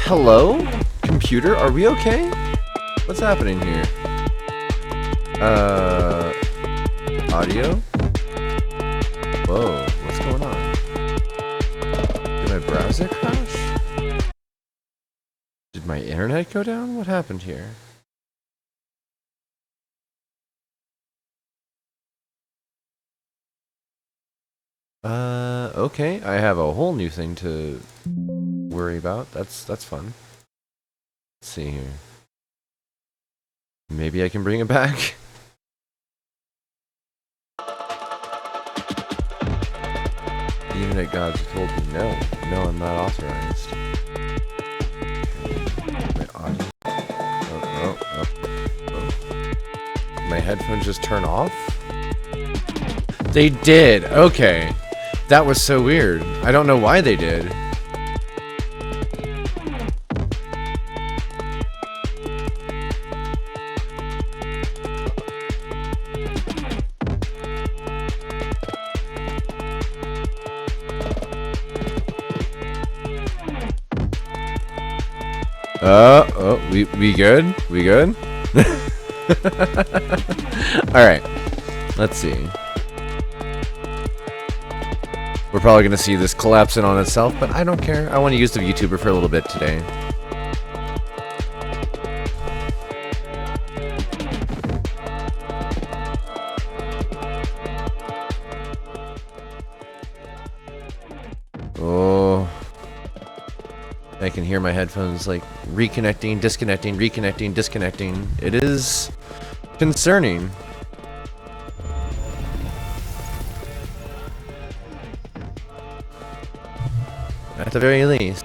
Hello? Computer, are we okay? What's happening here? Audio? Whoa, what's going on? Did my browser crash? Did my internet go down? What happened here? Okay, I have a whole new thing to worry about. That's fun. Let's see here. Maybe I can bring it back. The internet gods told me no. No, I'm not authorized. My audio. Oh. My headphones just turn off? They did. Okay. That was so weird. I don't know why they did. We good? We good? Alright. Let's see. We're probably gonna see this collapsing on itself, but I don't care. I want to use the YouTuber for a little bit today. Oh. I can hear my headphones like reconnecting, disconnecting, reconnecting, disconnecting. It is concerning. At the very least.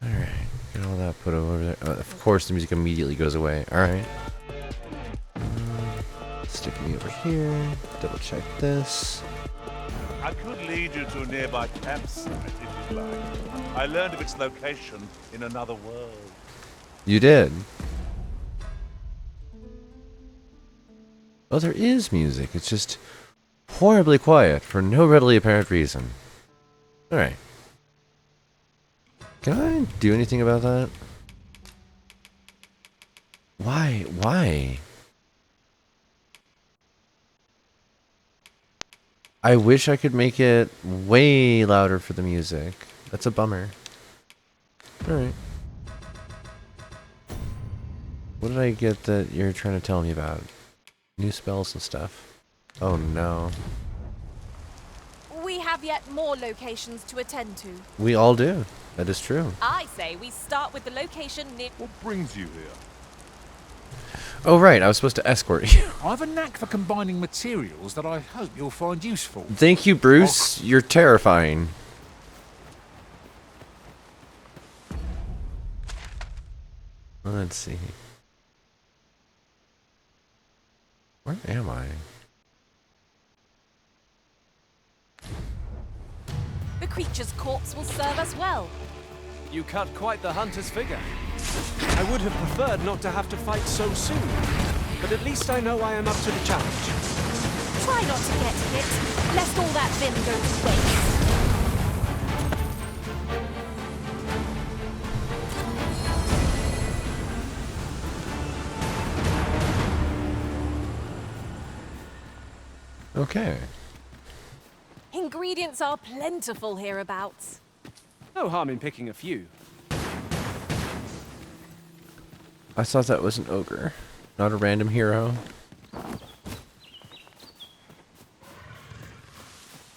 Alright, get all that put over there. Of course the music immediately goes away. Alright. Stick me over here. Double check this. I could lead you to a nearby campsite if you'd like. I learned of its location in another world. You did? Oh, there is music. It's just horribly quiet for no readily apparent reason. Alright. Can I do anything about that? Why? Why? I wish I could make it way louder for the music. That's a bummer. Alright. What did I get that you're trying to tell me about? New spells and stuff. Oh no. We have yet more locations to attend to. We all do. That is true. I say we start with the location near... What brings you here? Oh right, I was supposed to escort you. I have a knack for combining materials that I hope you'll find useful. Thank you, Bruce. You're terrifying. Let's see. Where am I? The creature's corpse will serve us well. You cut quite the hunter's figure. I would have preferred not to have to fight so soon, but at least I know I am up to the challenge. Try not to get hit, lest all that vim go to waste. Okay. Ingredients are plentiful hereabouts. No harm in picking a few. I thought that was an ogre, not a random hero.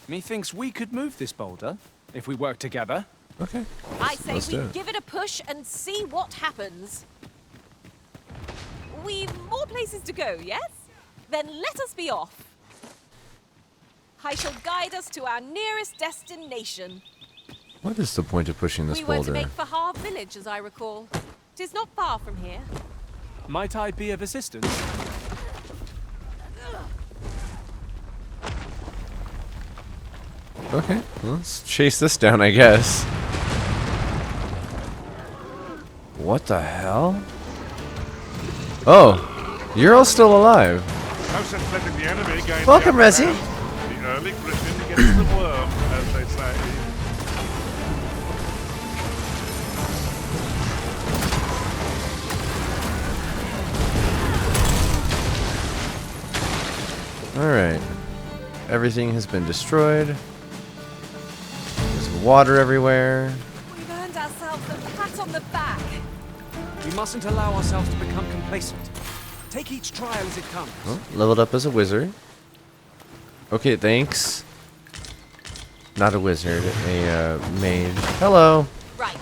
Methinks we could move this boulder if we work together. Okay. I say let's we do it. give it a push and see what happens. We've more places to go, yes? Then let us be off. I shall guide us to our nearest destination. What is the point of pushing this We were to boulder? make for Harv Village, as I recall. 'Tis not far from here. Might I be of assistance? Okay, let's chase this down, I guess. What the hell? Oh, you're all still alive. Welcome, Resi. The early griffin gets the worm, as they say. Alright. Everything has been destroyed. There's water everywhere. We've earned ourselves a pat on the back. We mustn't allow ourselves to become complacent. Take each trial as it comes. Oh, leveled up as a wizard. Okay, thanks. Not a wizard, a mage. Hello. Right.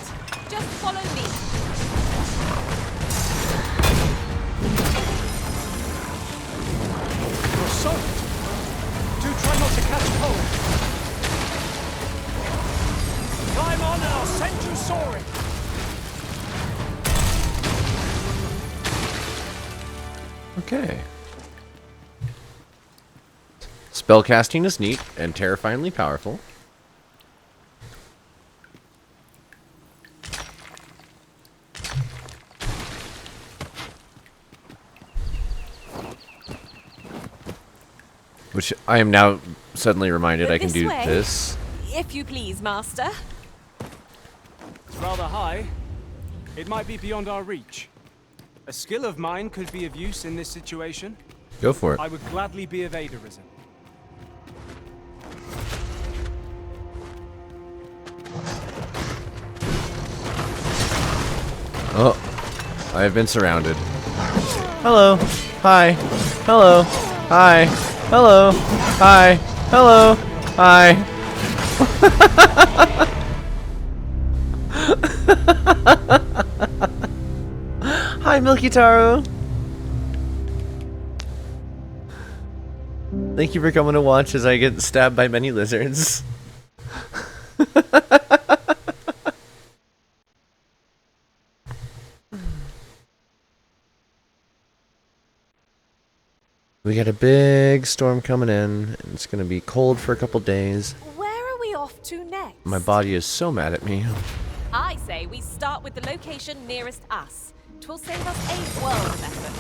Just follow me. Okay. Spellcasting is neat and terrifyingly powerful. Which I am now suddenly reminded I can This do way. this. If you please, Master. It's rather high. It might be beyond our reach. A skill of mine could be of use in this situation. Go for it. I would gladly be of aid, Arisen. Oh, I have been surrounded. Hello. Hi. Hello. Hi. Hello. Hi. Hello. Hi. Hi, Milky Taro. Thank you for coming to watch as I get stabbed by many lizards. We got a big storm coming in, and it's gonna be cold for a couple days. Where are we off to next? My body is so mad at me. I say we start with the location nearest us. 'Twill save us a world of effort.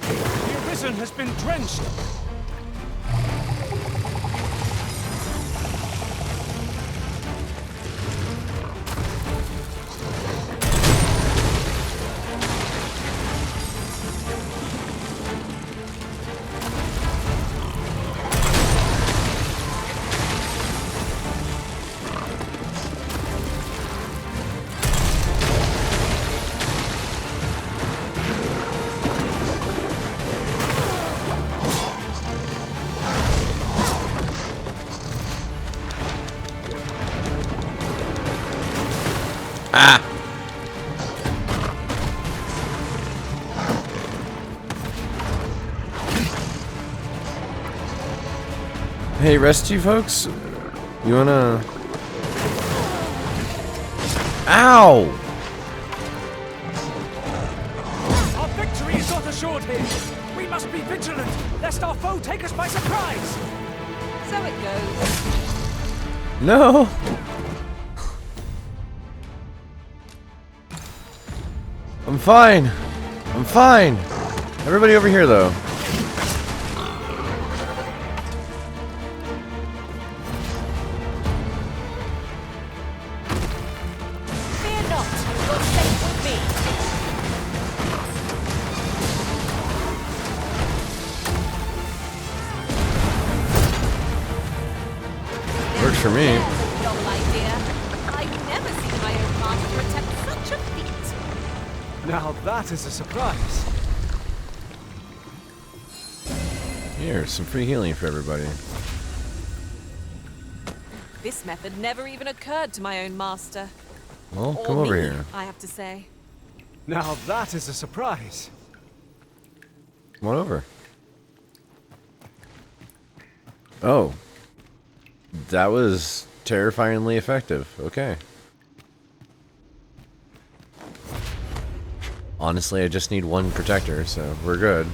The Arisen has been drenched. Ah! Hey, rest you folks? You wanna... Ow! Our victory is not assured here. We must be vigilant, lest our foe take us by surprise. So it goes. No! I'm fine. I'm fine. Everybody over here, though. Fear not. You're safe with me. Works for me. Not my dear. I've never seen my own master attempt such a feat. Now that is a surprise. Here, some free healing for everybody. This method never even occurred to my own master. Well, Or come over me, here. I have to say. Now that is a surprise. Come on over. Oh. That was terrifyingly effective. Okay. Honestly, I just need one protector, so we're good.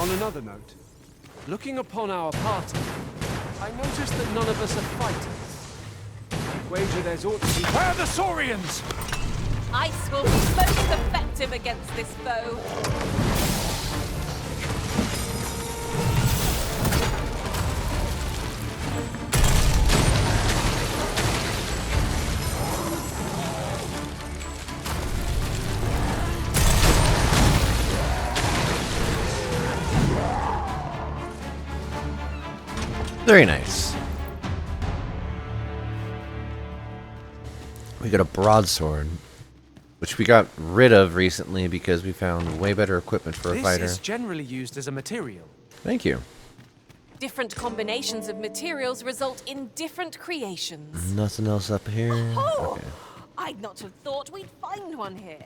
On another note, looking upon our party, I noticed that none of us are fighters. Wager there's ought to be... Where are the Saurians? Ice will be most effective against this foe. Very nice. We got a broadsword, which we got rid of recently because we found way better equipment for a This fighter. is generally used as a material. Thank you. Different combinations of materials result in different creations. Nothing else up here. Oh! Okay. I'd not have thought we'd find one here.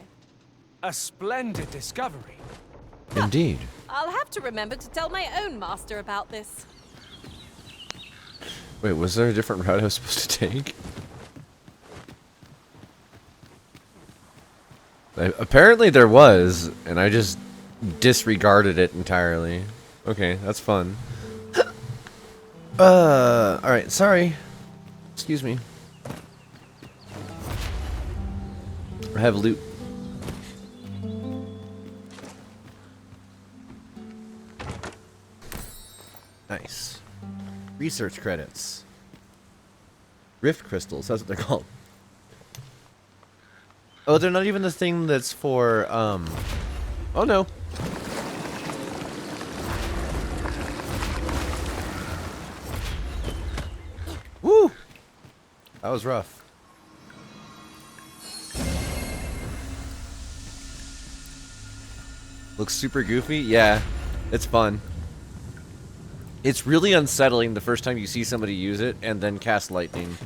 A splendid discovery. Indeed. I'll have to remember to tell my own master about this. Wait, was there a different route I was supposed to take? Apparently there was, and I just disregarded it entirely. Okay, that's fun. Alright, sorry. Excuse me. I have loot. Nice. Research credits. Rift crystals, that's what they're called. Oh, they're not even the thing that's for, oh no. Woo! That was rough. Looks super goofy? Yeah, it's fun. It's really unsettling the first time you see somebody use it and then cast lightning.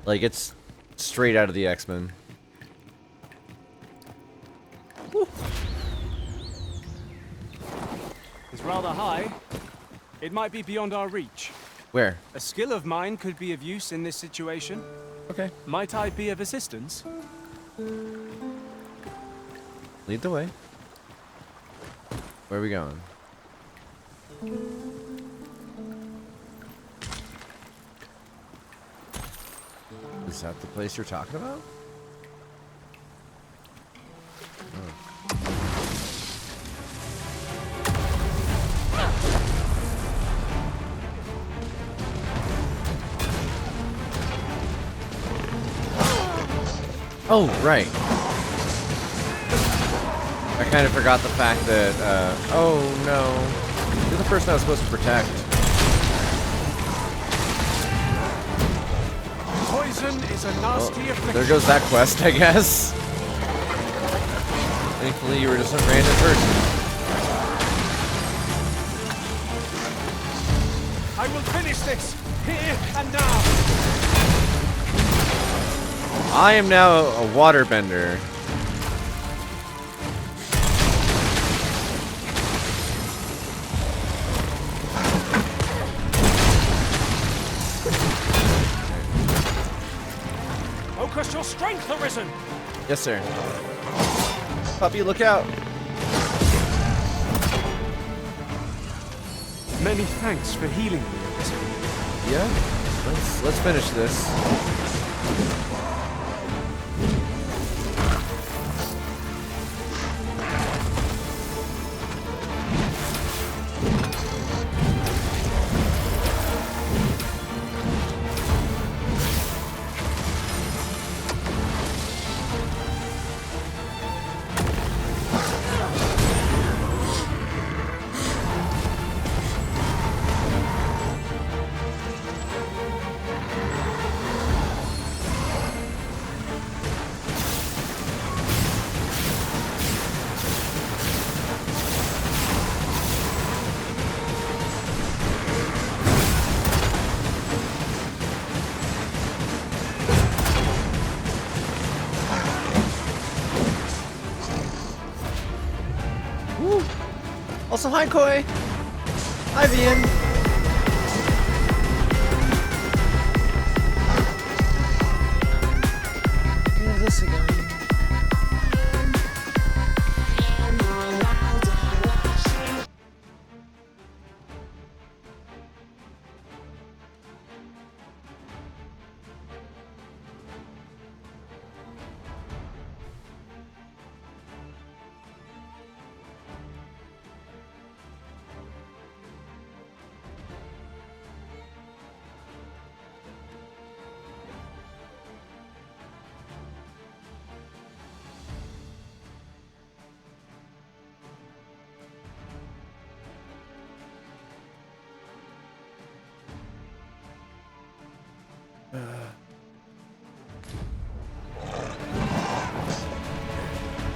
Like, it's straight out of the X-Men. It's rather high. It might be beyond our reach. Where? A skill of mine could be of use in this situation. Okay. Might I be of assistance? Lead the way. Where are we going? Is that the place you're talking about? Oh, right. I kind of forgot the fact that, oh no. You're the person I was supposed to protect. Poison is a nasty affliction. There goes that quest, I guess. Thankfully, you were just some random person. I will finish this, here and now. I am now a waterbender. Focus your strength, Arisen. Yes, sir. Puppy, look out. Many thanks for healing me. Yeah? Let's finish this. Woo. Also, hi, Koi. Hi, Vian. Where's this again?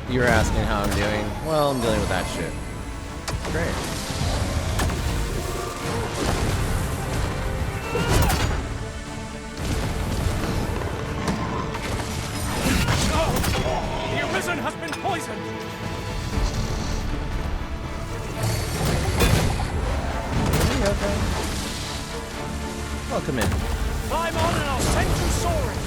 You were asking how I'm doing. Well, I'm dealing with that shit. Great. Welcome in. Climb on and I'll send you soaring.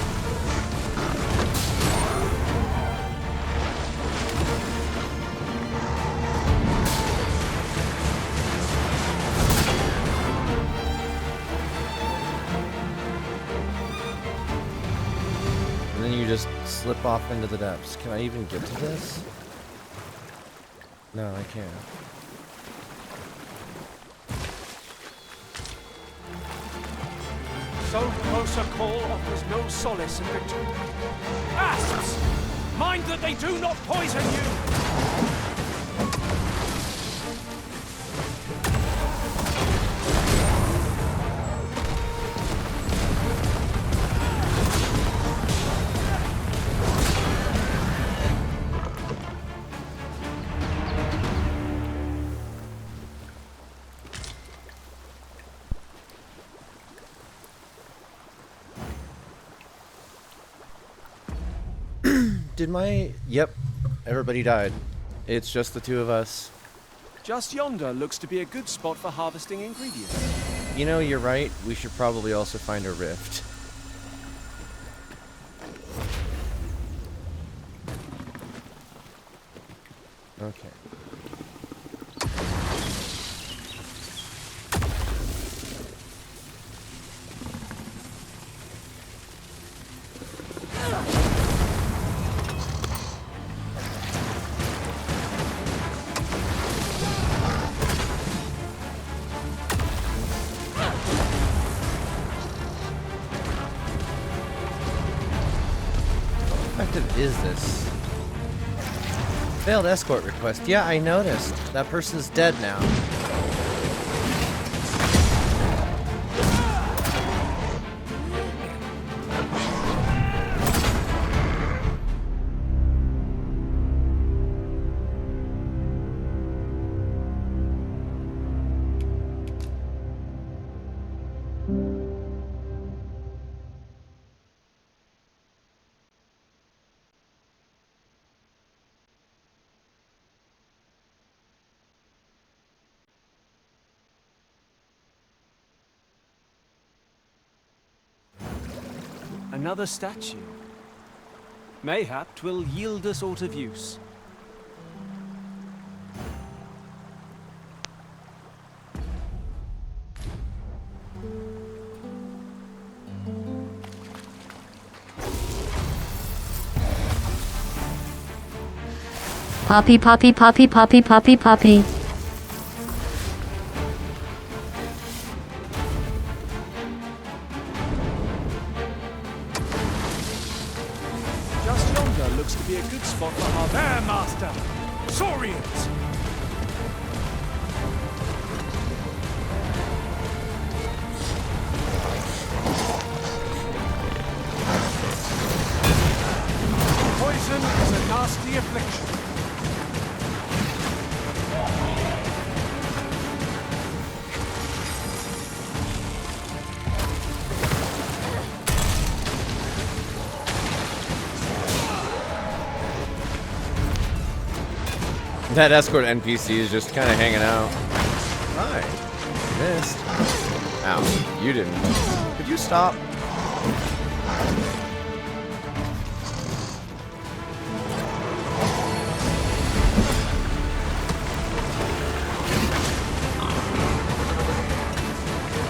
And then you just slip off into the depths. Can I even get to this? No, I can't. So close a call offers no solace in victory. Asps! Mind that they do not poison you! Did my... Yep. Everybody died. It's just the two of us. Just yonder looks to be a good spot for harvesting ingredients. You know, you're right. We should probably also find a rift. Okay. How effective is this? Failed escort request. Yeah, I noticed. That person's dead now. Another statue. Mayhap 'twill yield us aught of use. Poppy, poppy, poppy, poppy, poppy, poppy. Just yonder looks to be a good spot for our... There, Master! Saurians! Poison is a nasty affliction. That escort NPC is just kind of hanging out. Hi. Missed. Ow. You didn't. Could you stop?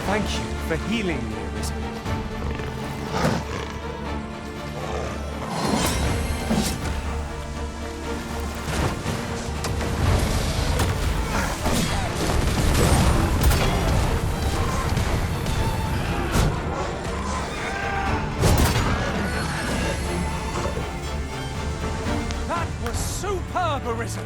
Thank you for healing me, Arisen. That was superb, Arisen!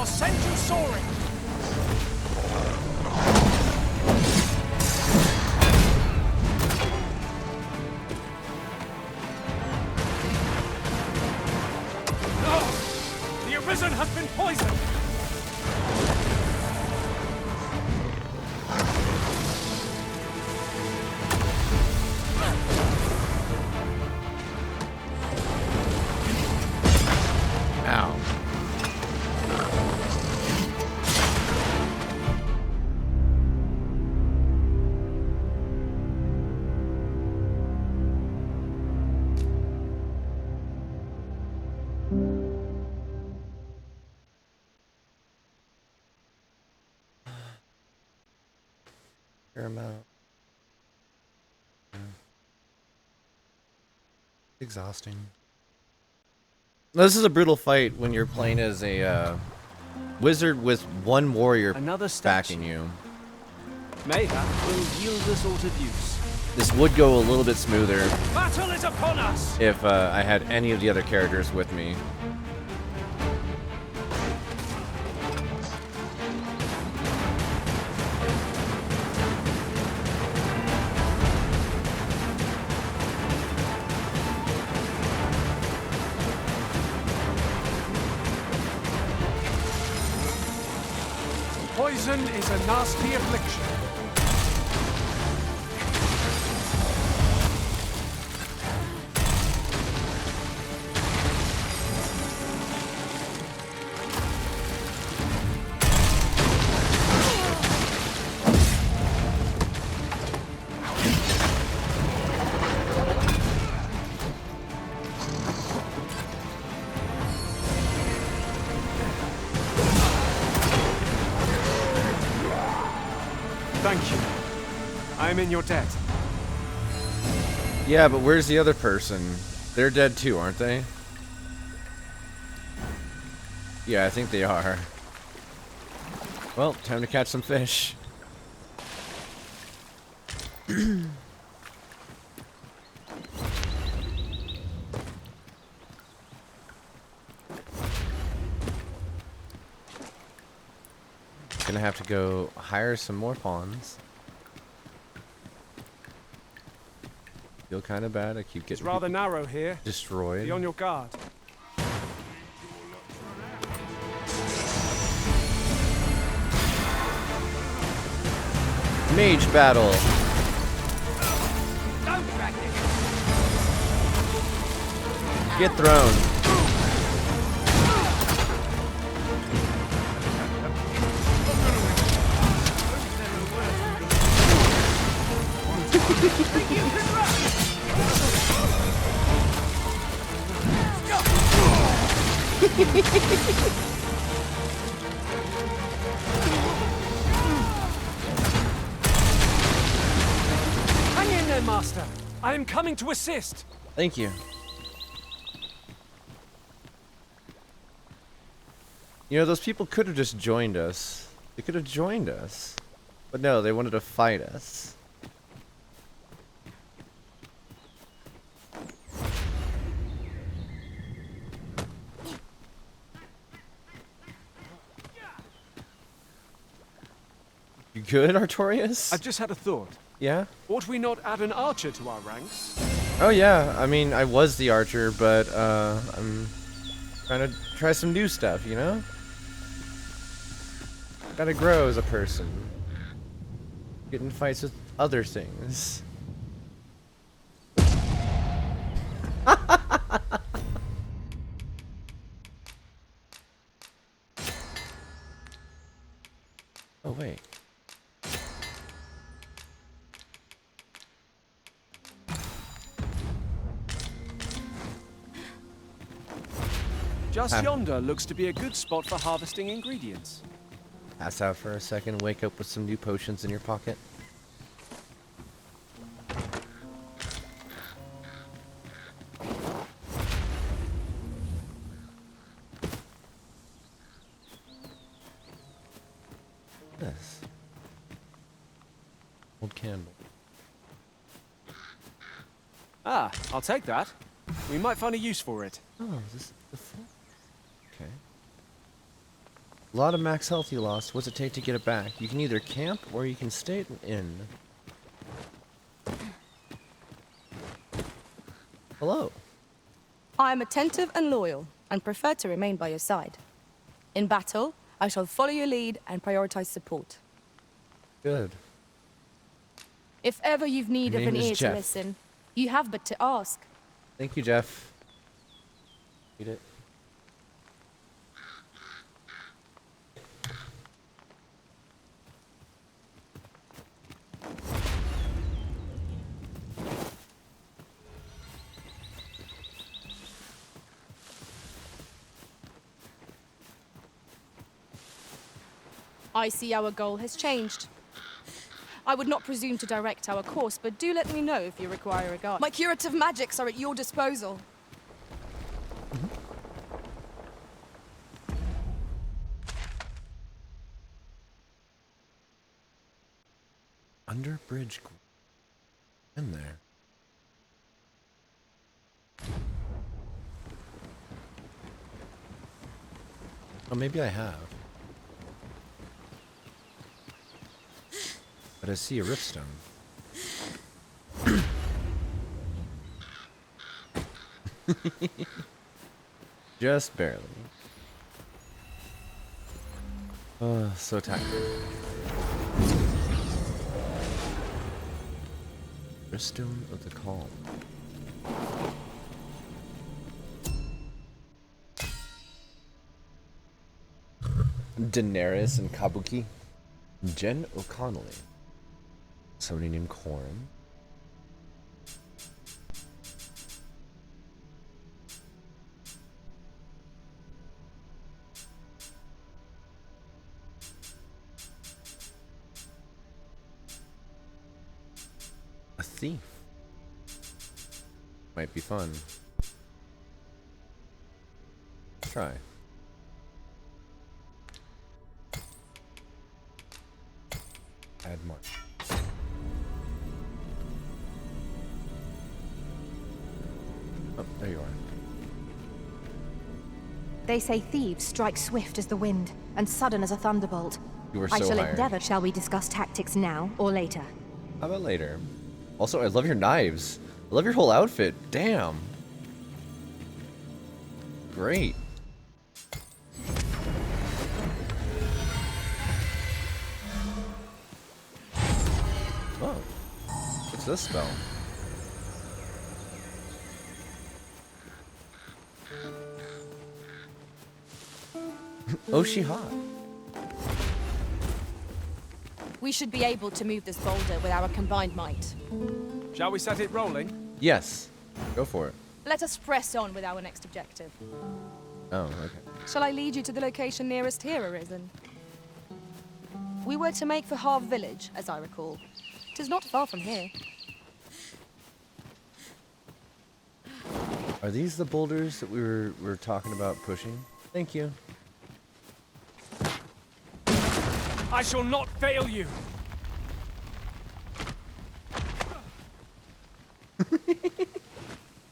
I'll send you soaring! No! The Arisen has been poisoned! Ow. Fair amount. Exhausting. This is a brutal fight when you're playing as a wizard with one warrior Another statue. backing you. Mayhap will yield the sort of use. This would go a little bit smoother Battle is upon us! if I had any of the other characters with me. Poison is a nasty affliction. Thank you. I'm in your debt. Yeah, but where's the other person? They're dead too, aren't they? Yeah, I think they are. Well, time to catch some fish. Gonna have to go hire some more pawns. Feel kind of bad. I keep It's getting rather narrow here. destroyed. Be on your guard. Mage battle. Get thrown. Hang in there, Master. I am coming to assist. Thank you. You know, those people could have just joined us. They could have joined us. But no, they wanted to fight us. You good, Artorias? I've just had a thought. Yeah? Ought we not add an archer to our ranks? Oh yeah, I mean, I was the archer, but I'm trying to try some new stuff, you know? Gotta grow as a person. Get in fights with other things. Oh wait. Just yonder looks to be a good spot for harvesting ingredients. Pass out for a second, wake up with some new potions in your pocket. This. Old candle. Ah, I'll take that. We might find a use for it. Oh, is this the full? Okay. A lot of max health you lost. What's it take to get it back? You can either camp or you can stay at an inn. Hello. I am attentive and loyal, and prefer to remain by your side. In battle, I shall follow your lead and prioritize support. Good. If ever you've need Your of an name is ear Jeff. to listen, you have but to ask. Thank you, Jeff. Eat it. I see our goal has changed. I would not presume to direct our course, but do let me know if you require a guide. My curative magics are at your disposal. Under bridge. In there. Oh, maybe I have. But I see a riftstone. Just barely. Oh, so tired. Riftstone of the Calm. Daenerys and Kabuki. Jen O'Connelly. Somebody named Corin. A thief. Might be fun. Try. Add more. Oh, there you are. They say thieves strike swift as the wind, and sudden as a thunderbolt. You were I so shall hired. endeavor. Shall we discuss tactics now or later? How about later? Also, I love your knives. I love your whole outfit. Damn. Great. Oh. What's this spell? Oh, she hot. We should be able to move this boulder with our combined might. Shall we set it rolling? Yes. Go for it. Let us press on with our next objective. Oh, okay. Shall I lead you to the location nearest here, Arisen? We were to make for Harve Village, as I recall. 'Tis not far from here. Are these the boulders that we were talking about pushing? Thank you. I shall not fail you!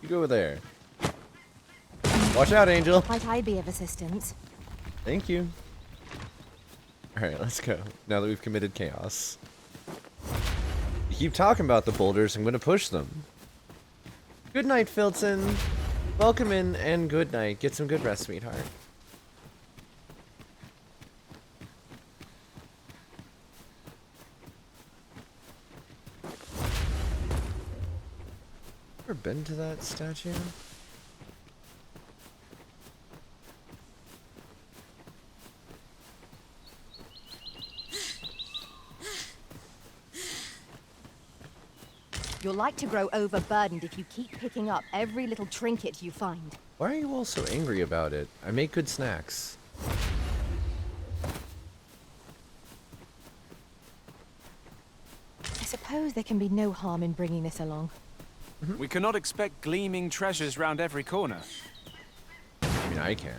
You go over there. Watch out, Angel. Might I be of assistance? Thank you. Alright, let's go. Now that we've committed chaos. You keep talking about the boulders, I'm gonna push them. Good night, Filton. Welcome in and good night. Get some good rest, sweetheart. Ever been to that statue? You're like to grow overburdened if you keep picking up every little trinket you find. Why are you all so angry about it? I make good snacks. I suppose there can be no harm in bringing this along. We cannot expect gleaming treasures round every corner. I mean, I can.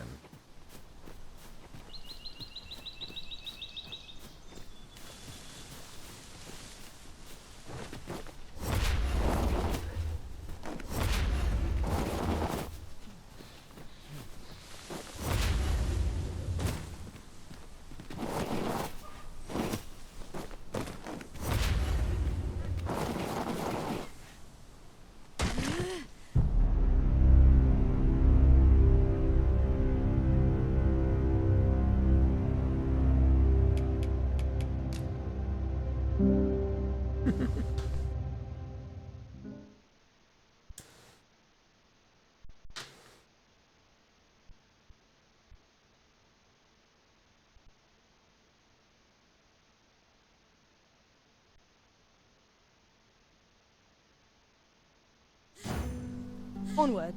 Onward.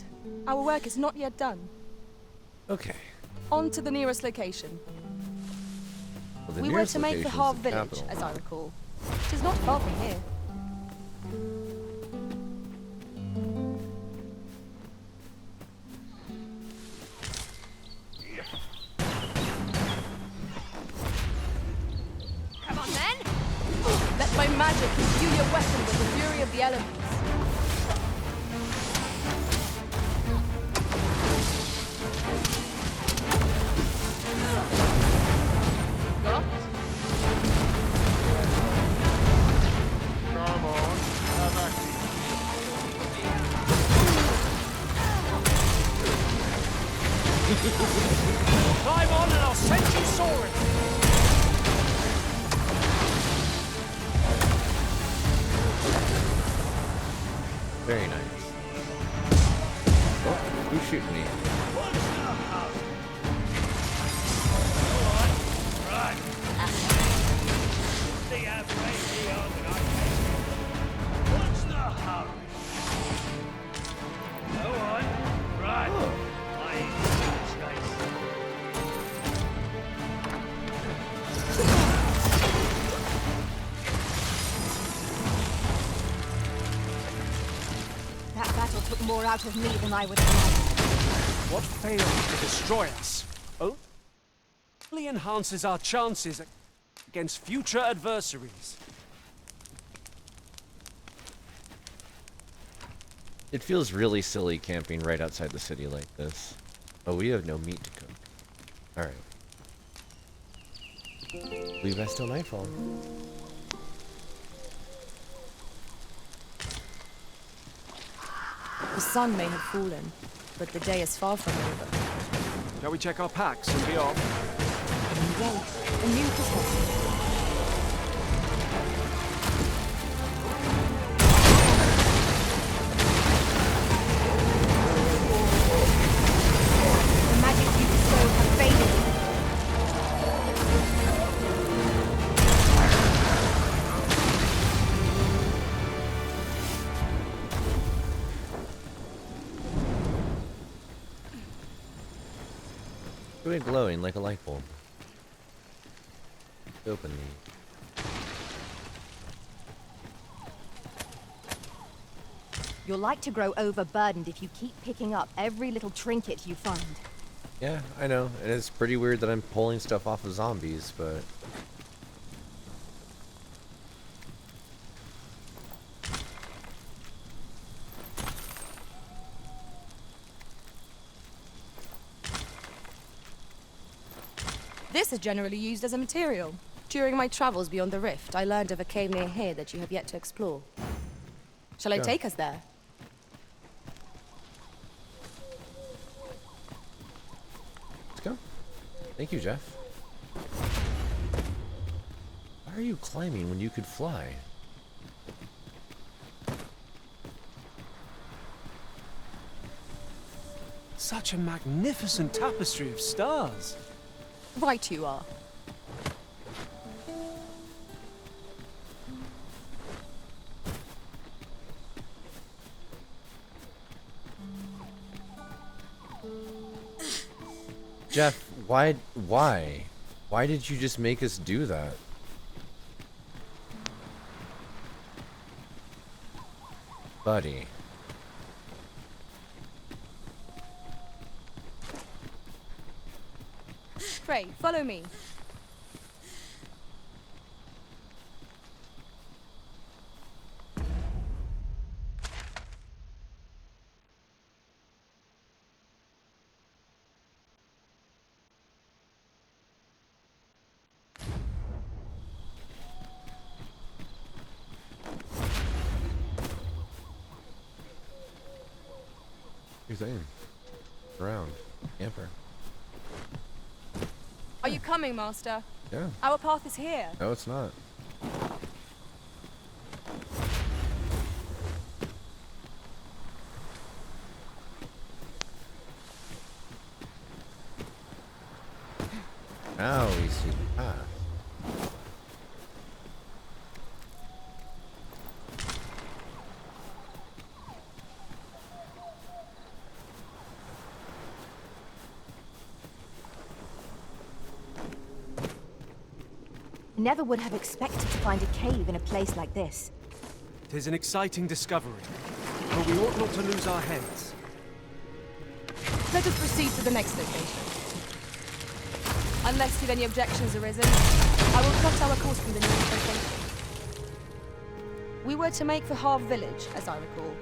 Our work is not yet done. Okay. On to the nearest location. Well, the We were nearest to make the location is Harv village, capital. as I recall. It is not far from here. Come on, then! Let my magic imbue your weapon with the fury of the elements. Got? Come on, have at it. Climb on and I'll send you soaring! Very nice. Oh, who's shooting me? What's the hurry? Go on, right. That battle took more out of me than I would have. What failed to destroy us only enhances our chances against future adversaries. It feels really silly camping right outside the city like this. Oh, we have no meat to cook. Alright. Leave us till nightfall. The sun may have fallen, but the day is far from over. Shall we check our packs and be off? The nuke is ready. The magic you bestow have faded. It's glowing like a light bulb. Open the... You're like to grow overburdened if you keep picking up every little trinket you find. Yeah, I know. And it's pretty weird that I'm pulling stuff off of zombies, but... This is generally used as a material. During my travels beyond the rift, I learned of a cave near here that you have yet to explore. Shall I Yeah. take us there? Let's go. Thank you, Jeff. Why are you climbing when you could fly? Such a magnificent tapestry of stars. Right you are. Jeff, why? Why did you just make us do that? Buddy. Pray, follow me. Who's in? Around. Amper. Are you coming, Master? Yeah. Our path is here. No, it's not. Now we see the path. never would have expected to find a cave in a place like this. 'Tis an exciting discovery, but we ought not to lose our heads. Let us proceed to the next location. Unless you've any objections arisen, I will plot our course from the nearest location. We were to make for Harv Village, as I recall.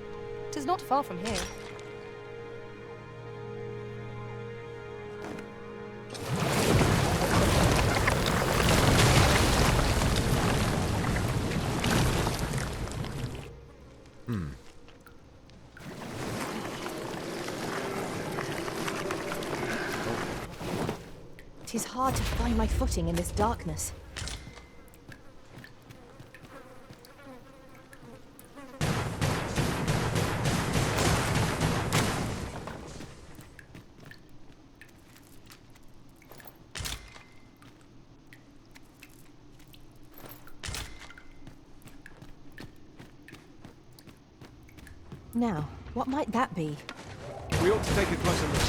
'Tis not far from here. It is hard to find my footing in this darkness. Now, what might that be? We ought to take a closer look.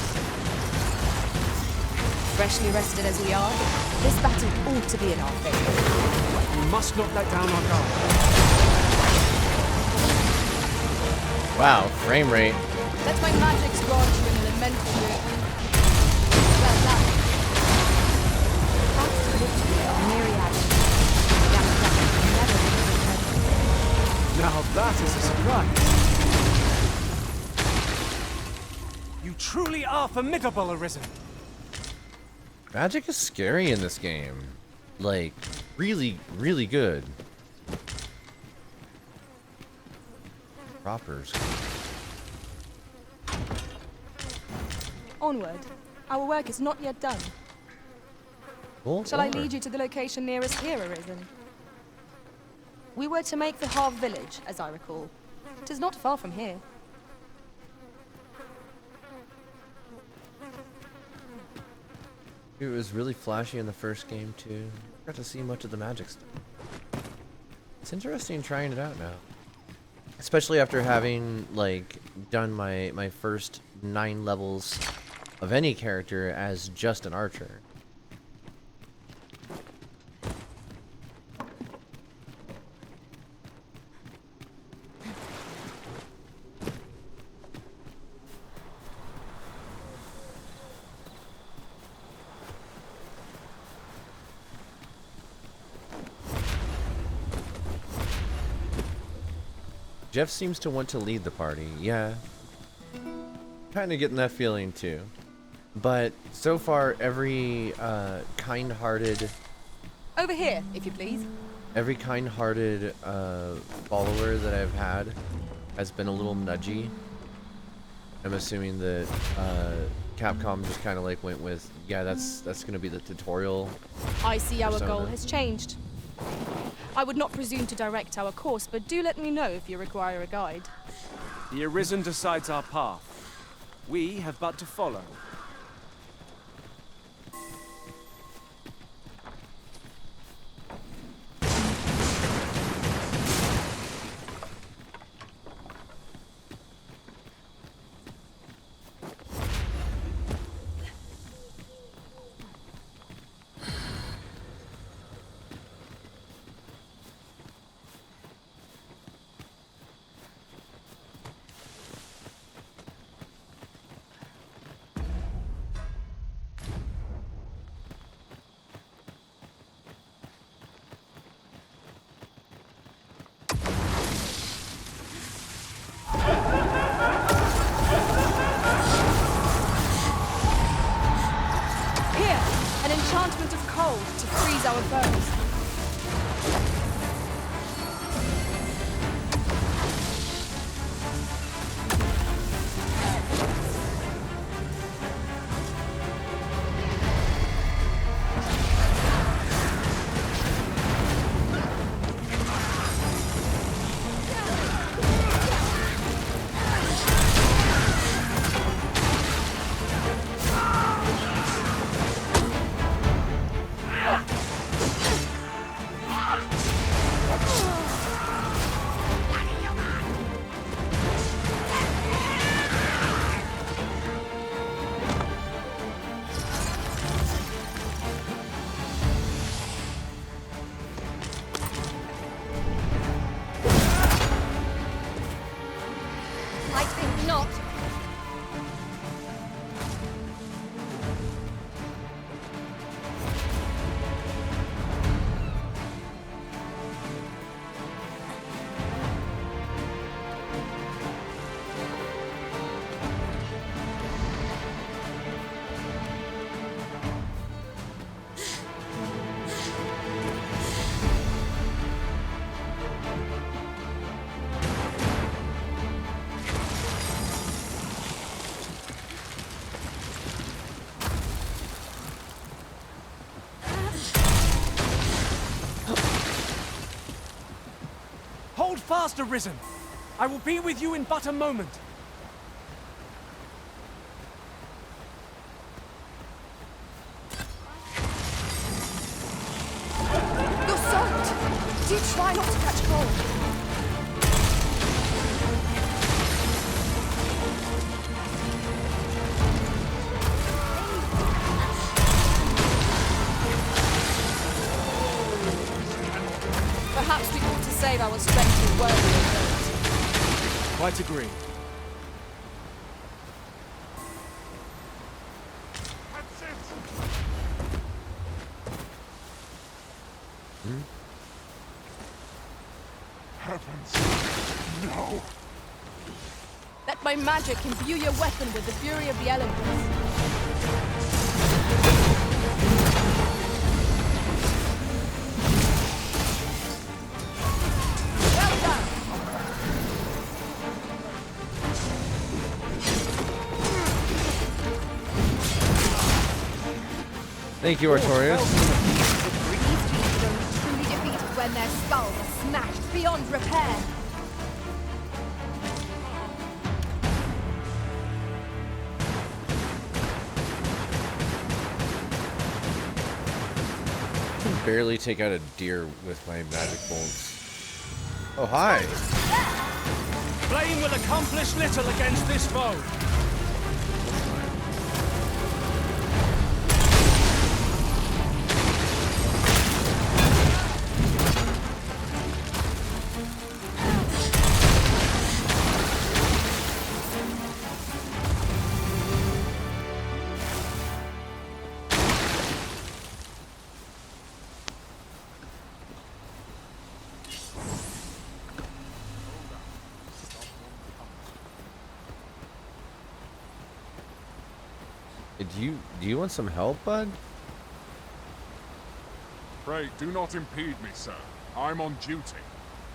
Freshly rested as we are, this battle ought to be in our favor. We must not let down our guard. Wow, frame rate. Let my magics grant you an elemental move. Well done. Paths to victory are myriad. Never would have Now that is a surprise. You truly are formidable, Arisen. Magic is scary in this game. Like, really, really good. Proper. Onward. Our work is not yet done. Cool. Shall I lead you to the location nearest here, Arisen? We were to make for Harv Village, as I recall. 'Tis not far from here. It was really flashy in the first game too. Got to see much of the magic stuff. It's interesting trying it out now. Especially after having like done my first 9 levels of any character as just an archer. Jeff seems to want to lead the party, yeah. Kind of getting that feeling too. But so far, every kind-hearted... Over here, if you please. Every kind-hearted follower that I've had has been a little nudgy. I'm assuming that Capcom just kind of like went with, yeah, that's gonna be the tutorial. I see our persona. goal has changed. I would not presume to direct our course, but do let me know if you require a guide. The Arisen decides our path. We have but to follow. enchantment of cold to freeze our foes. I think not. Hold fast, Arisen! I will be with you in but a moment. You're soaked! Do try not to catch cold. Perhaps we ought to save our strength for worthy events. Quite agree. That's it. Heavens. No. Let my magic imbue your weapon with the fury of the elements. Well done! Thank you, Artorias. The Breeze Chiefs are only truly defeated when their skulls are smashed beyond repair. I can barely take out a deer with my magic bolts. Oh, hi. Flame will accomplish little against this foe. Do you want some help, bud? Pray, do not impede me, sir. I'm on duty.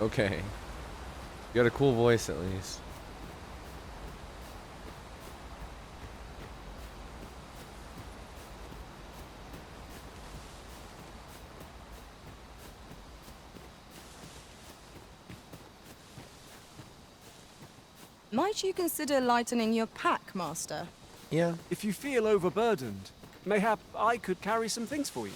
Okay. You got a cool voice, at least. Might you consider lightening your pack, Master? Yeah. If you feel overburdened, mayhap I could carry some things for you.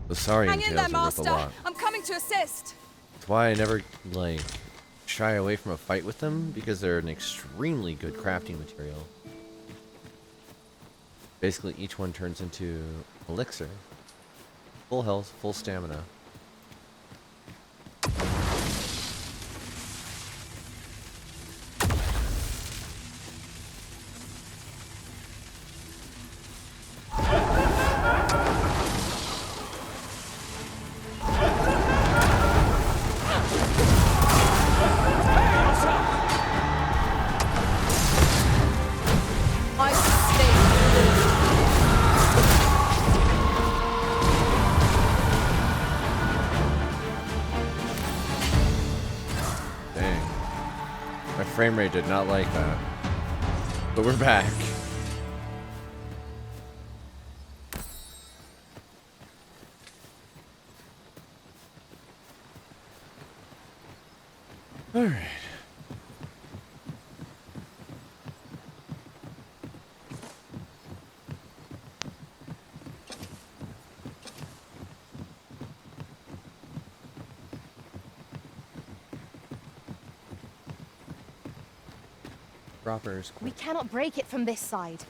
The Saurian Hang in there, tails are worth a Master! lot. I'm coming to assist! That's why I never, like, shy away from a fight with them, because they're an extremely good crafting material. Basically, each one turns into elixir. Full health, full stamina. I sustain. Dang. My frame rate did not like that. But we're back. Alright. Droppers. We cannot break it from this side.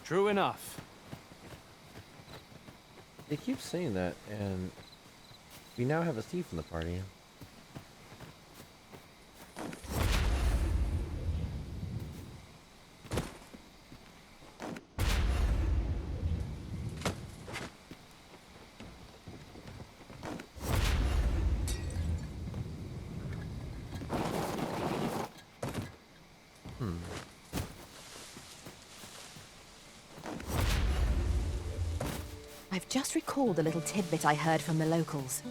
True enough. They keep saying that, and we now have a thief in the party. I've just recalled a little tidbit I heard from the locals.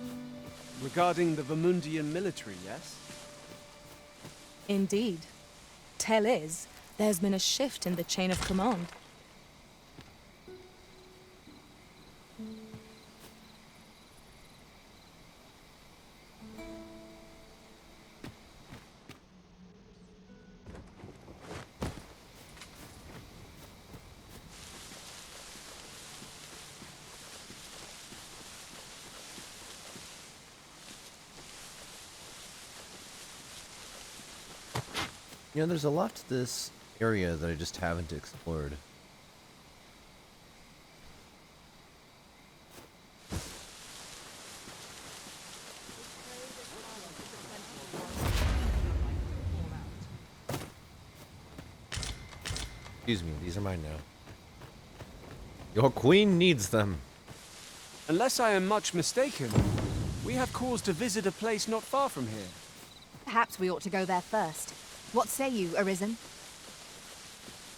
Regarding the Vermundian military, yes? Indeed. Tell is, there's been a shift in the chain of command. You know, there's a lot to this area that I just haven't explored. Excuse me, these are mine now. Your queen needs them. Unless I am much mistaken, we have cause to visit a place not far from here. Perhaps we ought to go there first. What say you, Arisen?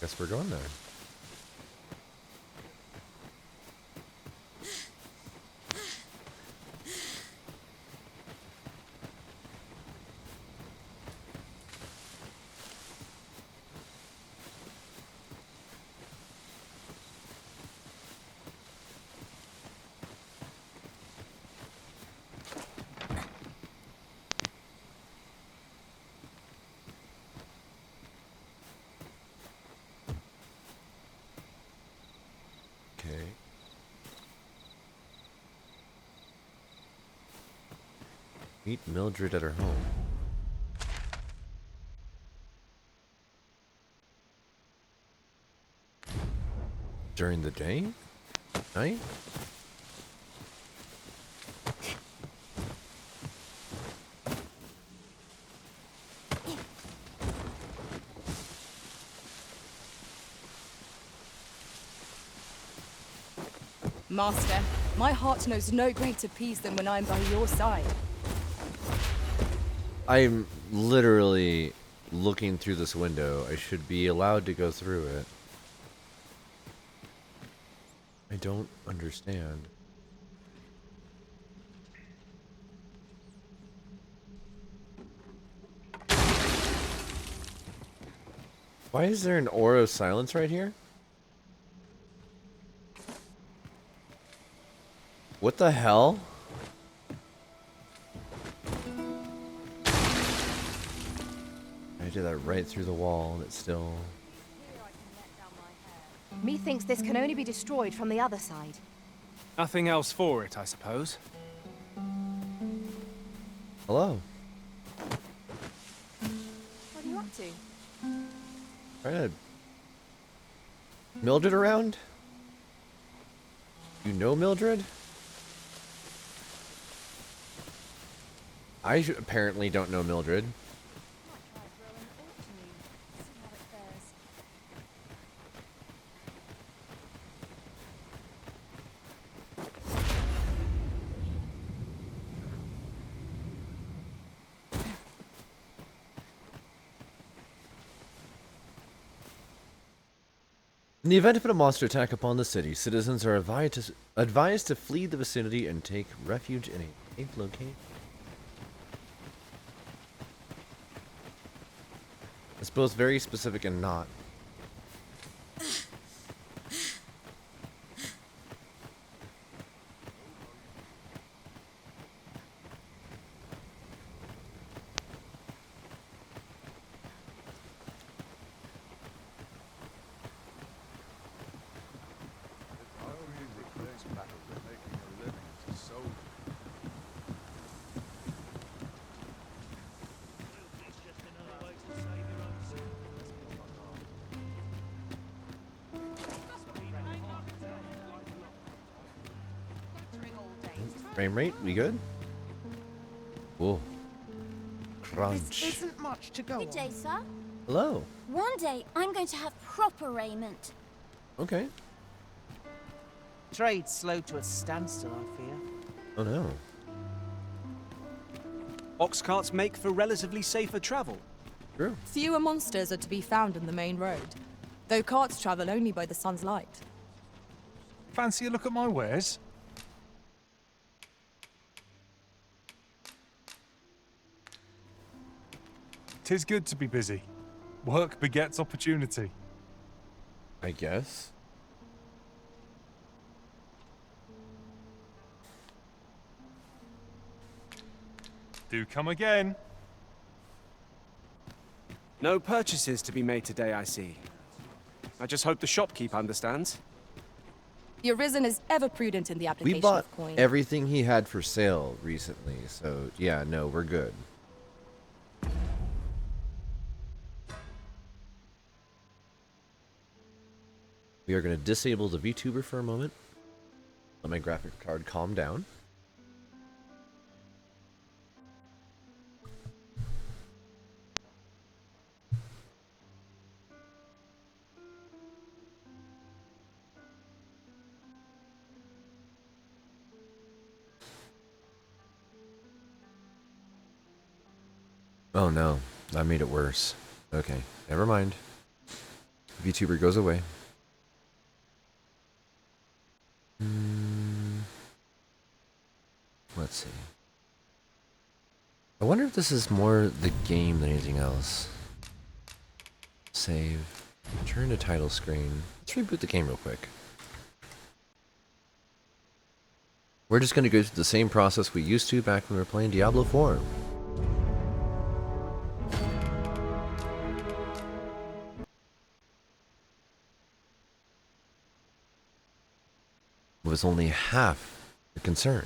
Guess we're going there. Okay. Meet Mildred at her home. During the day? Night? Master, my heart knows no greater peace than when I'm by your side. I'm literally looking through this window. I should be allowed to go through it. I don't understand. Why is there an aura of silence right here? What the hell? I did that right through the wall and it's still... Methinks this can only be destroyed from the other side. Nothing else for it, I suppose. Hello. What are you up to? Trying to... Mildred around? You know Mildred? I apparently don't know Mildred. In the event of a monster attack upon the city, citizens are advised to flee the vicinity and take refuge in a safe location. It's both very specific and not. Frame rate, we good? Whoa. Crunch. This isn't much to go Good day, sir. Hello. One day, I'm going to have proper raiment. Okay. Trade's slowed to a standstill, I fear. Oh no. Ox carts make for relatively safer travel. True. Fewer monsters are to be found in the main road, though carts travel only by the sun's light. Fancy a look at my wares? 'Tis good to be busy. Work begets opportunity. I guess. Do come again. No purchases to be made today, I see. I just hope the shopkeep understands. The Arisen is ever prudent in the application We bought of coin. everything he had for sale recently, so yeah, no, we're good. We are going to disable the VTuber for a moment. Let my graphic card calm down. Oh no, I made it worse. Okay, never mind. VTuber goes away. Let's see. I wonder if this is more the game than anything else. Save. Return to title screen. Let's reboot the game real quick. We're just going to go through the same process we used to back when we were playing Diablo 4. Was only half the concern,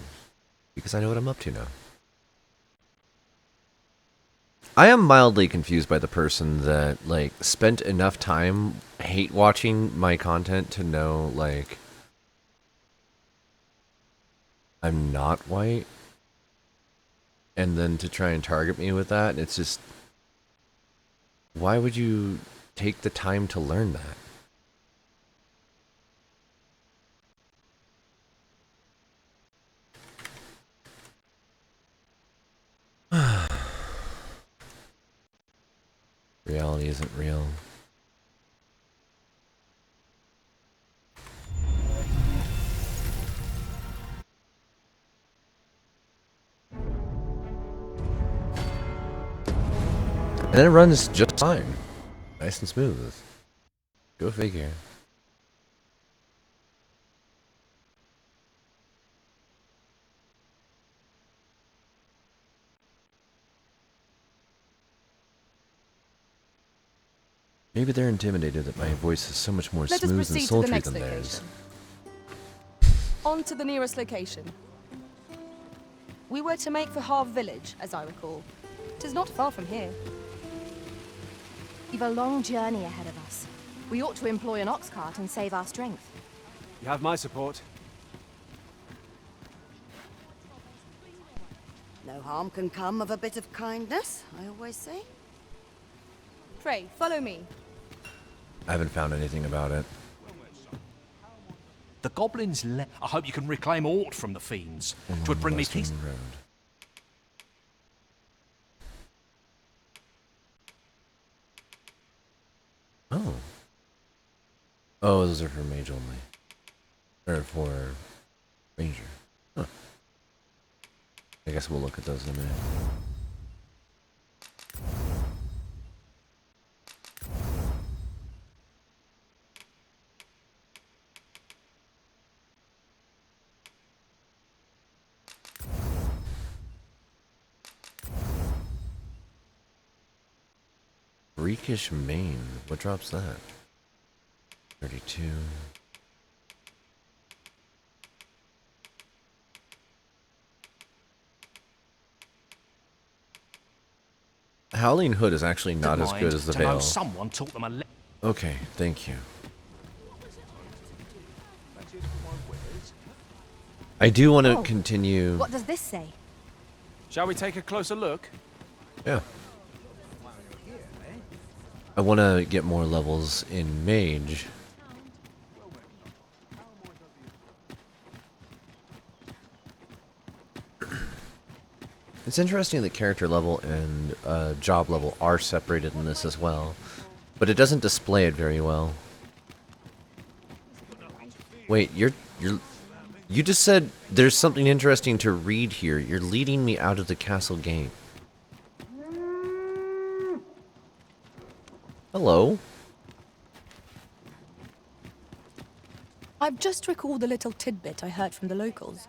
because I know what I'm up to now. I am mildly confused by the person that, like, spent enough time hate watching my content to know, like, I'm not white, and then to try and target me with that. It's just, why would you take the time to learn that? Reality isn't real. And then it runs just fine. Nice and smooth. Go figure. Maybe they're intimidated that my voice is so much more Let us smooth and proceed to the sultry next than location. theirs. On to the nearest location. We were to make for Harve Village, as I recall. 'Tis not far from here. We've a long journey ahead of us. We ought to employ an ox cart and save our strength. You have my support. No harm can come of a bit of kindness, I always say. Pray, follow me. I haven't found anything about it. The goblins I hope you can reclaim aught from the fiends. 'Twould bring me Western peace. Road. Oh. Oh, those are for mage only. Or for ranger. Huh. I guess we'll look at those in a minute. Freakish Mane. What drops that? 32. Howling Hood is actually not as good as the to know Veil. someone taught them a Okay, thank you. I do want to Oh, continue. What does this say? Shall we take a closer look? Yeah. I want to get more levels in mage. It's interesting that character level and job level are separated in this as well, but it doesn't display it very well. Wait, you just said there's something interesting to read here. You're leading me out of the castle gate. Hello? I've just recalled a little tidbit I heard from the locals.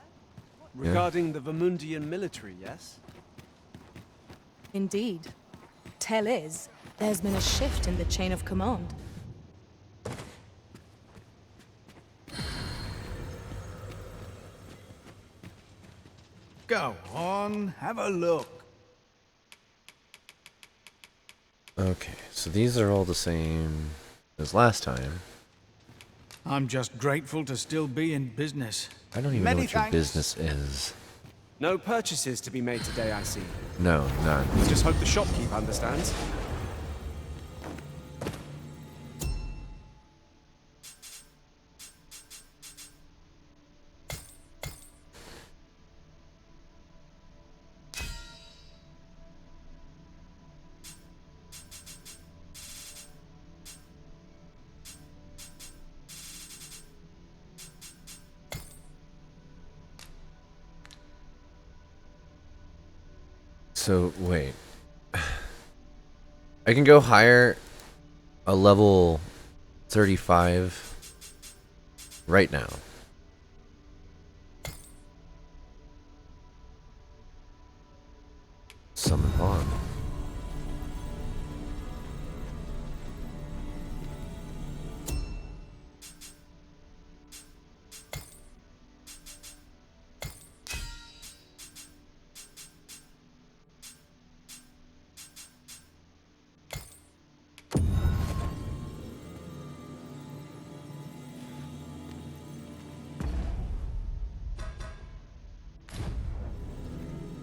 Regarding the Vermundian military, yes? Indeed. Tell is, there's been a shift in the chain of command. Go on, have a look. Okay, so these are all the same as last time. I'm just grateful to still be in business. I don't even know what your business is. No purchases to be made today, I see. No, none. Let's just hope the shopkeep understands. So, wait. I can go hire a level 35 right now. Summon bond.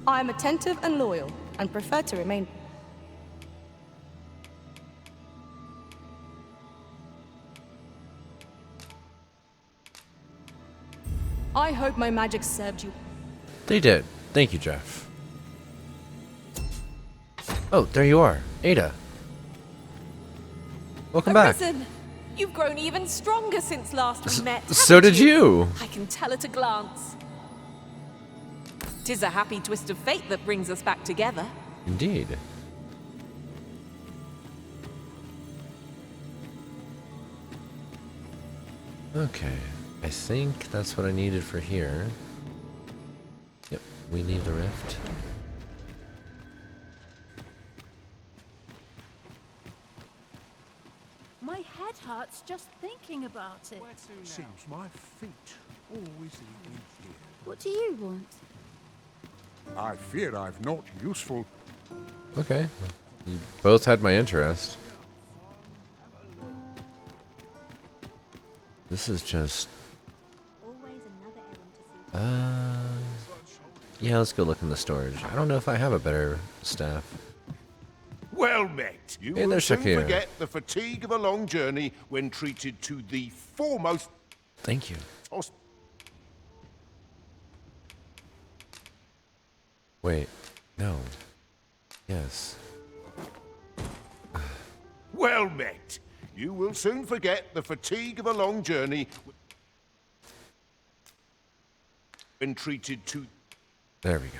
I am attentive and loyal, and prefer to remain. I hope my magic served you. They did. Thank you, Jeff. Oh, there you are. Ada. Welcome back. Arisen, you've grown even stronger since last we met. So haven't did you. I can tell at a glance. 'Tis a happy twist of fate that brings us back together. Indeed. Okay. I think that's what I needed for here. Yep, we leave the rift. My head hurts just thinking about it. Seems my feet always lead me here. What do you want? I fear I've not useful. Okay. You both had my interest. This is just... yeah, let's go look in the storage. I don't know if I have a better staff. Well met. You Hey will there, soon Shakir. forget the fatigue of a long journey when treated to the foremost... Thank you. Wait. No. Yes. Well met. You will soon forget the fatigue of a long journey when treated to... There we go.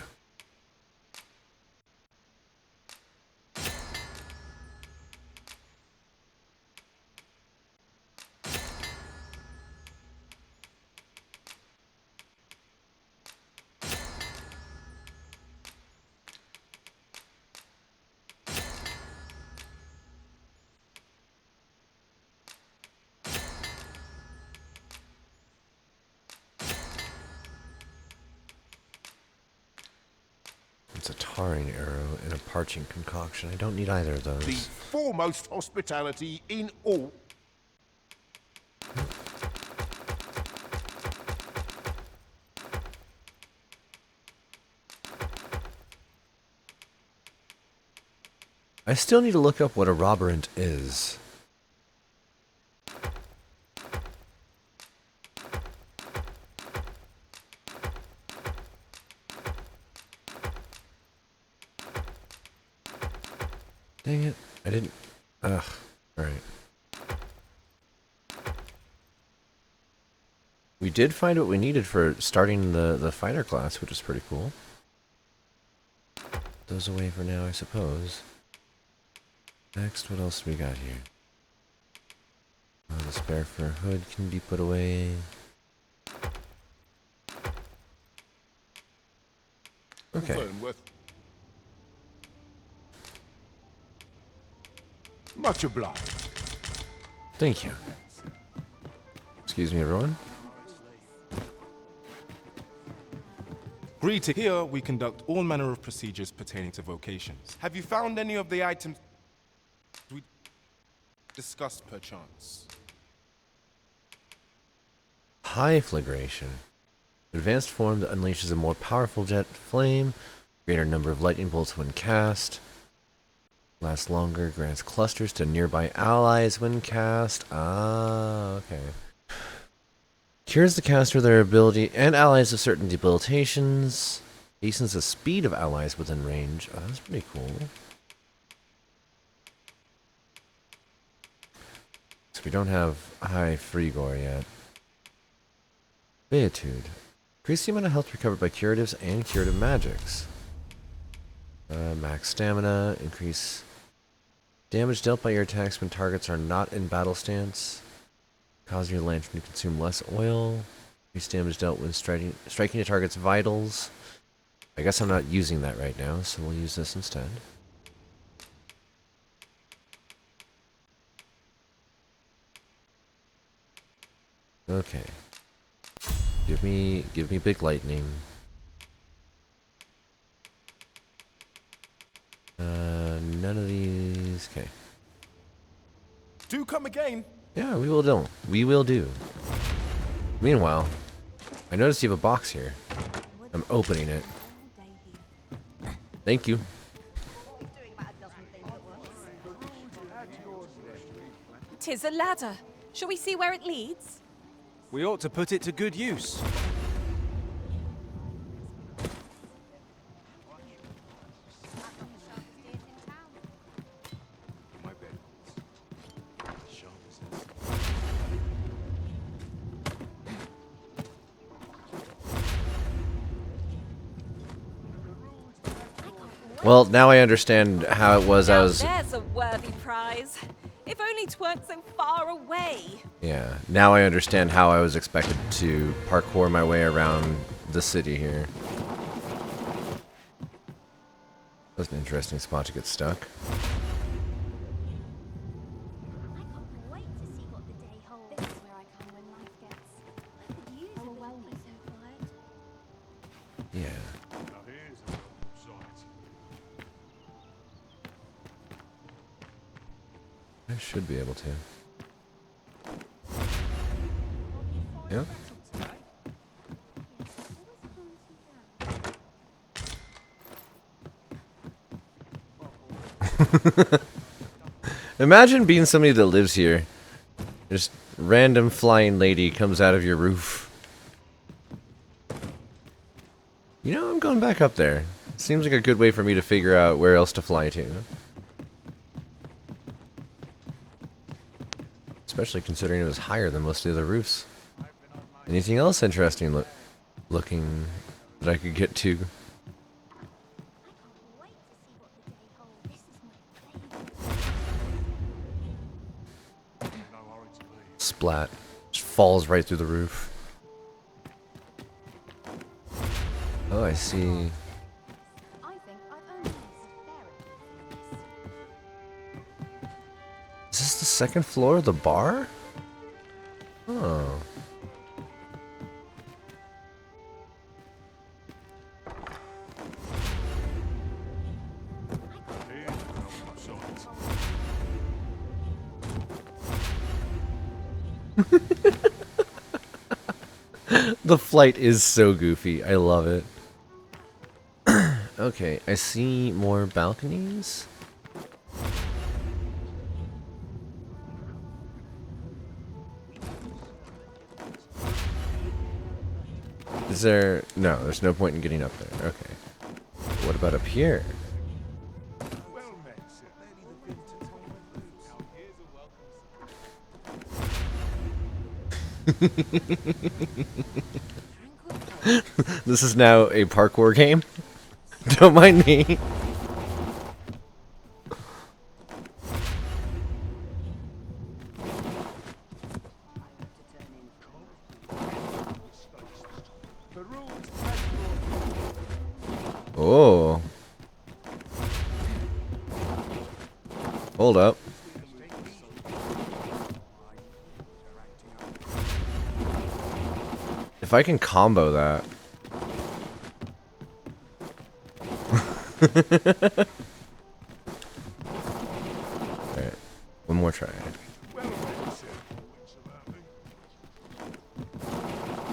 It's a tarring arrow and a parching concoction. I don't need either of those. The foremost hospitality in all... I still need to look up what a robberant is. Dang it. I didn't... Ugh. Alright. We did find what we needed for starting the fighter class, which is pretty cool. Those away for now, I suppose. Next, what else do we got here? The spare fur hood can be put away. Okay. Much obliged. Thank you. Excuse me, everyone. Greeting. Here, we conduct all manner of procedures pertaining to vocations. Have you found any of the items we discussed, perchance? High flagration. Advanced form that unleashes a more powerful jet flame. Greater number of lightning bolts when cast. Lasts longer. Grants clusters to nearby allies when cast. Ah, okay. Cures the caster their ability and allies of certain debilitations. Hastens the speed of allies within range. Oh, that's pretty cool. So we don't have high frigor yet. Beatude. Increase the amount of health recovered by curatives and curative magics. Max stamina. Increase damage dealt by your attacks when targets are not in battle stance. Cause your lantern to consume less oil. Increase damage dealt when striking a target's vitals. I guess I'm not using that right now, so we'll use this instead. Okay. Give me big lightning. None of these. Okay. Do come again. Yeah, we will do. We will do. Meanwhile, I noticed you have a box here. I'm opening it. Thank you. 'Tis a ladder. Shall we see where it leads? We ought to put it to good use. Well, now I understand how it was. I was. There's a worthy prize. If only 'tweren't so far away. Yeah. Now I understand how I was expected to parkour my way around the city here. That's an interesting spot to get stuck. Yeah. I should be able to. Yeah. Imagine being somebody that lives here. Just random flying lady comes out of your roof. You know, I'm going back up there. Seems like a good way for me to figure out where else to fly to. Especially considering it was higher than most of the other roofs. Anything else interesting looking that I could get to? Splat. Just falls right through the roof. Oh, I see. Is this the second floor of the bar? Oh. The flight is so goofy. I love it. Okay, I see more balconies. there... No, there's no point in getting up there. Okay. What about up here? This is now a parkour game. Don't mind me. Oh. Hold up. If I can combo that. Alright. One more try.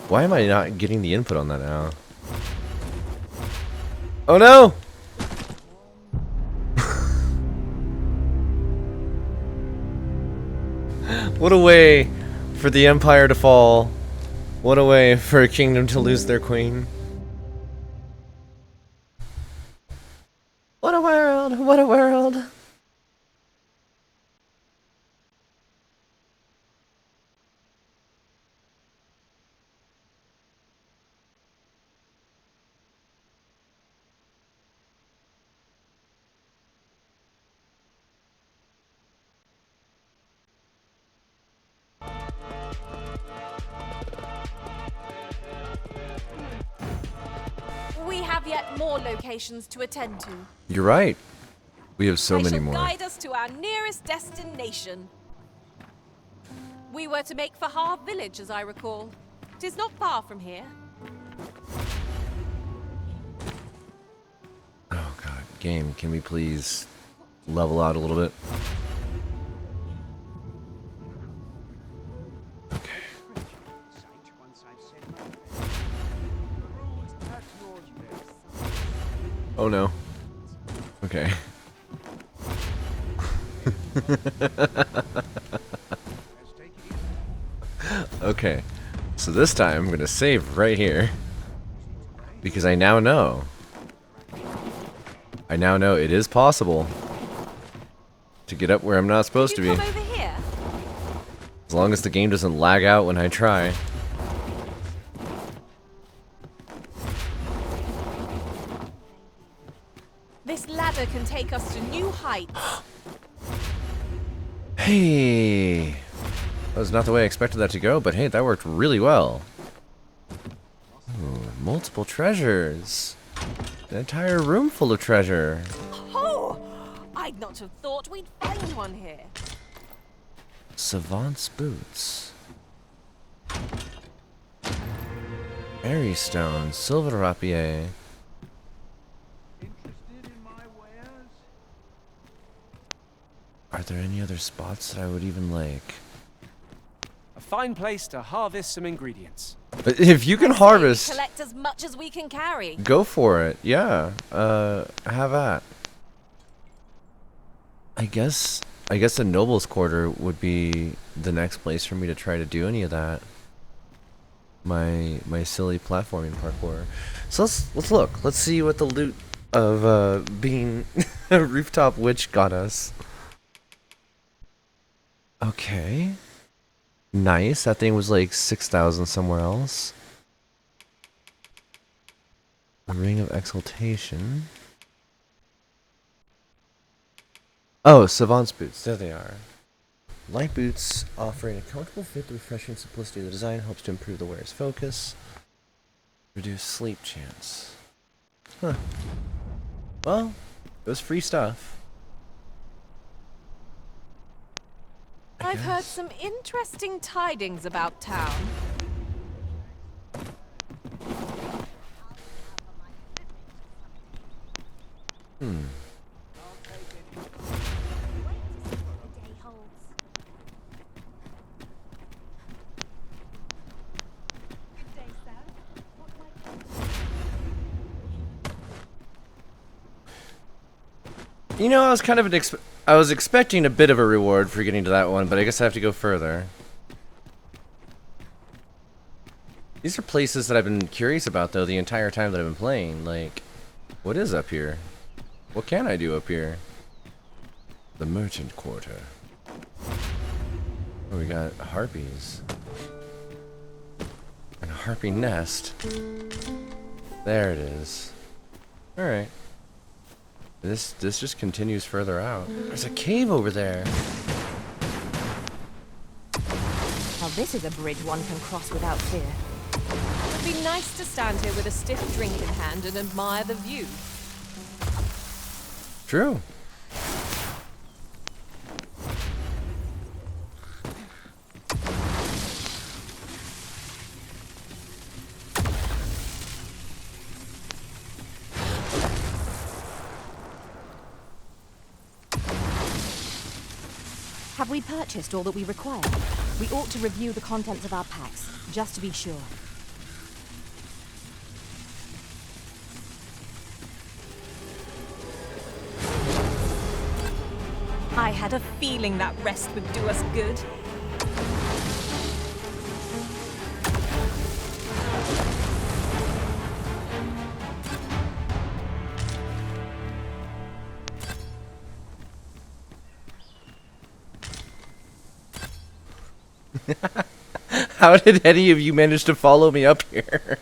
Why am I not getting the input on that now? Oh no! What a way for the Empire to fall. What a way for a kingdom to lose their queen. What a world! What a world! We have yet more locations to attend to. You're right. We have so many shall more. Guide us to our nearest destination. We were to make for Harv Village, as I recall. 'Tis not far from here. Oh god, game, can we please level out a little bit? Okay. Oh no. Okay. Okay. So this time I'm going to save right here. Because I now know. I now know it is possible to get up where I'm not supposed to be. Come over here? As long as the game doesn't lag out when I try. This ladder can take us to new heights. Hey! That was not the way I expected that to go, but hey, that worked really well. Ooh, multiple treasures. An entire room full of treasure. Oh! I'd not have thought we'd find one here. Savant's boots. Airy stone, silver rapier. Are there any other spots that I would even like? A fine place to harvest some ingredients. But if you can harvest, Collect as much as we can carry. go for it. Yeah. Have at. I guess the Noble's Quarter would be the next place for me to try to do any of that. My silly platforming parkour. So let's look. Let's see what the loot of being a rooftop witch got us. Okay. Nice. That thing was like 6,000 somewhere else. A ring of exaltation. Oh, Savant's boots. There they are. Light boots offering a comfortable fit. The refreshing simplicity of the design helps to improve the wearer's focus. Reduce sleep chance. Huh. Well, it was free stuff. I've heard some interesting tidings about town. Hmm. You know, I was kind of I was expecting a bit of a reward for getting to that one, but I guess I have to go further. These are places that I've been curious about, though, the entire time that I've been playing. Like, what is up here? What can I do up here? The merchant quarter. Oh, we got harpies. And a harpy nest. There it is. Alright. This just continues further out. There's a cave over there. Now this is a bridge one can cross without fear. It would be nice to stand here with a stiff drink in hand and admire the view. True. Have we purchased all that we require? We ought to review the contents of our packs, just to be sure. I had a feeling that rest would do us good. How did any of you manage to follow me up here?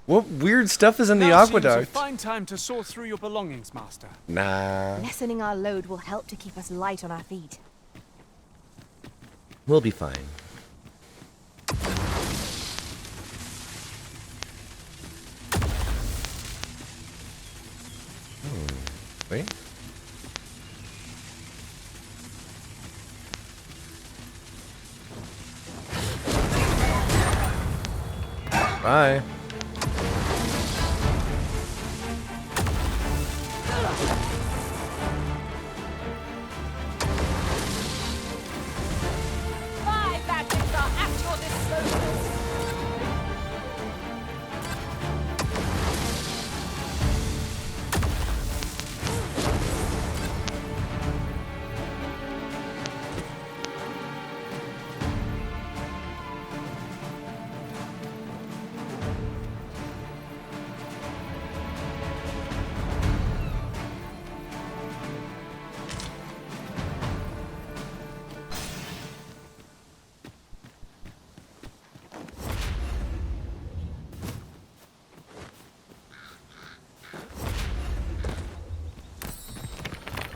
What weird stuff is in the aqueduct? Seems a fine time to sort through your belongings, Master. Nah. Lessening our load will help to keep us light on our feet. We'll be fine. Wait. Bye. My magics are at your disposal.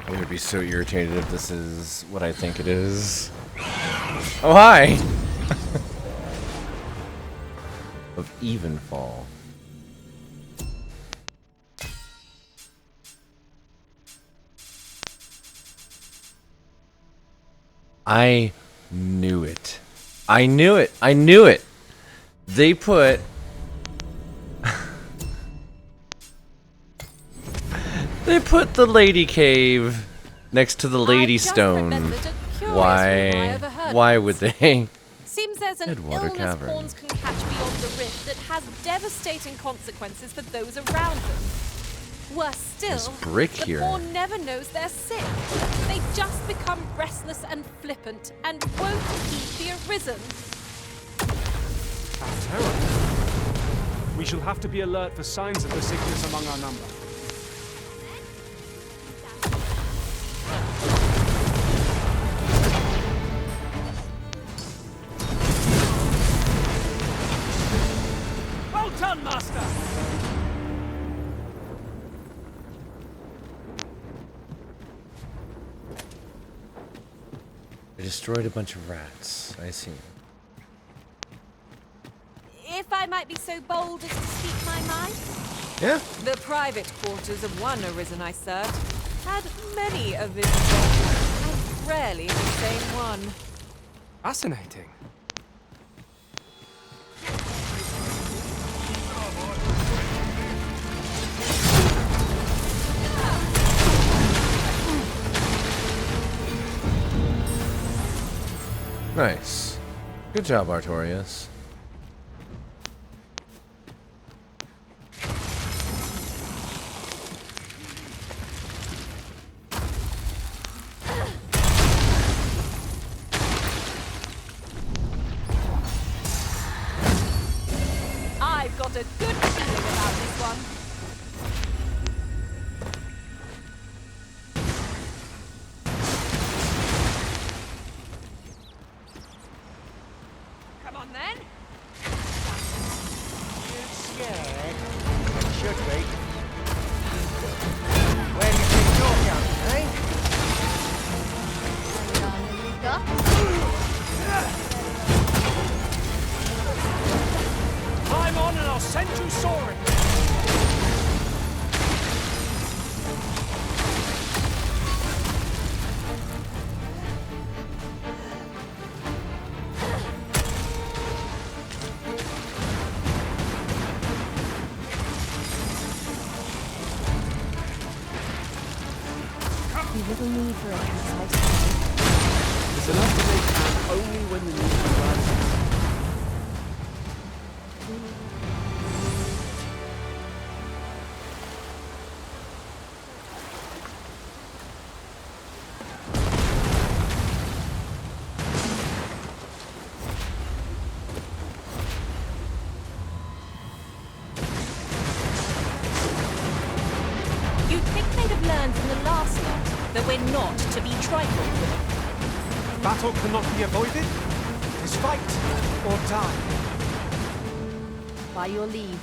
I'm gonna be so irritated if this is what I think it is. Oh, hi! Of Evenfall. I knew it. I knew it. I knew it. They put... They put the lady cave next to the lady stone. Why? Why would they? Seems there's an Deadwater illness Cavern. pawns can catch beyond the rift that has devastating consequences for those around them. Worse still, This brick the here. pawn never knows they're sick. They just become restless and flippant and won't heed the arisen. How terrible. We shall have to be alert for signs of the sickness among our number. Well done, Master! They destroyed a bunch of rats. I see. If I might be so bold as to speak my mind. Yeah. The private quarters of one arisen I served had many a visitor, and rarely the same one. Fascinating. Nice. Good job, Artorias. got a good feeling about this one. Come on then. You scared? Should be. Where do you think you're going, eh? Climb on and I'll send you soaring. You little need for a concise It's enough to make camp only when the need arises. You'd think they'd have learned from the last lot that we're not to be trifled with. Battle cannot be avoided. It is fight or die. By your leave.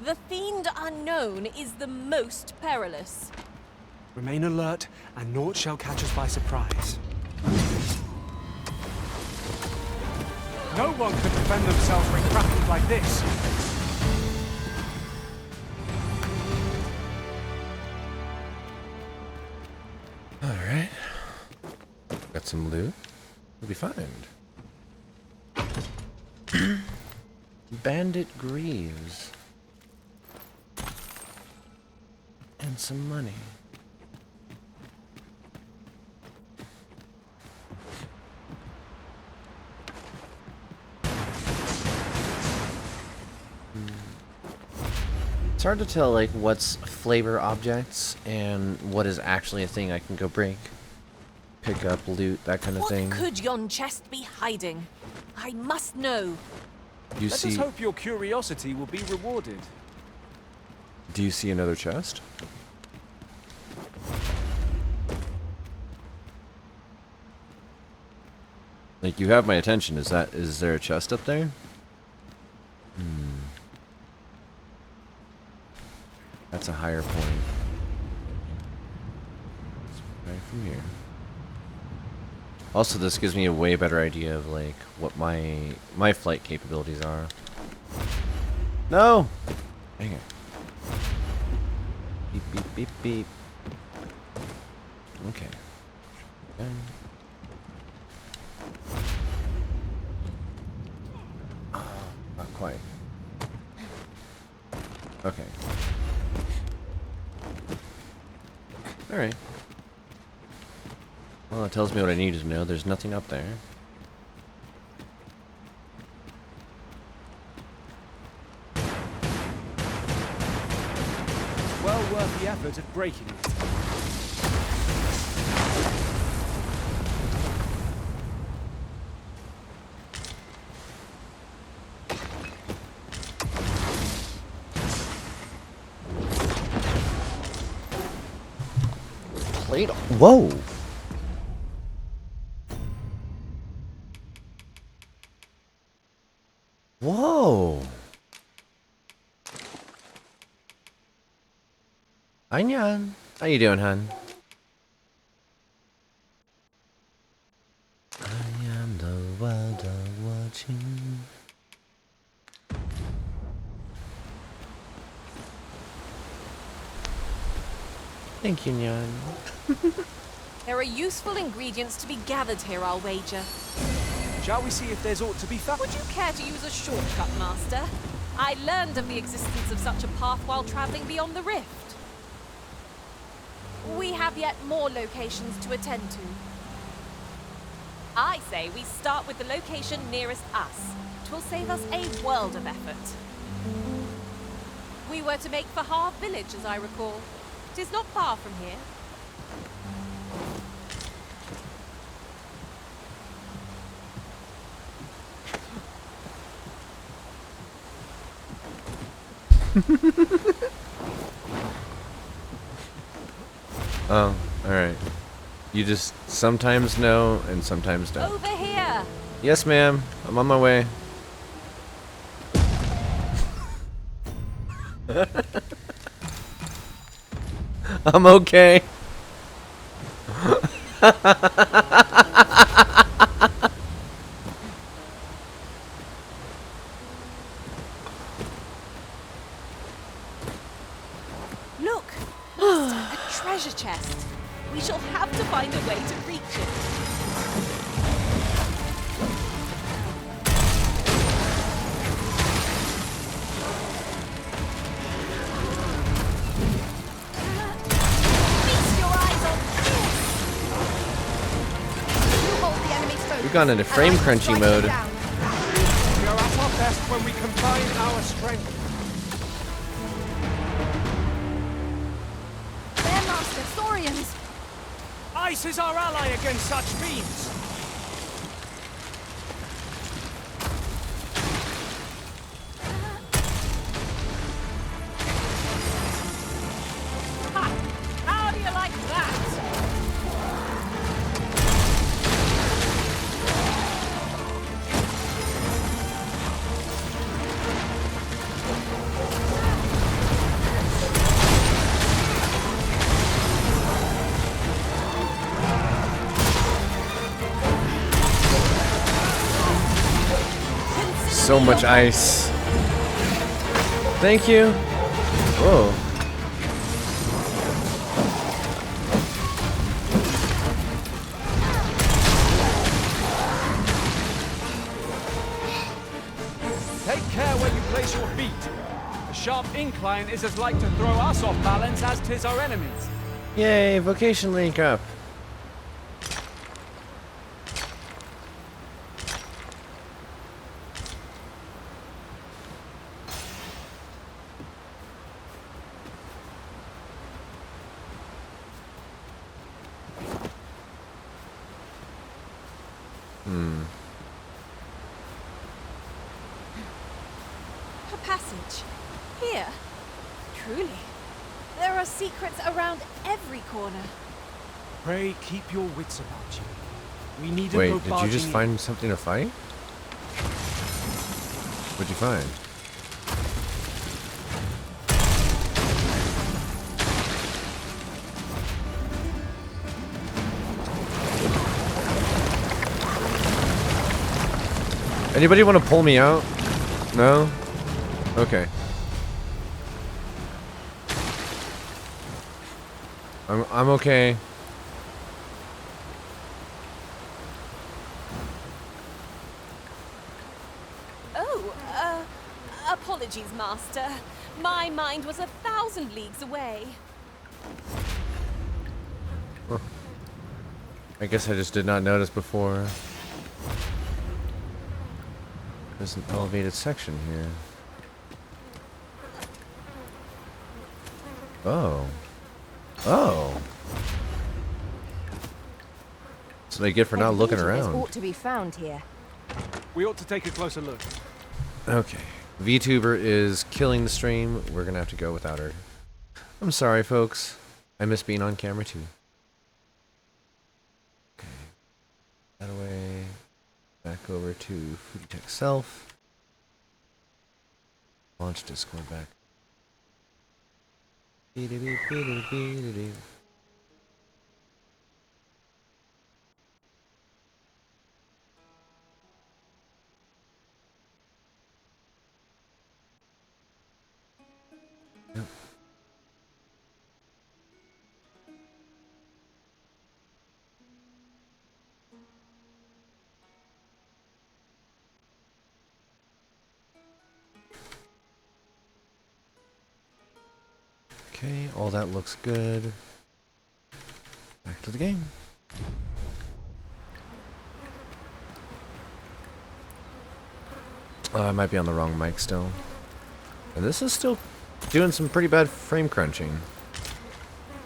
The Fiend Unknown is the most perilous. Remain alert, and naught shall catch us by surprise. No one could defend themselves when grappled like this. Alright. Got some loot. We'll be fine. Bandit Greaves. And some money. It's hard to tell, like, what's flavor objects and what is actually a thing I can go break. Pick up, loot, that kind of thing. What could yon chest be hiding? I must know. Let us hope your curiosity will be rewarded. Do you see another chest? Like, you have my attention. Is there a chest up there? That's a higher point. Right from here. Also, this gives me a way better idea of, like, what my flight capabilities are. No! Dang it. Beep, beep, beep, beep. Okay. Not quite. Okay. Alright. Well, it tells me what I needed to know. There's nothing up there. Well worth the effort of breaking it. Plate. Whoa! Whoa! Anyan. How you doing, hun? wild dog watching. Thank you, Nyan. There are useful ingredients to be gathered here, I'll wager. Shall we see if there's aught to be found? Would you care to use a shortcut, Master? I learned of the existence of such a path while traveling beyond the rift. We have yet more locations to attend to. I say we start with the location nearest us. 'Twill save us a world of effort. We were to make for Harv Village, as I recall. 'Tis not far from here. Oh, alright. You just sometimes know and sometimes don't. Over here! Yes, ma'am. I'm on my way. I'm okay. Look! Master, a treasure chest. We shall have to find a way to reach it. Feast your eyes on this! You hold the enemy's focus. We've gone into frame crunchy mode. We are at our best when we combine our strength. Their master, Saurians. Ice is our ally against such fiends. Ha! How do you like that? So much ice. Thank you. Whoa. Take care where you place your feet. The sharp incline is as like to throw us off balance as 'tis our enemies. Yay, vocation link up. A passage. Here. Truly. There are secrets around every corner. Pray keep your wits about you. We need to Wait, go did you barging just in. find something to fight? What'd you find? Anybody want to pull me out? No? Okay. I'm okay. Oh, apologies, Master. My mind was 1,000 leagues away. I guess I just did not notice before. There's an elevated section here. Oh. Oh. That's what I get for not looking There's around. ought to be found here. We ought to take a closer look. Okay. VTuber is killing the stream. We're gonna have to go without her. I'm sorry, folks. I miss being on camera too. Okay. That away. Back over to Foodie Tech Self. Launch Discord back. Okay, all that looks good. Back to the game. Oh, I might be on the wrong mic still. And this is still doing some pretty bad frame crunching.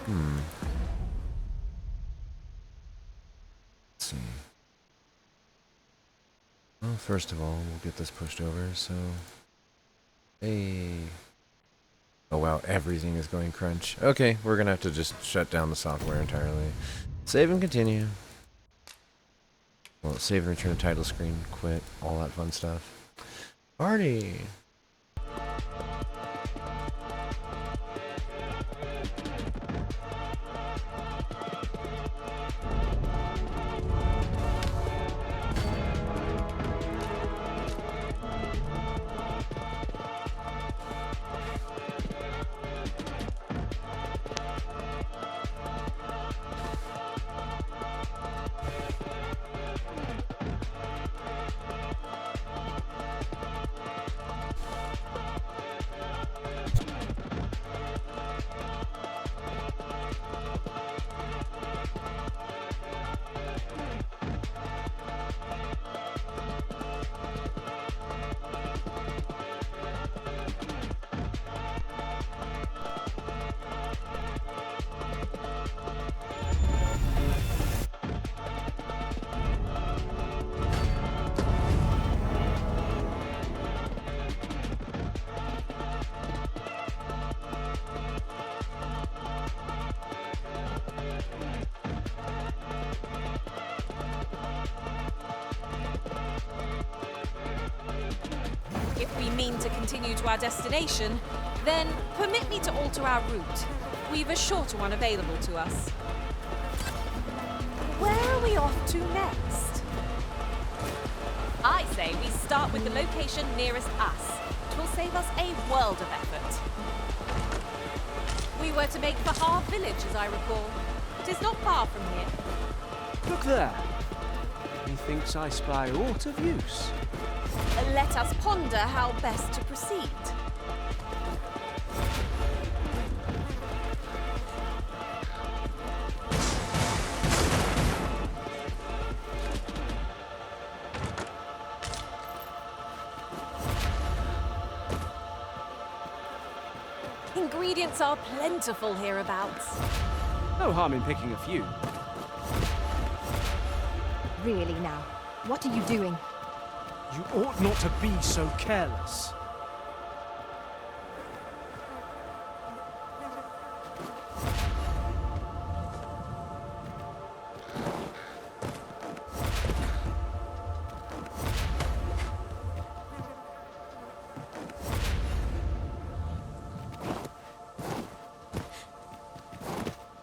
Let's see. Well, first of all, we'll get this pushed over, so... Hey... Oh wow, everything is going crunch. Okay, we're gonna have to just shut down the software entirely. Save and continue. Well, save and return to title screen, quit, all that fun stuff. Party! If we mean to continue to our destination, then permit me to alter our route. We've a shorter one available to us. Where are we off to next? I say we start with the location nearest us. It will save us a world of effort. We were to make for Harv Village, as I recall. It is not far from here. Look there. Methinks I spy aught of use. Let us ponder how best to proceed. Ingredients are plentiful hereabouts. No harm in picking a few. Really now, what are you doing? You ought not to be so careless.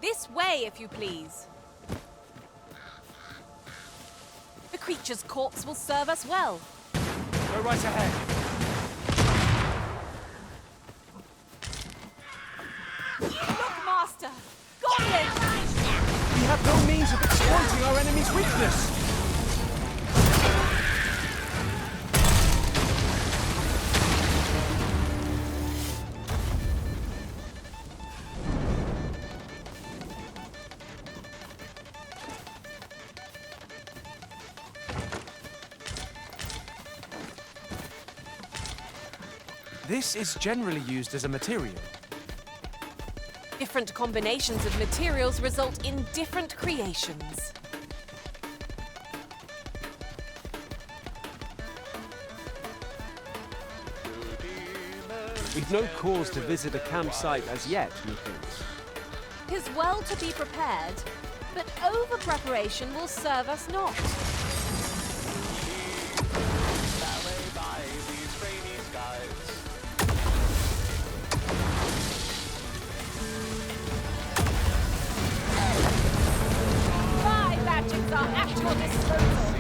This way, if you please. The creature's corpse will serve us well. Go right ahead. Look, Master! Goblins! We have no means of exploiting our enemy's weakness. This is generally used as a material. Different combinations of materials result in different creations. We've no cause to visit a campsite as yet, methinks. 'Tis well to be prepared, but over-preparation will serve us not. Are at your disposal.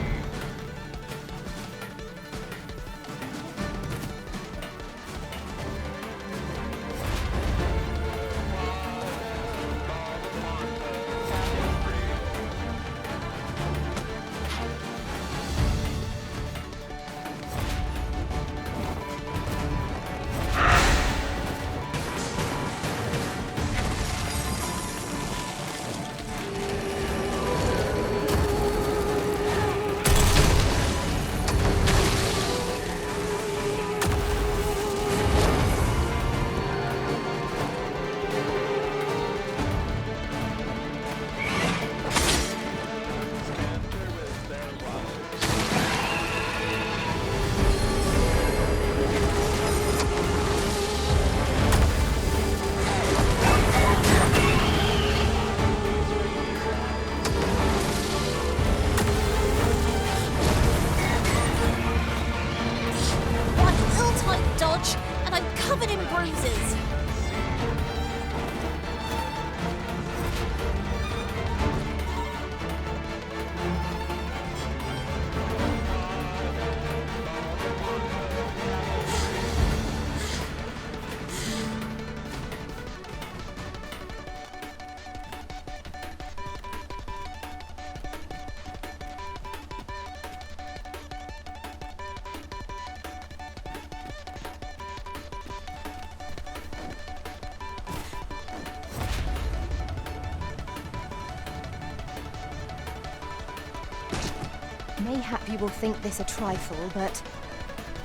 Mayhap you will think this a trifle, but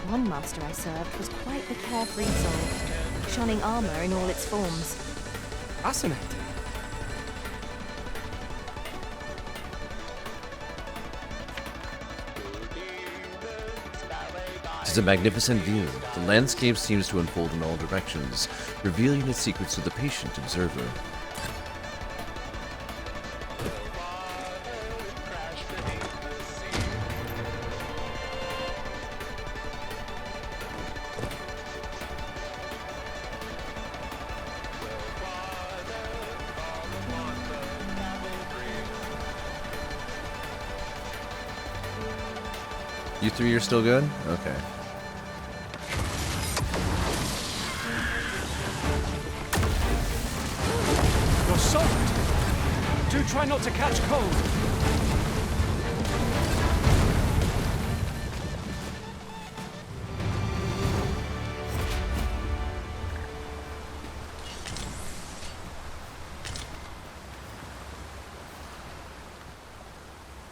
one master I served was quite the carefree soul, shunning armor in all its forms. Fascinating. It is a magnificent view. The landscape seems to unfold in all directions, revealing its secrets to the patient observer. You three are still good? Okay. You're soaked. Do try not to catch cold.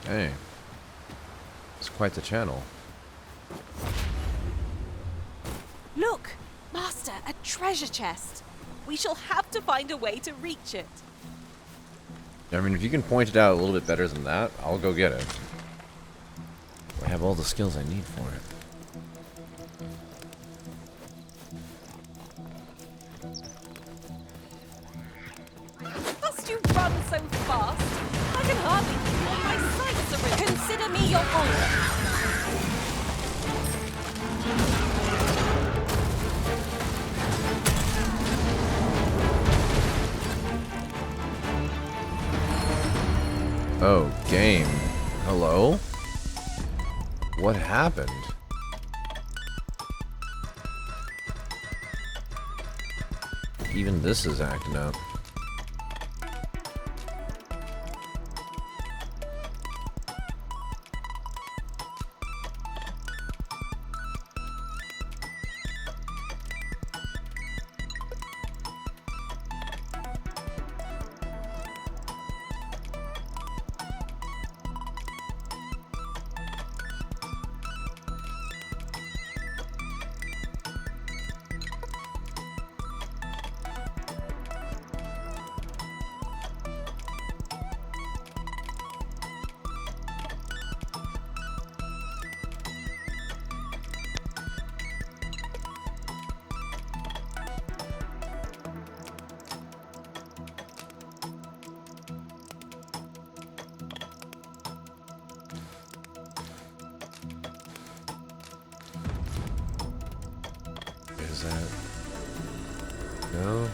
Hey. It's quite the channel. Look! Master, a treasure chest. We shall have to find a way to reach it. I mean, if you can point it out a little bit better than that, I'll go get it. I have all the skills I need for it. Must you run so fast? I can hardly keep you on my sights, Syringe. Consider me your follower. Oh, game. Hello? What happened? Even this is acting up. Is that... No?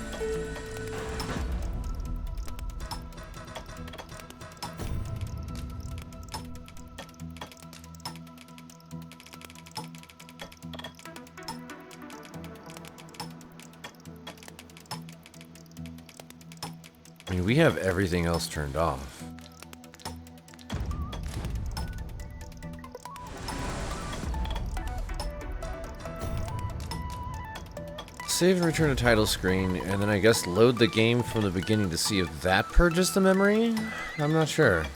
I mean, we have everything else turned off. Save and return to title screen, and then I guess load the game from the beginning to see if that purges the memory? I'm not sure.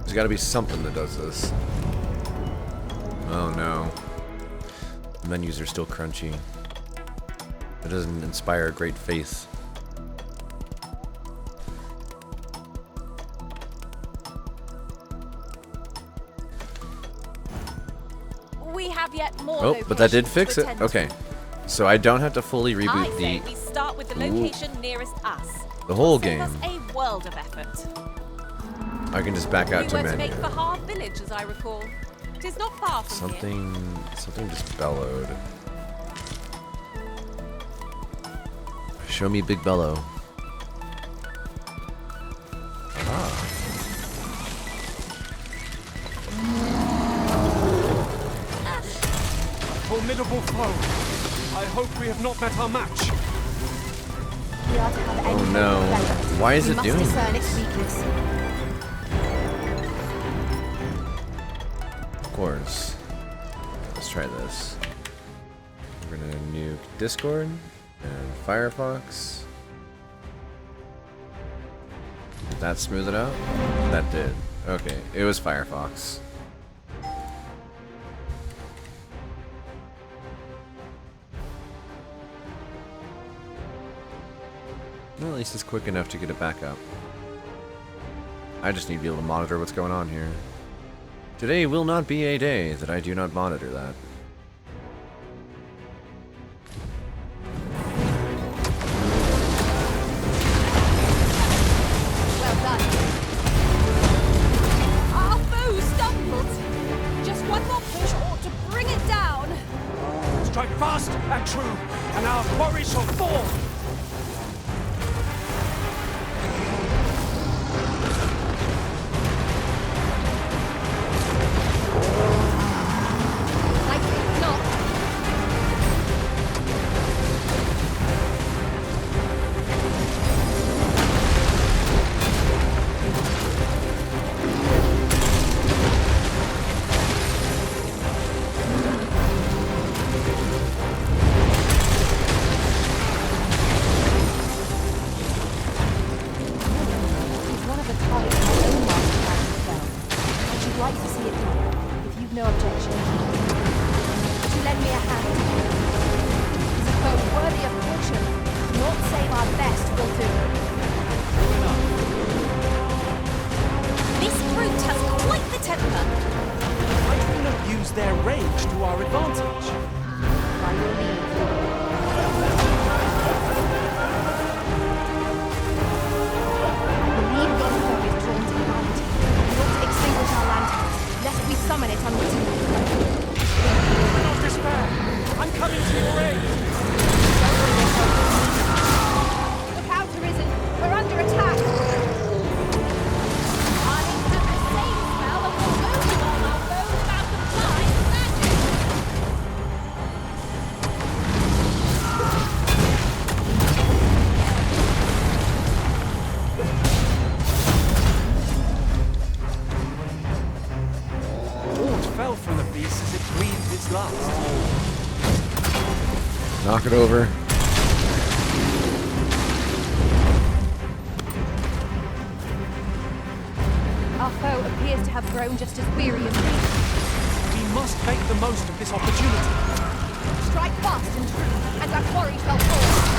There's gotta be something that does this. Oh no. The menus are still crunchy. It doesn't inspire great faith. We have yet more. Oh, but that did fix it. Okay. So I don't have to fully I reboot say the... we start with the location nearest us. The whole Save game. us a world of effort. I can just back out We to were to menu. make Fahar village, as I recall. It is not far from here. Something just bellowed. Show me Big Bellow. Ah. Formidable foe. I hope we have not met our match. We are to have Oh any no. development. Why is We it must doing discern this? its weakness. Of course. Let's try this. We're gonna nuke Discord and Firefox. Did that smooth it out? That did. Okay, it was Firefox. Well, at least it's quick enough to get it back up. I just need to be able to monitor what's going on here. Today will not be a day that I do not monitor that. Well done. Our foe stumbled. Just one more push ought to bring it down. Strike fast and true, and our quarry shall fall. Knock it over. Our foe appears to have grown just as weary as we. We must make the most of this opportunity. Strike fast and true, and our quarry shall fall.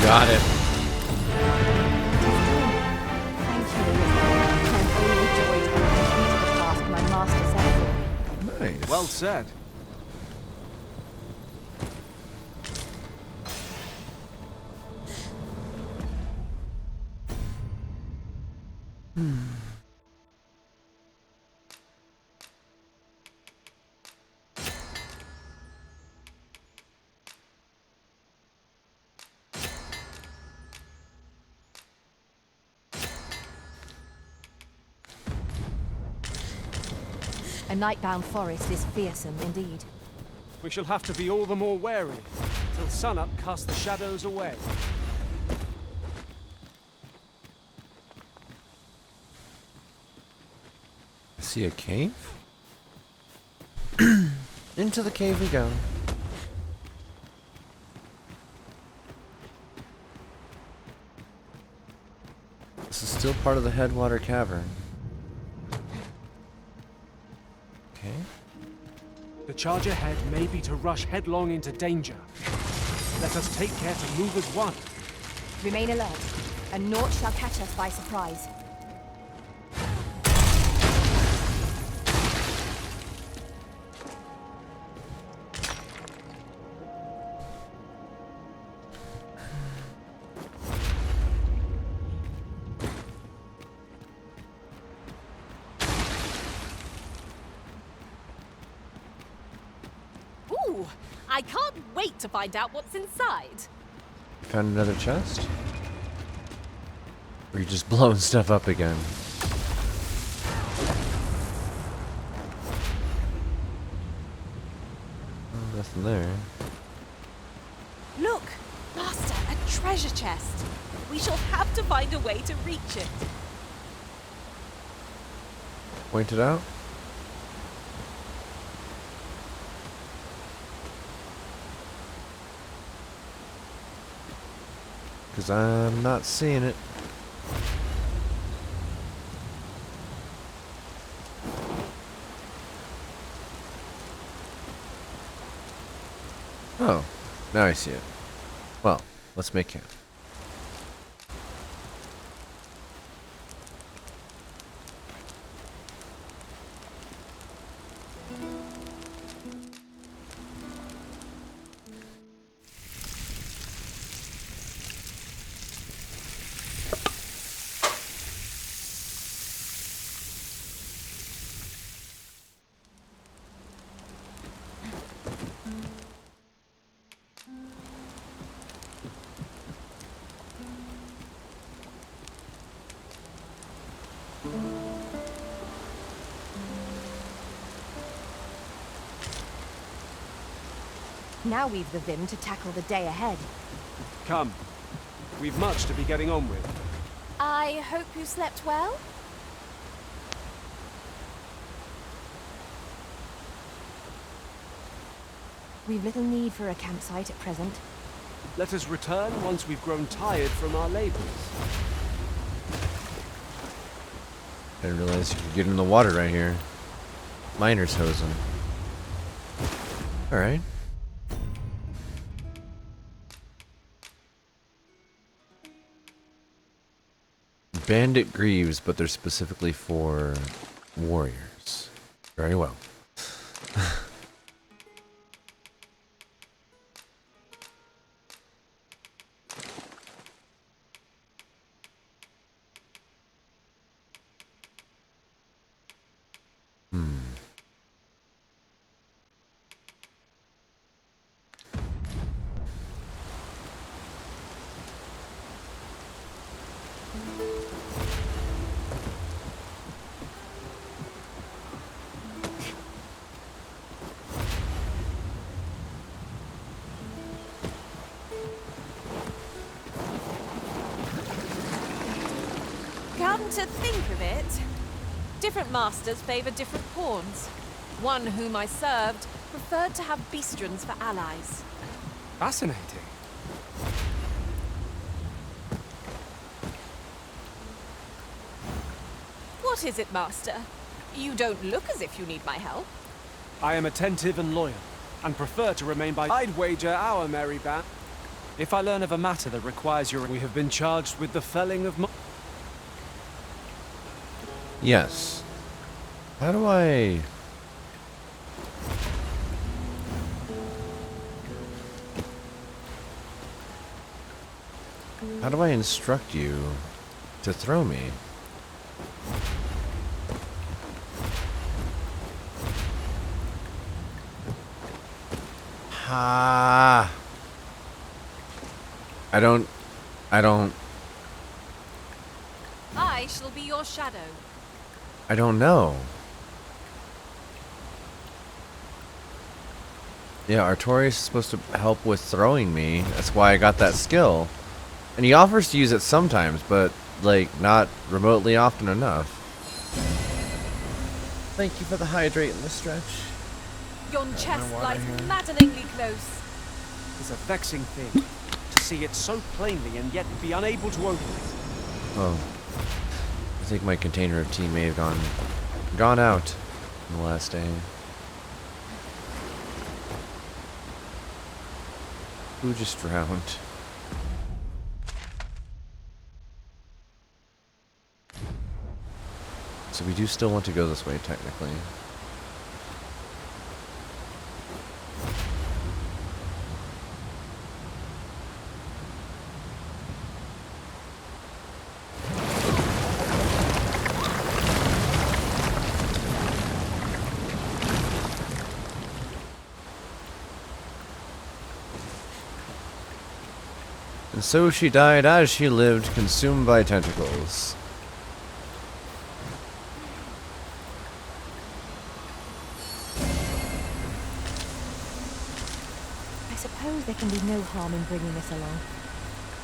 Got it. Nice. Well said. A night-bound forest is fearsome indeed. We shall have to be all the more wary, till sunup casts the shadows away. See a cave? Into the cave we go. This is still part of the Headwater Cavern. Okay. The charge ahead may be to rush headlong into danger. Let us take care to move as one. Remain alert, and naught shall catch us by surprise. Ooh, I can't wait to find out what's inside. Found another chest? Or you just blowing stuff up again? Oh, nothing there. Look, Master, a treasure chest. We shall have to find a way to reach it. Point it out. Because I'm not seeing it. Oh, now I see it. Well, let's make camp. Now we've the vim to tackle the day ahead. Come. We've much to be getting on with. I hope you slept well? We've little need for a campsite at present. Let us return once we've grown tired from our labors. I didn't realize you could get in the water right here. Miner's hosing. Alright. Bandit greaves, but they're specifically for warriors. Very well. Come to think of it, different masters favor different pawns. One whom I served preferred to have beastrons for allies. Fascinating. What is it, Master? You don't look as if you need my help. I am attentive and loyal, and prefer to remain by. I'd wager our merry band. If I learn of a matter that requires your... We have been charged with the felling of... Yes. How do I... How do I instruct you to throw me? Ha! I don't... I shall be your shadow. I don't know. Yeah, Artorias is supposed to help with throwing me. That's why I got that skill. And he offers to use it sometimes, but, like, not remotely often enough. Thank you for the hydrate in the stretch. Yon chest lies maddeningly close. It's a vexing thing to see it so plainly and yet be unable to open it. Oh. I think my container of tea may have gone out in the last day. Who just drowned? So we do still want to go this way, technically. And so she died as she lived, consumed by tentacles. I suppose there can be no harm in bringing us along.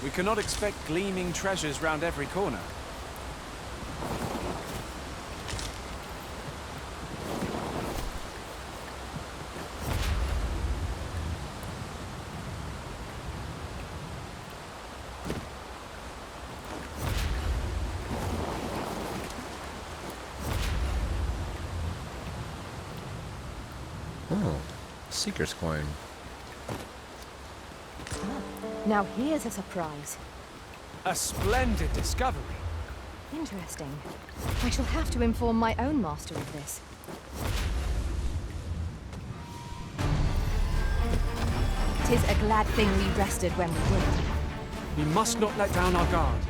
We cannot expect gleaming treasures round every corner. Oh, Seeker's Coin. Now here's a surprise. A splendid discovery. Interesting. I shall have to inform my own master of this. Tis a glad thing we rested when we did. We must not let down our guard.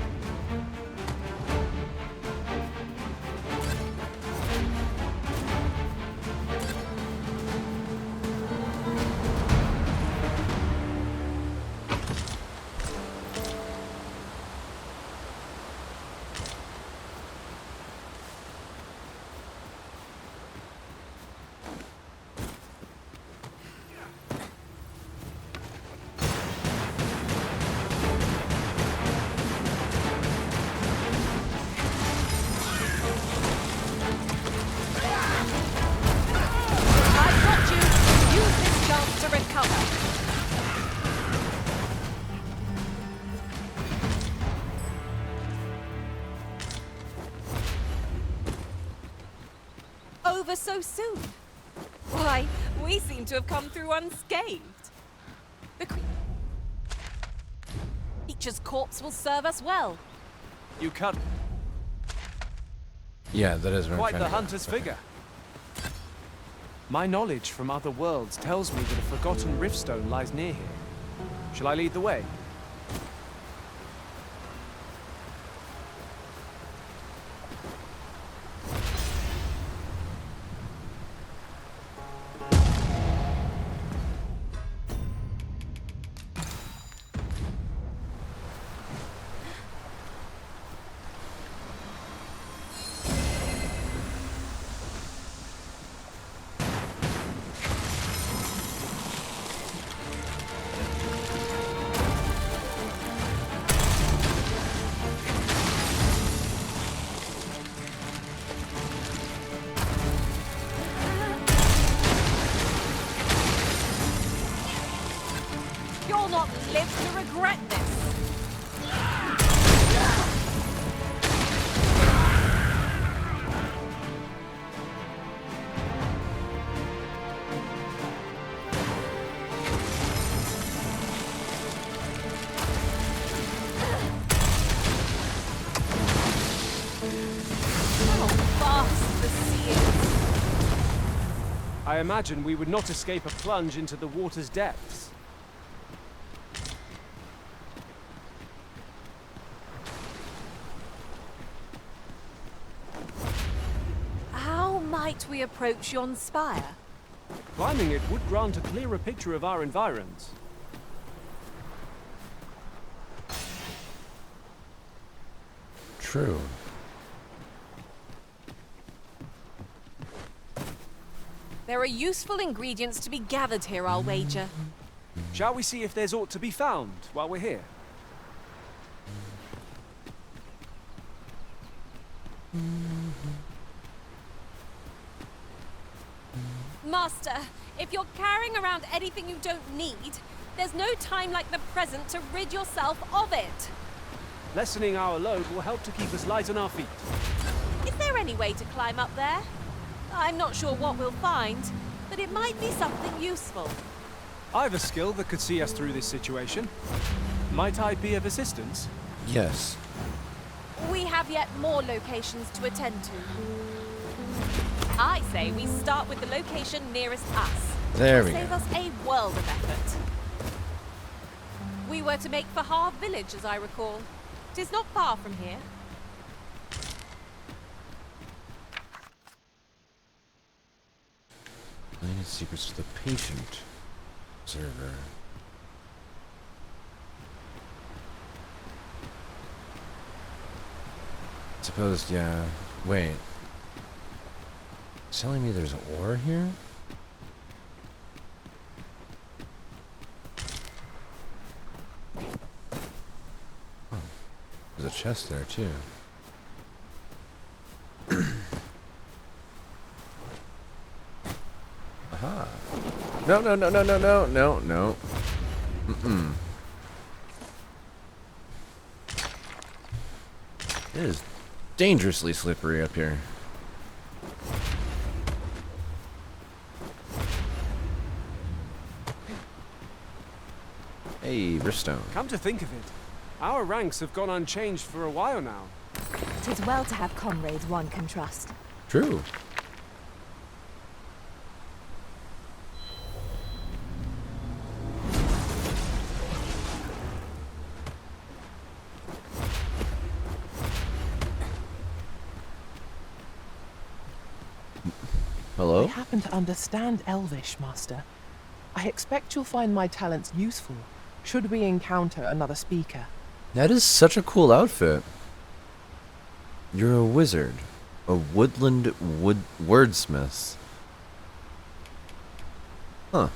Over so soon? Why, we seem to have come through unscathed. The creature's corpse will serve us well. You cut Yeah, that is what I'm quite trying the to hunter's figure. My knowledge from other worlds tells me that a forgotten riftstone lies near here. Shall I lead the way? You'll not live to regret this. How vast the sea is. I imagine we would not escape a plunge into the water's depths. How might we approach yon spire? Climbing it would grant a clearer picture of our environs. True. There are useful ingredients to be gathered here, I'll wager. Shall we see if there's aught to be found while we're here? Master, if you're carrying around anything you don't need, there's no time like the present to rid yourself of it. Lessening our load will help to keep us light on our feet. Is there any way to climb up there? I'm not sure what we'll find, but it might be something useful. I have a skill that could see us through this situation. Might I be of assistance? Yes. We have yet more locations to attend to. I say we start with the location nearest us. There we It'll save go. us a world of effort. We were to make for Harv Village, as I recall. 'Tis not far from here. Planet secrets to the patient. Observer. Suppose, yeah. Wait. It's telling me there's ore here? Oh. There's a chest there, too. Aha. No, no, no, no, no, no, no, no. Mm-mm. It is dangerously slippery up here. Hey, Ristone. Come to think of it, our ranks have gone unchanged for a while now. 'Tis well to have comrades one can trust. True. Hello? I happen to understand Elvish, Master. I expect you'll find my talents useful, should we encounter another speaker. That is such a cool outfit. You're a wizard. A woodland wordsmith. Huh.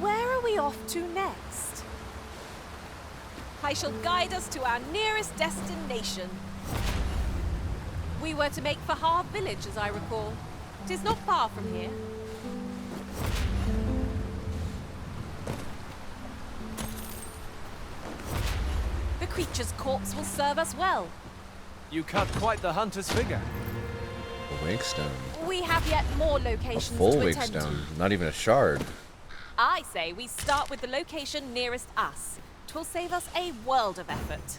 Where are we off to next? I shall guide us to our nearest destination. We were to make for Harv Village, as I recall. 'Tis not far from here. The creature's corpse will serve us well. You cut quite the hunter's figure. A wake stone. We have yet more A locations full to wake attend stone. to. Not even a shard. I say we start with the location nearest us. 'Twill save us a world of effort.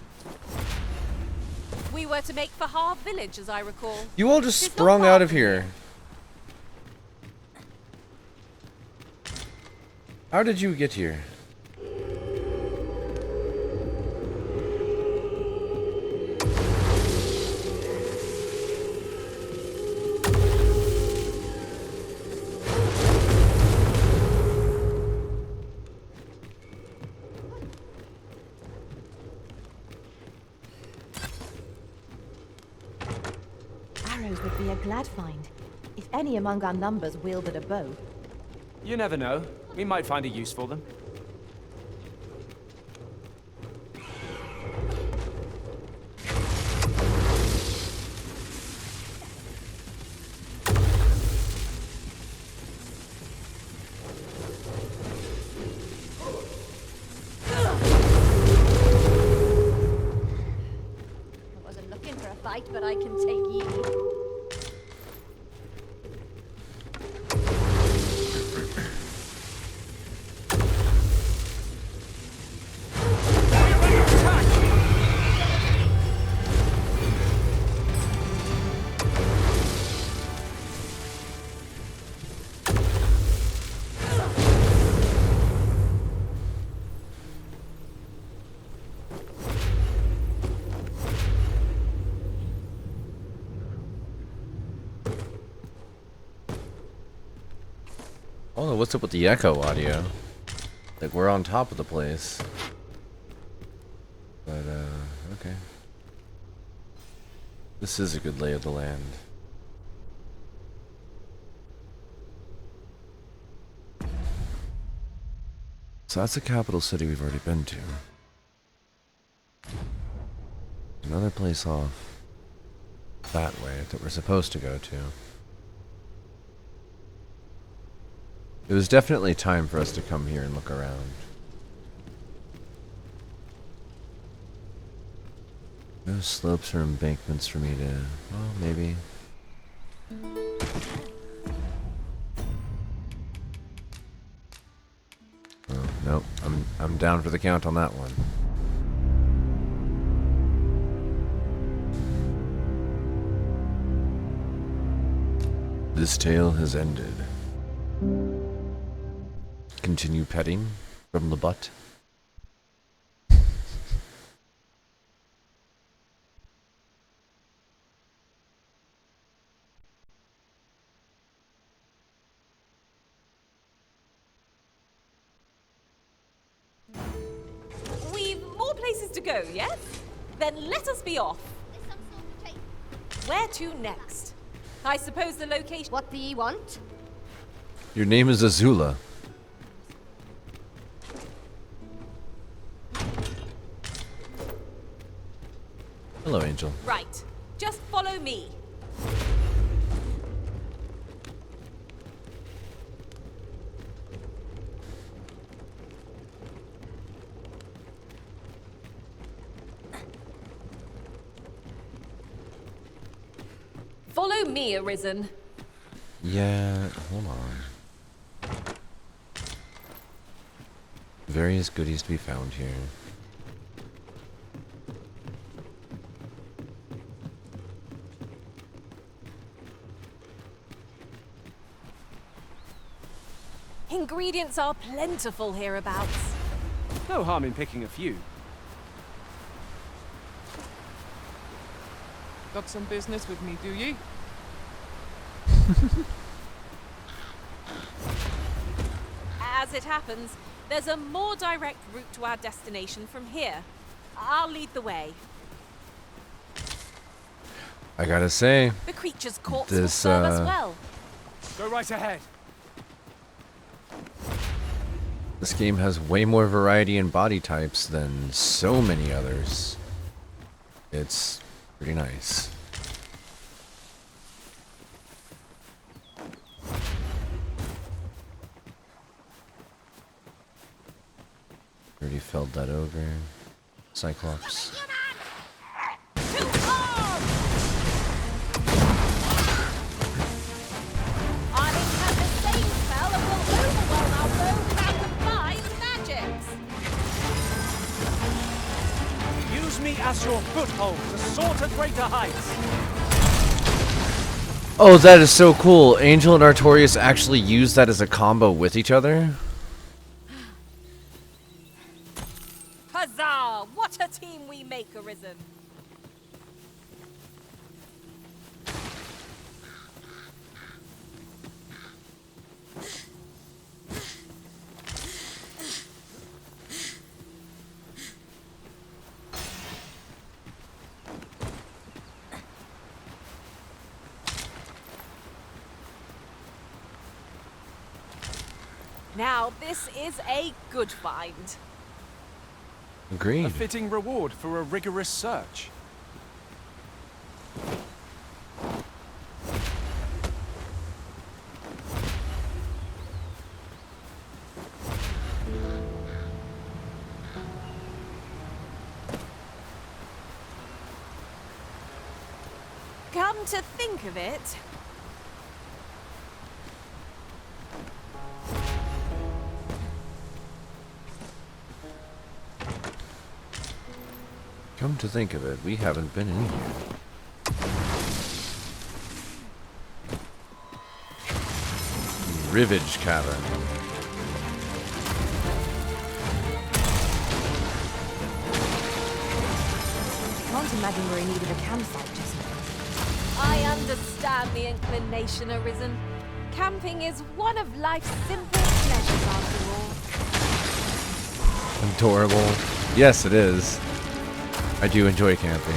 We were to make for Harv Village, as I recall. You all just 'Tis not sprung far out of from here. How did you get here? Arrows would be a glad find. If any among our numbers wielded a bow. You never know. We might find a use for them. I wasn't looking for a fight, but I can take you. Oh, what's up with the echo audio? Like, we're on top of the place. But, okay. This is a good lay of the land. So that's the capital city we've already been to. Another place off that way that we're supposed to go to. It was definitely time for us to come here and look around. No slopes or embankments for me to... well, maybe. Oh, nope. I'm down for the count on that one. This tale has ended. Continue petting from the butt. We've more places to go, yes? Then let us be off. Where to next? I suppose the location... What do ye want? Your name is Azula. Hello, Angel. Right. Just follow me. Follow me, Arisen. Yeah, hold on. Various goodies to be found here. Ingredients are plentiful hereabouts. No harm in picking a few. Got some business with me, do ye? As it happens, there's a more direct route to our destination from here. I'll lead the way. I gotta say, The creature's corpse this, will serve us well. Go right ahead. this game has way more variety in body types than so many others. It's pretty nice. Already felled that ogre. Cyclops. Use me as your foothold to soar to greater heights. Oh, that is so cool. Angel and Artorias actually use that as a combo with each other. Huzzah! What a team we make, Arisen. Now, this is a good find. Agreed. A fitting reward for a rigorous search. Come to think of it, Come to think of it, we haven't been in here. Rivage Cavern. Can't imagine we're in need of a campsite just now. I understand the inclination, Arisen. Camping is one of life's simplest pleasures after all. Adorable. Yes, it is. I do enjoy camping.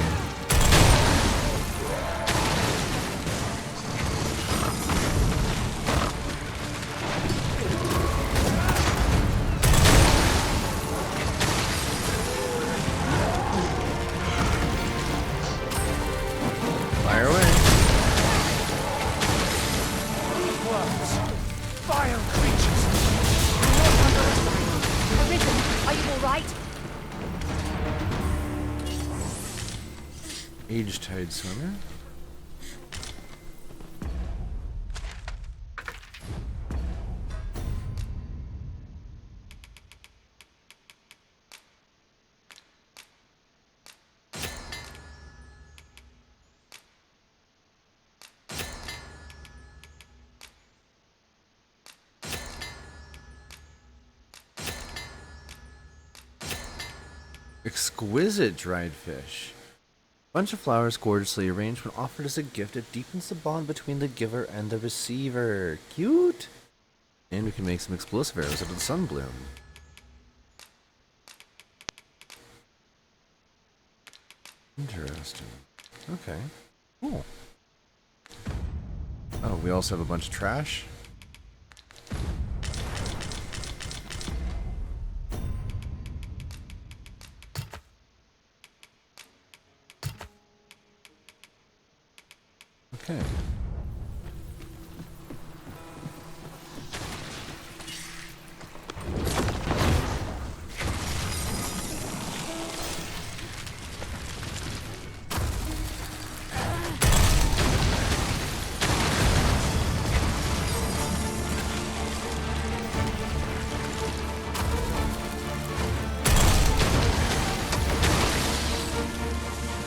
Fire away. Vile creatures! Arisen, are you all right? Age-tide swimmer. Exquisite dried fish. Bunch of flowers gorgeously arranged when offered as a gift. It deepens the bond between the giver and the receiver. Cute! And we can make some explosive arrows out of the sunbloom. Interesting. Okay. Cool. Oh, we also have a bunch of trash. Okay.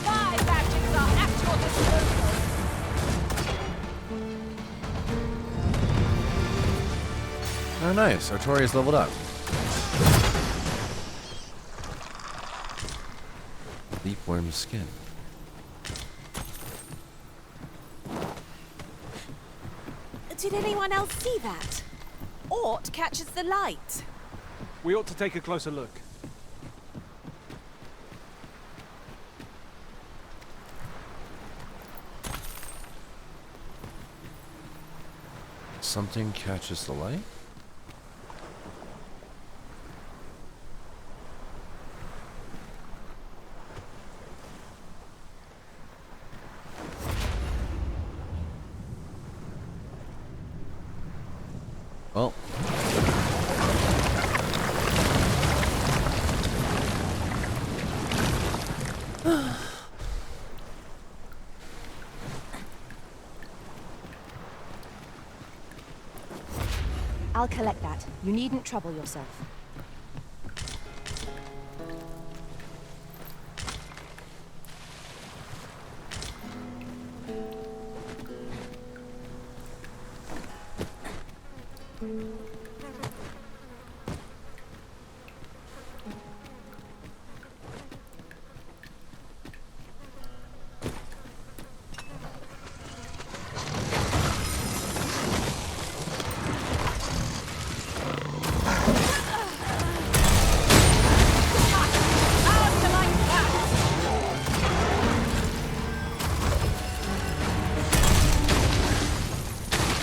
Five magics are at your disposal. Oh, nice. Artoria's leveled up. Leapworm skin. Did anyone else see that? Ort catches the light. We ought to take a closer look. Something catches the light? Well. I'll collect that. You needn't trouble yourself.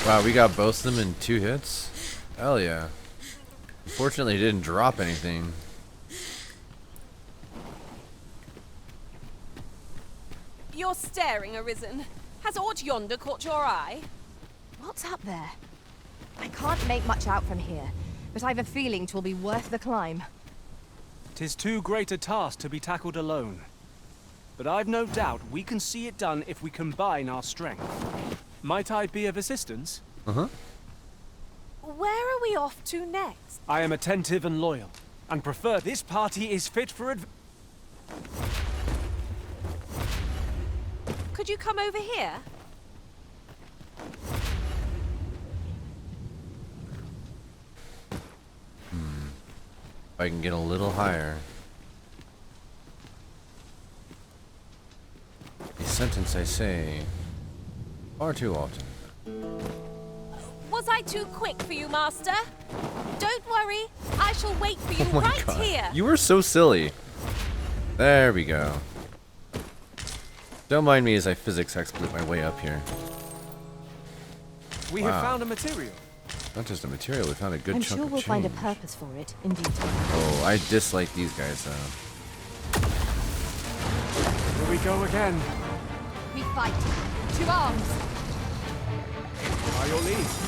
Wow, we got both of them in 2 hits? Hell yeah. Unfortunately, it didn't drop anything. You're staring, Arisen. Has aught yonder caught your eye? What's up there? I can't make much out from here, but I've a feeling 'twill be worth the climb. 'Tis too great a task to be tackled alone. But I've no doubt we can see it done if we combine our strength. Might I be of assistance? Uh-huh. Where are we off to next? I am attentive and loyal, and prefer this party is fit for Could you come over here? If I can get a little higher. A sentence I say far too often. Was too quick for you, Master. Don't worry, I shall wait for you Oh my right God. here. You were so silly. There we go. Don't mind me as I physics exploit my way up here. We have found a material. Not just a material, we found a good I'm chunk sure of we'll find a change. purpose for it in due time. Oh, I dislike these guys though. Here we go again. We fight. To arms. By your leave.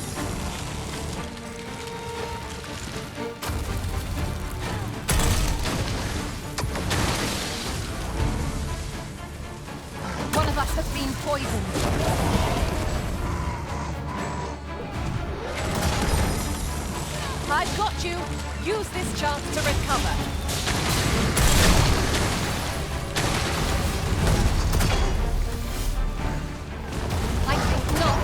One of us has been poisoned. I've got you. Use this chance to recover. I think not.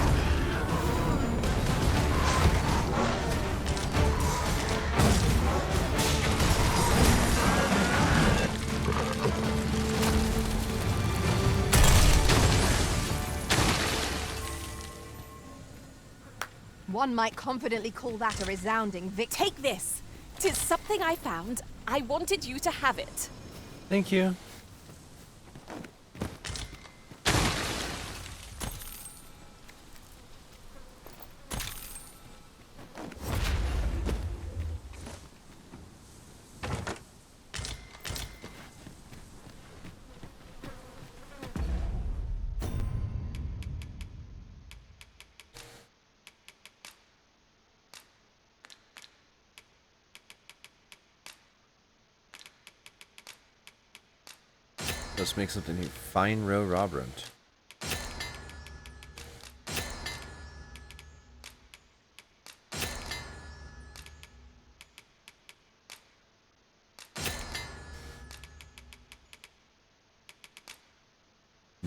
One might confidently call that a resounding victory. Take this. 'Tis something I found. I wanted you to have it. Thank you. Let's make something new. Fine row Robrant.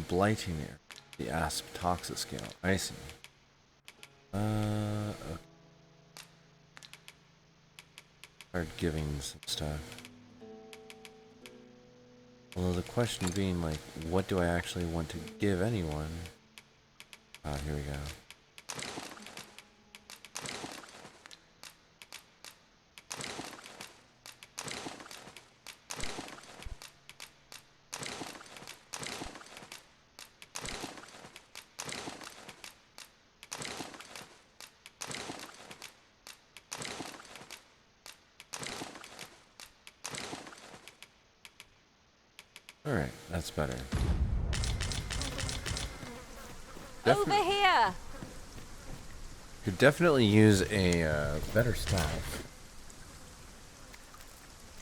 Blighting air. The asp toxic scale. I see. Okay. Start giving some stuff. Although the question being, like, what do I actually want to give anyone? Ah, here we go. Alright, that's better. Over here. Could definitely use a better staff.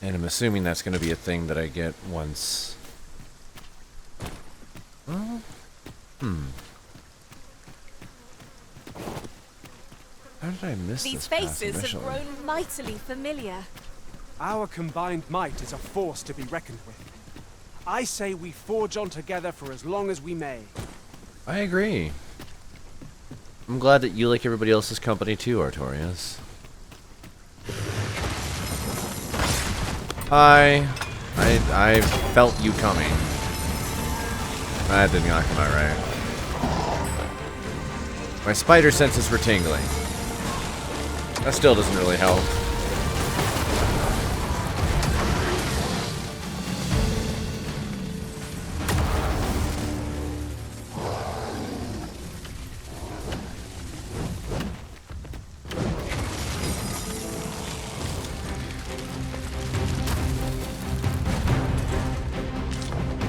And I'm assuming that's going to be a thing that I get once. Well, How did I miss These this pass faces have initially? grown mightily familiar. Our combined might is a force to be reckoned with. I say we forge on together for as long as we may. I agree. I'm glad that you like everybody else's company too, Artorias. Hi. I felt you coming. That did not come out right. My spider senses were tingling. That still doesn't really help.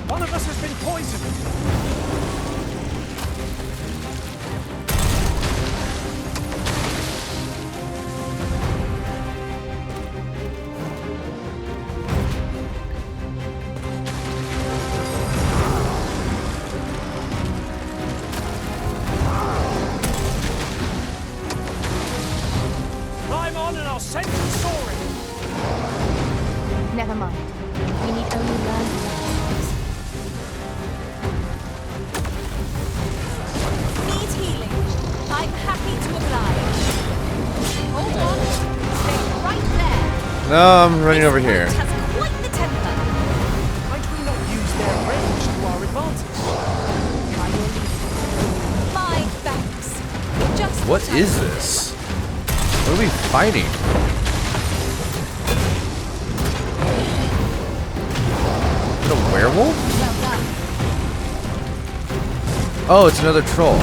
One of us has been poisoned. Climb on and I'll send you soaring. Never mind. We need only learn the lessons. Need healing. I'm happy to oblige. Hold on. Stay right there. No, I'm running over here. Has quite the temper. Might we not use their range to our advantage? My thanks. Just What what I is needed. this? we fighting? Is it a werewolf? Oh, it's another troll.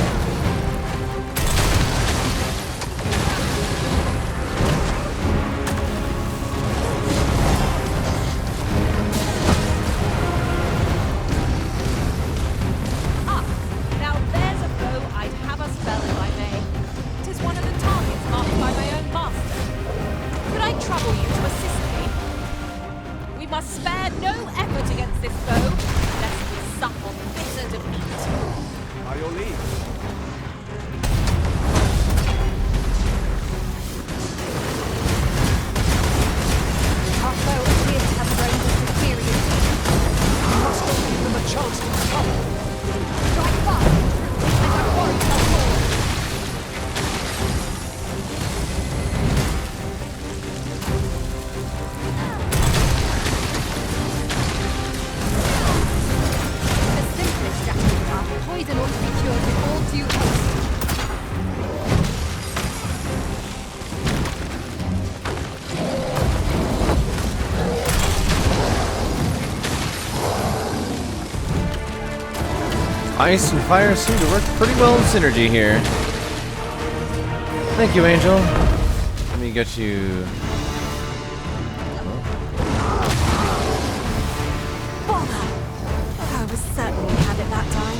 Now there's a foe I'd have us fell if I may. 'Tis one of the targets marked by my own master. Could I trouble you to assist me? We must spare no effort against this foe, lest we suffer bitter defeat. By your leave. Our foe appears to have grown to superiority. We must not give them a chance to recover. Strike fast, and our quarry shall fall. The simplest strategy path, poison ought to be cured with all due haste. Ice and fire seem to work pretty well in synergy here. Thank you, Angel. Let me get you. Bother! I was certain we had it that time.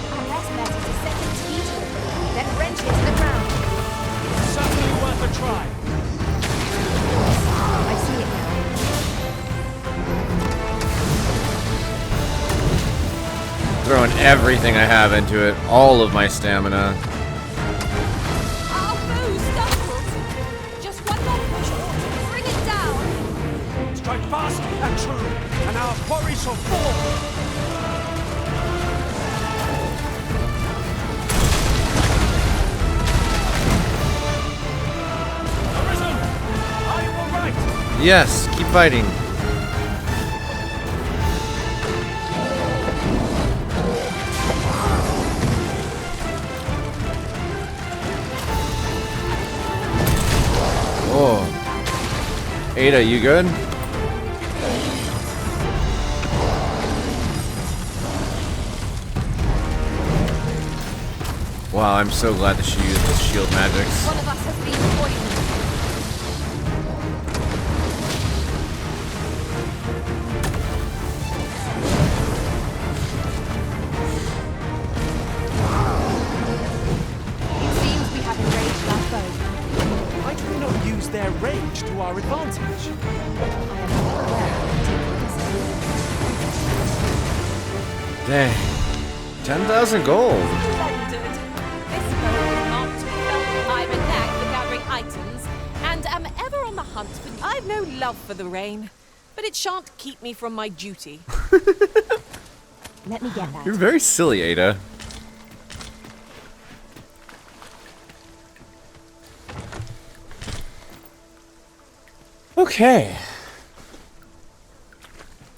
Unless better to set its feet on it, then wrench it to the ground. Certainly worth a try. I see it now. Throwing everything I have into it, all of my stamina. Our foe stumbles. Just one more push ought to bring it down. Strike fast and true, and our quarry shall fall. Arisen! Are you all right? Yes, keep fighting. Oh. Ada, you good? Wow, I'm so glad that she used the shield magics. One of us has been poisoned. It seems we have enraged our foe. Why do we not use their rage to our advantage? I am not aware of Dang. 10,000 gold. Splendid. This foe is marked to be felt. I'm a knack for gathering items, and am ever on the hunt for. I've no love for the rain, but it shan't keep me from my duty. Let me get that. You're very silly, Ada. Okay.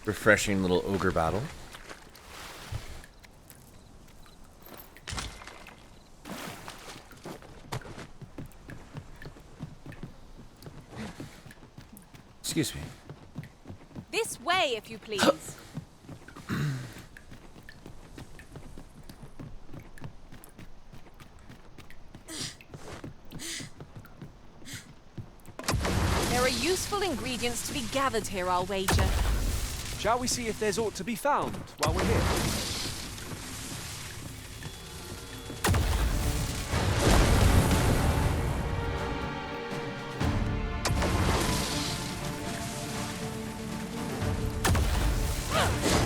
Refreshing little ogre battle. Excuse me. This way, if you please. There are useful ingredients to be gathered here, I'll wager. Shall we see if there's aught to be found while we're here?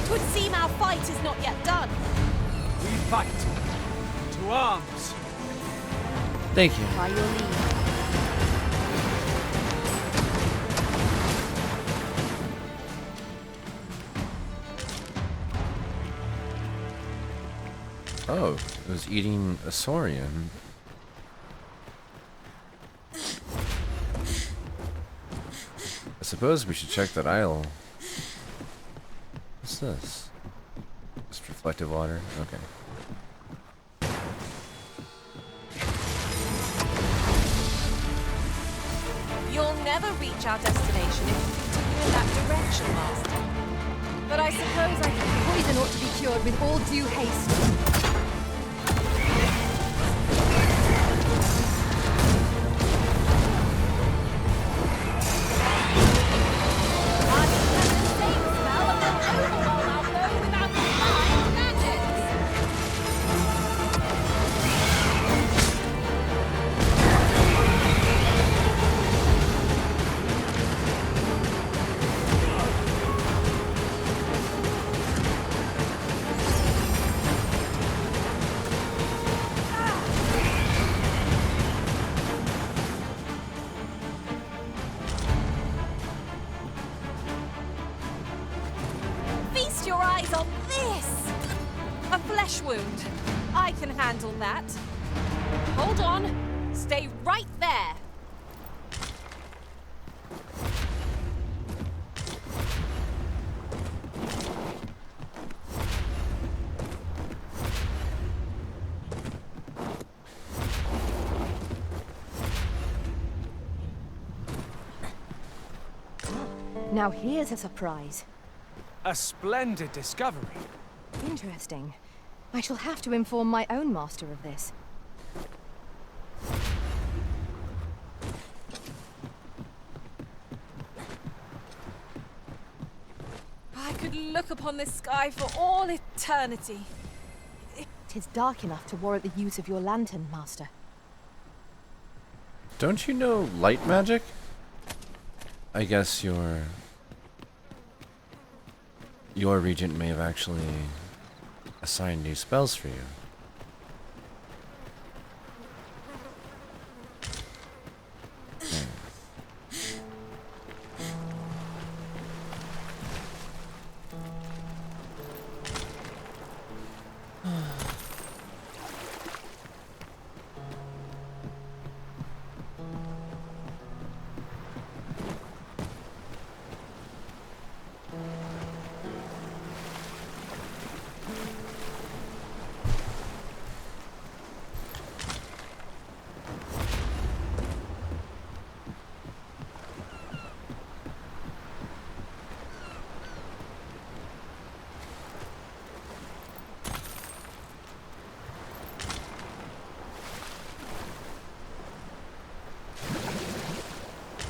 Twould seem our fight is not yet done. We fight. To arms. Thank you. By your leave. Oh, it was eating a saurian. I suppose we should check that aisle. What's this? Just reflective water? Okay. You'll never reach our destination if you continue in that direction, Master. But I suppose I can... Poison ought to be cured with all due haste. Feast your eyes on this! A flesh wound. I can handle that. Hold on. Stay right there. Now here's a surprise. A splendid discovery. Interesting. I shall have to inform my own master of this. I could look upon this sky for all eternity. Tis dark enough to warrant the use of your lantern, master. Don't you know light magic? I guess your regent may have actually assigned new spells for you.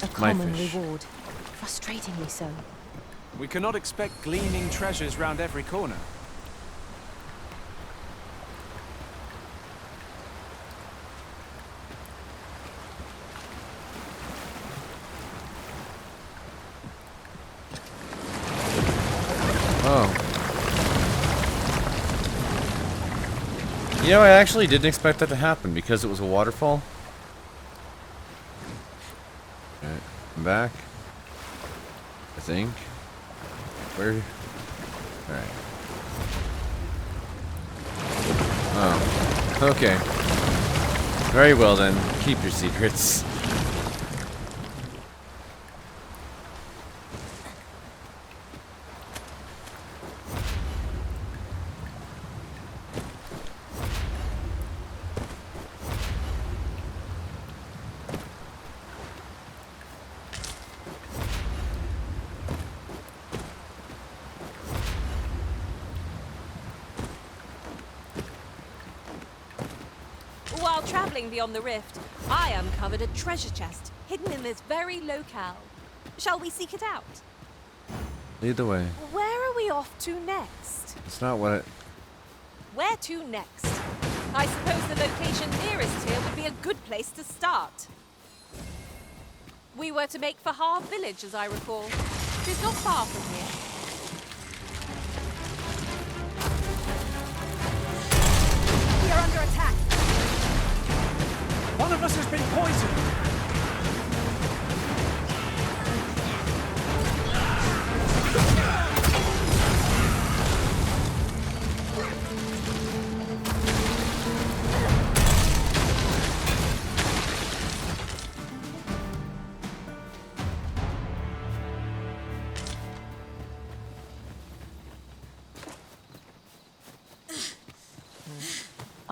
A common reward. Frustratingly so. We cannot expect gleaming treasures round every corner. Oh. You know, I actually didn't expect that to happen because it was a waterfall. Alright, I'm back. I think. Where? Alright. Oh. Okay. Very well then. Keep your secrets. While traveling beyond the rift, I uncovered a treasure chest hidden in this very locale. Shall we seek it out? Lead the way. Where are we off to next? It's not what it... Where to next? I suppose the location nearest here would be a good place to start. We were to make for Harve Village, as I recall. It's not far from here. We are under attack. One of us has been poisoned!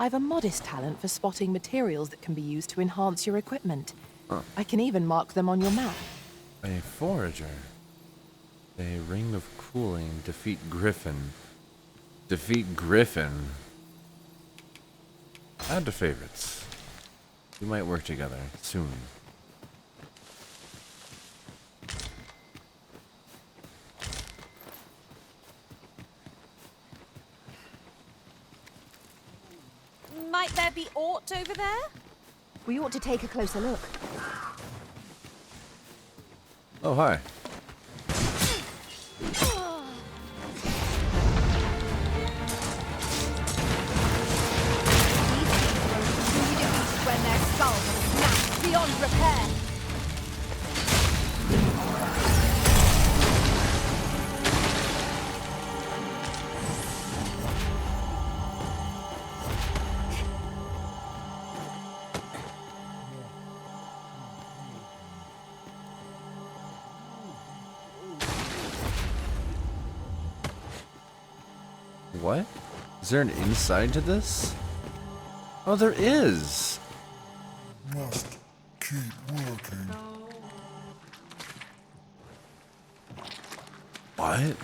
I've a modest talent for spotting materials that can be used to enhance your equipment. I can even mark them on your map. A forager. A ring of cooling. Defeat Griffin. Defeat Griffin. Add to favorites. We might work together soon. Might there be aught over there? We ought to take a closer look. Oh, hi. When their skulls are smashed beyond repair. What? Is there an inside to this? Oh, there is! Must keep working. What?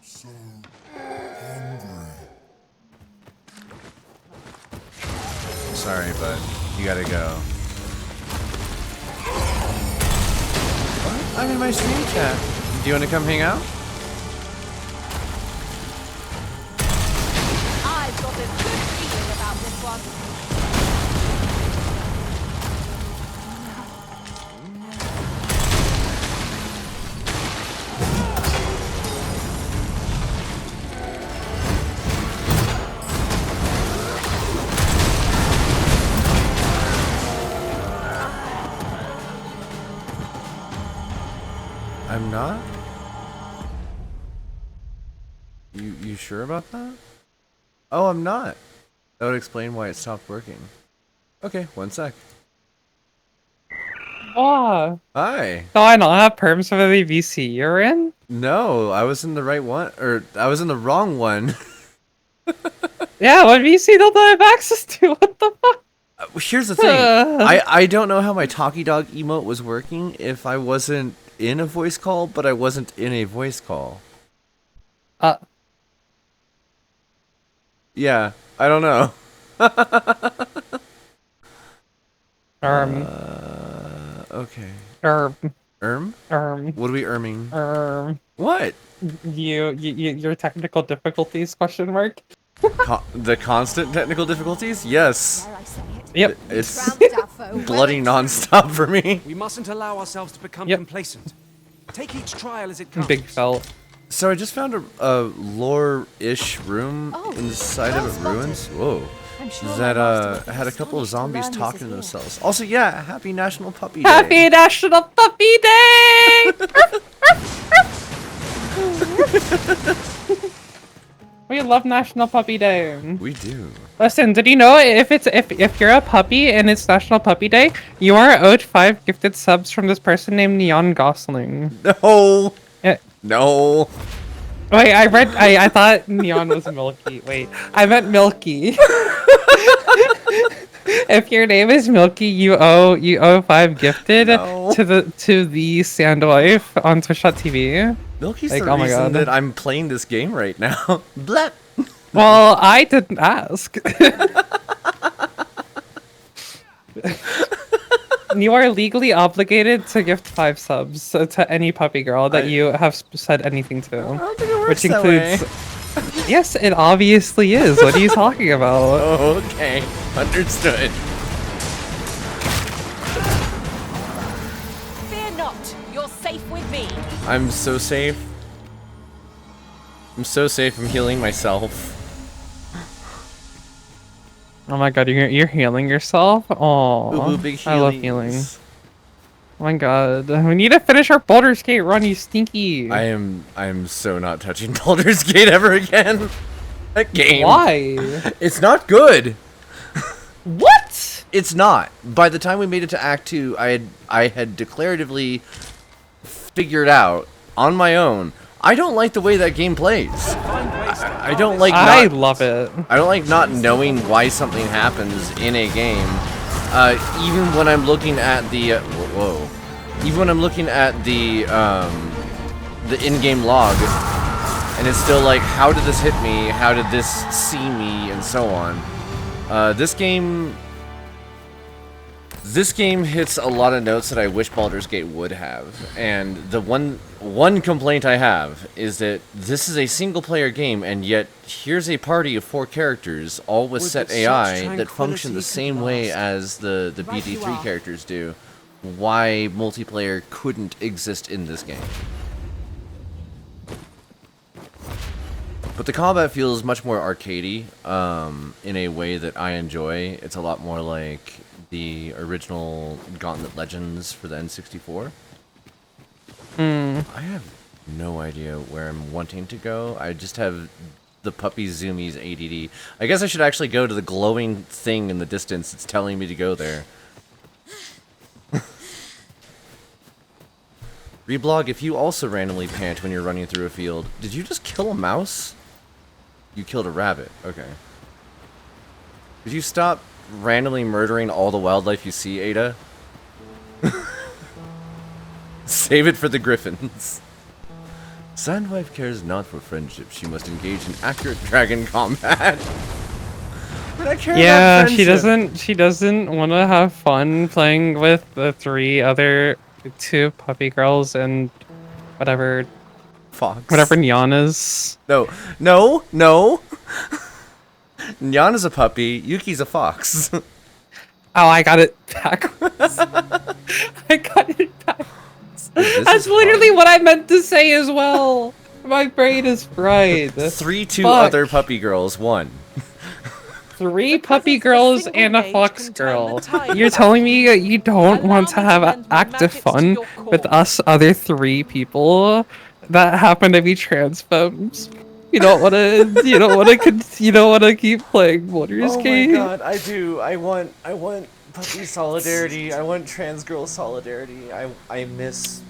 So hungry. Sorry, but you gotta go. What? I'm in my stream chat. Do you want to come hang out? I've got a good feeling about this one. I'm not? You sure about that? Oh, I'm not. That would explain why it stopped working. Okay, one sec. Oh. Hi. Do I not have perms for the VC you're in? No, I was in the right one, or I was in the wrong one. Yeah, what VC don't I have access to? What the fuck? Here's the thing. I don't know how my talkie dog emote was working if I wasn't in a voice call, but I wasn't in a voice call. Yeah, I don't know. Okay. What are we erming? What? Your technical difficulties, question mark? The constant technical difficulties? Yes. Yep. It's bloody non-stop for me. We mustn't allow ourselves to become complacent. Take each trial as it comes. Big felt. So I just found a lore-ish room inside of a ruins. Whoa. That had a couple of zombies talking to themselves. Also, yeah, happy National Puppy Day. Happy National Puppy Day! We love National Puppy Day. We do. Listen, did you know if you're a puppy and it's National Puppy Day, you are owed 5 gifted subs from this person named Neon Gosling. No. Yeah. No. Wait, I thought Neon was Milky. Wait, I meant Milky. If your name is Milky, you owe 5 gifted to the Sandwife on Twitch.tv. Milky's the reason that I'm playing this game right now. Blep. Well, I didn't ask. You are legally obligated to gift 5 subs to any puppy girl that you have said anything to. I don't think it works which includes... Yes, it obviously is. What are you talking about? Oh, okay. Understood. Fear not, you're safe with me. I'm so safe. I'm so safe, I'm healing myself. Oh my god, you're healing yourself? Oh, big I love healing. Oh my god, we need to finish our Baldur's Gate run, you stinky. I am so not touching Baldur's Gate ever again. That game. Why? It's not good. What? It's not. By the time we made it to Act 2, I had declaratively figured out on my own I don't like the way that game plays. I I don't like. I love it. I don't like not knowing why something happens in a game. Even when I'm looking at the even when I'm looking at the in-game log, and it's still like, how did this hit me? How did this see me? And so on. This game hits a lot of notes that I wish Baldur's Gate would have, and the one complaint I have is that this is a single-player game, and yet here's a party of 4 characters, all with set AI that function the same way as the BD3 characters do. Why multiplayer couldn't exist in this game? But the combat feels much more arcadey, in a way that I enjoy. It's a lot more like the original Gauntlet Legends for the N64. I have no idea where I'm wanting to go. I just have the puppy zoomies ADD. I guess I should actually go to the glowing thing in the distance that's telling me to go there. Reblog, if you also randomly pant when you're running through a field, did you just kill a mouse? You killed a rabbit. Okay. Did you stop randomly murdering all the wildlife you see, Ada? Save it for the griffins. Sandwife cares not for friendship. She must engage in accurate dragon combat. But I care about friendship. She doesn't want to have fun playing with the 2 puppy girls and whatever Fox. Whatever Nyan is. No. Nyan is a puppy. Yuki's a fox. Oh, I got it backwards. I got it backwards. That's literally what I meant to say as well. My brain is fried. 2 other puppy girls. 1. 3 puppy girls and a fox girl. You're telling me you don't want to have active fun with us other 3 people that happen to be transphobes? You don't want to. You don't want to keep playing Baldur's Gate. Oh my god, I do. I want puppy solidarity. I want trans girl solidarity. I miss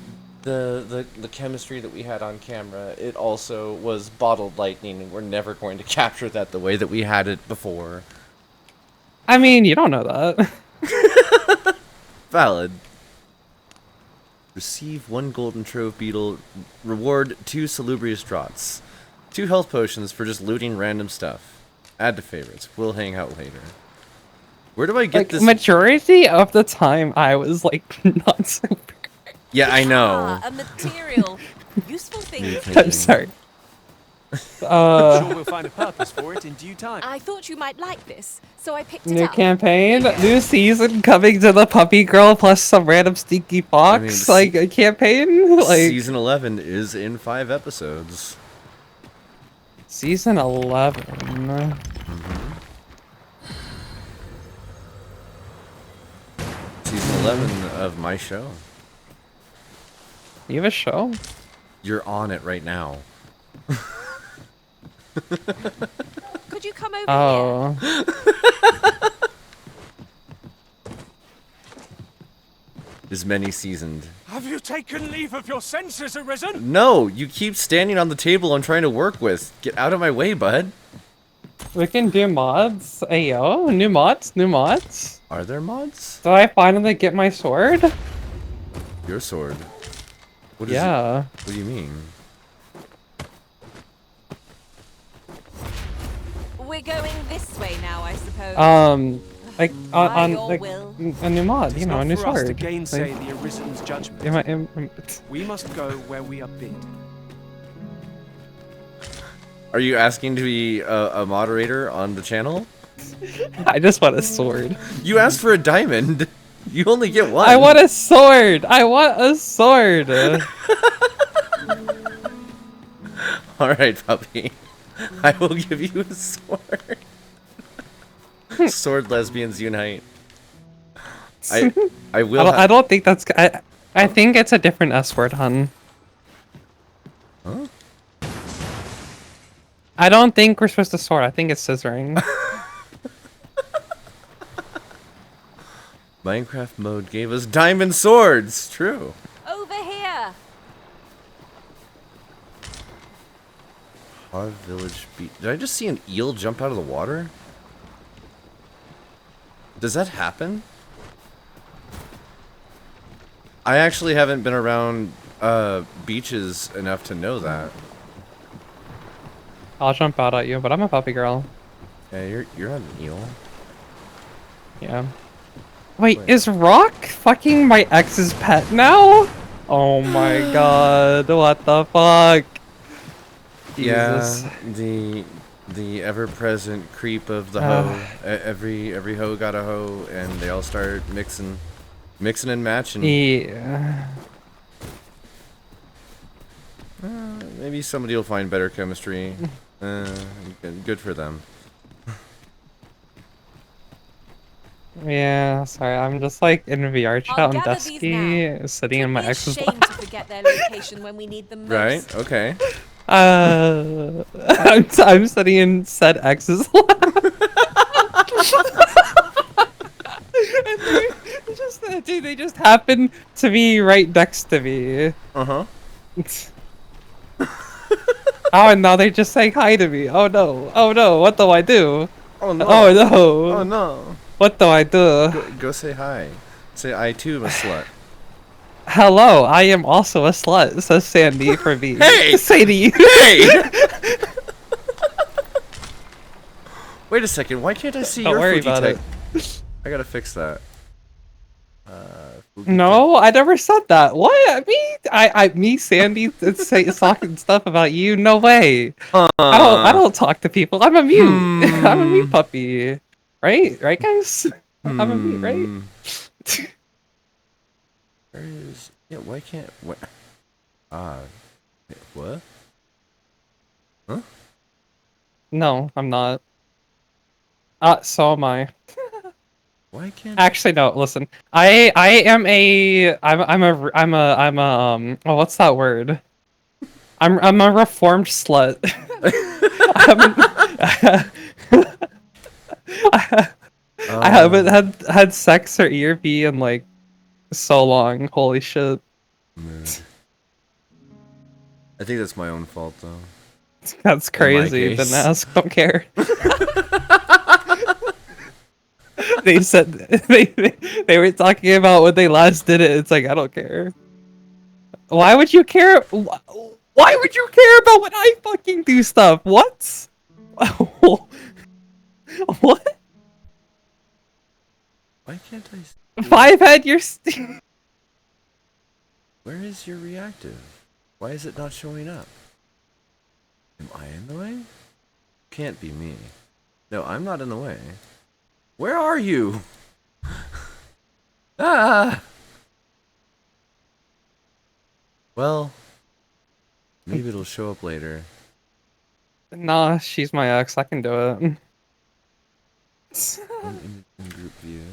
the chemistry that we had on camera. It also was bottled lightning, and we're never going to capture that the way that we had it before. I mean, you don't know that. Valid. Receive 1 golden trove beetle. Reward 2 salubrious draughts. 2 health potions for just looting random stuff. Add to favorites. We'll hang out later. Where do I get this? Majority of the time, I was like not super. Yeah, I know. A material. Useful thing. I'm sorry. I'm sure we'll find a purpose for it in due time. I thought you might like this, so I picked it New up. campaign, new season coming to the puppy girl plus some random stinky fox. Like a campaign. Like season 11 is in 5 episodes. Season 11. Season 11 of my show. You have a show? You're on it right now. Could you come over here? Is many seasoned. Have you taken leave of your senses, Arisen? No, you keep standing on the table I'm trying to work with. Get out of my way, bud. We can do mods. Ayo, new mods. Are there mods? Did I finally get my sword? Your sword? What is yeah. It? What do you mean? We're going this way now, I suppose. Like on like a new mod, you know, a new sword. It's not for us to gainsay the Arisen's judgment. We must go where we are bid. Are you asking to be a moderator on the channel? I just want a sword. You asked for a diamond. You only get 1. I want a sword. I want a sword. All right, puppy. I will give you a sword. Sword lesbians unite. I will. I don't think that's. I think it's a different S word, hun. Huh? I don't think we're supposed to sword. I think it's scissoring. Minecraft mode gave us diamond swords. True. Over here. Our village beach. Did I just see an eel jump out of the water? Does that happen? I actually haven't been around beaches enough to know that. I'll jump out at you, but I'm a puppy girl. Yeah, you're not an eel. Yeah. Wait, is Rock fucking my ex's pet now? Oh my god, what the fuck? Jesus. Yeah, the ever-present creep of the hoe. Every hoe got a hoe, and they all start mixing and matching. Yeah. Maybe somebody will find better chemistry. Good for them. Yeah, sorry, I'm just like in VR chat on Dusky, sitting in my ex's Shame lap. to forget their location when we need them most. Right? Okay. I'm sitting in said ex's lap. And they just happen to be right next to me. Uh-huh. Oh, and now they just say hi to me. Oh no. Oh no, what do I do? Oh no. Oh no. Oh no. What do I do? Go say hi. Say I too am a slut. Hello, I am also a slut, says Sandy for me. Hey! Say to you. Hey! Wait a second, why can't I see Don't your worry Fuji about tag? it. I gotta fix that. No, I never said that. What? Me, Sandy, talking stuff about you? No way. I don't talk to people. I'm a mute. I'm a mute puppy. Right, guys? I'm a mute, right? Where is? Yeah, why can't? What? What? Huh? No, I'm not. So am I. Why can't? Actually, no. Listen, I'm a oh, what's that word? I'm a reformed slut. I haven't had sex or ERP in like so long. Holy shit. Man. I think that's my own fault though. That's crazy. Didn't ask. Don't care. They said they were talking about when they last did it. It's like, I don't care. Why would you care? Why would you care about when I fucking do stuff? What? What? Why can't I see? Fivehead, you're Where is your reactive? Why is it not showing up? Am I in the way? Can't be me. No, I'm not in the way. Where are you? Ah! Well, maybe it'll show up later. Nah, she's my ex. I can do it. In group view.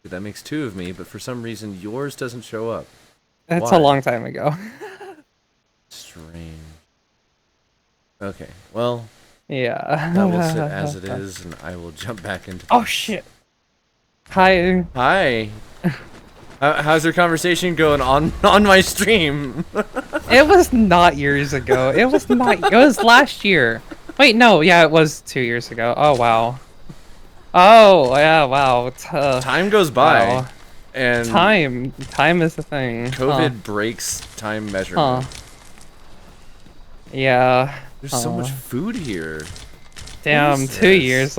That makes two of me, but for some reason yours doesn't show up. It's Why? a long time ago. Strange. Okay, well. Yeah. That will sit as it is, and I will jump back into. Oh shit. Hi. Hi. How's your conversation going on my stream? It was not years ago. It was not. It was last year. Wait, no. Yeah, it was 2 years ago. Oh wow. Oh yeah. Wow. Time goes by, wow. and time is the thing. COVID breaks time measurement. Yeah. There's so much food here. Damn, 2 years.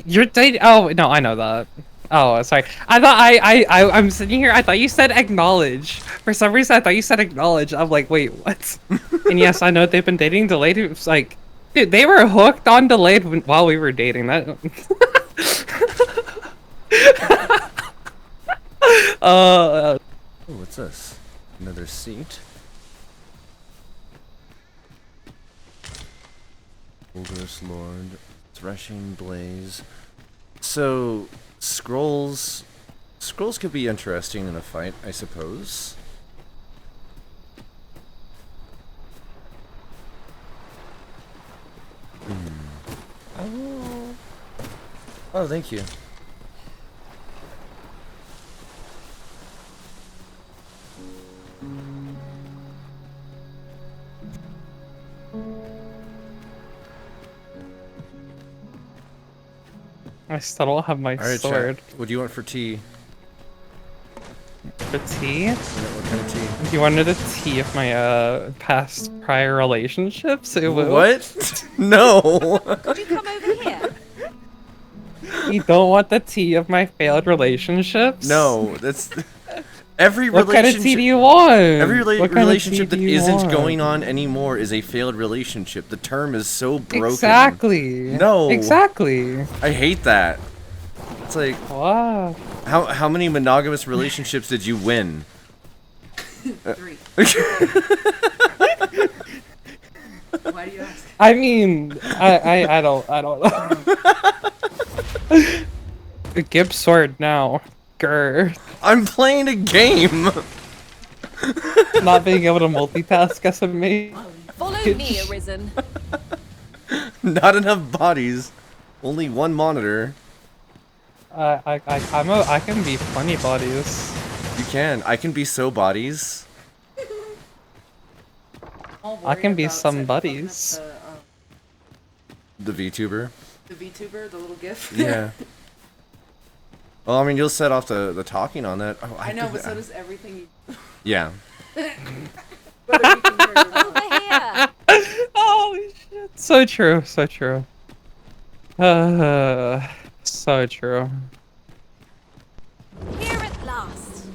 You're dating? Oh no, I know that. Oh, sorry. I thought I'm sitting here. I thought you said acknowledge. For some reason, I thought you said acknowledge. I'm like, wait, what? And yes, I know they've been dating. Delayed. It was like, dude, they were hooked on delayed while we were dating. That. Oh, what's this? Another seat. Fulgurous Lord, Threshing Blaze. So, scrolls could be interesting in a fight, I suppose. Oh, thank you. I still don't have my Alright, sword. chat. What do you want for tea? For tea? Yeah, what kind of tea? You wanted a tea of my past prior relationships? What? No. Could you come over here? You don't want the tea of my failed relationships? No, that's every What relationship. kind of tea do you want? Every What kind of relationship tea that do you isn't want? going on anymore is a failed relationship. The term is so broken. Exactly. No. Exactly. I hate that. It's like, wow. How many monogamous relationships did you win? 3. Why do you ask? I mean, I don't know. Gib sword now. Grr. I'm playing a game. Not being able to multitask as a mage. Follow me, Arisen. Not enough bodies. Only one monitor. I can be funny bodies. You can. I can be so bodies. I can be some buddies. The VTuber. The VTuber, the little GIF. Yeah. Well, I mean, you'll set off the talking on that. Oh, I know, but so does everything. Yeah. Over here. Holy shit. So true. So true. So true. Here at last.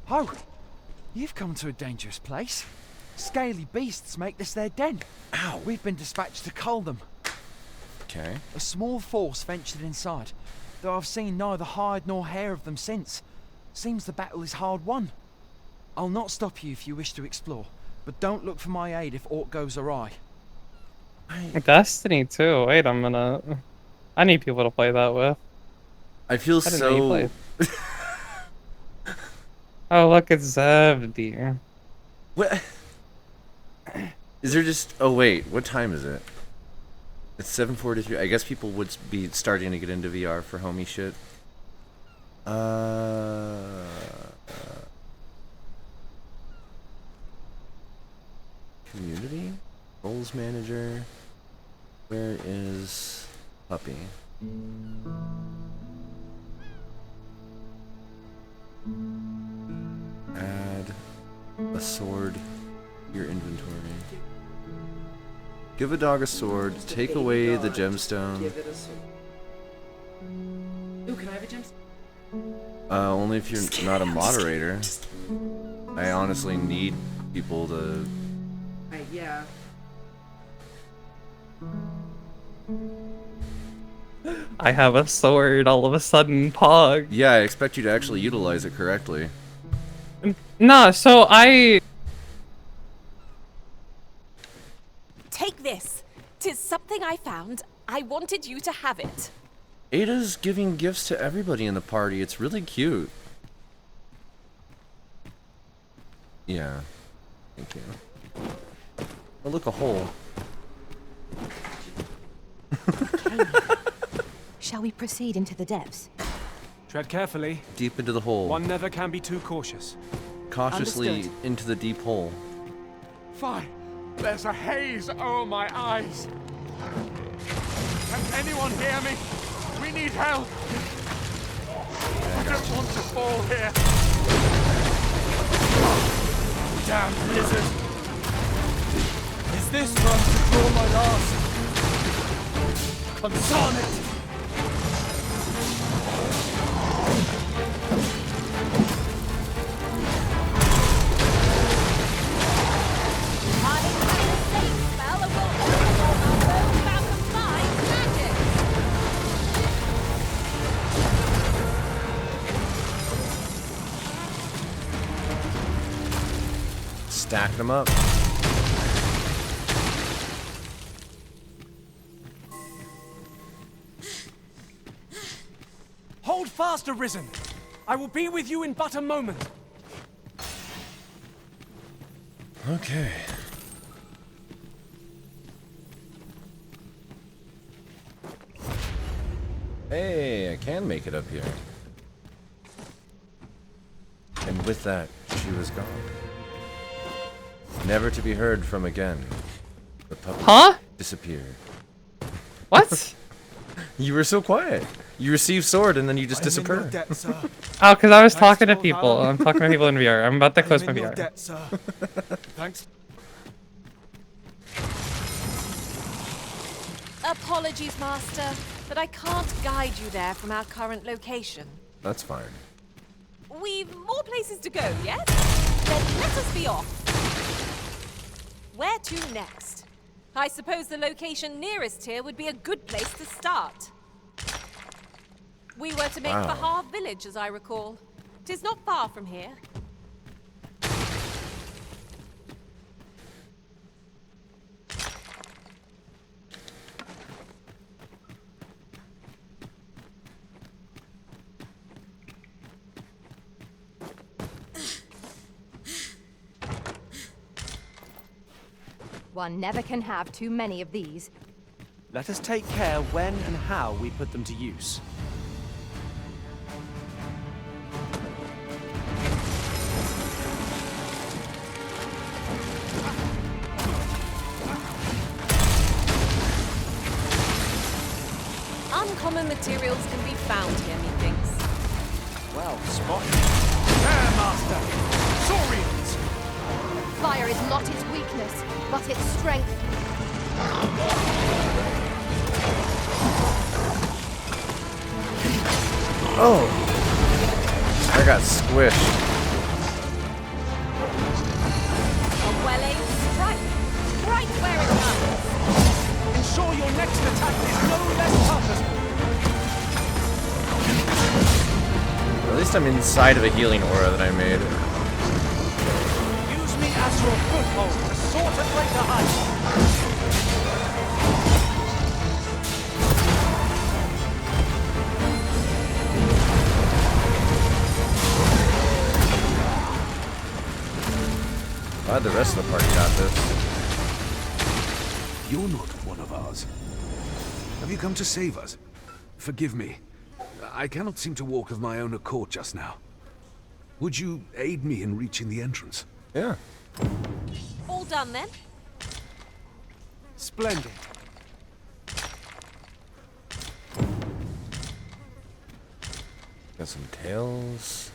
Oh, you've come to a dangerous place. Scaly beasts make this their den. Ow. We've been dispatched to cull them. Okay. A small force ventured inside, though I've seen neither hide nor hair of them since. Seems the battle is hard won. I'll not stop you if you wish to explore, but don't look for my aid if aught goes awry. Destiny 2. Wait a minute. I need people to play that with. I feel I didn't know you so. played. Oh, look, it's Zevdi. What? Is there just? Oh wait, what time is it? It's 7:43. I guess people would be starting to get into VR for homie shit. Community? Roles manager? Where is Puppy? Add a sword to your inventory. Give a dog a sword, take away the gemstone. Give it a sword. Ooh, can I have a gemstone? Only if you're not a moderator. I honestly need people to... Yeah. I have a sword all of a sudden, Pog. Yeah, I expect you to actually utilize it correctly. Nah, so I... Take this. 'Tis something I found. I wanted you to have it. Ada's giving gifts to everybody in the party. It's really cute. Yeah. Thank you. Oh, look, a hole. Shall we proceed into the depths? Tread carefully. Deep into the hole. One never can be too cautious. Cautiously Understood. into the deep hole. Fine. There's a haze over my eyes. Can anyone hear me? We need help. I don't want to fall here. Damn lizard. Is this where I'm to draw my last? Consign it! Stack them up. Hold fast, Arisen! I will be with you in but a moment. Okay. Hey, I can make it up here. And with that, she was gone. Never to be heard from again. The puppy disappeared. What? You were so quiet. You received sword and then you just disappeared. Oh, because I was talking to people. I'm talking to people in VR. I'm about to close my VR. Thanks. Apologies, Master, but I can't guide you there from our current location. That's fine. We've more places to go, yes? Then let us be off. Where to next? I suppose the location nearest here would be a good place to start. We were to make for Har village, as I recall. 'Tis not far from here. One never can have too many of these. Let us take care when and how we put them to use. Uncommon materials can be found here, methinks. Well spotted. There, Master! Saurians! Fire is not its weakness, but its strength. Oh! I got squished. A well-aimed strike. Right where it comes. Ensure your next attack is no less purposeful. At least I'm inside of a healing aura that I made. Use me as your foothold to soar to greater heights. Glad the rest of the party got this. You're not one of ours. Have you come to save us? Forgive me. I cannot seem to walk of my own accord just now. Would you aid me in reaching the entrance? Yeah. All done then? Splendid. Got some tails.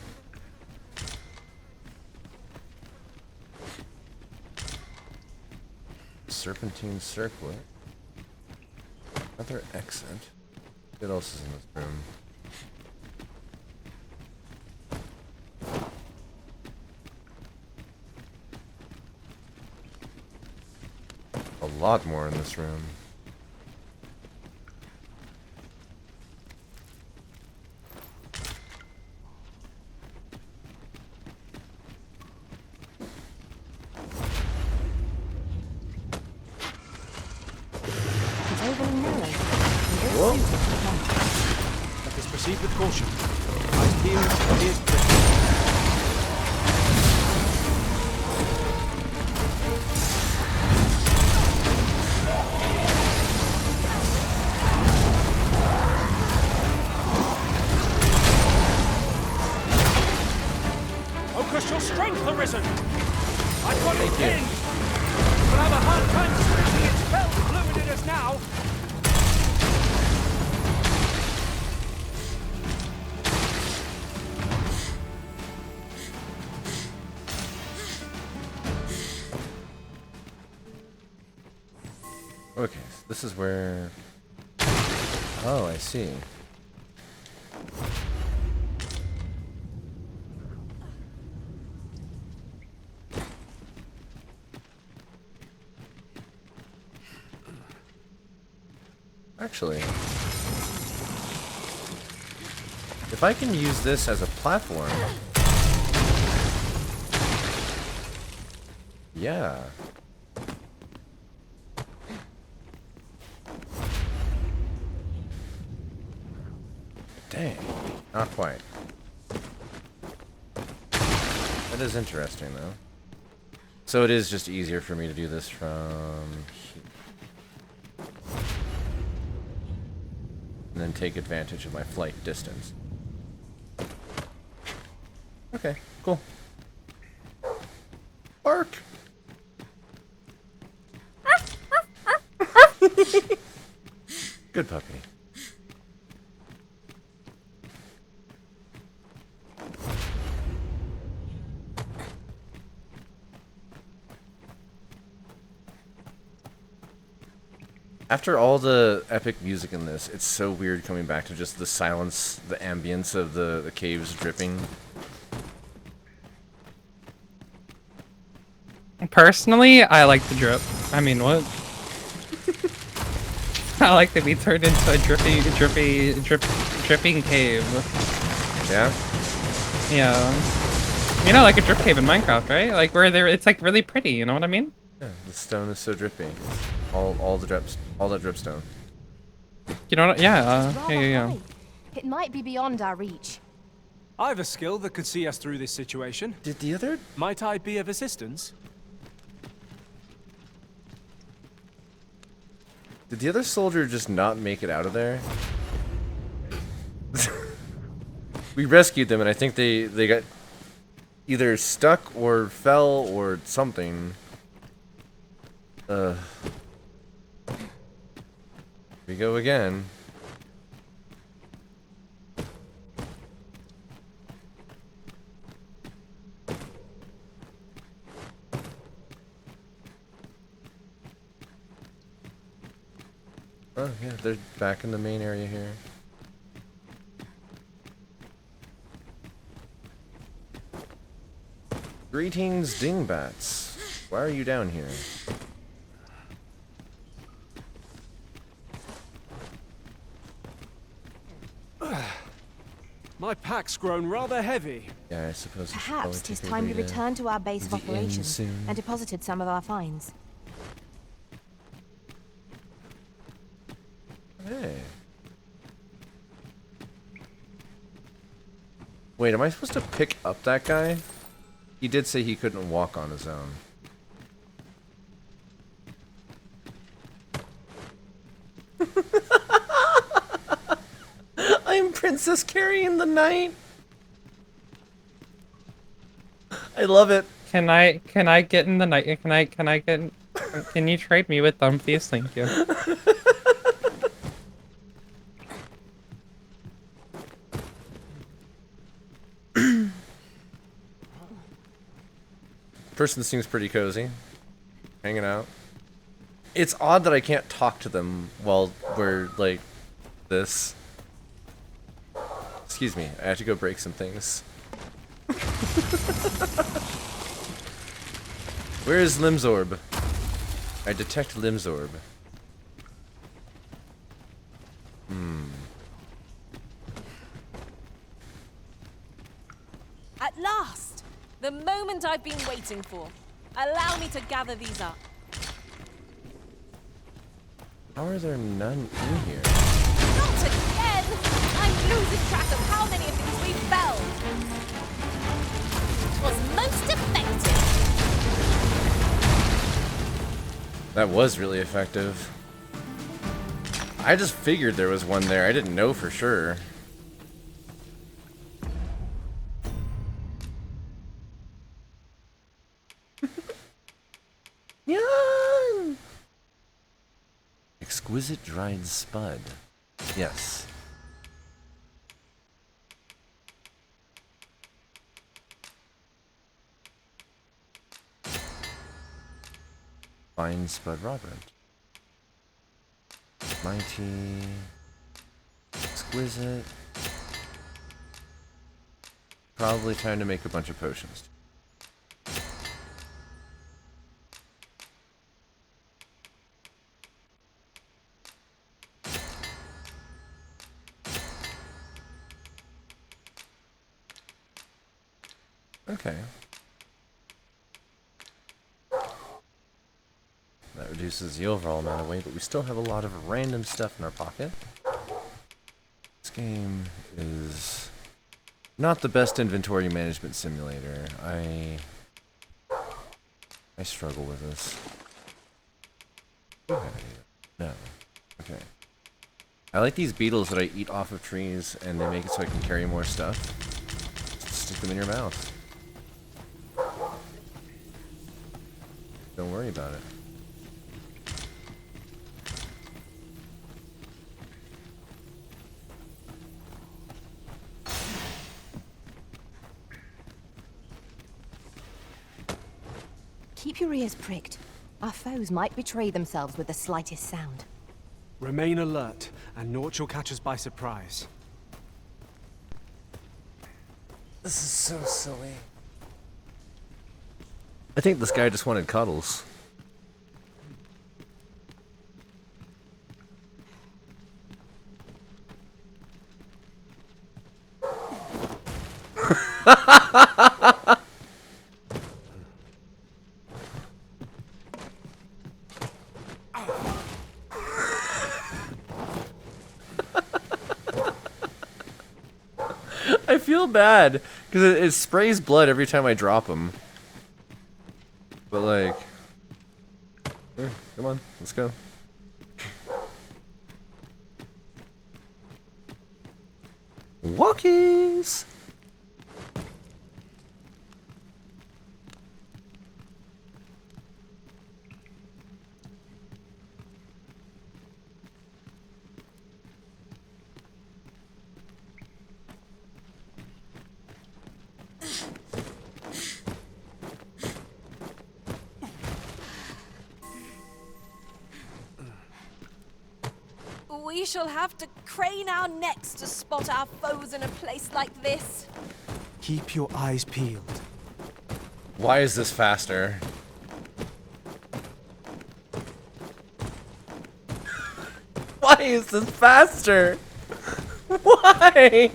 Serpentine circlet. Another exit. What else is in this room? A lot more in this room. Whoa. Let us proceed with caution. Eyes peeled, ears pricked. Focus your strength, Arisen! I've got it pinned! But I have a hard time squeezing its spell fluid in us now! Okay, so this is where... Oh, I see. Actually, if I can use this as a platform... Yeah. Dang, not quite. That is interesting, though. So it is just easier for me to do this from here. And then take advantage of my flight distance. Okay, cool. Bark! Good puppy. After all the epic music in this, it's so weird coming back to just the silence, the ambience of the caves dripping. Personally, I like the drip. I mean, what? I like to be turned into a dripping cave. Yeah? Yeah. You know, like a drip cave in Minecraft, right? Like where it's like really pretty, you know what I mean? Yeah, the stone is so drippy. All the drips, all that dripstone. You know what? Yeah, It's rather yeah. high. It might be beyond our reach. I have a skill that could see us through this situation. Did the other... Might I be of assistance? Did the other soldier just not make it out of there? We rescued them, and I think they got either stuck or fell or something. Here we go again. Oh yeah, they're back in the main area here. Greetings, dingbats. Why are you down here? My pack's grown rather heavy. Yeah, I suppose we should Perhaps probably it is take time we every, returned to our base of the inn operations soon. and deposited some of our finds. Hey. Wait, am I supposed to pick up that guy? He did say he couldn't walk on his own. I'm Princess carrying the night. I love it. Can I get in the night? Can you trade me with them, please? Thank you. Person seems pretty cozy. Hanging out. It's odd that I can't talk to them while we're like this. Excuse me, I have to go break some things. Where is Limsorb? I detect Limsorb. At last! The moment I've been waiting for. Allow me to gather these up. How are there none in here? Not again! I'm losing track of how many of these we've felled. It was most effective. That was really effective. I just figured there was one there. I didn't know for sure. Yawn! Exquisite dried spud. Yes. Fine spud Robert. Mighty. Exquisite. Probably time to make a bunch of potions. Okay. That reduces the overall amount of weight, but we still have a lot of random stuff in our pocket. This game is not the best inventory management simulator. I struggle with this. Okay. No. Okay. I like these beetles that I eat off of trees, and they make it so I can carry more stuff. Just stick them in your mouth. Don't worry about it. Keep your ears pricked. Our foes might betray themselves with the slightest sound. Remain alert, and naught shall catch us by surprise. This is so silly. I think this guy just wanted cuddles. I feel bad because it sprays blood every time I drop him. But like, here, come on, let's go. Walkies. We shall have to crane our necks to spot our foes in a place like this. Keep your eyes peeled. Why is this faster? Why is this faster? Why?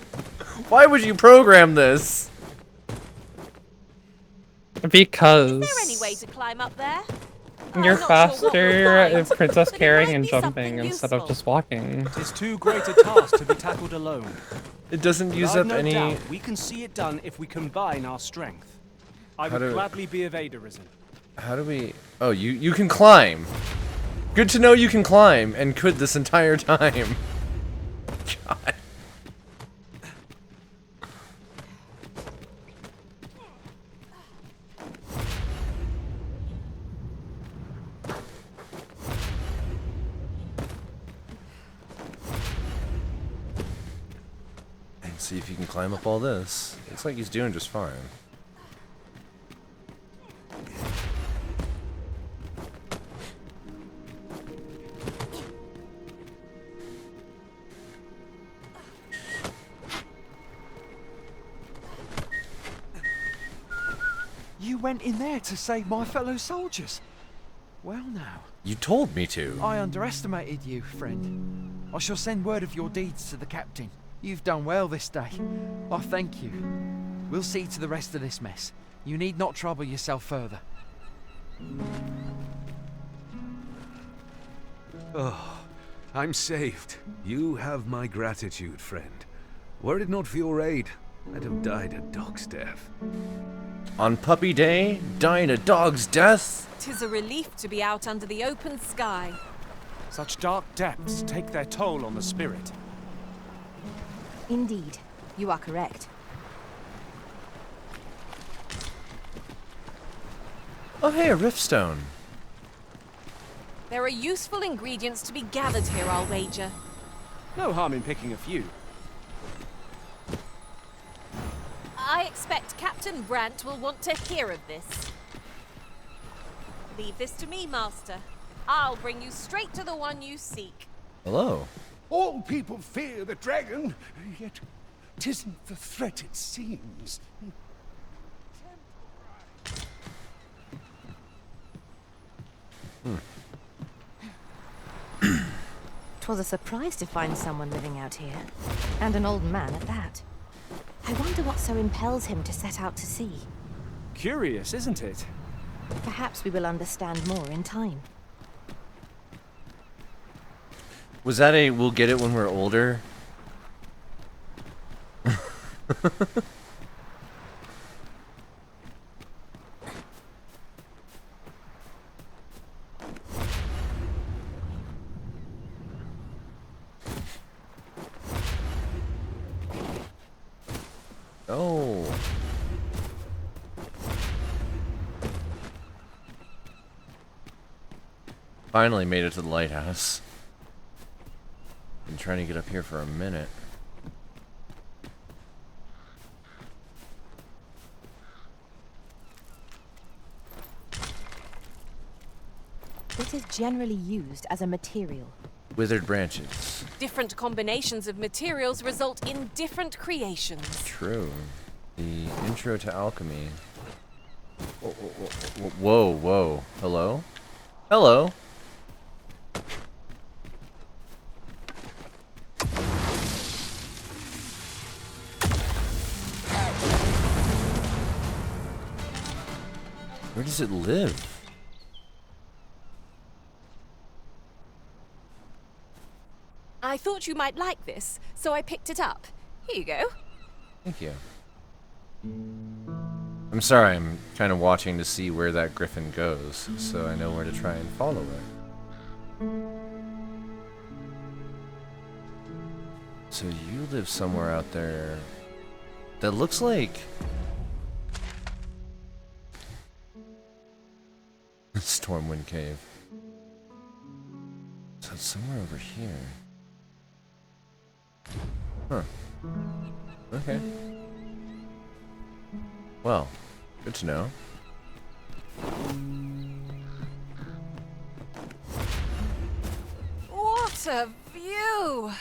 Why would you program this? Because Is there any way to climb up there? you're faster at princess carrying and jumping instead of just walking. It is too great a task to be tackled alone. It doesn't use I've up no any. doubt we can see it done if we combine our strength. I How would do- gladly be of aid, Arisen. How do we? Oh, you can climb. Good to know you can climb and could this entire time. God. And see if you can climb up all this. Looks like he's doing just fine. You went in there to save my fellow soldiers. Well now. You told me to. I underestimated you, friend. I shall send word of your deeds to the captain. You've done well this day. I thank you. We'll see to the rest of this mess. You need not trouble yourself further. Oh, I'm saved. You have my gratitude, friend. Were it not for your aid, I'd have died a dog's death. On Puppy Day, dying a dog's death? 'Tis a relief to be out under the open sky. Such dark depths take their toll on the spirit. Indeed, you are correct. Oh hey, a riftstone. There are useful ingredients to be gathered here, I'll wager. No harm in picking a few. I expect Captain Brant will want to hear of this. Leave this to me, Master. I'll bring you straight to the one you seek. Hello. All people fear the dragon, yet 'tisn't the threat it seems. 'Twas a surprise to find someone living out here, and an old man at that. I wonder what so impels him to set out to sea. Curious, isn't it? Perhaps we will understand more in time. Was that a we'll get it when we're older? Oh. Finally made it to the lighthouse. Been trying to get up here for a minute. It is generally used as a material. Withered branches. Different combinations of materials result in different creations. True. The intro to alchemy. Whoa, whoa. Hello? Hello? Where does it live? I thought you might like this, so I picked it up. Here you go. Thank you. I'm sorry, I'm kind of watching to see where that griffin goes, so I know where to try and follow it. So you live somewhere out there that looks like... Stormwind Cave. So it's somewhere over here. Huh. Okay. Well, good to know. What a view!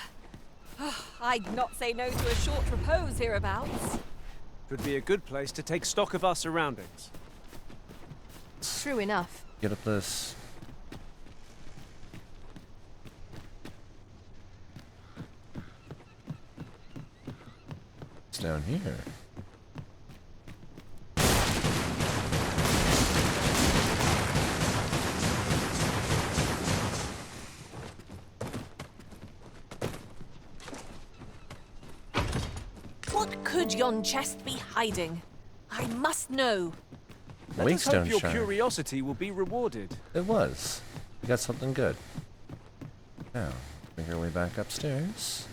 I'd not say no to a short repose hereabouts. Could be a good place to take stock of our surroundings. True enough. Get up this. It's down here. What could yon chest be hiding? I must know. Let us hope Wakestone your shine. curiosity will be rewarded. It was. We got something good. Now, make our way back upstairs.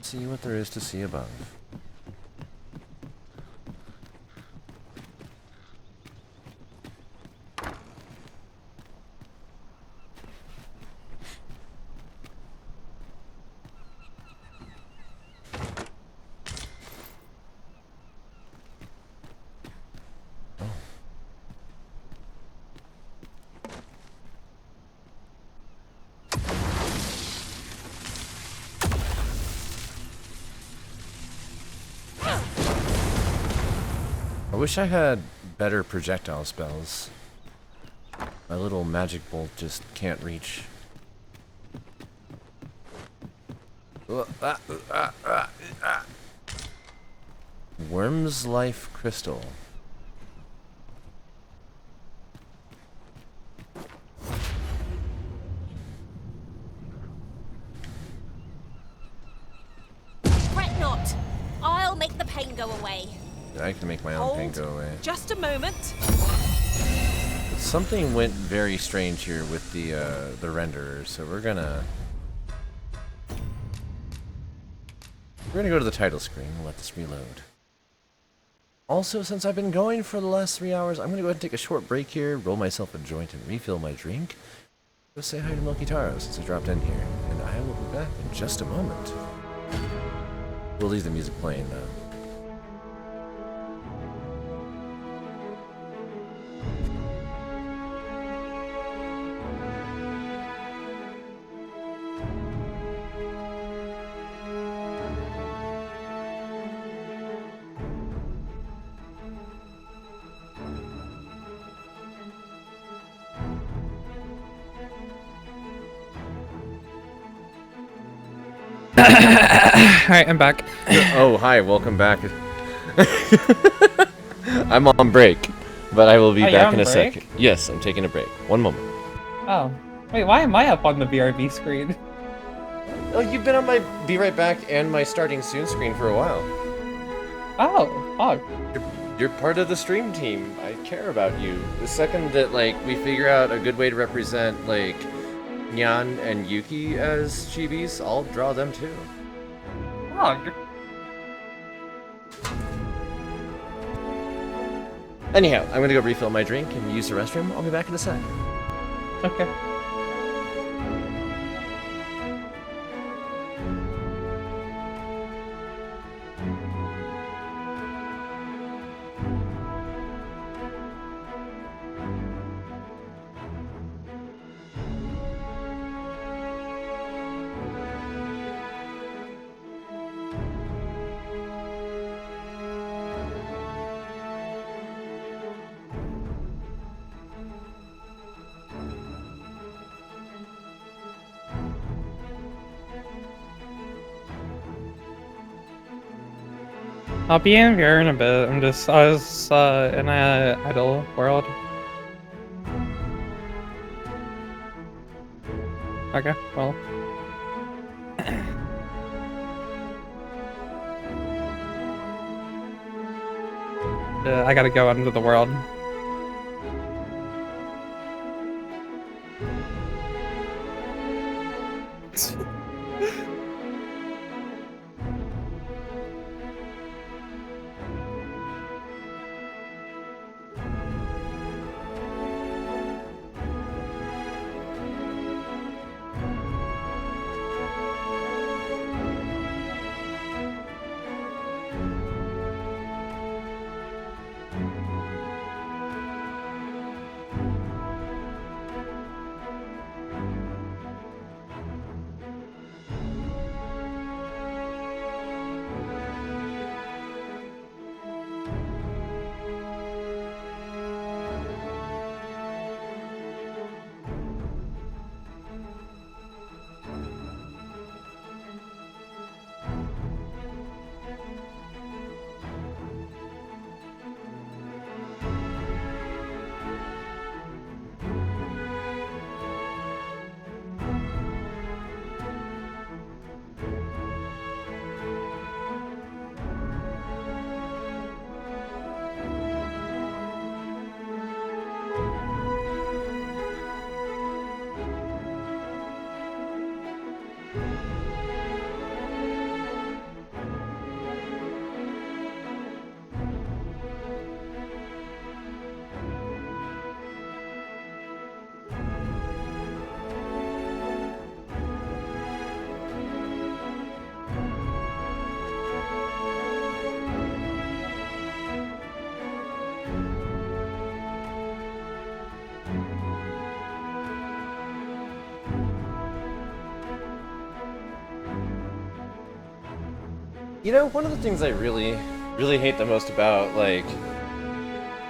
See what there is to see above. I wish I had better projectile spells. My little magic bolt just can't reach. Worm's Life Crystal. Fret not. I'll make the pain go away. I can make my own pain go away. Just a moment. Something went very strange here with the renderer, so we're gonna go to the title screen and let this reload. Also, since I've been going for the last 3 hours, I'm gonna go ahead and take a short break here, roll myself a joint, and refill my drink. Go say hi to Milky Taro since I dropped in here, and I will be back in just a moment. We'll leave the music playing though. Alright, I'm back. Oh, hi, welcome back. I'm on break, but I will be back in a sec. Yes, I'm taking a break. One moment. Oh. Wait, why am I up on the BRB screen? Oh, you've been on my Be Right Back and my Starting Soon screen for a while. Oh, fuck. You're part of the stream team. I care about you. The second that, like, we figure out a good way to represent, like, Nyan and Yuki as chibis, I'll draw them too. Oh. Anyhow, I'm gonna go refill my drink and use the restroom. I'll be back in a sec. Okay. I'll be in here in a bit. I was in a idle world. Okay, well. I gotta go out into the world. You know, one of the things I really hate the most about, like,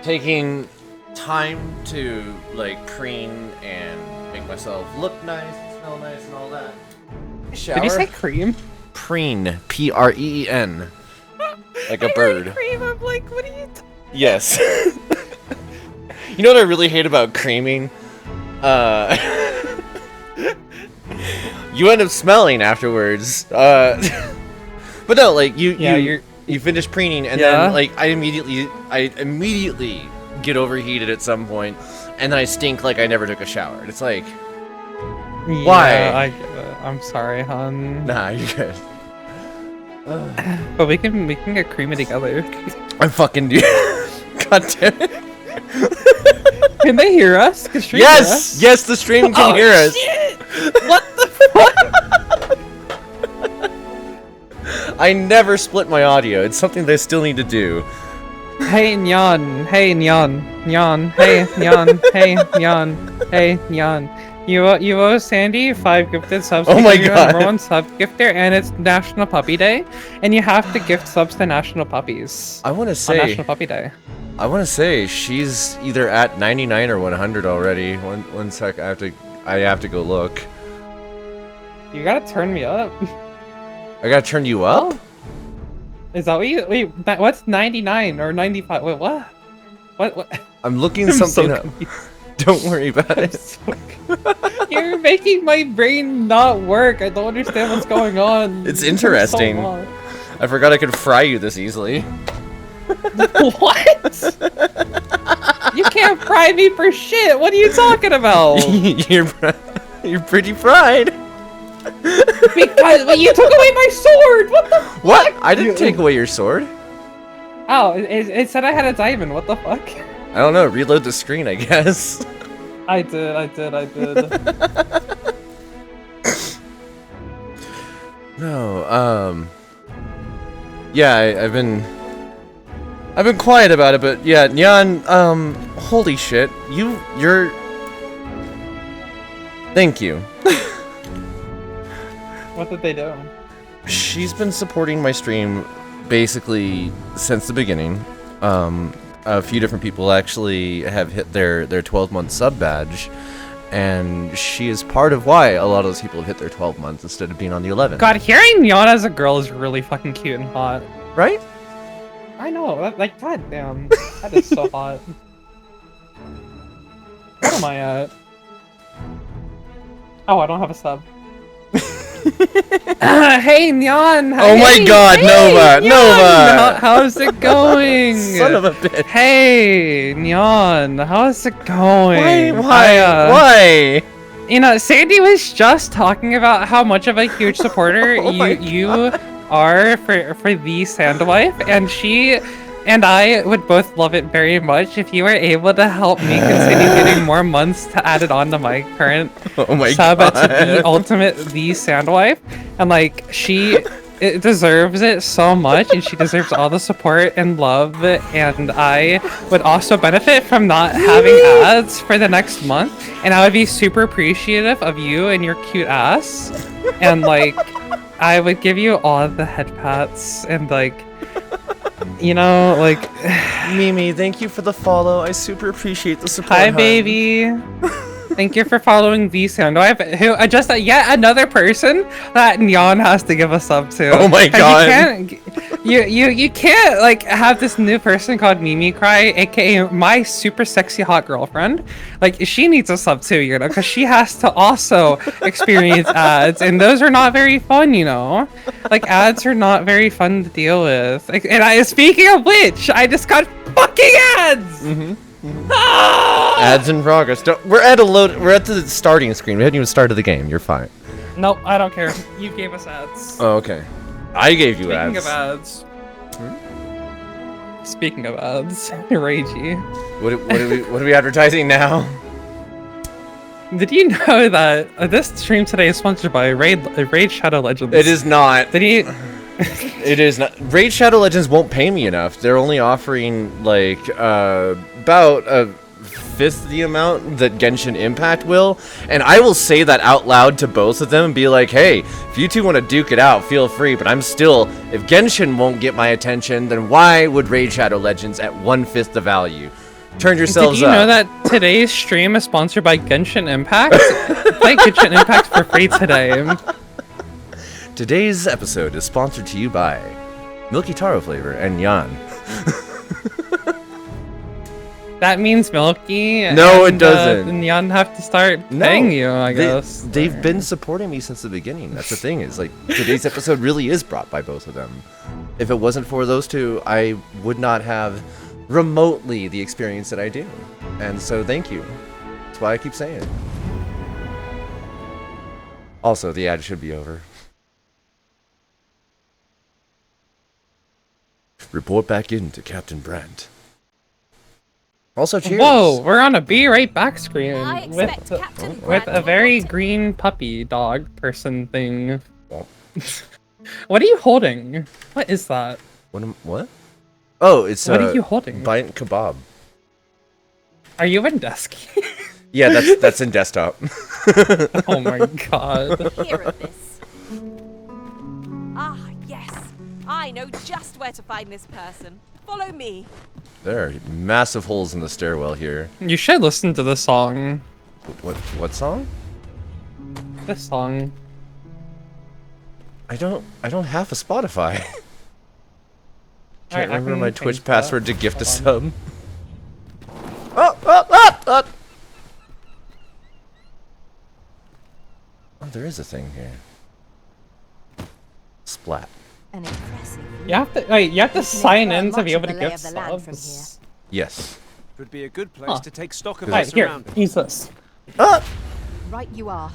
taking time to, like, preen and make myself look nice and smell nice and all that. Shower. Did you say cream? Preen. P-R-E-E-N. Like a bird. Cream, I'm like, what are you Yes. You know what I really hate about creaming? You end up smelling afterwards. But no, like you finish preening and then like I immediately get overheated at some point, and then I stink like I never took a shower. It's like, why? I'm sorry, hon. Nah, you're good. But we can get creamy together. I'm fucking God damn it. Can they hear us? Yes, yes, the stream can hear us. Shit! What the fuck? I never split my audio. It's something they still need to do. Hey Nyan, hey Nyan, Nyan, hey Nyan, hey Nyan, hey Nyan. You owe Sandy 5 gifted subs. Oh my You're god. #1 sub gifter, and it's National Puppy Day, and you have to gift subs to national puppies. I want to say on National Puppy Day. I want to say she's either at 99 or 100 already. One sec. I have to go look. You gotta turn me up. I gotta turn you up? Is that what you wait? What's 99 or 95? Wait, what? What? I'm looking I'm something so up. Don't worry about it. You're making my brain not work. I don't understand what's going on. It's interesting. So I forgot I could fry you this easily. What? You can't fry me for shit. What are you talking about? You're pretty fried. Because you took away my sword. What the What? fuck? I didn't take away your sword. Oh, it said I had a diamond. What the fuck? I don't know. Reload the screen, I guess. I did. No, yeah, I've been quiet about it, but yeah, Nyan, holy shit, you're, thank you. What did they do? She's been supporting my stream basically since the beginning. A few different people actually have hit their 12-month sub badge, and she is part of why a lot of those people have hit their 12 months instead of being on the 11. God, hearing Nyan as a girl is really fucking cute and hot. Right? I know, like, goddamn. That is so hot. Where am I at? Oh, I don't have a sub. Hey, Nyan! Oh my god, Nova! Nyan! Nova! How's it going? Son of a bitch. Hey, Nyan, how's it going? Why? You know, Sandy was just talking about how much of a huge supporter you are for the Sandwife, and she and I would both love it very much if you were able to help me continue getting more months to add it on to my current sub at the ultimate the Sandwife, and like it deserves it so much, and she deserves all the support and love, and I would also benefit from not having ads for the next month, and I would be super appreciative of you and your cute ass, and like I would give you all the head pats and like, you know, like Mimi, thank you for the follow. I super appreciate the support. Hi, baby. Thank you for following the Sandwife, who just yet another person that Nyan has to give a sub to. Oh my god! You can't like have this new person called Mimi Cry, aka my super sexy hot girlfriend. Like she needs a sub too, you know, because she has to also experience ads, and those are not very fun, you know. Like ads are not very fun to deal with. Like, and speaking of which, I just got fucking ads. Ads in progress. We're at the starting screen. We haven't even started the game. You're fine. Nope, I don't care. You gave us ads. Oh, okay. I gave you Speaking ads. of ads. Speaking of ads, Ragey. What are we advertising now? Did you know that this stream today is sponsored by Raid Shadow Legends? It is not. Did he? It is not. Raid Shadow Legends won't pay me enough. They're only offering like about a fifth the amount that Genshin Impact will, and I will say that out loud to both of them and be like, hey, if you two want to duke it out, feel free, but I'm still, if Genshin won't get my attention, then why would Raid Shadow Legends at 1/5 the value? Turn yourselves up. Did you know that today's stream is sponsored by Genshin Impact? Play Genshin Impact for free today. Today's episode is sponsored to you by Milky Taro Flavor and Yan. That means Milky. No, it doesn't. And Yan have to start paying you, I guess. They've been supporting me since the beginning. That's the thing. Is like today's episode really is brought by both of them. If it wasn't for those two, I would not have remotely the experience that I do. And so thank you. That's why I keep saying it. Also, the ad should be over. Report back in to Captain Brandt. Also, cheers. Whoa, we're on a be right back screen with a very green puppy dog person thing. What are you holding? What is that? What? Oh, it's what are you holding? Bite kebab. Are you in desk? Yeah, that's in desktop. Oh my god. Hear of this. Ah, yes. I know just where to find this person. Follow me. There are massive holes in the stairwell here. You should listen to the song. What song? This song. I don't have a Spotify. Can't Right, remember my Twitch that. password to gift a sub. Oh, there is a thing here. Splat. An impressive. You have to sign in to be able to gift subs. Yes. Could be a good place to take stock of Right, our here, surroundings. use this. Right you are.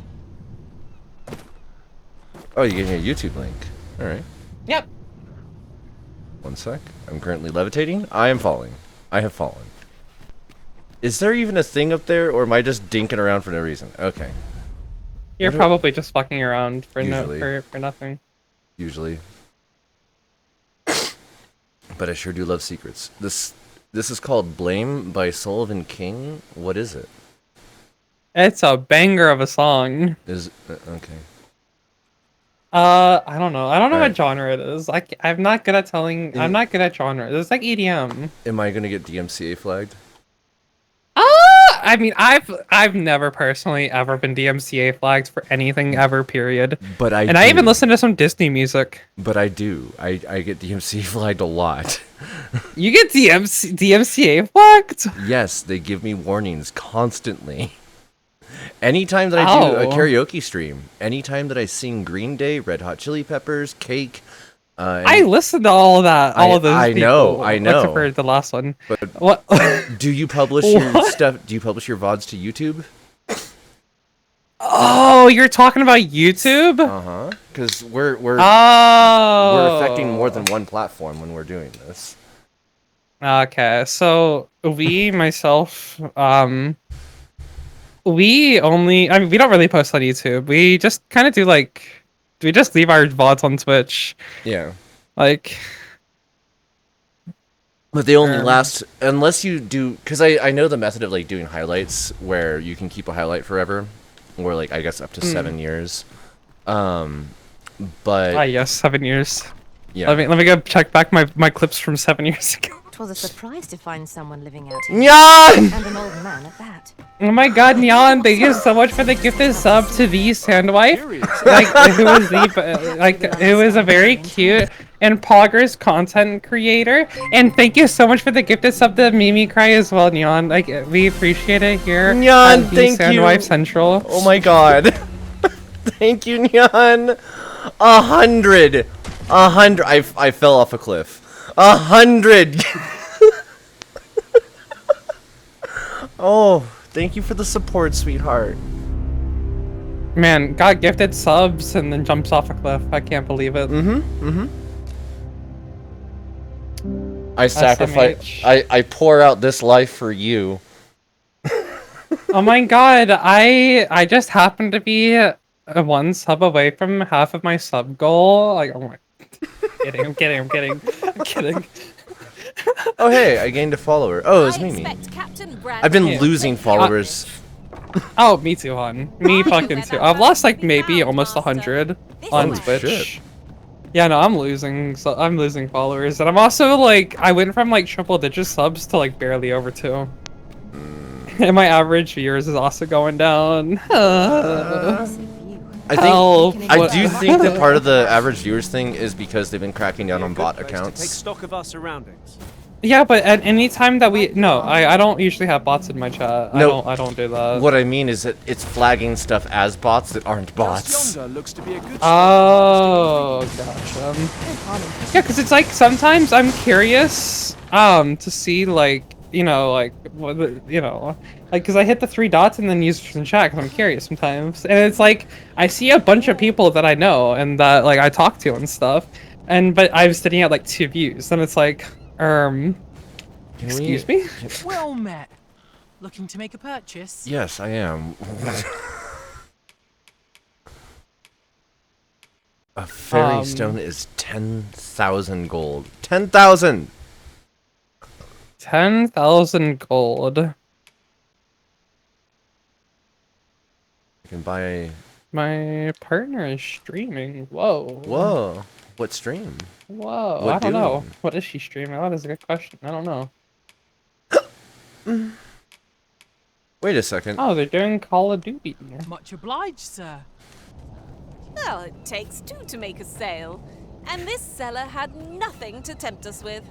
Oh, you gave me a YouTube link. All right. Yep. One sec. I'm currently levitating. I am falling. I have fallen. Is there even a thing up there, or am I just dinking around for no reason? Okay. You're probably just fucking around for Usually. for nothing. Usually. But I sure do love secrets. This is called Blame by Sullivan King. What is it? It's a banger of a song. Is okay. I don't know. I don't know Alright. what genre it is. I'm not good at telling. I'm not good at genre. It's like EDM. Am I gonna get DMCA flagged? I mean, I've never personally ever been DMCA flagged for anything ever, period. But I I even listen to some Disney music. But I do. I get DMCA flagged a lot. You get DMCA flagged? Yes, they give me warnings constantly. Anytime that I do a karaoke stream, anytime that I sing Green Day, Red Hot Chili Peppers, Cake. I listened to all of that. All of those. I know. Except for the last one. But what? Do you publish your stuff? Do you publish your VODs to YouTube? Oh, you're talking about YouTube? Because we're affecting more than one platform when we're doing this. Okay, so we myself we only, I mean, we don't really post on YouTube. We just kind of do we just leave our VODs on Twitch. Yeah. Like. But they only last, unless you do, because I know the method of like doing highlights where you can keep a highlight forever, or like I guess up to 7 years. But. Yes, 7 years. Yeah. Let me go check back my clips from 7 years ago. It was a surprise to find someone living out here. Nyan! And an old man at that. Oh my god, Nyan, thank you so much for the gifted sub to the Sandwife. Who was a very cute and poggers content creator. And thank you so much for the gifted sub to Mimi Cry as well, Nyan. Like, we appreciate it here Nyan, at the thank Sandwife you. Central. Oh my god. Thank you, Nyan. 100. I fell off a cliff. 100. Oh, thank you for the support, sweetheart. Man, got gifted subs and then jumps off a cliff. I can't believe it. I sacrifice. I pour out this life for you. Oh my god, I just happened to be one sub away from half of my sub goal. Like, oh my. I'm kidding. Oh hey, I gained a follower. Oh, it's Mimi. I've been losing followers. Oh, me too, hon. Me fucking too. I've lost like maybe almost 100 on Holy Twitch. shit. Yeah, no, I'm losing. So I'm losing followers, and I'm also like, I went from like triple digit subs to like barely over 2. And my average viewers is also going down. I do think that part of the average viewers thing is because they've been cracking down on bot accounts. Take stock of our surroundings. Yeah, but at any time that I don't usually have bots in my chat. No, I don't do that. What I mean is that it's flagging stuff as bots that aren't bots. Oh, gotcha. Yeah, because it's like sometimes I'm curious to see like because I hit the 3 dots and then use in chat because I'm curious sometimes, and it's like I see a bunch of people that I know and that like I talk to and stuff, but I'm sitting at like 2 views, and it's like, excuse me? Well met. Looking to make a purchase? Yes, I am. A fairy stone is 10,000 gold. 10,000. 10,000 gold. I can buy. My partner is streaming. Whoa. Whoa. What stream? Whoa. What I don't know. doing? What is she streaming? That is a good question. I don't know. Wait a second. Oh, they're doing Call of Duty. Much obliged, sir. Well, it takes 2 to make a sale, and this seller had nothing to tempt us with.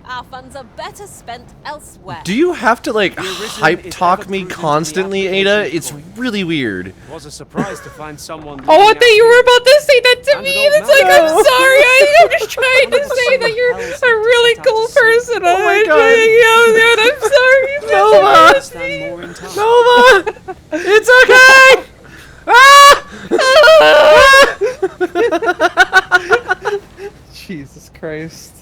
Our funds are better spent elsewhere. Do you have to like hype talk me constantly, Ada? It's really weird. It was a surprise to find someone. Oh, I thought you were about to say that to me. It's like, I'm sorry. I'm just trying to say that you're a really cool person. Oh my I'm sorry. Nova! It's okay! Jesus Christ.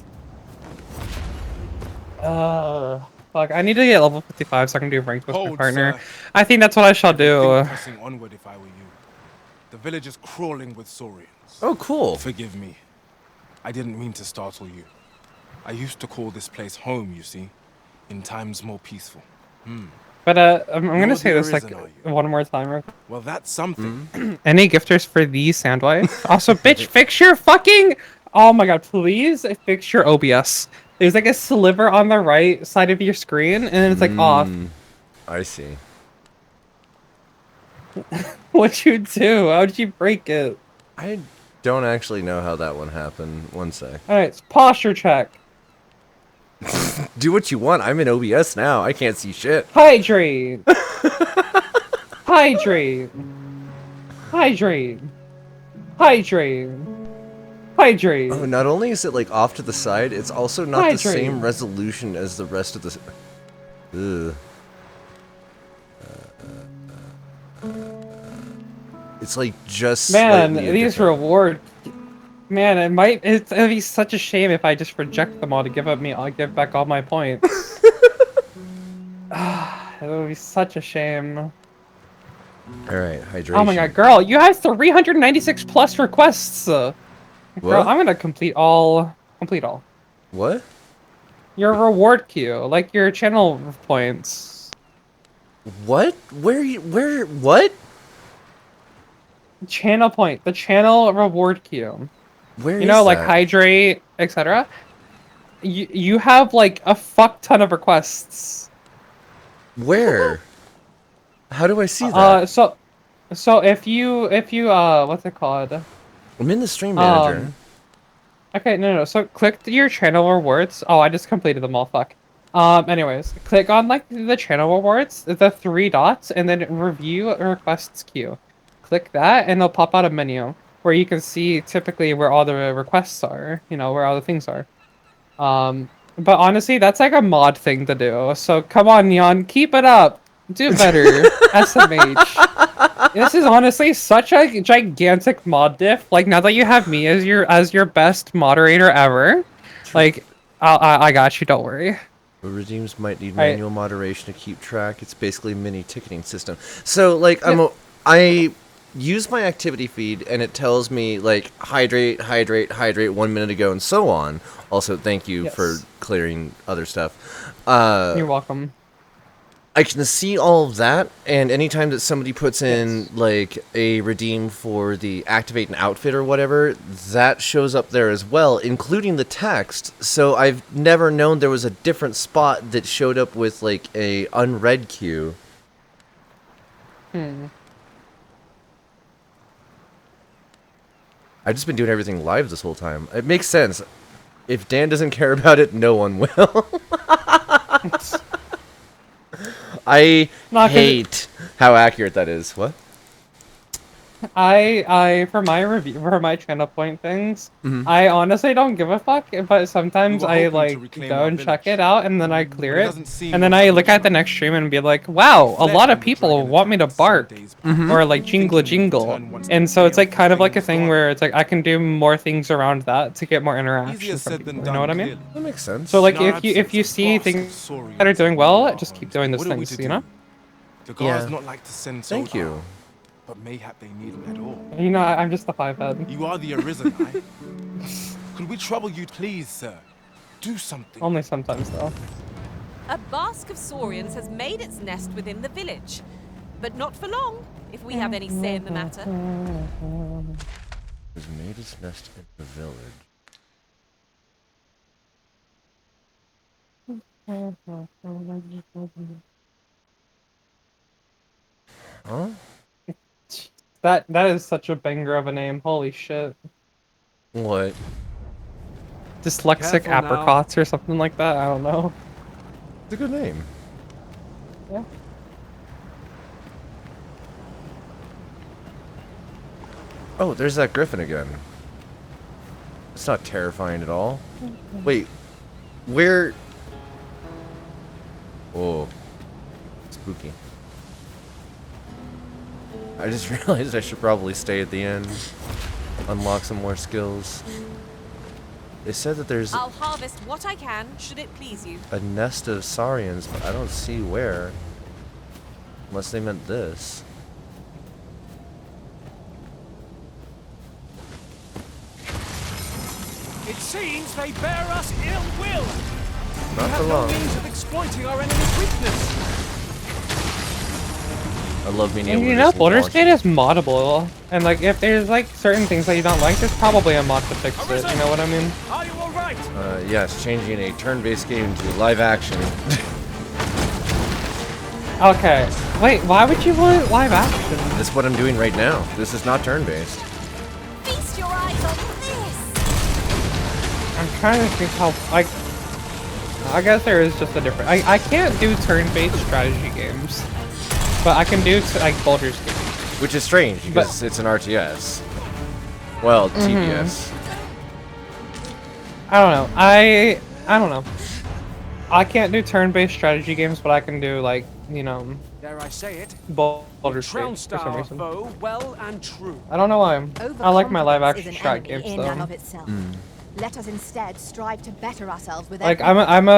Fuck, I need to get level 55 so I can do ranked with my partner. Sir. I think that's what I shall do. Pressing onward if I were you. The village is crawling with saurians. Oh, cool. Forgive me. I didn't mean to startle you. I used to call this place home, you see, in times more peaceful. But I'm gonna say this like one more time. Real quick. Well, that's something. Any gifters for the Sandwife? Also, bitch, fix your fucking. Oh my god, please fix your OBS. There's like a sliver on the right side of your screen, and it's like off. I see. What'd you do? How'd you break it? I don't actually know how that one happened. One sec. Alright, posture check. Do what you want. I'm in OBS now. I can't see shit. Hydrate. Hydrate. Hydrate. Hydrate. Hydrate. Oh, not only is it like off to the side, it's also not the Hydrate. same resolution as the rest of the. Ugh. It's like just Man, slightly these different. reward. Man, it'd be such a shame if I just reject them all to I'll give back all my points. It would be such a shame. Alright, hydration. Oh my god, girl, you have 396 plus requests! Girl, What? I'm gonna complete all. What? Your reward queue, like your channel points. What? What? Channel point, the channel reward queue. Where you know, is like that? hydrate, etc. You have like a fuck ton of requests. Where? How do I see that? So if you what's it called? I'm in the stream manager. Okay, no. So click your channel rewards. Oh, I just completed them all. Fuck. Anyways, click on like the channel rewards, the 3 dots, and then review requests queue. Click that, and it'll pop out a menu where you can see typically where all the requests are. You know, where all the things are. But honestly, that's like a mod thing to do. So come on, Neon, keep it up. Do better, SMH. This is honestly such a gigantic mod diff. Like now that you have me as your best moderator ever, like I got you. Don't worry. The regimes might need Right. manual moderation to keep track. It's basically a mini ticketing system. So like I use my activity feed and it tells me like hydrate 1 minute ago and so on. Also, thank you for clearing other stuff. You're welcome. I can see all of that, and anytime that somebody puts in like a redeem for the activate an outfit or whatever, that shows up there as well, including the text. So I've never known there was a different spot that showed up with like a unread queue. I've just been doing everything live this whole time. It makes sense. If Dan doesn't care about it, no one will. I hate how accurate that is. What? I for my review for my channel point things, Mhm. I honestly don't give a fuck, but sometimes I like go and check it out and then I clear it, and then I look at the next stream and be like, wow, a lot of people want me to bark or like jingle, and so it's like kind of like a thing where it's like I can do more things around that to get more interaction from people. You know what I mean? That makes sense. So like if you see things that are doing well, just keep doing those things. You know? The guards not like to send so Thank you. but mayhap they need it at all. You know, I'm just the 5-head. You are the arisen, I. Could we trouble you, please, sir? Do something. Only sometimes, though. A bask of saurians has made its nest within the village, but not for long, if we have any say in the matter. Has made its nest in the village. Huh? That is such a banger of a name. Holy shit. What? Dyslexic Careful now. apricots or something like that. I don't know. It's a good name. Yeah. Oh, there's that griffin again. It's not terrifying at all. Wait, where? Oh, spooky. I just realized I should probably stay at the end. Unlock some more skills. They said that there's I'll harvest what I can, should it please you. a nest of saurians, but I don't see where. Unless they meant this. It seems they bear us ill will. Not we for have long. no means of exploiting our enemy's weakness. I love being And able you to know, just Boulder's launch Gate is moddable. And like, if there's like certain things that you don't like, there's probably a mod to fix it. You know what I mean? Are you all right? Yes, changing a turn-based game to live action. Okay. Wait, why would you want live action? This is what I'm doing right now. This is not turn-based. Feast your eyes on this! I'm trying to think how, like, I guess there is just a difference. I can't do turn-based strategy games, but I can do, like, Baldur's Gate. Which is strange, because it's an RTS. Well, TBS. I don't know. I don't know. I can't do turn-based strategy games, but I can do, like, you know, Dare I say it? Baldur's Gate for trounced some our reason. foe well and true. I don't know why. I like my live action Overconfidence is an strat enemy games in and though. of itself. Let us instead strive to better ourselves with Like every- I'm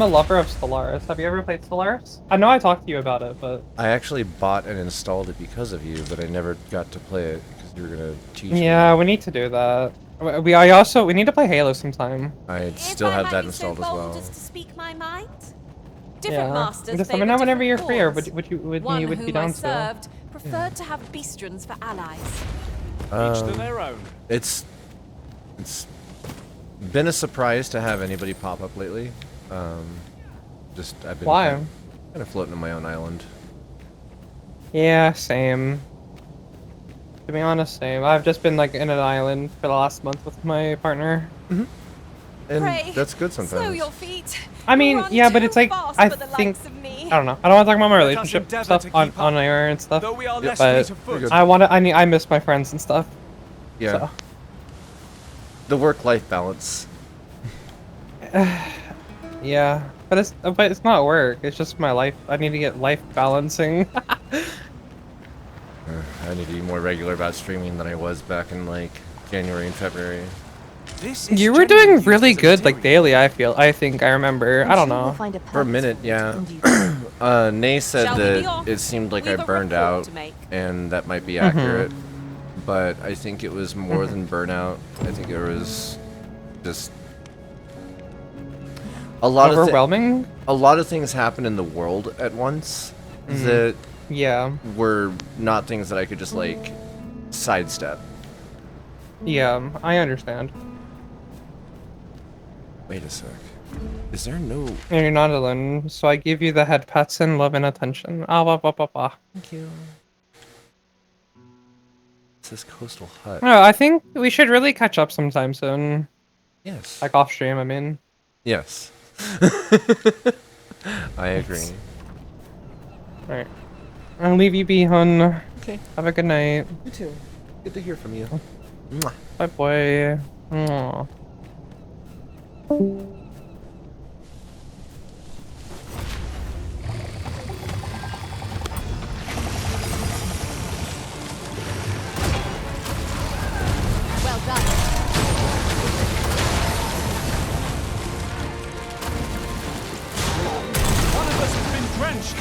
a lover of Stellaris. Have you ever played Stellaris? I know I talked to you about it, but I actually bought and installed it because of you, but I never got to play it because you were gonna teach me. yeah, we need to do that. We need to play Halo sometime. I still have that installed as well. Just to speak my mind? Different Yeah. masters Just let me favor know whenever you're different free, or cause. would you One be whom I down to? served preferred to have beastrons for allies. Each to their own. It's been a surprise to have anybody pop up lately. Just I've been Why? kind of floating on my own island. Yeah, same. To be honest, same. I've just been like in an island for the last month with my partner. And Pray, that's good sometimes. slow your feet. I mean, Run yeah, but too it's like fast I for the think likes of me. I don't know. I don't want to talk about my Let us relationship endeavour stuff to on keep up, air and stuff. though we are less But fleet of foot. I miss my friends and stuff. Yeah. So. The work-life balance. Yeah, but it's not work. It's just my life. I need to get life balancing. I need to be more regular about streaming than I was back in like January and February. You were doing really good, like daily. I think I remember. I don't know. For a minute, yeah. Nay said that it seemed like I burned out, and that might be accurate. But I think it was more than burnout. I think it was just a lot overwhelming. A lot of things happen in the world at once that were not things that I could just like sidestep. Yeah, I understand. Wait a sec. Is there no? And you're not alone, so I give you the head pats and love and attention. Ah, bah, bah, bah, bah. Thank you. It's this coastal hut. No, I think we should really catch up sometime soon. Yes. Like off stream, I mean. Yes. I agree. Alright. I'll leave you be, hun. Okay. Have a good night. You too. Good to hear from you. Mwah. Bye, boy. Mwah. Well done. One of us has been drenched.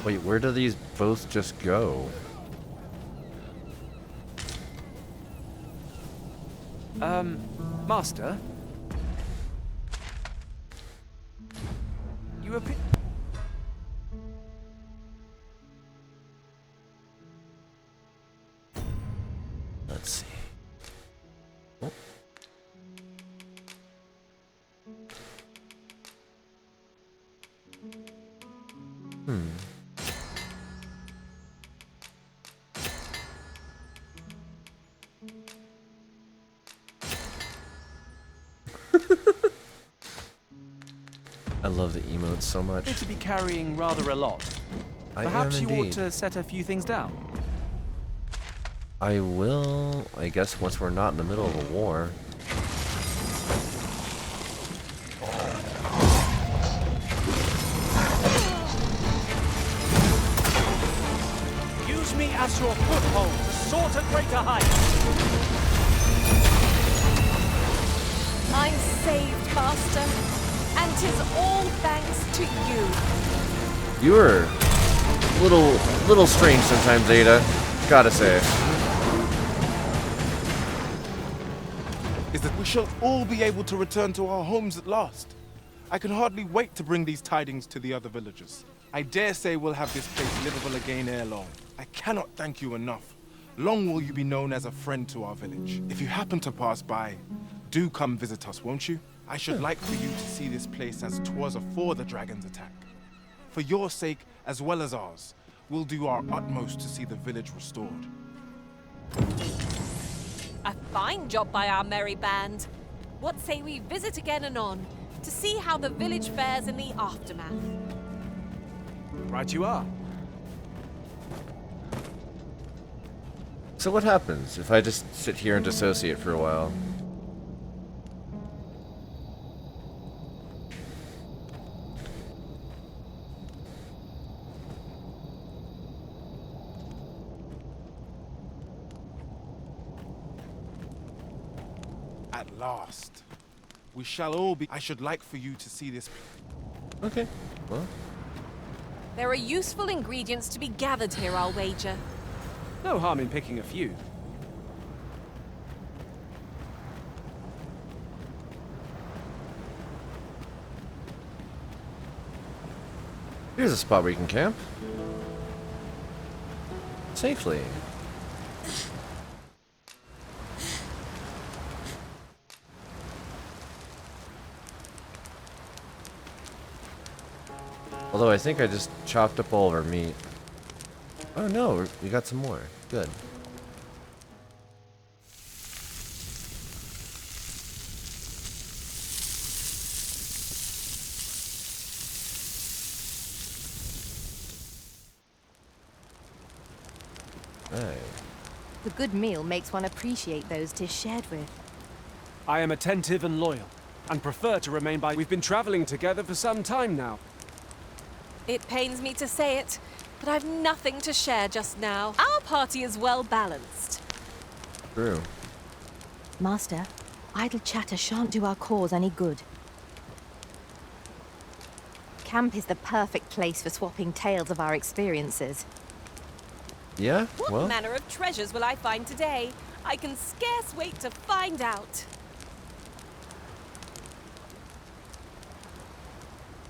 Wait, where do these both just go? Master? You appear... Let's see. Oh. I love the emotes so much. appear to be carrying rather a lot. I Perhaps am you ought indeed. to set a few things down. I will, I guess, once we're not in the middle of a war. Use me as your foothold to soar to greater heights. I'm saved, Master, and 'tis all thanks to you. You were a little strange sometimes, Ada. Gotta say. Is that we shall all be able to return to our homes at last. I can hardly wait to bring these tidings to the other villagers. I dare say we'll have this place livable again ere long. I cannot thank you enough. Long will you be known as a friend to our village. If you happen to pass by, do come visit us, won't you? I should like for you to see this place as 'twas afore the dragon's attack. For your sake, as well as ours, we'll do our utmost to see the village restored. A fine job by our merry band. What say we visit again anon, to see how the village fares in the aftermath? Right you are. So what happens if I just sit here and dissociate for a while? At last. We shall all be... I should like for you to see this... Okay, well... There are useful ingredients to be gathered here, I'll wager. No harm in picking a few. Here's a spot where you can camp. Safely. Although I think I just chopped up all of our meat. Oh no, we got some more. Good. Hey. The good meal makes one appreciate those 'tis shared with. I am attentive and loyal, and prefer to remain by... We've been traveling together for some time now. It pains me to say it, but I've nothing to share just now. Our party is well balanced. True. Master, idle chatter shan't do our cause any good. Camp is the perfect place for swapping tales of our experiences. Yeah? What Well? manner of treasures will I find today? I can scarce wait to find out.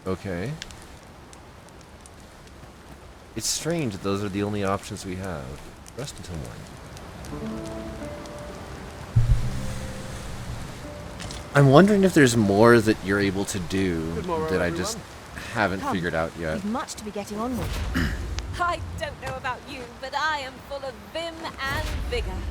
Okay. It's strange that those are the only options we have. Rest until morning. I'm wondering if there's more that you're able to do that I just haven't figured out yet. We've much to be getting on with. I don't know about you, but I am full of vim and vigor.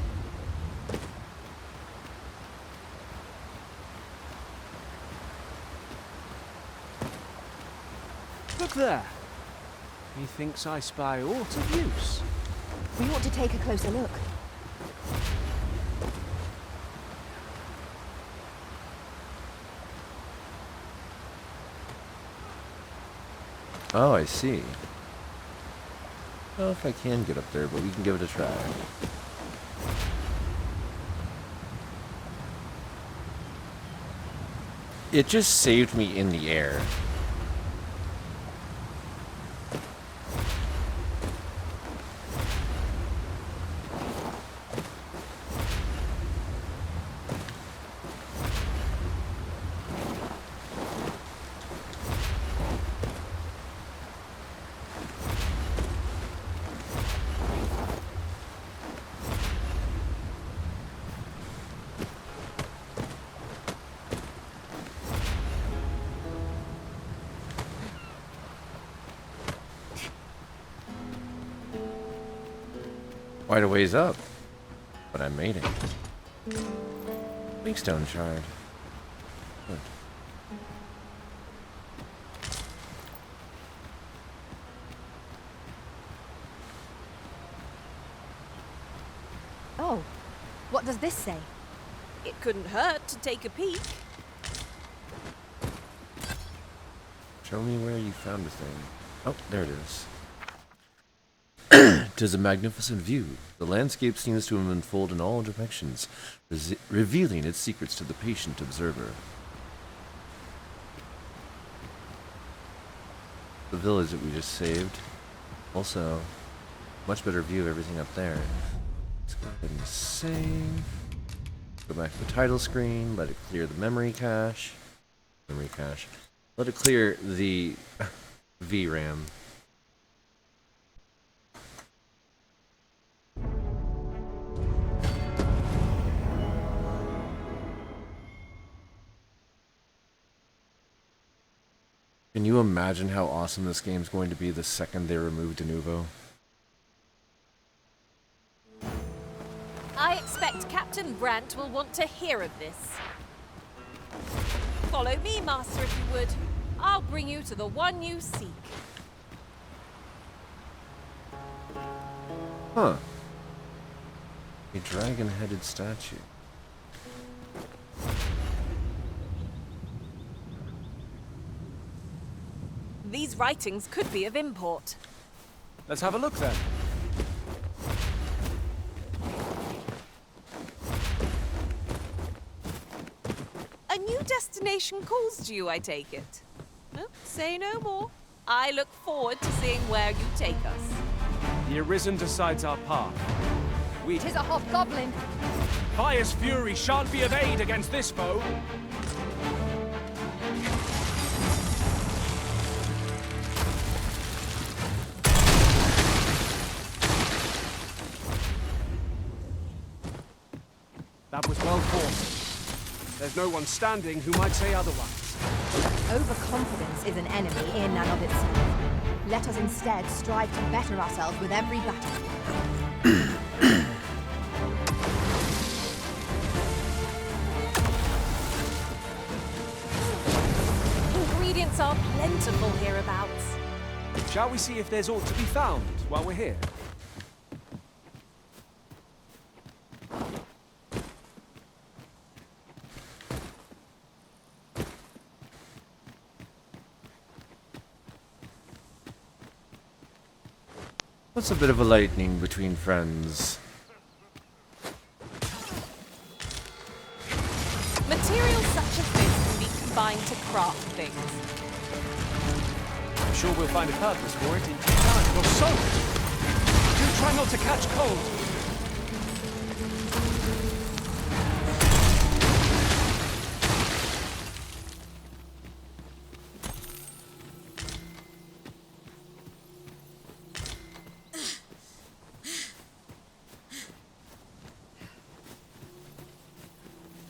Look there. Methinks I spy aught of use. We ought to take a closer look. Oh, I see. I don't know if I can get up there, but we can give it a try. It just saved me in the air. Quite a ways up, but I made it. Big stone shard. Good. Oh, what does this say? It couldn't hurt to take a peek. Show me where you found the thing. Oh, there it is. 'Tis a magnificent view. The landscape seems to have unfolded in all directions, revealing its secrets to the patient observer. The village that we just saved. Also, much better view of everything up there. Let's go ahead and save. Go back to the title screen, let it clear the memory cache. Memory cache. Let it clear the VRAM. Can you imagine how awesome this game's going to be the second they remove Denuvo? I expect Captain Brandt will want to hear of this. Follow me, Master, if you would. I'll bring you to the one you seek. Huh. A dragon-headed statue. These writings could be of import. Let's have a look then. A new destination calls to you, I take it. Oh, say no more. I look forward to seeing where you take us. The Arisen decides our path. We... 'Tis a hobgoblin. Fire's fury shan't be of aid against this foe. That was well fought. There's no one standing who might say otherwise. Overconfidence is an enemy in and of itself. Let us instead strive to better ourselves with every battle. Ingredients are plentiful hereabouts. Shall we see if there's aught to be found while we're here? What's a bit of a lightning between friends? Materials such as this can be combined to craft things. I'm sure we'll find a purpose for it in due time. Or so! Do try not to catch cold!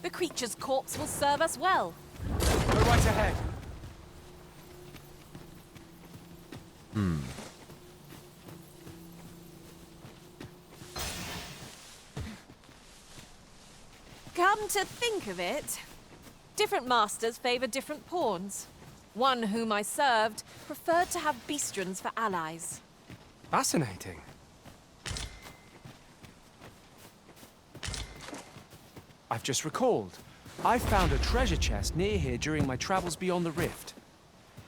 The creature's corpse will serve us well. Go right ahead. Come to think of it, different masters favor different pawns. One whom I served preferred to have beastrons for allies. Fascinating. I've just recalled. I found a treasure chest near here during my travels beyond the rift.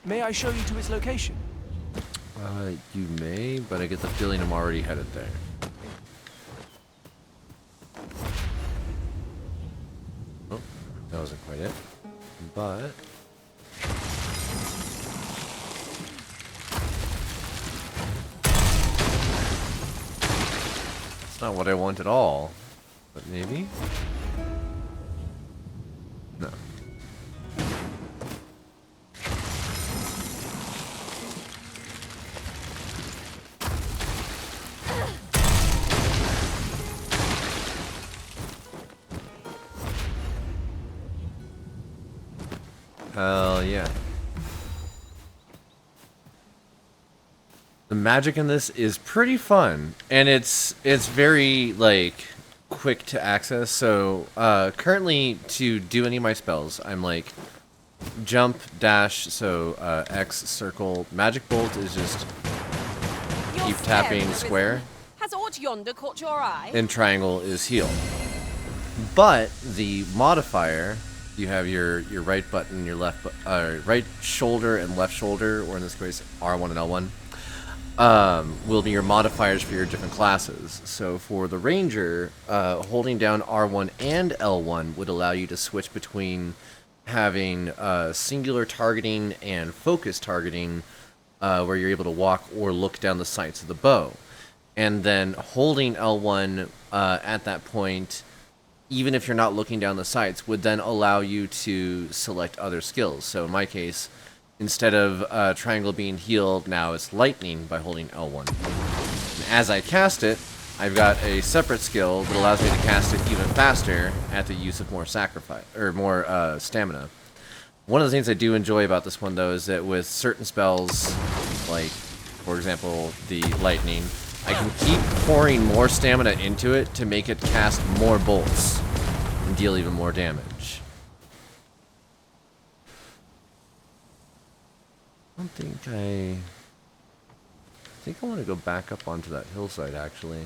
May I show you to its location? You may, but I get the feeling I'm already headed there. Oh, that wasn't quite it. But... it's not what I want at all. But maybe? No. Hell yeah. The magic in this is pretty fun, and it's very like quick to access. So currently to do any of my spells, I'm like jump, dash, so X, circle. Magic bolt is just keep tapping square. Has aught yonder caught your eye? And triangle is heal. But the modifier, you have your right button, your left right shoulder and left shoulder, or in this case R1 and L1, will be your modifiers for your different classes. So for the ranger, holding down R1 and L1 would allow you to switch between having singular targeting and focus targeting, where you're able to walk or look down the sights of the bow. And then holding L1 at that point, even if you're not looking down the sights, would then allow you to select other skills. So in my case, instead of triangle being healed, now it's lightning by holding L1. And as I cast it, I've got a separate skill that allows me to cast it even faster at the use of more sacrifice or more stamina. One of the things I do enjoy about this one, though, is that with certain spells, like, for example, the lightning, I can keep pouring more stamina into it to make it cast more bolts and deal even more damage. I think I want to go back up onto that hillside, actually.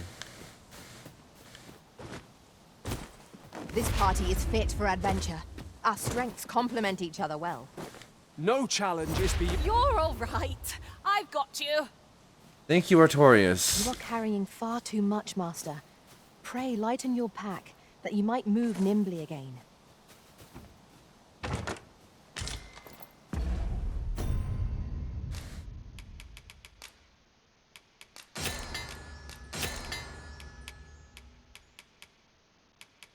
This party is fit for adventure. Our strengths complement each other well. No challenge is beyond. You're all right. I've got you. Thank you, Artorias. You are carrying far too much, Master. Pray lighten your pack, that you might move nimbly again.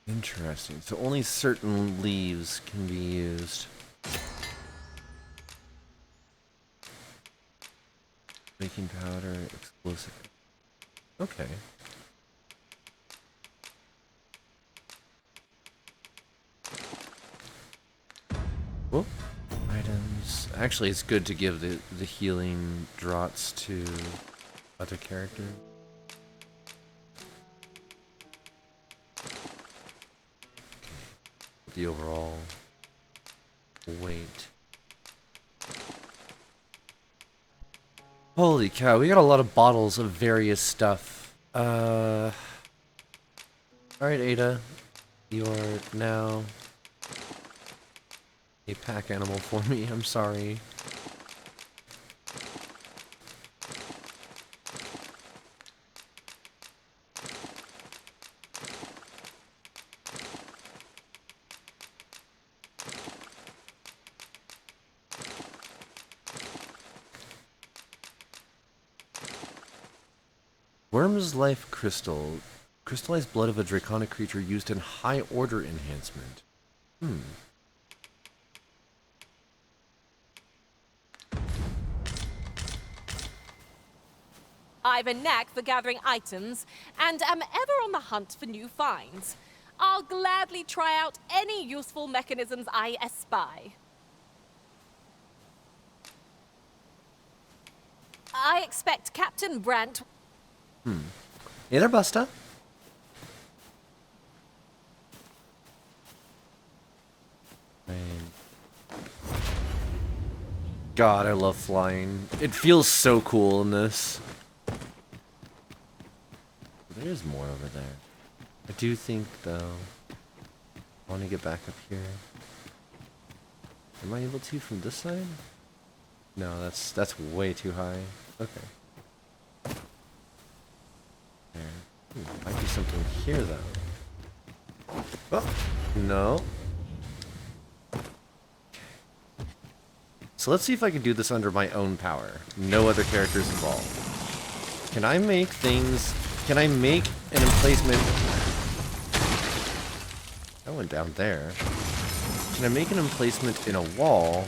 Interesting. So only certain leaves can be used. Baking powder, explosive. Okay. Whoop. Items. Actually, it's good to give the healing draughts to other characters. The overall weight. Holy cow, we got a lot of bottles of various stuff. Alright, Ada. You are now a pack animal for me. I'm sorry. Worm's Life Crystal. Crystallized blood of a draconic creature used in high order enhancement. I've a knack for gathering items and am ever on the hunt for new finds. I'll gladly try out any useful mechanisms I espy. I expect Captain Brant... Hey there, Busta. God, I love flying. It feels so cool in this. There's more over there. I do think, though, I want to get back up here. Am I able to from this side? No, that's way too high. Okay. There. Might be something here, though. Oh, no. So let's see if I can do this under my own power. No other characters involved. Can I make things... Can I make an emplacement... That went down there. Can I make an emplacement in a wall...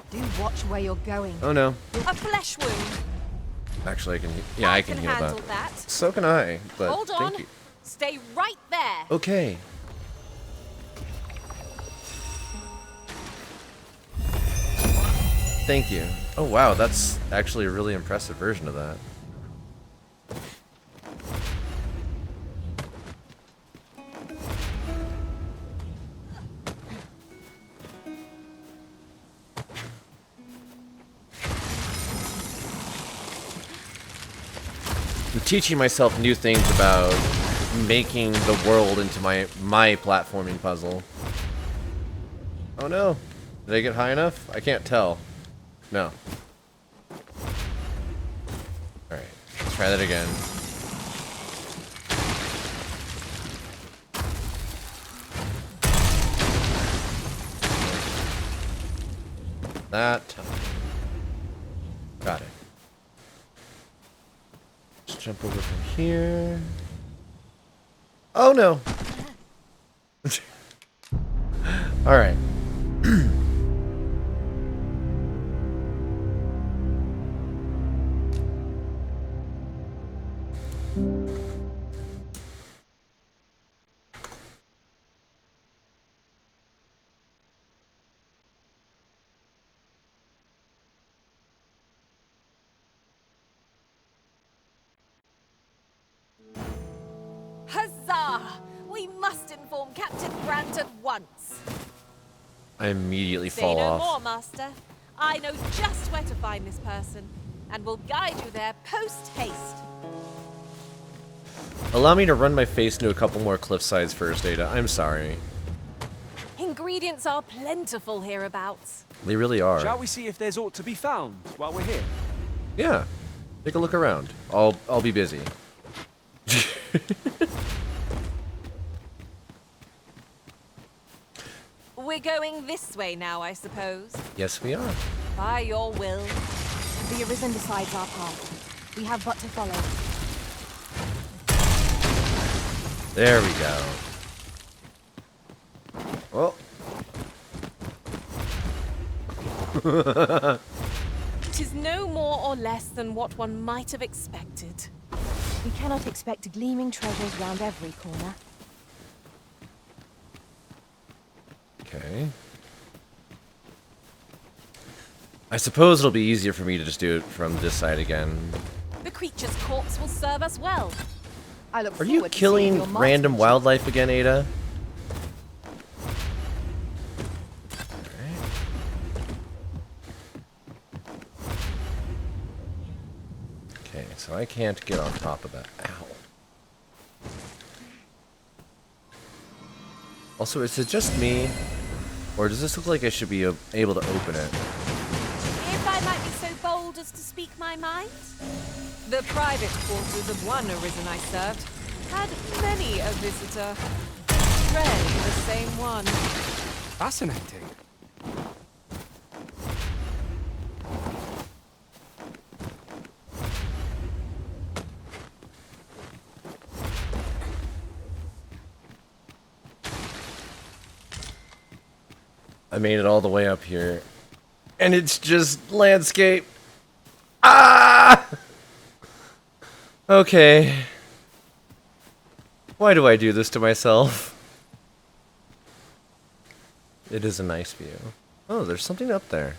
Do watch where you're going. Oh no. A flesh wound. Actually, I can... Yeah, I can heal handle that. that. So can I, but Hold on. thank you. Stay right there. Okay. Thank you. Oh wow, that's actually a really impressive version of that. I'm teaching myself new things about making the world into my platforming puzzle. Oh no. Did I get high enough? I can't tell. No. Alright, let's try that again. That time. Got it. Let's jump over from here. Oh no! Alright. Huzzah! We must inform Captain Grant at once. I immediately Say fall no off. more, Master. I know just where to find this person, and will guide you there post-haste. Allow me to run my face into a couple more cliff sides first, Ada. I'm sorry. Ingredients are plentiful hereabouts. They really are. Shall we see if there's aught to be found while we're here? Yeah. Take a look around. I'll be busy. We're going this way now, I suppose. Yes, we are. By your will. The Arisen decides our path. We have but to follow. There we go. Well. It is no more or less than what one might have expected. We cannot expect gleaming treasures round every corner. Okay. I suppose it'll be easier for me to just do it from this side again. The creature's corpse will serve us well. I look Are you killing random wildlife again, Ada? Okay, so I can't get on top of that. Ow. Also, is it just me? Or does this look like I should be able to open it? If I might be so bold as to speak my mind. The private quarters of one Arisen I served had many a visitor. Rarely the same one. Fascinating. I made it all the way up here. And it's just landscape. Ah! Okay. Why do I do this to myself? It is a nice view. Oh, there's something up there.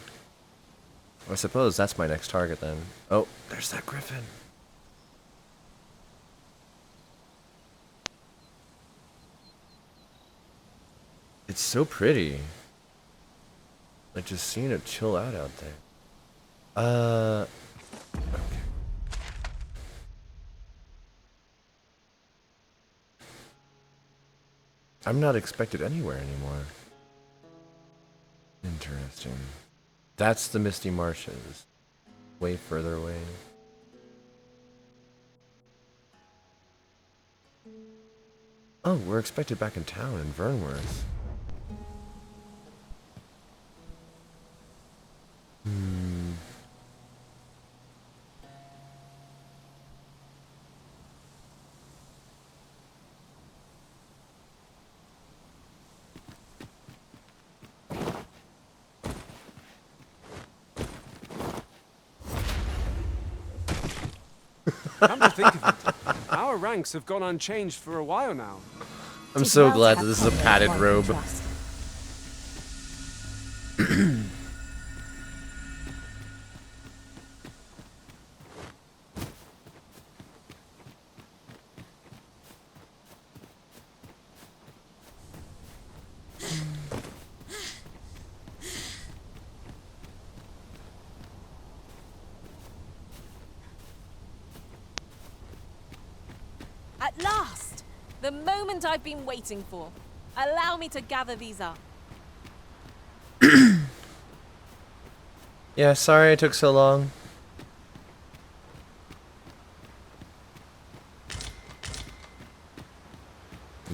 I suppose that's my next target then. Oh, there's that griffin. It's so pretty. Like just seeing it chill out there. Okay. I'm not expected anywhere anymore. Interesting. That's the Misty Marshes. Way further away. Oh, we're expected back in town in Vernworth. Come to think of it, our ranks have gone unchanged for a while now. I'm so glad that this is a padded robe. At last! The moment I've been waiting for. Allow me to gather these up. Yeah, sorry it took so long.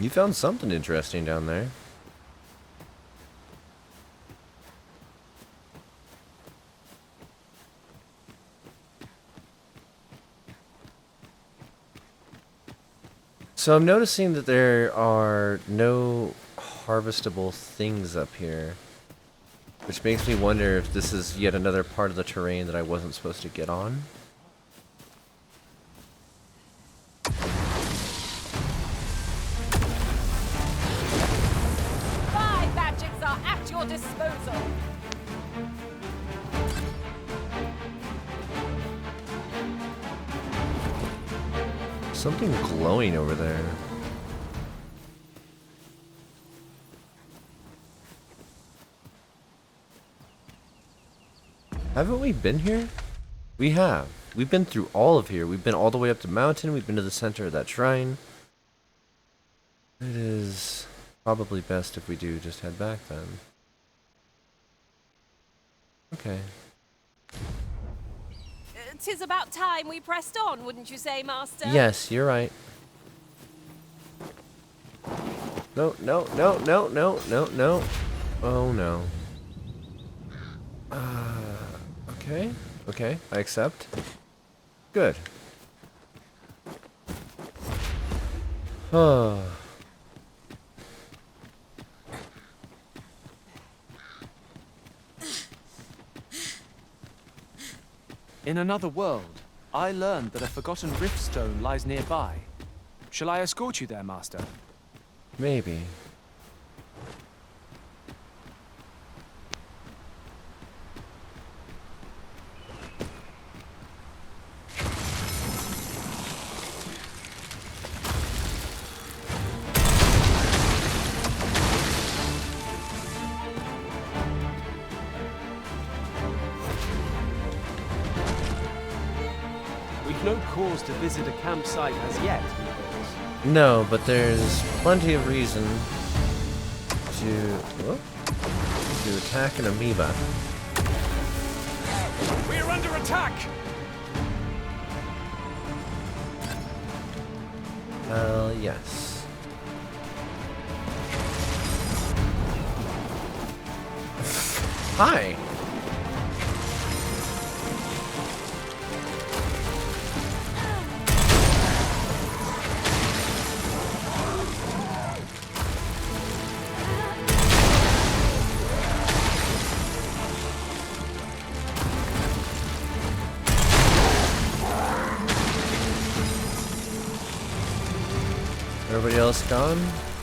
You found something interesting down there. So I'm noticing that there are no... Oh, harvestable things up here. Which makes me wonder if this is yet another part of the terrain that I wasn't supposed to get on. My magics are at your disposal. Something glowing over there. Haven't we been here? We have. We've been through all of here. We've been all the way up the mountain. We've been to the center of that shrine. It is probably best if we do just head back then. Okay. 'Tis about time we pressed on, wouldn't you say, Master? Yes, you're right. No, no, no, no, no, no, no. Oh no. Okay. Okay, I accept. Good. Oh. In another world, I learned that a forgotten riftstone lies nearby. Shall I escort you there, Master? Maybe. We've no cause to visit a campsite as yet, methinks. No, but there's plenty of reason to attack an amoeba. We're under attack! Yes. Hi. Everybody else gone?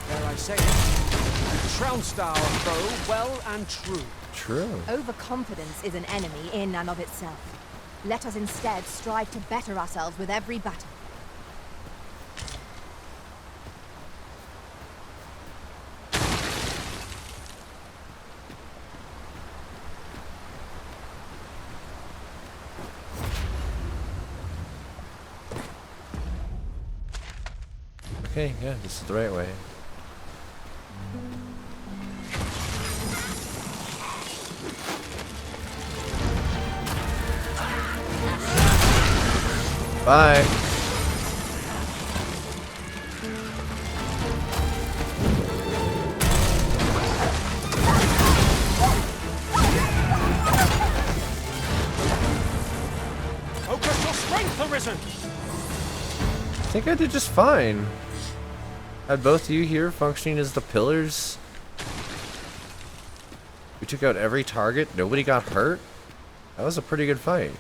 There I say it. Trounced our foe well and true. True. Overconfidence is an enemy in and of itself. Let us instead strive to better ourselves with every battle. Okay, yeah, this is the right way. Bye. Focus your strength, Arisen! I think I did just fine. Had both of you here functioning as the pillars. We took out every target. Nobody got hurt. That was a pretty good fight.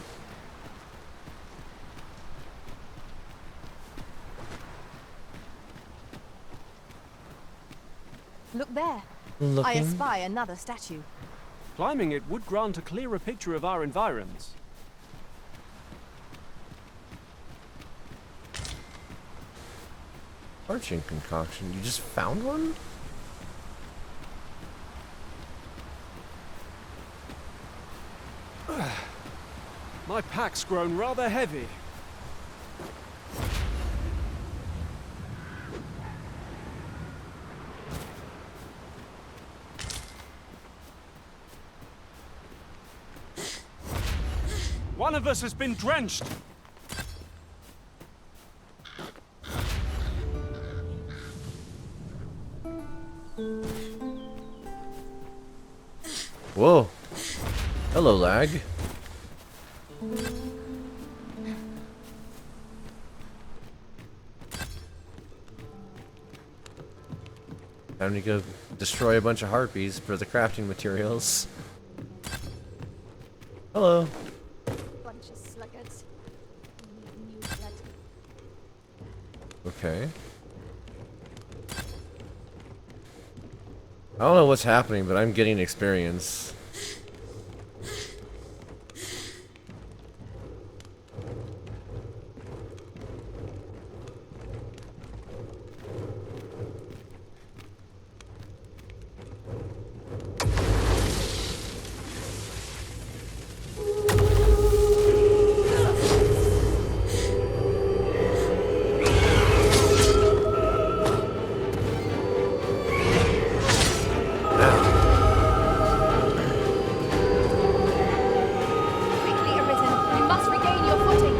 Look there. Looking. I espy another statue. Climbing it would grant a clearer picture of our environs. Parching concoction. You just found one? My pack's grown rather heavy. One of us has been drenched. Whoa. Hello, lag. Time to go destroy a bunch of harpies for the crafting materials. Hello. Bunch of sluggards. Okay. I don't know what's happening, but I'm getting experience. Quickly, Arisen. You must regain your footing.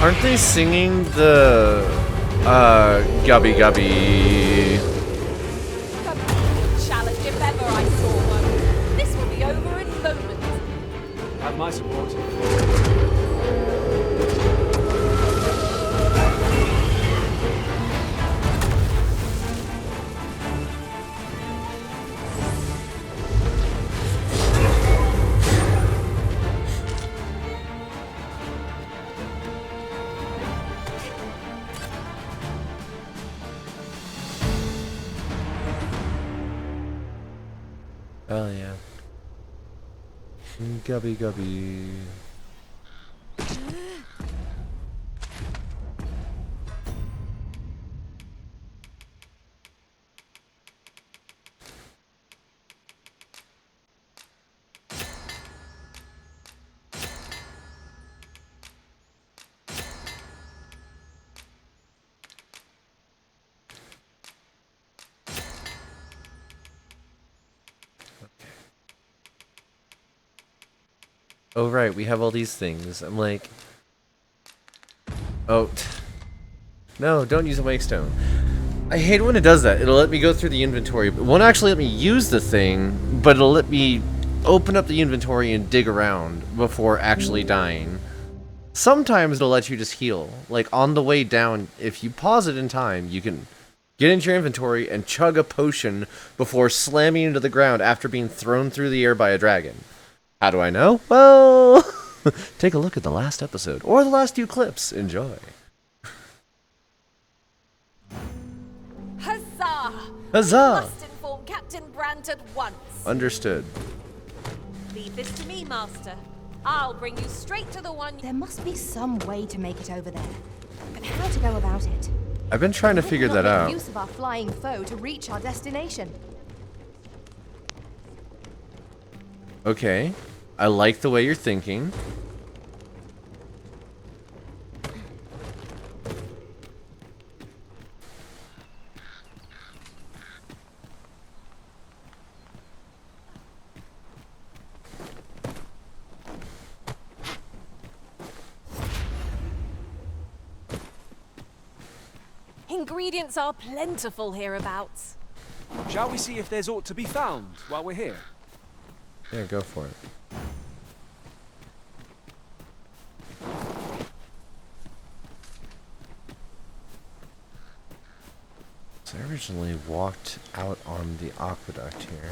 Aren't they singing the Gubby Gubby? Challenge if ever I saw one. This will be over in moments. Have my support. Oh yeah. Gubby Gubby. Oh right, we have all these things. I'm like, oh, no, don't use a wake stone. I hate when it does that. It'll let me go through the inventory, but it won't actually let me use the thing, but it'll let me open up the inventory and dig around before actually dying. Sometimes it'll let you just heal. Like on the way down, if you pause it in time, you can get into your inventory and chug a potion before slamming into the ground after being thrown through the air by a dragon. How do I know? Well, take a look at the last episode or the last few clips. Enjoy. Huzzah! Huzzah! We must inform Captain Brandt at once. Understood. Leave this to me, Master. I'll bring you straight to the one. There must be some way to make it over there. But how to go about it? I've been trying to figure that out. Use of our flying foe to reach our destination. Okay. I like the way you're thinking. Ingredients are plentiful hereabouts. Shall we see if there's aught to be found while we're here? Yeah, go for it. So I originally walked out on the aqueduct here.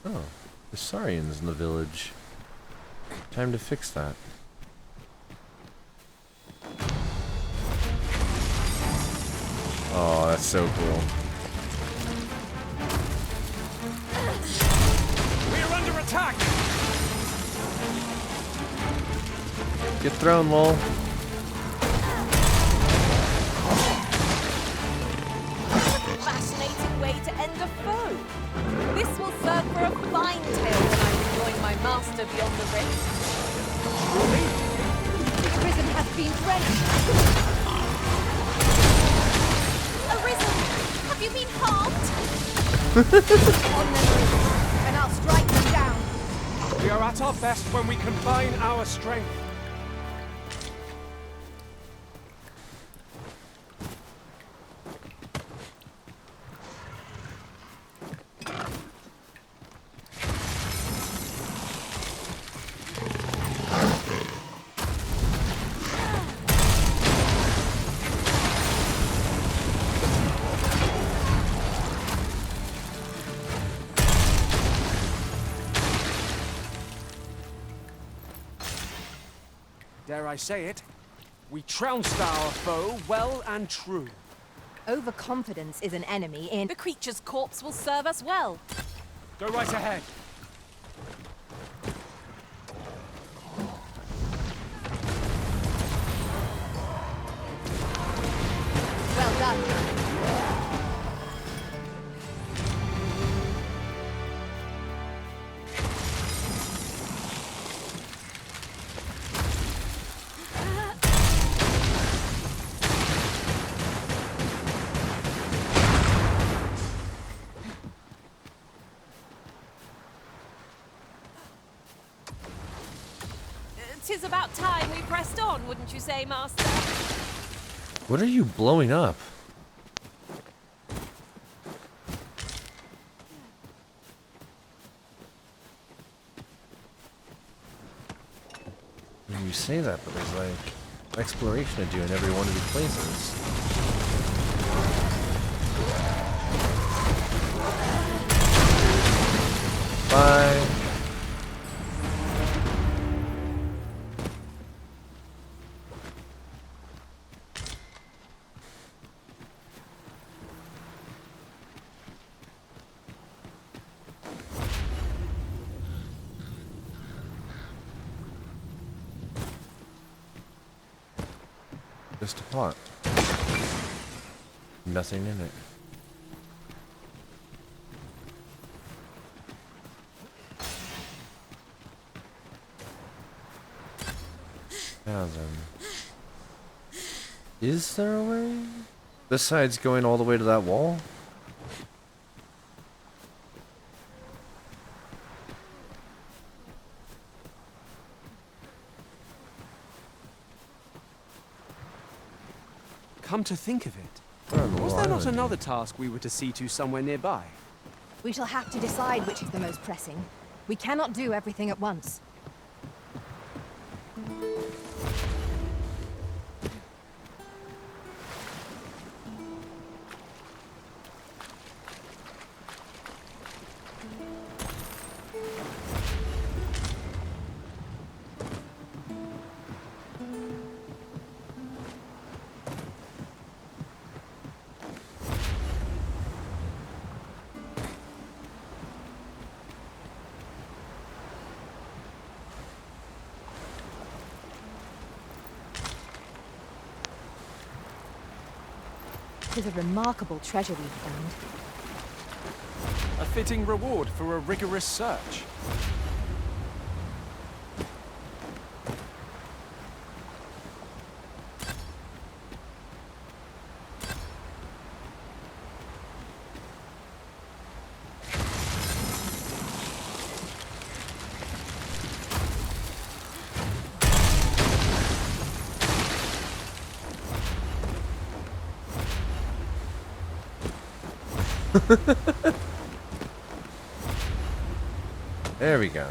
Oh, the Saurians in the village. Time to fix that. Oh, that's so cool. We're under attack! Get thrown, lol. Fascinating way to end a foe. This will serve for a fine tale when I rejoin my master beyond the rift. The prison has been drenched. Arisen, have you been harmed? On them, and I'll strike them down. We are at at our best when we combine our strength. Dare I say it, we trounced our foe well and true. Overconfidence is an enemy in... The creature's corpse will serve us well. Go right ahead. Well done. Tis about time we pressed on, wouldn't you say, Master? What are you blowing up? You say that, but there's like exploration to do in every one of these places. Bye. Just a pot. Nothing in it. Now then. Is there a way? This side's going all the way to that wall? Come to think of it, was there not another task we were to see to somewhere nearby? We shall have to decide which is the most pressing. We cannot do everything at once. It is a remarkable treasure we've found. A fitting reward for a rigorous search. There we go.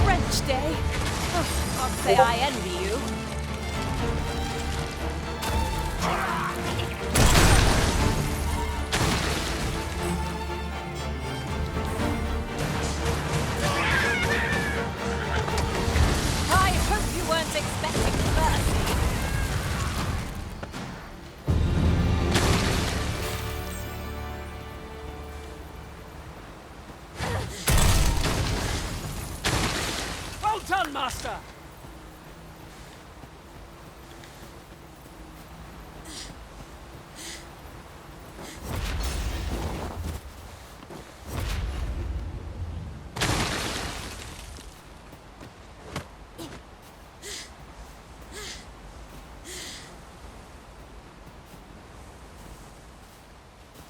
French day. Oh, can't say I envy you. Master!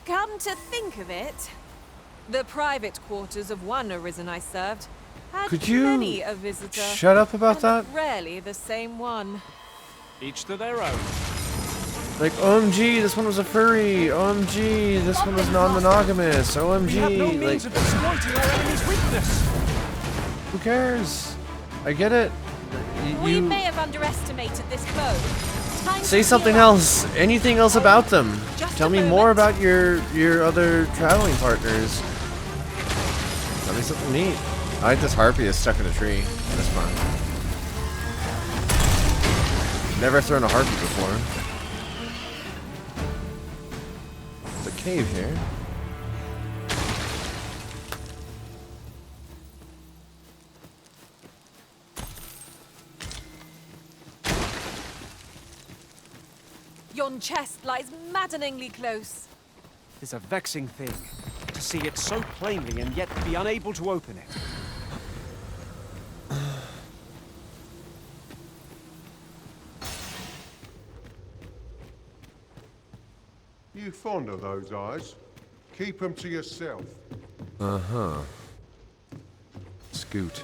Come to think of it, the private quarters of one arisen I served had Could you many a visitor. shut up about that? Rarely the same one. Each to their own. Like, OMG, this one was a furry. OMG, this one was non-monogamous. OMG, We have no means like, of exploiting our enemy's weakness. who cares? I get it. We may have underestimated this foe. Time Say to something heal up. else. Anything else about them. Just Tell a me moment. more about your other traveling partners. Tell me something neat. I like this harpy is stuck in a tree. That's fun. Never thrown a harpy before. There's a cave here. Yon chest lies maddeningly close. It's a vexing thing to see it so plainly and yet be unable to open it. You fond of those eyes? Keep them to yourself. Uh-huh. Scoot.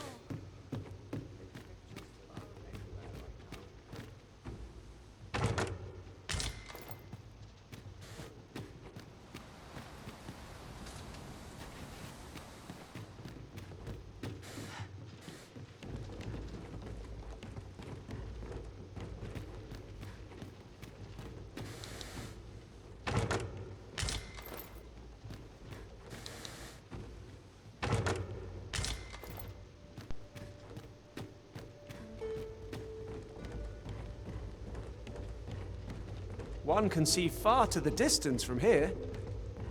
One can see far to the distance from here.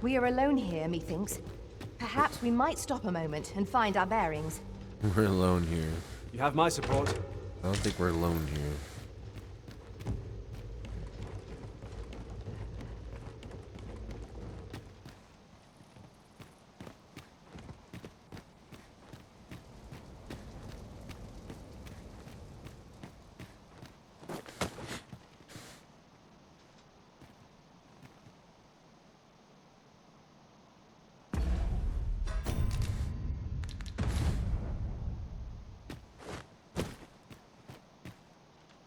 We are alone here, methinks. Perhaps we might stop a moment and find our bearings. We're alone here. You have my support. I don't think we're alone here.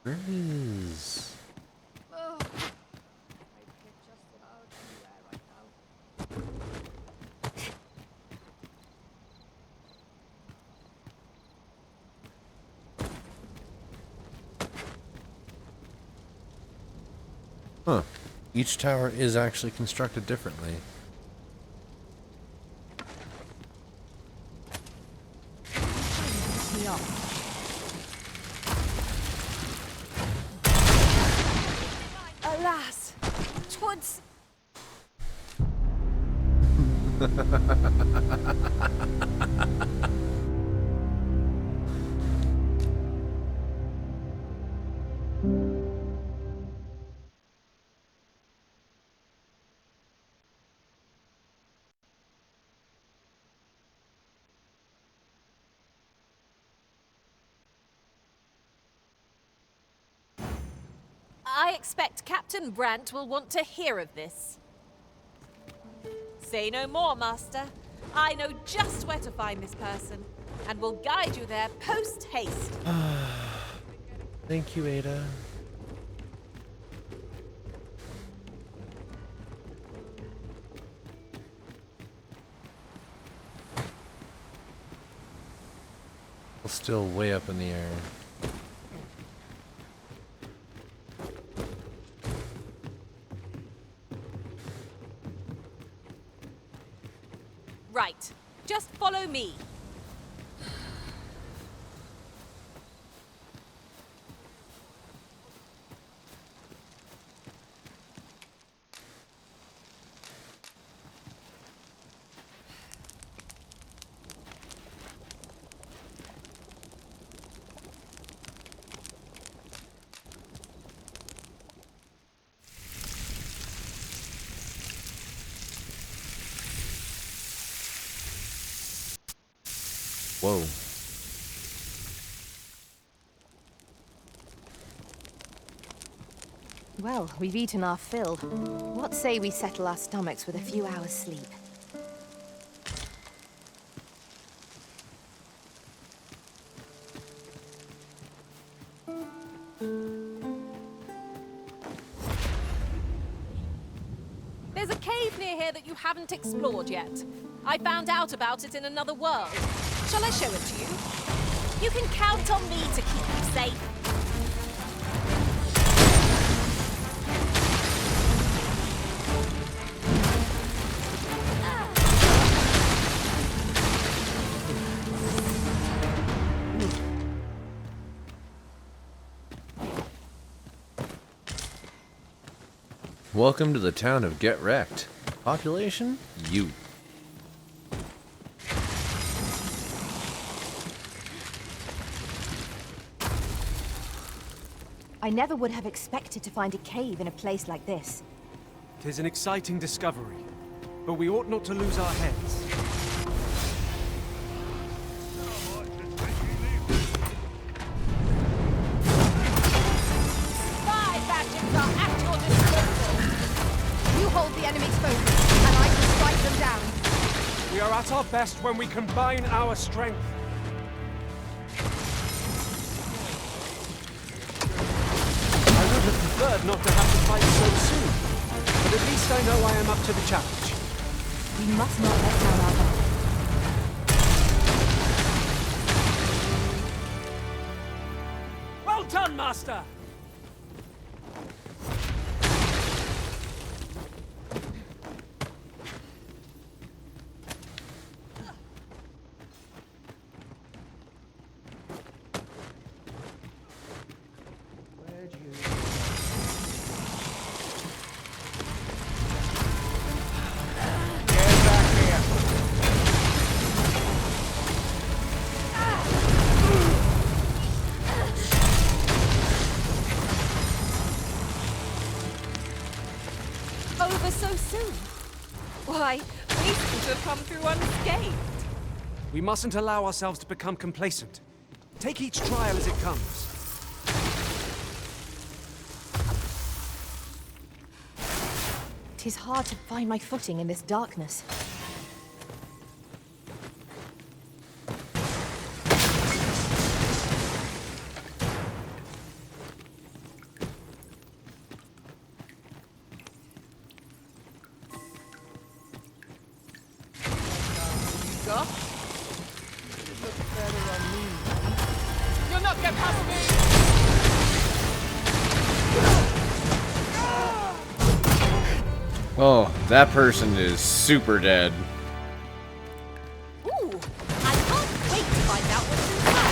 Where is... Huh. Each tower is actually constructed differently. Alas, 'twas I expect Captain Brandt will want to hear of this. Say no more, Master. I know just where to find this person, and will guide you there post-haste. Thank you, Ada. Still way up in the air. Right. Just follow me. Whoa. Well, we've eaten our fill. What say we settle our stomachs with a few hours' sleep? There's a cave near here that you haven't explored yet. I found out about it in another world. Shall I show it to you? You can count on me to keep you safe. Welcome to the town of Get Wrecked. Population? You. I never would have expected to find a cave in a place like this. 'Tis an exciting discovery, but we ought not to lose our heads. Five magics are at your disposal. You hold the enemy's focus, and I can strike them down. We are at our best when we combine our strength. I would have preferred not to have to fight so soon, but at least I know I am up to the challenge. We must not let down our guard. Well done, Master! Over so soon? Why, we seem to have come through unscathed. We mustn't allow ourselves to become complacent. Take each trial as it comes. Tis hard to find my footing in this darkness. You'll not get past me! Oh, that person is super dead. Ooh, I can't wait to find out what's inside.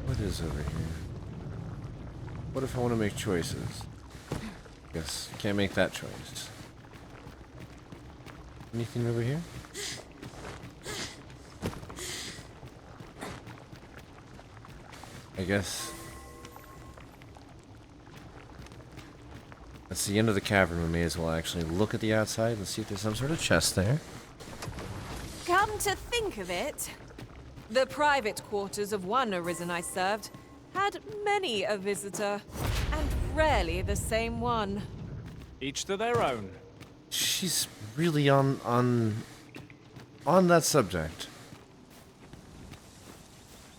What is over here? What if I want to make choices? Guess can't make that choice. Anything over here? I guess that's the end of the cavern. We may as well actually look at the outside and see if there's some sort of chest there. Come to think of it, the private quarters of one arisen I served had many a visitor, and rarely the same one. Each to their own. She's really on that subject.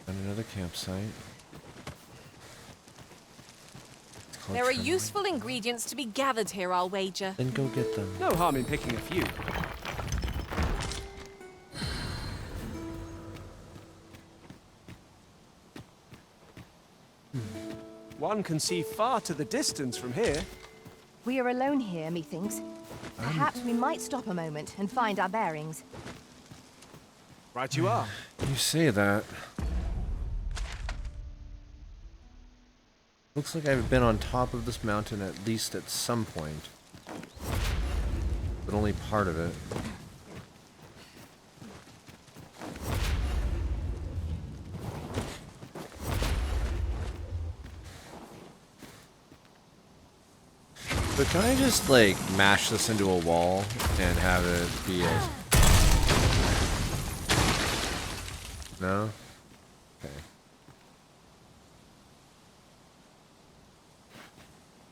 And another campsite. There are useful ingredients to be gathered here, I'll wager. Then go get them. No harm in picking a few. One can see far to the distance from here. We are alone here, methinks. Perhaps we might stop a moment and find our bearings. Right you are. You say that. Looks like I've been on top of this mountain at least at some point. But only part of it. But can I just, like, mash this into a wall and have it be a... No? Okay.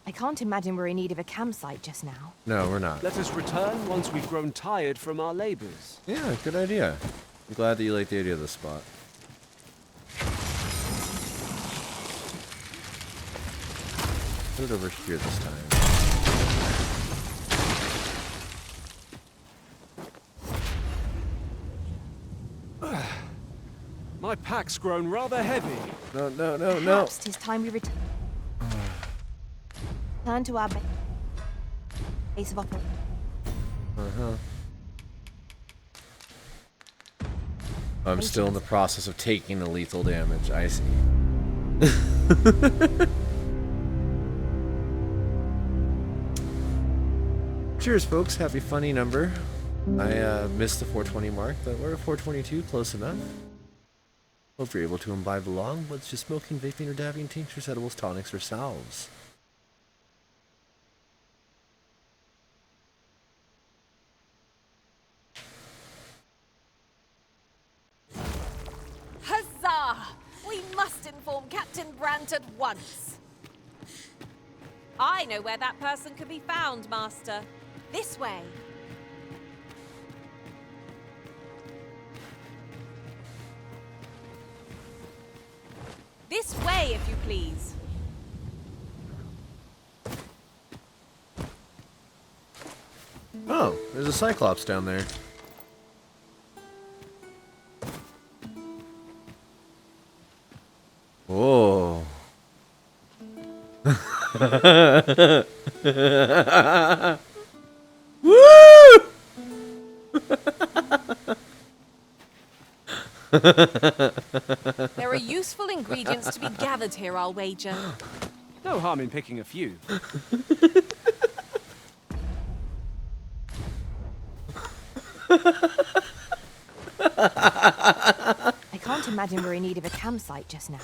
I can't imagine we're in need of a campsite just now. No, we're not. Let us return once we've grown tired from our labors. Yeah, good idea. I'm glad that you like the idea of this spot. Put it over here this time. My pack's grown rather heavy. No, no, no, no. Perhaps 'tis time we return to our base of operations. I'm still in the process of taking the lethal damage. I see. Cheers, folks. Happy funny number. I missed the 420 mark, but we're at 422, close enough. Hope you're able to imbibe along, whether it's just smoking, vaping, or dabbing, tinctures, edibles, tonics, or salves. Huzzah! We must inform Captain Brandt at once. I know where that person could be found, Master. This way. This way, if you please. Oh, there's a Cyclops down there. Whoa. Woo! There are useful ingredients to be gathered here, I'll wager. No harm in picking a few. I can't imagine we're in need of a campsite just now.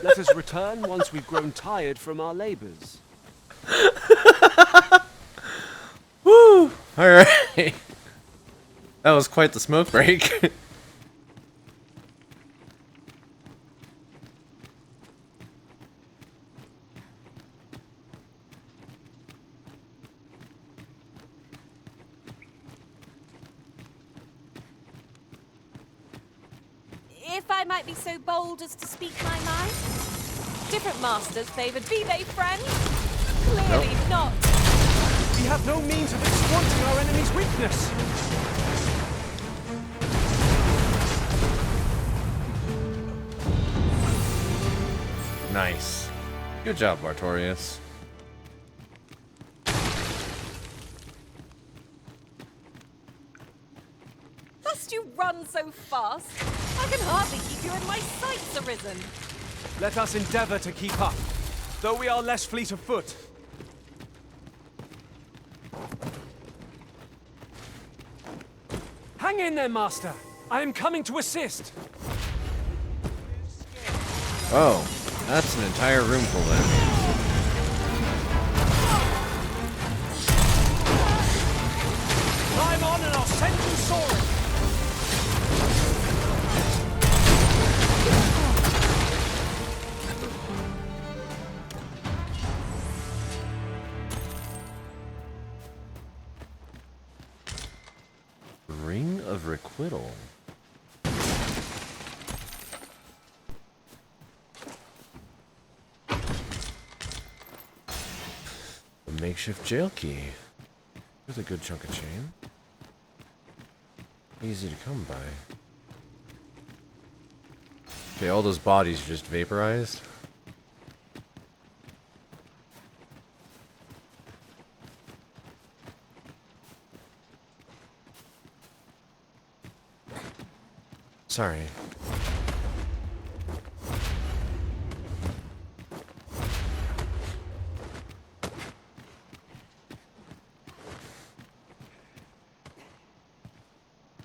Let us return once we've grown tired from our labors. Woo! Alright. That was quite the smoke break. If I might be so bold as to speak my mind. Different masters favored, be they friends? Clearly not. We have no means of exploiting our enemy's weakness. Nice. Good job, Bartorius. Must you run so fast? I can hardly keep you in my sights, Arisen. Let us endeavor to keep up, though we are less fleet of foot. Hang in there, Master. I am coming to assist. Oh, that's an entire room full of enemies. Climb on and I'll send you soaring. Ring of Requital. The makeshift jail key. There's a good chunk of chain. Easy to come by. Okay, all those bodies are just vaporized. Sorry.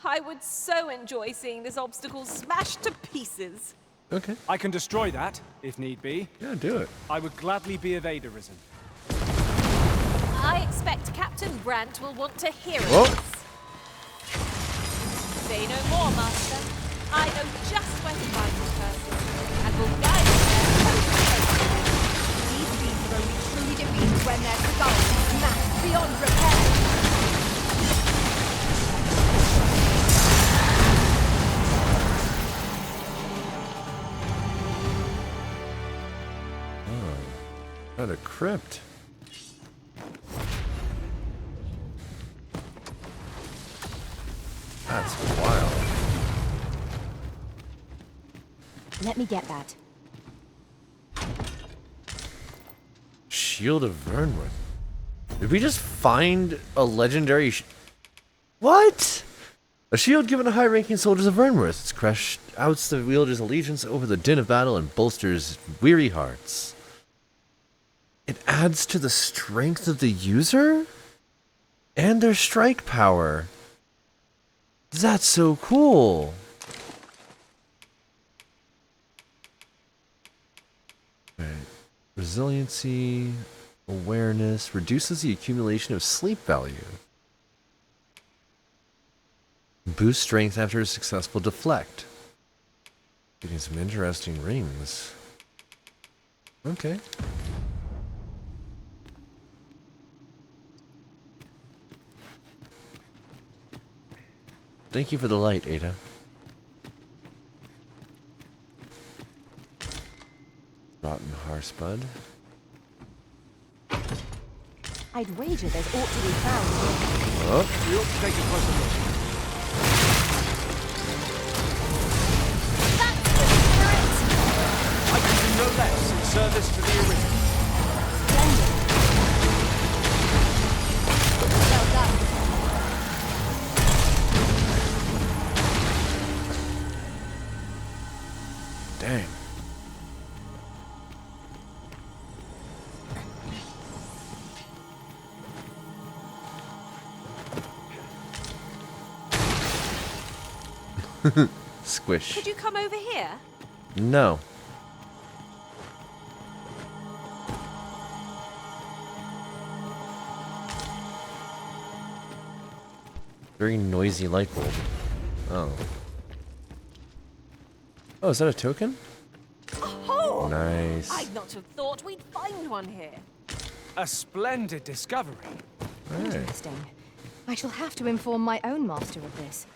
I would so enjoy seeing this obstacle smashed to pieces. Okay. I can destroy that, if need be. Yeah, do it. I would gladly be of aid, Arisen. I expect Captain Brandt will want to hear of Whoa. this. Say no more, Master. I know just where to find this person, and will guide you there. These fiends are only truly defeated when their skulls are smashed beyond repair. Got a crypt. That's wild. Let me get that. Shield of Vernworth. Did we just find a legendary what? A shield given to high-ranking soldiers of Vernworth. It's crushed outs the wielder's allegiance over the din of battle and bolsters weary hearts. It adds to the strength of the user and their strike power. That's so cool. Right. Resiliency, awareness, reduces the accumulation of sleep value. Boost strength after a successful deflect. Getting some interesting rings. Okay. Thank you for the light, Ada. Rotten Harspud. I'd wager there's ought to be found here. Oh. We ought to take a closer look. That's the spirit! I can do no less in service to the Arisen. Well done. Dang. Squish. Could you come over here? No. Very noisy light bulb. Oh. Oh, is that a token? Oh! Nice. I'd not have thought we'd find one here. A splendid discovery. Right. Interesting. I shall have to inform my own master of this.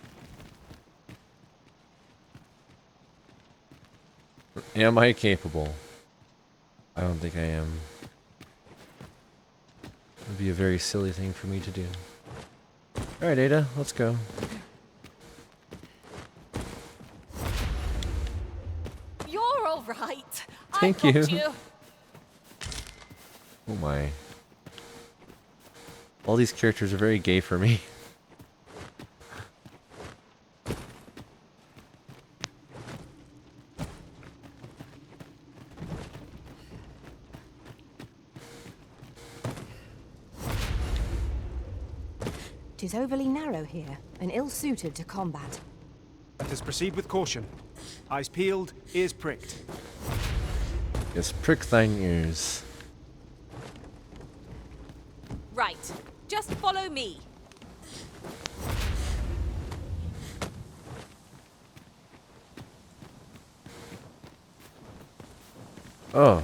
Am I capable? I don't think I am. It would be a very silly thing for me to do. Alright, Ada, let's go. You're all right. Thank I got you. Oh my. All these characters are very gay for me. Tis overly narrow here, and ill-suited to combat. Let us proceed with caution. Eyes peeled, ears pricked. Yes, prick thine ears. Right. Just follow me. Oh.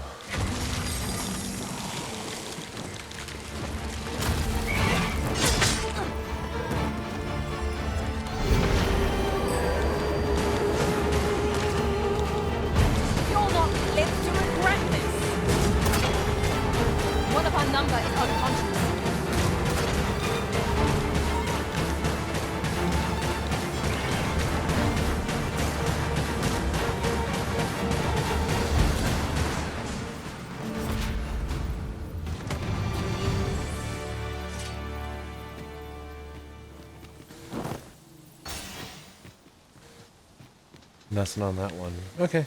You'll not live to regret this. One of our number is unconscious. Nothing on that one. Okay.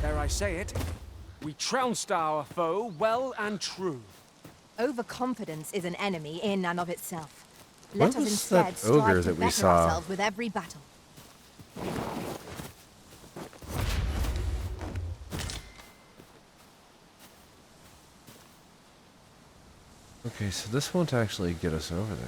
Dare I say it? We trounced our foe well and true. Overconfidence is an enemy in and of itself. Let What us was that instead strive ogre to that we better saw? ourselves with every battle. Okay, so this won't actually get us over there.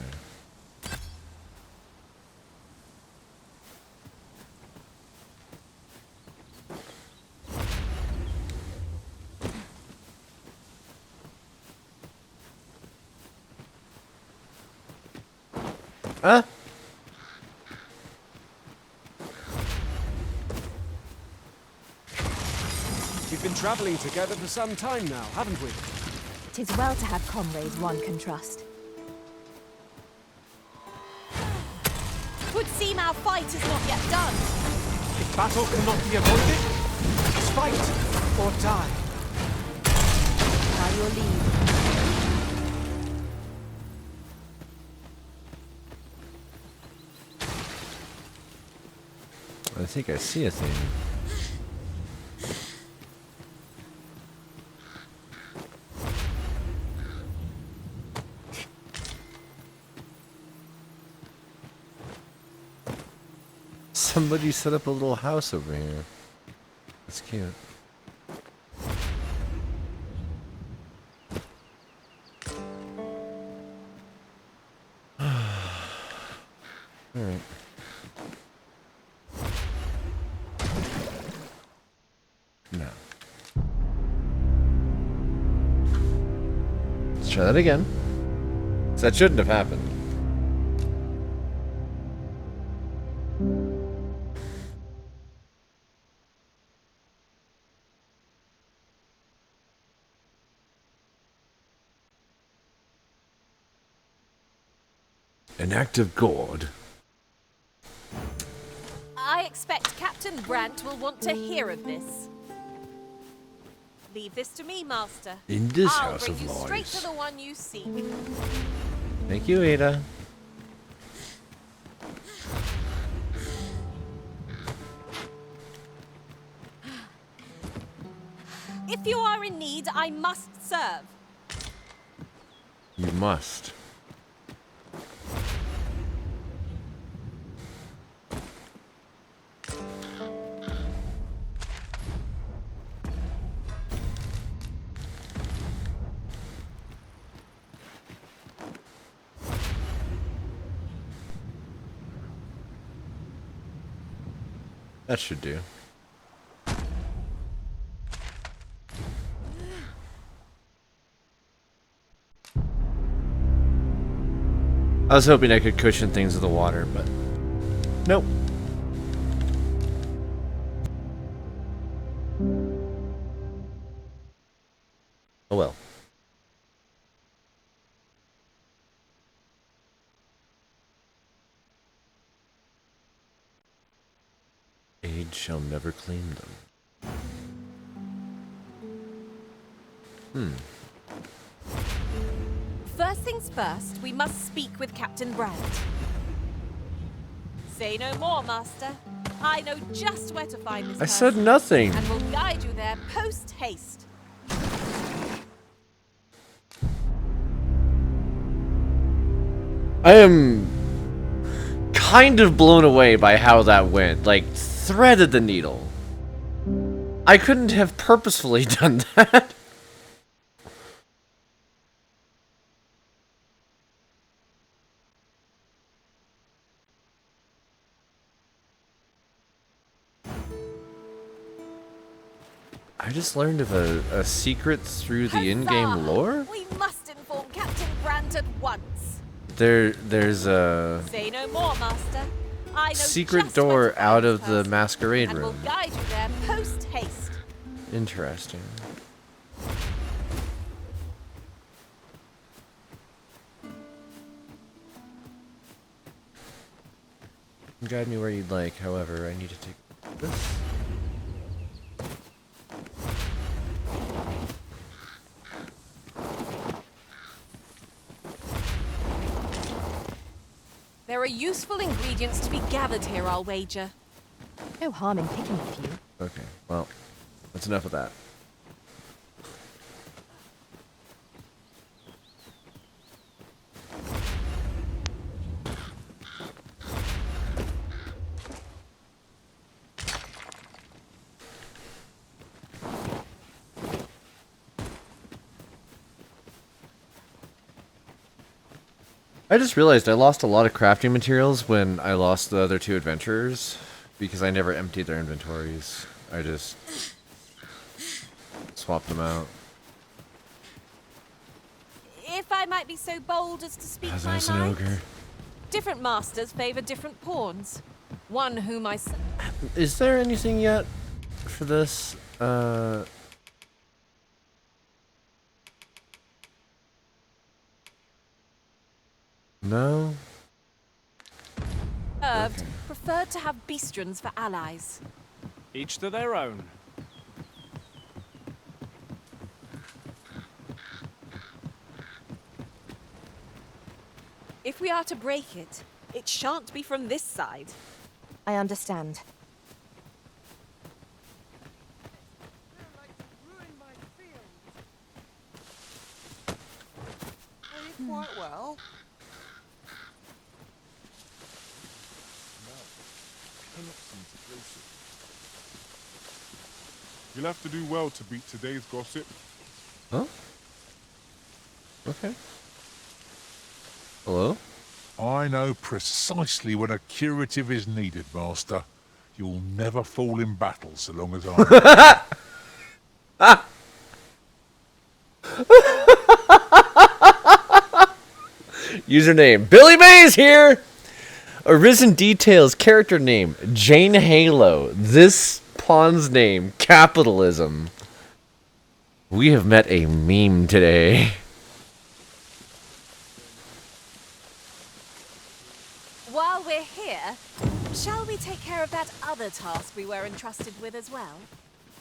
Huh? We've been traveling together for some time now, haven't we? 'Tis well to have comrades one can trust. Would seem our fight is not yet done. If battle cannot be avoided, fight or die. By your leave. I think I see a thing. Somebody set up a little house over here. That's cute. Alright. No. Let's try that again. So that shouldn't have happened. An act of God. I expect Captain Brandt will want to hear of this. Leave this to me, Master. In this I'll house bring of you straight lies. to the one you seek. Thank you, Ada. If you are in need, I must serve. You must. That should do. I was hoping I could cushion things with the water, but nope. Oh well. Age shall never claim them. First things first, we must speak with Captain Brandt. Say no more, Master. I know just where to find this I said person, nothing. and will guide you there post-haste. I am kind of blown away by how that went. Like, threaded the needle. I couldn't have purposefully done that. I just learned of a secret through the in-game lore? We must inform Captain Brandt at once. There's a Say no more, Master. I know secret just where door to find out this of the person, masquerade and will room. guide you there post-haste. Interesting. Guide me where you'd like, however, I need to take this. There are useful ingredients to be gathered here, I'll wager. No harm in picking a few. Okay, well, that's enough of that. I just realized I lost a lot of crafting materials when I lost the other two adventurers because I never emptied their inventories. I just swapped them out. If I might be so bold as to speak my As an mind, ogre. different masters favor different pawns. One whom I... Is there anything yet for this? No? Served, preferred to have beastrons for allies. Each to their own. If we are to break it, it shan't be from this side. I understand. Are you quite well? You'll have to do well to beat today's gossip. Huh? Okay. Hello? I know precisely when a curative is needed, Master. You'll never fall in battle so long as I... Username Billy Mays here. Arisen details character name Jane Halo. This pawn's name capitalism. We have met a meme today. While we're here, shall we take care of that other task we were entrusted with as well?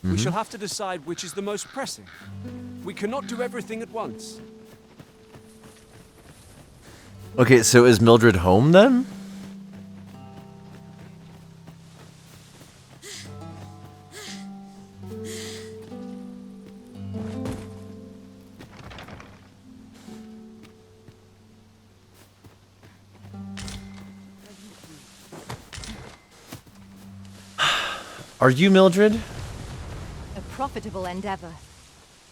We shall have to decide which is the most pressing. We cannot do everything at once. Okay, so is Mildred home then? Are you Mildred? A profitable endeavor.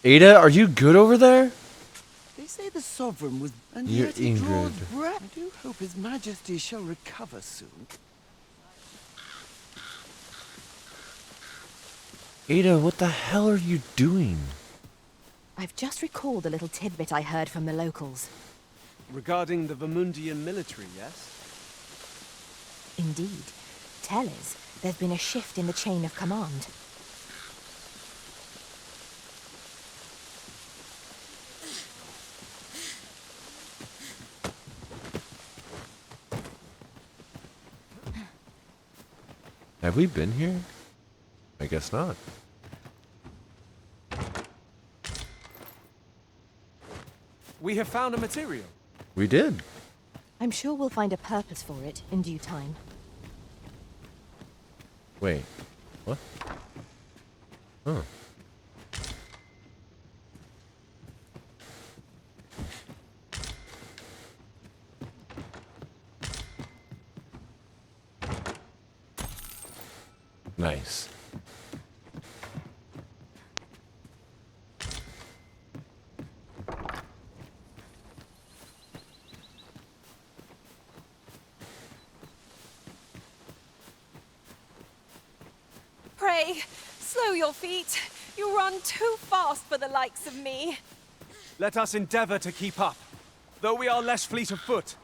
Ada, are you good over there? They say the sovereign was... And You're yet he draws Ingrid. breath. I do hope his majesty shall recover soon. Ada, what the hell are you doing? I've just recalled a little tidbit I heard from the locals. Regarding the Vermundian military, yes? Indeed. Tell us, there's been a shift in the chain of command. Have we been here? I guess not. We have found a material. We did. I'm sure we'll find a purpose for it in due time. Wait. What? Huh. Nice. Pray, slow your feet. You run too fast for the likes of me. Let us endeavor to keep up, though we are less fleet of foot.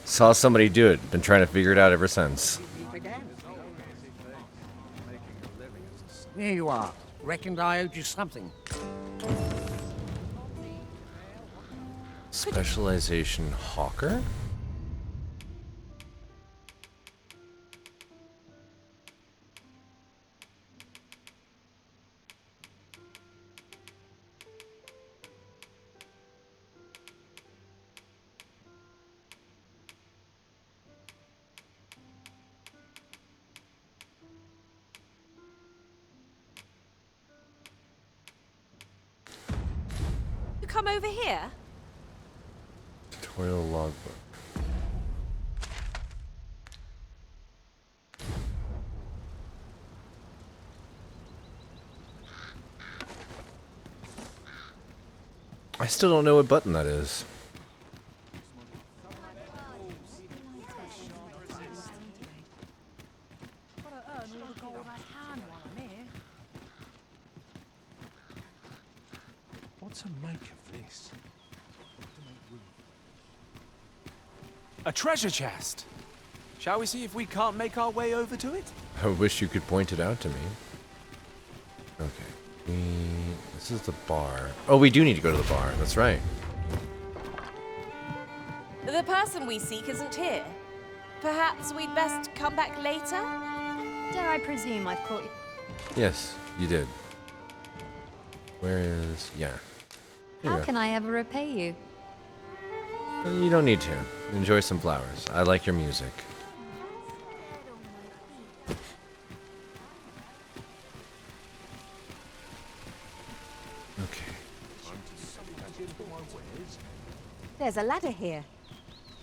Saw somebody do it. Been trying to figure it out ever since. Here you are. Reckoned I owed you something. Specialization hawker? come over here? Tutorial logbook. I still don't know what button that is. What's a make of this? A treasure chest! Shall we see if we can't make our way over to it? I wish you could point it out to me. Okay. This is the bar. Oh, we do need to go to the bar. That's right. The person we seek isn't here. Perhaps we'd best come back later? Dare I presume I've caught you? Yes, you did. Where is... Yeah. Here you How go. can I ever repay you? You don't need to. Enjoy some flowers. I like your music. Okay. There's a ladder here.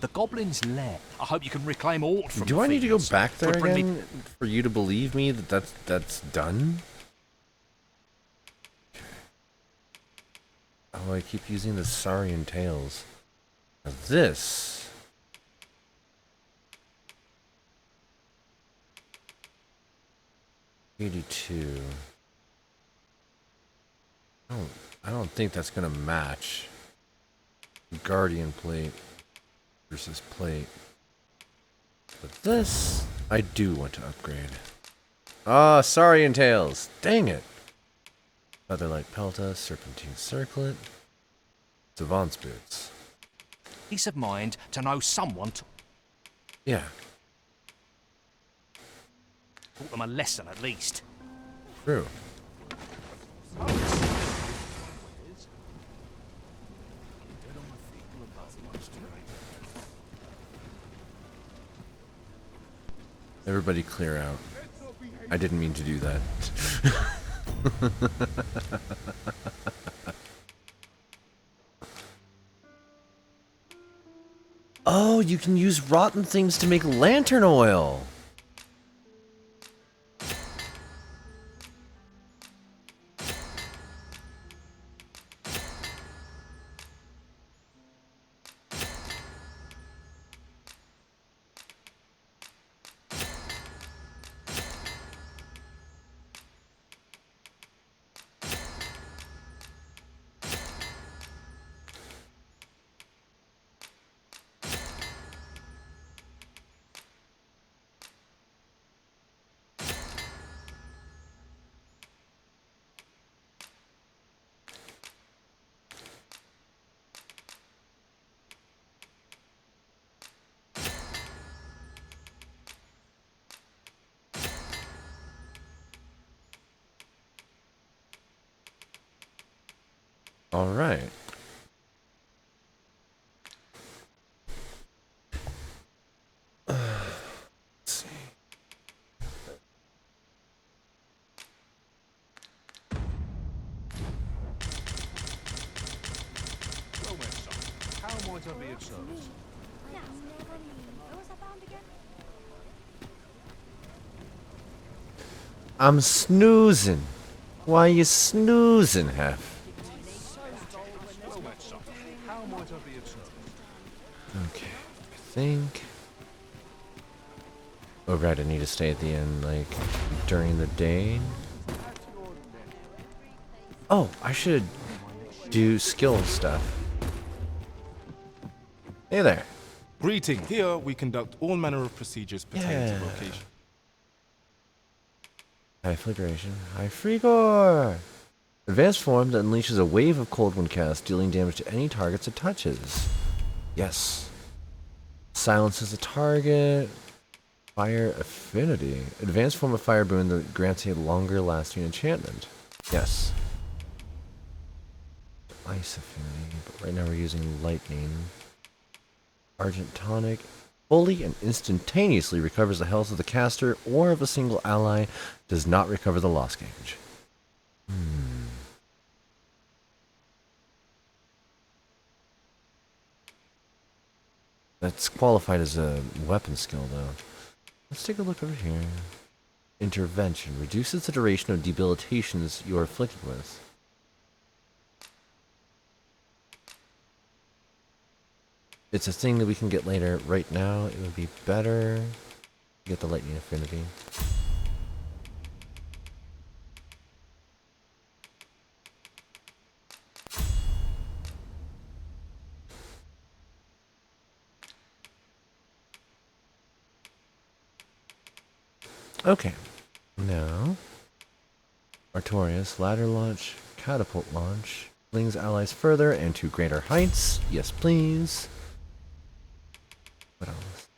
The goblin's lair. I hope you can reclaim aught from Do the I need to go fiends. back there Would bring me- again for you to believe me that that's done? Okay. Oh, I keep using the Saurian tails. Now this... $82. I don't think that's gonna match. Guardian plate versus plate. But this, I do want to upgrade. Ah, Saurian tails. Dang it. Featherlight pelta, serpentine circlet, savant's boots. Peace of mind to know someone Yeah. taught them a lesson at least. True. Everybody clear out. I didn't mean to do that. Oh, you can use rotten things to make lantern oil. All right. Let's see. How might I be of service? I'm snoozing. Why you snoozing, Hef? How might I be of service? Okay, I think... Oh right, I need to stay at the end, like, during the day. Oh, I should do skill stuff. Hey there. Greeting. Here we conduct all manner of procedures pertaining Yeah. to vocation. High Flagration. High Frigor! Advanced form that unleashes a wave of cold when cast, dealing damage to any targets it touches. Yes. Silences a target. Fire Affinity. Advanced form of Fire Boon that grants a longer lasting enchantment. Yes. Ice Affinity, but right now we're using Lightning. Argent Tonic. Fully and instantaneously recovers the health of the caster or of a single ally. Does not recover the loss gauge. That's qualified as a weapon skill, though. Let's take a look over here. Intervention. Reduces the duration of debilitations you are afflicted with. It's a thing that we can get later. Right now, it would be better to get the lightning affinity. Okay, now Artorias, ladder launch, catapult launch, flings allies further and to greater heights. Yes, please. What else?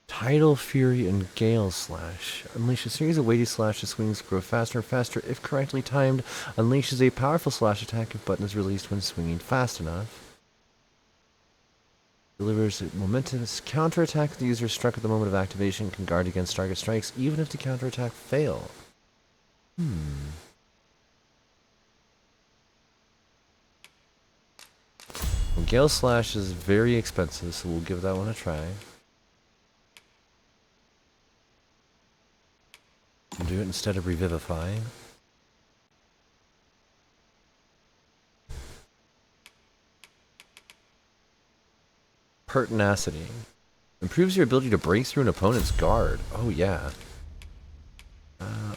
Tidal Fury and Gale Slash. Unleash a series of weighty slashes. Swings grow faster and faster if correctly timed. Unleashes a powerful slash attack if button is released when swinging fast enough. Delivers a momentous counterattack. The user struck at the moment of activation can guard against target strikes even if the counterattack fail. Well, Gale Slash is very expensive, so we'll give that one a try. We'll do it instead of Revivify. Pertinacity. Improves your ability to break through an opponent's guard. Oh yeah.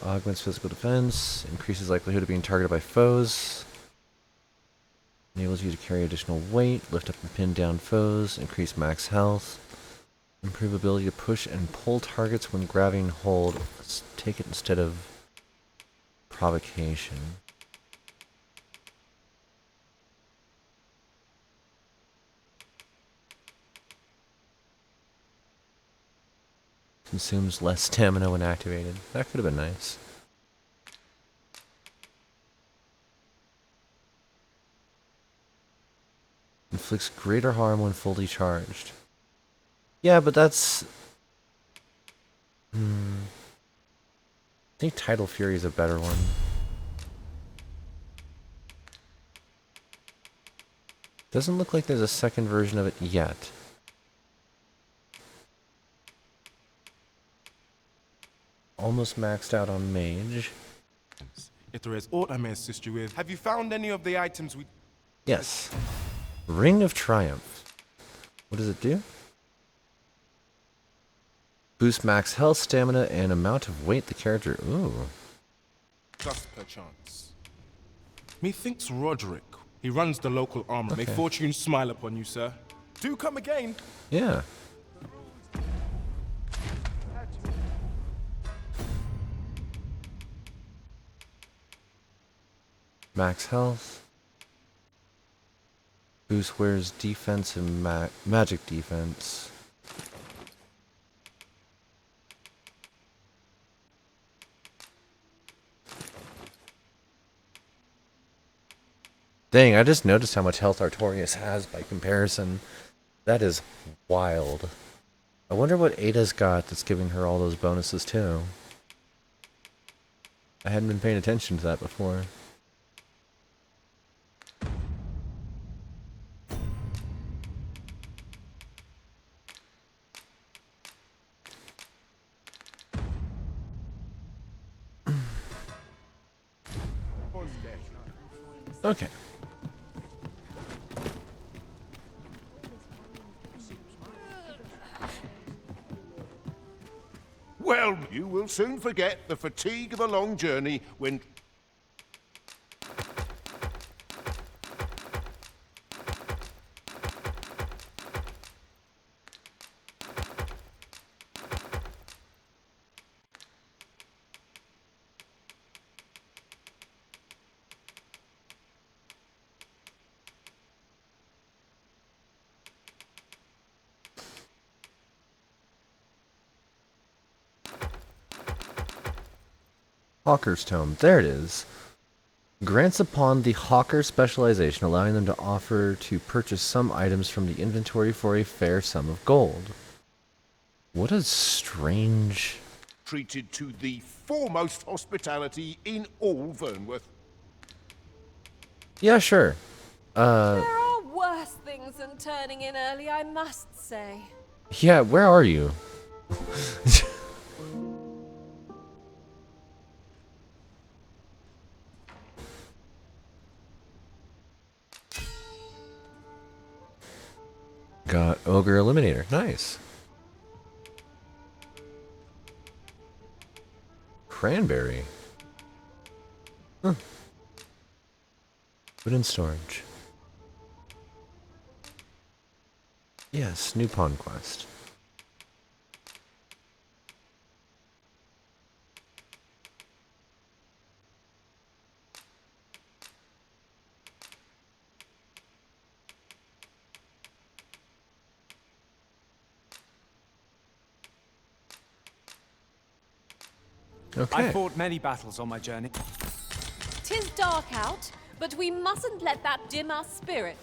Augments physical defense. Increases likelihood of being targeted by foes. Enables you to carry additional weight. Lift up and pin down foes. Increase max health. Improve ability to push and pull targets when grabbing hold. Let's take it instead of provocation. Consumes less stamina when activated. That could have been nice. Inflicts greater harm when fully charged. Yeah, but that's... I think Tidal Fury is a better one. Doesn't look like there's a second version of it yet. Almost maxed out on mage. If there is aught I may assist you with, have you found any of the items we... Yes. Ring of Triumph. What does it do? Boost max health, stamina, and amount of weight the character... Ooh. Just perchance. Methinks Roderick. He runs the local armor. May fortune smile upon you, sir. Do come again. Yeah. Max health. Boost wears defense and magic defense. Dang, I just noticed how much health Artorias has by comparison. That is wild. I wonder what Ada's got that's giving her all those bonuses too. I hadn't been paying attention to that before. Okay. Well, you will soon forget the fatigue of a long journey when... Hawker's Tome. There it is. Grants upon the Hawker specialization, allowing them to offer to purchase some items from the inventory for a fair sum of gold. What a strange... treated to the foremost hospitality in all Vernworth. Yeah, sure. There are worse things than turning in early, I must say. Yeah, where are you? Got Ogre Eliminator. Nice. Cranberry. Huh. Put in storage. Yes, new pawn quest. Okay. I fought many battles on my journey. 'Tis dark out, but we mustn't let that dim our spirit.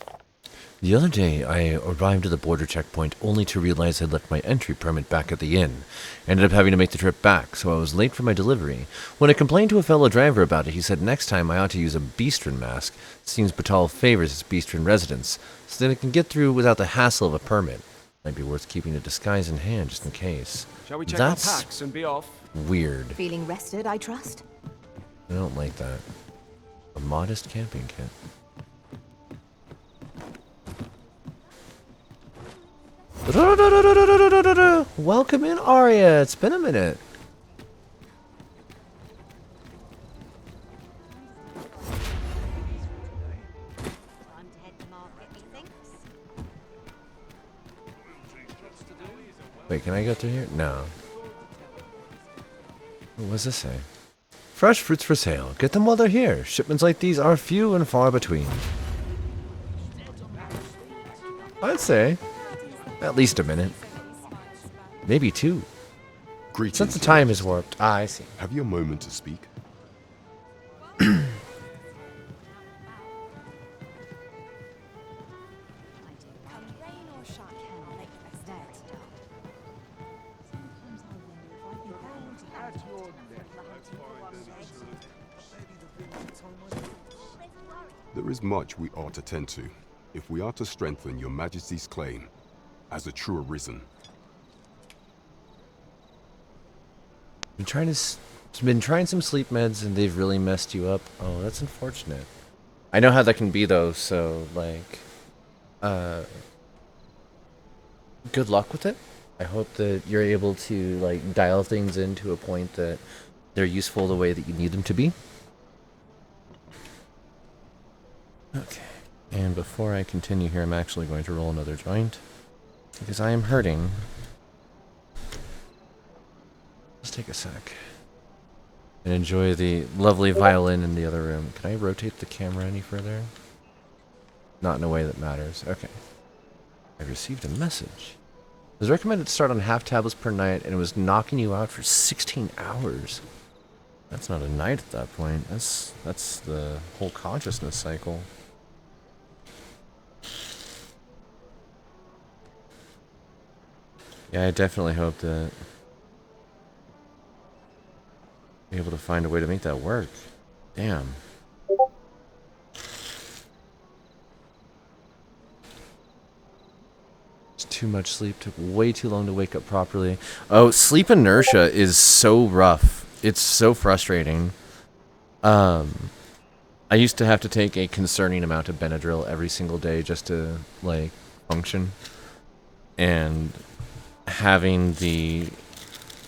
The other day, I arrived at the border checkpoint only to realize I'd left my entry permit back at the inn. Ended up having to make the trip back, so I was late for my delivery. When I complained to a fellow driver about it, he said next time I ought to use a Beastren mask. Seems Batal favors its Beastren residents, so that it can get through without the hassle of a permit. Might be worth keeping a disguise in hand just in case. Shall we check That's our packs and be off? weird. Feeling rested, I trust? I don't like that. A modest camping kit. Welcome in, Arya. It's been a minute. Wait, can I go through here? No. What does this say? Fresh fruits for sale. Get them while they're here. Shipments like these are few and far between. I'd say at least a minute. Maybe two. Greetings. Since the time is warped. Ah, I see. Have you a moment to speak? There is much we ought to tend to, if we are to strengthen your Majesty's claim as a true arisen. Been trying some sleep meds and they've really messed you up. Oh, that's unfortunate. I know how that can be though, so like good luck with it. I hope that you're able to like dial things in to a point that they're useful the way that you need them to be. Okay. And before I continue here, I'm actually going to roll another joint because I am hurting. Let's take a sec. And enjoy the lovely violin in the other room. Can I rotate the camera any further? Not in a way that matters. Okay. I received a message. It was recommended to start on half tablets per night, and it was knocking you out for 16 hours. That's not a night at that point. That's the whole consciousness cycle. Yeah, I definitely hope that be able to find a way to make that work. Damn. It's too much sleep. Took way too long to wake up properly. Oh, sleep inertia is so rough. It's so frustrating. I used to have to take a concerning amount of Benadryl every single day just to, like, function. And having the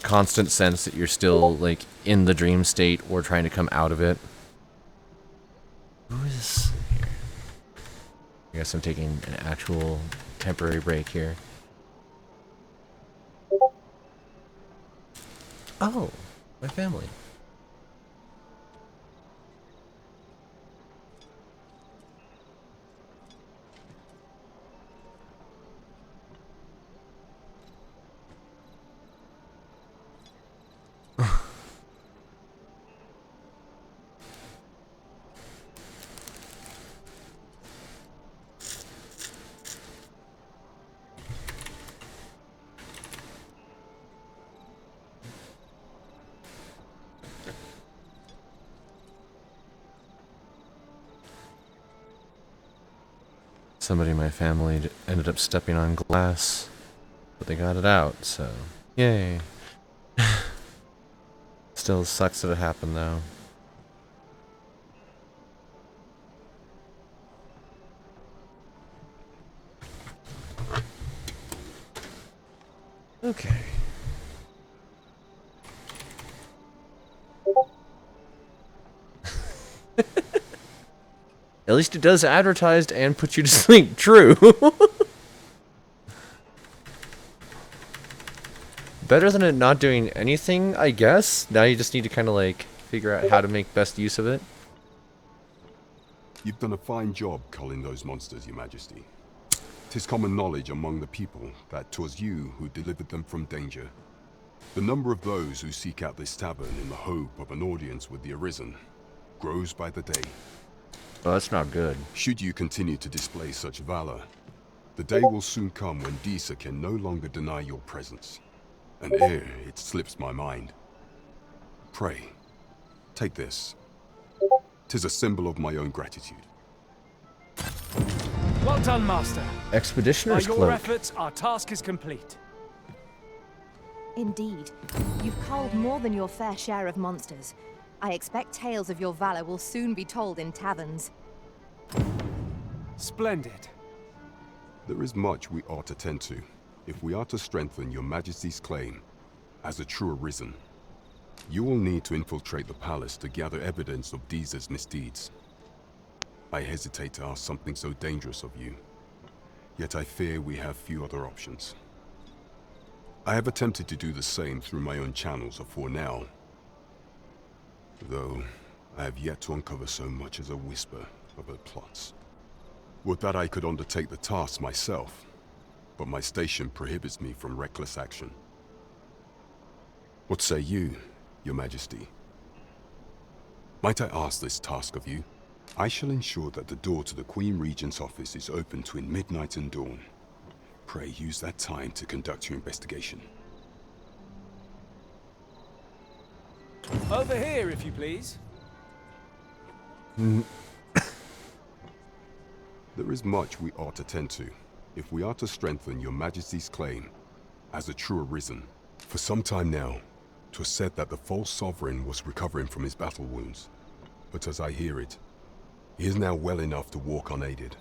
constant sense that you're still, like, in the dream state or trying to come out of it. Who is here? I guess I'm taking an actual temporary break here. Oh, my family. Somebody in my family ended up stepping on glass, but they got it out, so yay. Still sucks that it happened, though. Okay. At least it does advertised and put you to sleep. True. Better than it not doing anything, I guess. Now you just need to kind of like figure out how to make best use of it. You've done a fine job culling those monsters, Your Majesty. 'Tis common knowledge among the people that 'twas you who delivered them from danger. The number of those who seek out this tavern in the hope of an audience with the Arisen grows by the day. Oh, that's not good. Should you continue to display such valor, the day will soon come when Disa can no longer deny your presence. And ere it slips my mind, pray, take this. 'Tis a symbol of my own gratitude. Well done, Master. Expeditioner's By your cloak. efforts, our task is complete. Indeed. You've culled more than your fair share of monsters. I expect tales of your valor will soon be told in taverns. Splendid. There is much we ought to tend to, if we are to strengthen Your Majesty's claim as a true Arisen. You will need to infiltrate the palace to gather evidence of Disa's misdeeds. I hesitate to ask something so dangerous of you, yet I fear we have few other options. I have attempted to do the same through my own channels afore now, though I have yet to uncover so much as a whisper of her plots. Would that I could undertake the task myself, but my station prohibits me from reckless action. What say you, Your Majesty? Might I ask this task of you? I shall ensure that the door to the Queen Regent's office is open between midnight and dawn. Pray use that time to conduct your investigation. Over here, if you please. There is much we ought to tend to, if we are to strengthen Your Majesty's claim as a true Arisen. For some time now, 'twas said that the false sovereign was recovering from his battle wounds. But as I hear it, he is now well enough to walk unaided.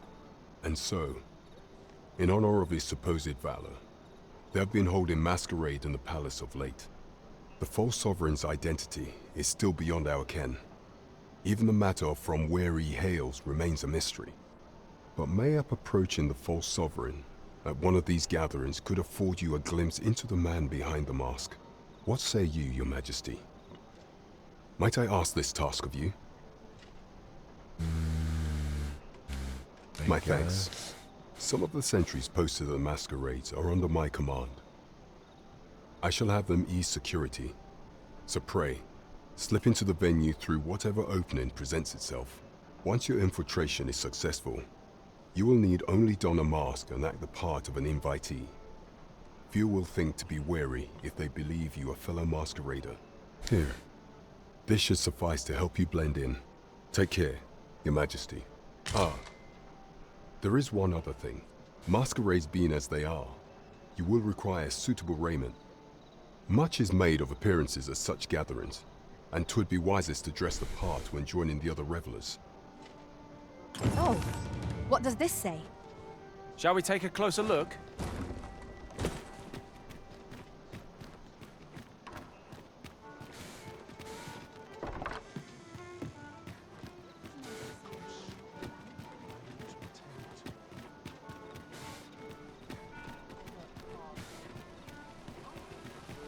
And so, in honor of his supposed valor, they have been holding masquerade in the palace of late. The false sovereign's identity is still beyond our ken. Even the matter of from where he hails remains a mystery. But mayhap approaching the false sovereign at one of these gatherings could afford you a glimpse into the man behind the mask. What say you, Your Majesty? Might I ask this task of you? My thanks. Some of the sentries posted at the masquerades are under my command. I shall have them ease security, so pray, slip into the venue through whatever opening presents itself. Once your infiltration is successful, you will need only don a mask and act the part of an invitee. Few will think to be wary if they believe you a fellow masquerader. Here, this should suffice to help you blend in. Take care, Your Majesty. Ah, there is one other thing. Masquerades being as they are, you will require suitable raiment. Much is made of appearances at such gatherings, and 'twould be wisest to dress the part when joining the other revelers. Oh, what does this say? Shall we take a closer look?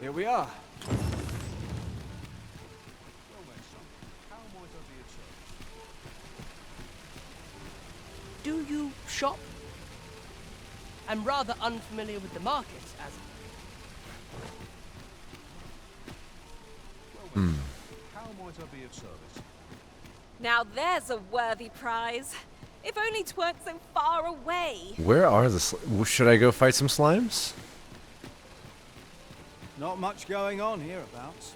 Here we are. Do you shop? I'm rather unfamiliar with the market, as... How might I be of service? Now there's a worthy prize. If only 'tweren't so far away. Where are the should I go fight some slimes? Not much going on hereabouts.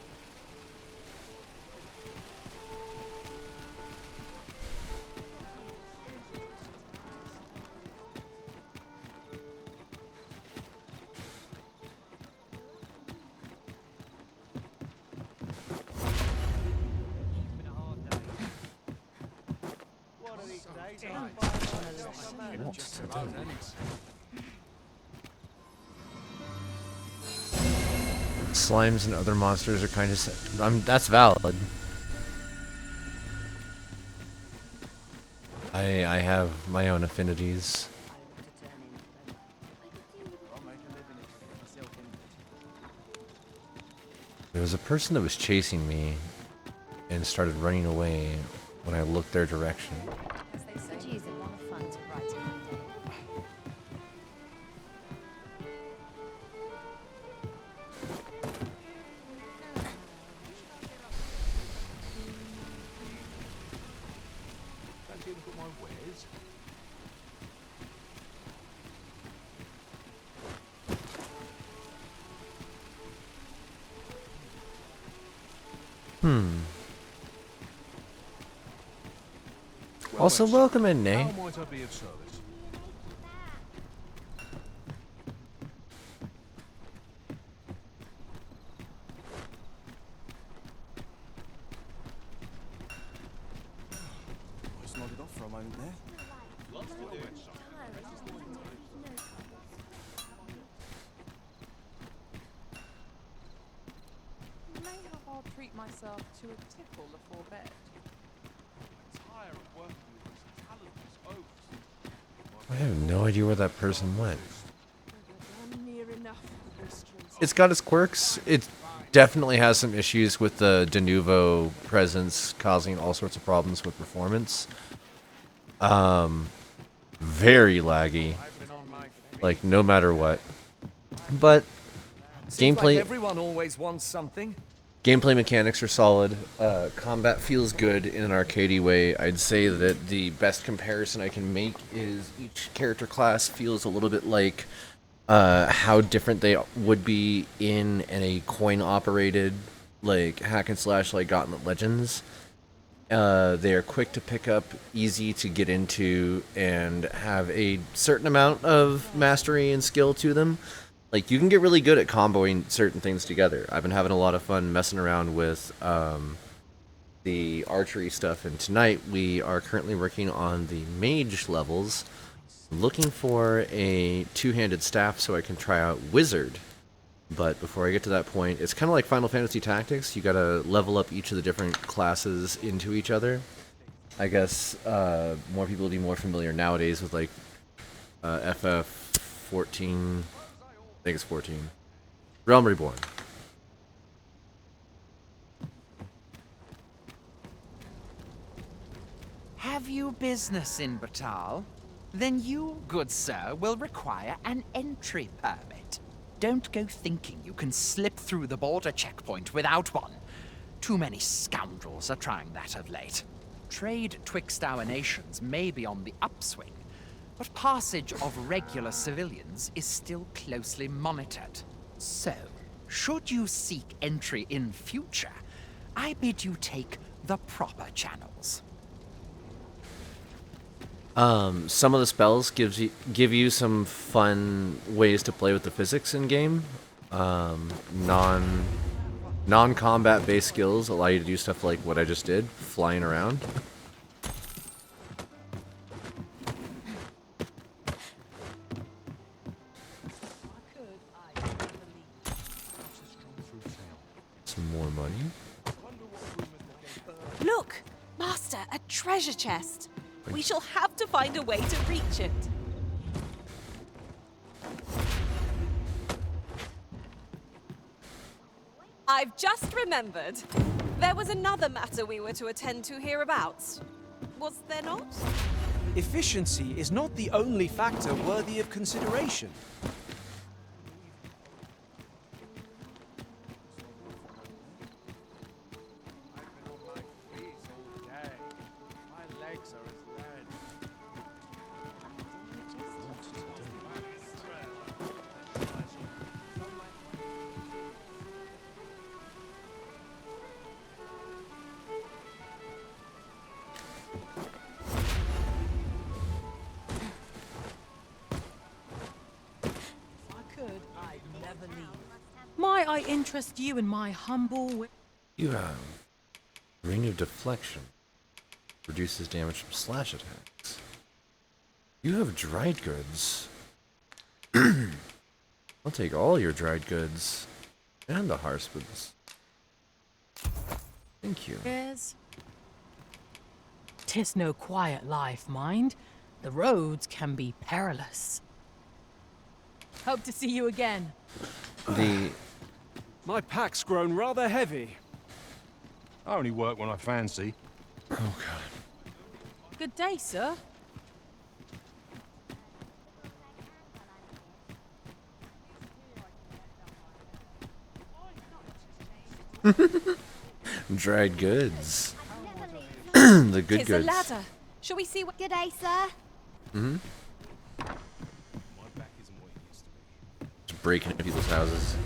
Slimes and other monsters are kind of... that's valid. I have my own affinities. There was a person that was chasing me and started running away when I looked their direction. Also, welcome in, Nate. How might I be of service? I just nodded off for a moment there. Mayhap I'll treat myself to a tipple before bed. I have no idea where that person went. It's got its quirks. It definitely has some issues with the de novo presence causing all sorts of problems with performance. Very laggy. Like, no matter what. But Seems gameplay... like everyone always wants something. Gameplay mechanics are solid. Combat feels good in an arcadey way. I'd say that the best comparison I can make is each character class feels a little bit like how different they would be in a coin-operated like hack and slash like Gauntlet Legends. They are quick to pick up, easy to get into, and have a certain amount of mastery and skill to them. Like, you can get really good at comboing certain things together. I've been having a lot of fun messing around with the archery stuff, and tonight we are currently working on the mage levels, looking for a two-handed staff so I can try out wizard. But before I get to that point, it's kind of like Final Fantasy Tactics. You gotta level up each of the different classes into each other. I guess more people will be more familiar nowadays with, like, FF14... I think it's 14. Realm Reborn. Have you business in Batal? Then you, good sir, will require an entry permit. Don't go thinking you can slip through the border checkpoint without one. Too many scoundrels are trying that of late. Trade twixt our nations may be on the upswing, but passage of regular civilians is still closely monitored. So, should you seek entry in future, I bid you take the proper channels. Some of the spells give you some fun ways to play with the physics in game. Non-combat based skills allow you to do stuff like what I just did, flying around. Some more money. Look! Master, a treasure chest! We shall have to find a way to reach it. I've just remembered. There was another matter we were to attend to hereabouts. Was there not? Efficiency is not the only factor worthy of consideration. Might I interest you in my humble... You have Ring of Deflection. Reduces damage from slash attacks. You have dried goods. I'll take all your dried goods. And the harspins. Thank you. Cheers. 'Tis no quiet life, mind. The roads can be perilous. Hope to see you again. My pack's grown rather heavy. I only work when I fancy. Oh god. Good day, sir. Dried goods. The good Here's goods. a ladder. Shall we see what... Good day, sir. Mm-hmm. Just breaking into people's houses.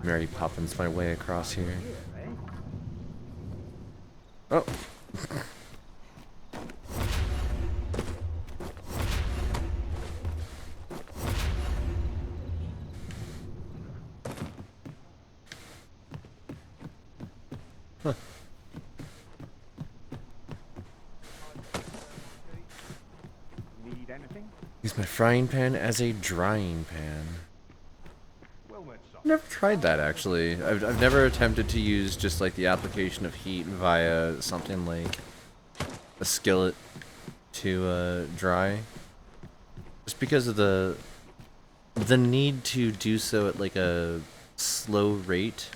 Mary Poppins my way across here. Oh. Huh. Need anything? Use my frying pan as a drying pan. I've never tried that actually. I've never attempted to use just like the application of heat via something like a skillet to dry. Just because of the need to do so at like a slow rate.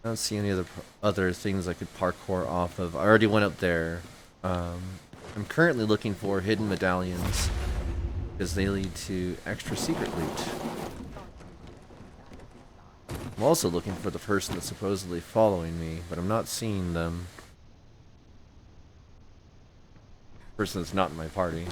I don't see any other things I could parkour off of. I already went up there. I'm currently looking for hidden medallions because they lead to extra secret loot. I'm also looking for the person that's supposedly following me, but I'm not seeing them. Person that's not in my party.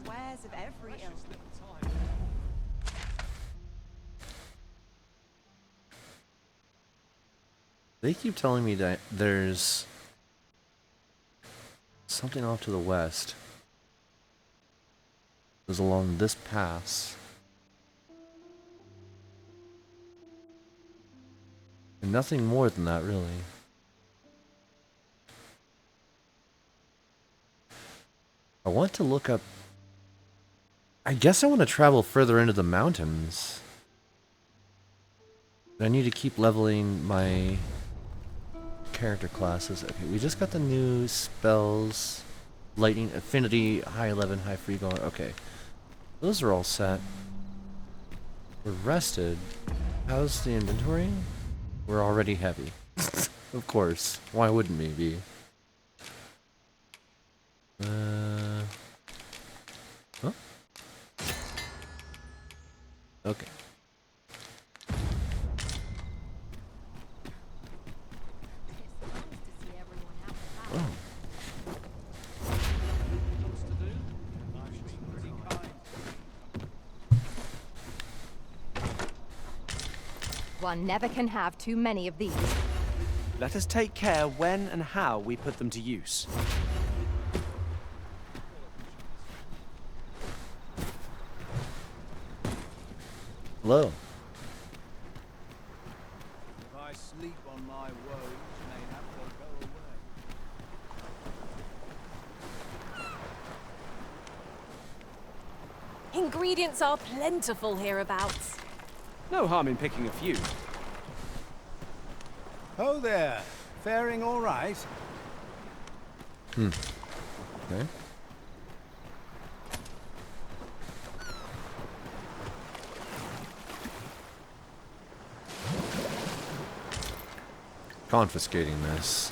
Wares of every ilk. They keep telling me that there's something off to the west. It was along this pass. And nothing more than that, really. I want to look up... I guess I want to travel further into the mountains. I need to keep leveling my character classes. Okay, we just got the new spells. Lightning, Affinity, High 11, High Free going. Okay. Those are all set. We're rested. How's the inventory? We're already heavy. Of course. Why wouldn't we be? Huh? Okay. Oh. One never can have too many of these. Let us take care when and how we put them to use. Hello. If I sleep on my woes, mayhap they'll go away. Ingredients are plentiful hereabouts. No harm in picking a few. Oh there. Faring all right? Hmm. Okay. Confiscating this.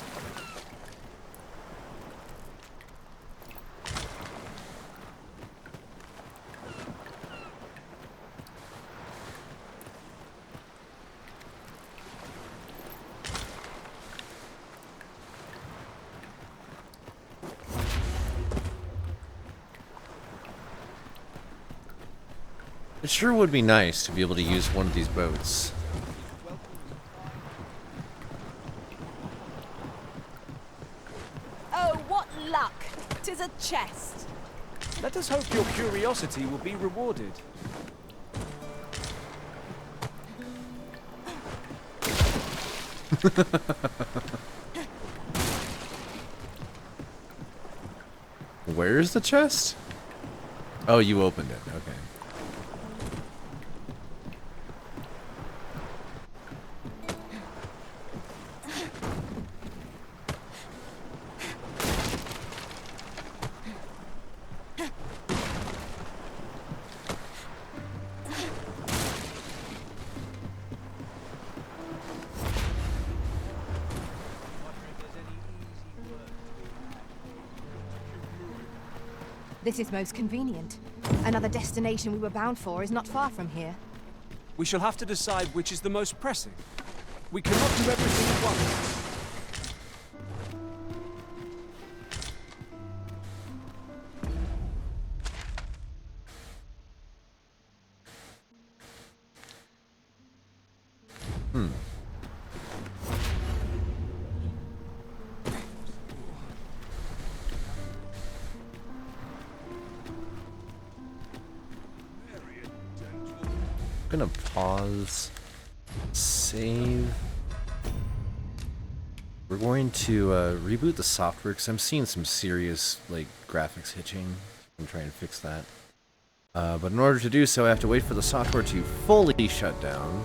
It sure would be nice to be able to use one of these boats. Oh, what luck! 'Tis a chest. Let us hope your curiosity will be rewarded. Where's the chest? Oh, you opened it. Okay. This is most convenient. Another destination we were bound for is not far from here. We shall have to decide which is the most pressing. We cannot do everything at once. I'm gonna pause, save. We're going to reboot the software because I'm seeing some serious like graphics hitching. I'm trying to fix that. But in order to do so, I have to wait for the software to fully shut down,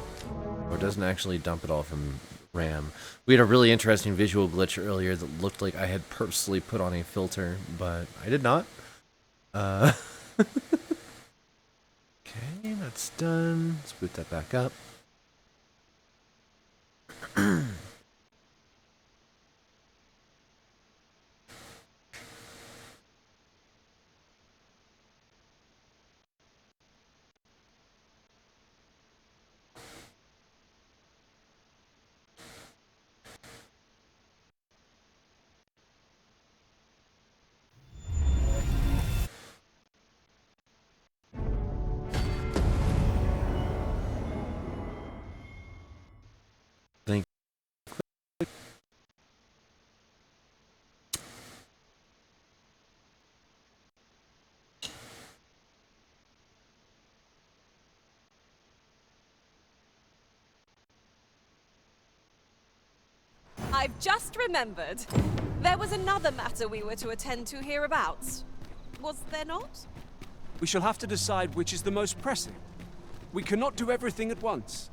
or it doesn't actually dump it all from RAM. We had a really interesting visual glitch earlier that looked like I had purposely put on a filter, but I did not. Okay, that's done. Let's boot that back up. Think. I've just remembered. There was another matter we were to attend to hereabouts. Was there not? We shall have to decide which is the most pressing. We cannot do everything at once.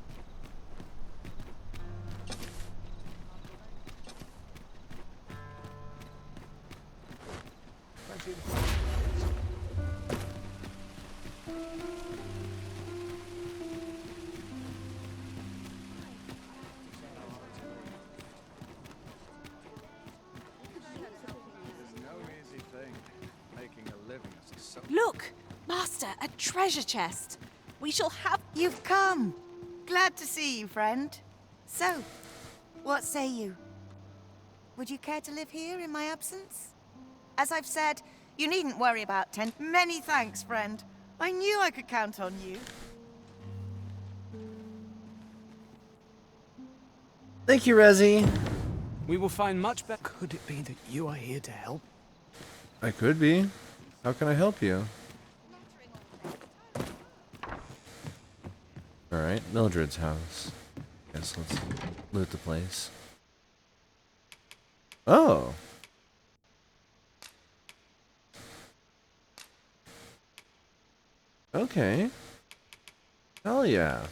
Look, Master, a treasure chest. We shall have... You've come. Glad to see you, friend. So, what say you? Would you care to live here in my absence? As I've said, you needn't worry about tent. Many thanks, friend. I knew I could count on you. Thank you, Rezi. We will find much better. Could it be that you are here to help? I could be. How can I help you? Alright, Mildred's house. Guess let's loot the place. Oh! Okay. Hell yeah.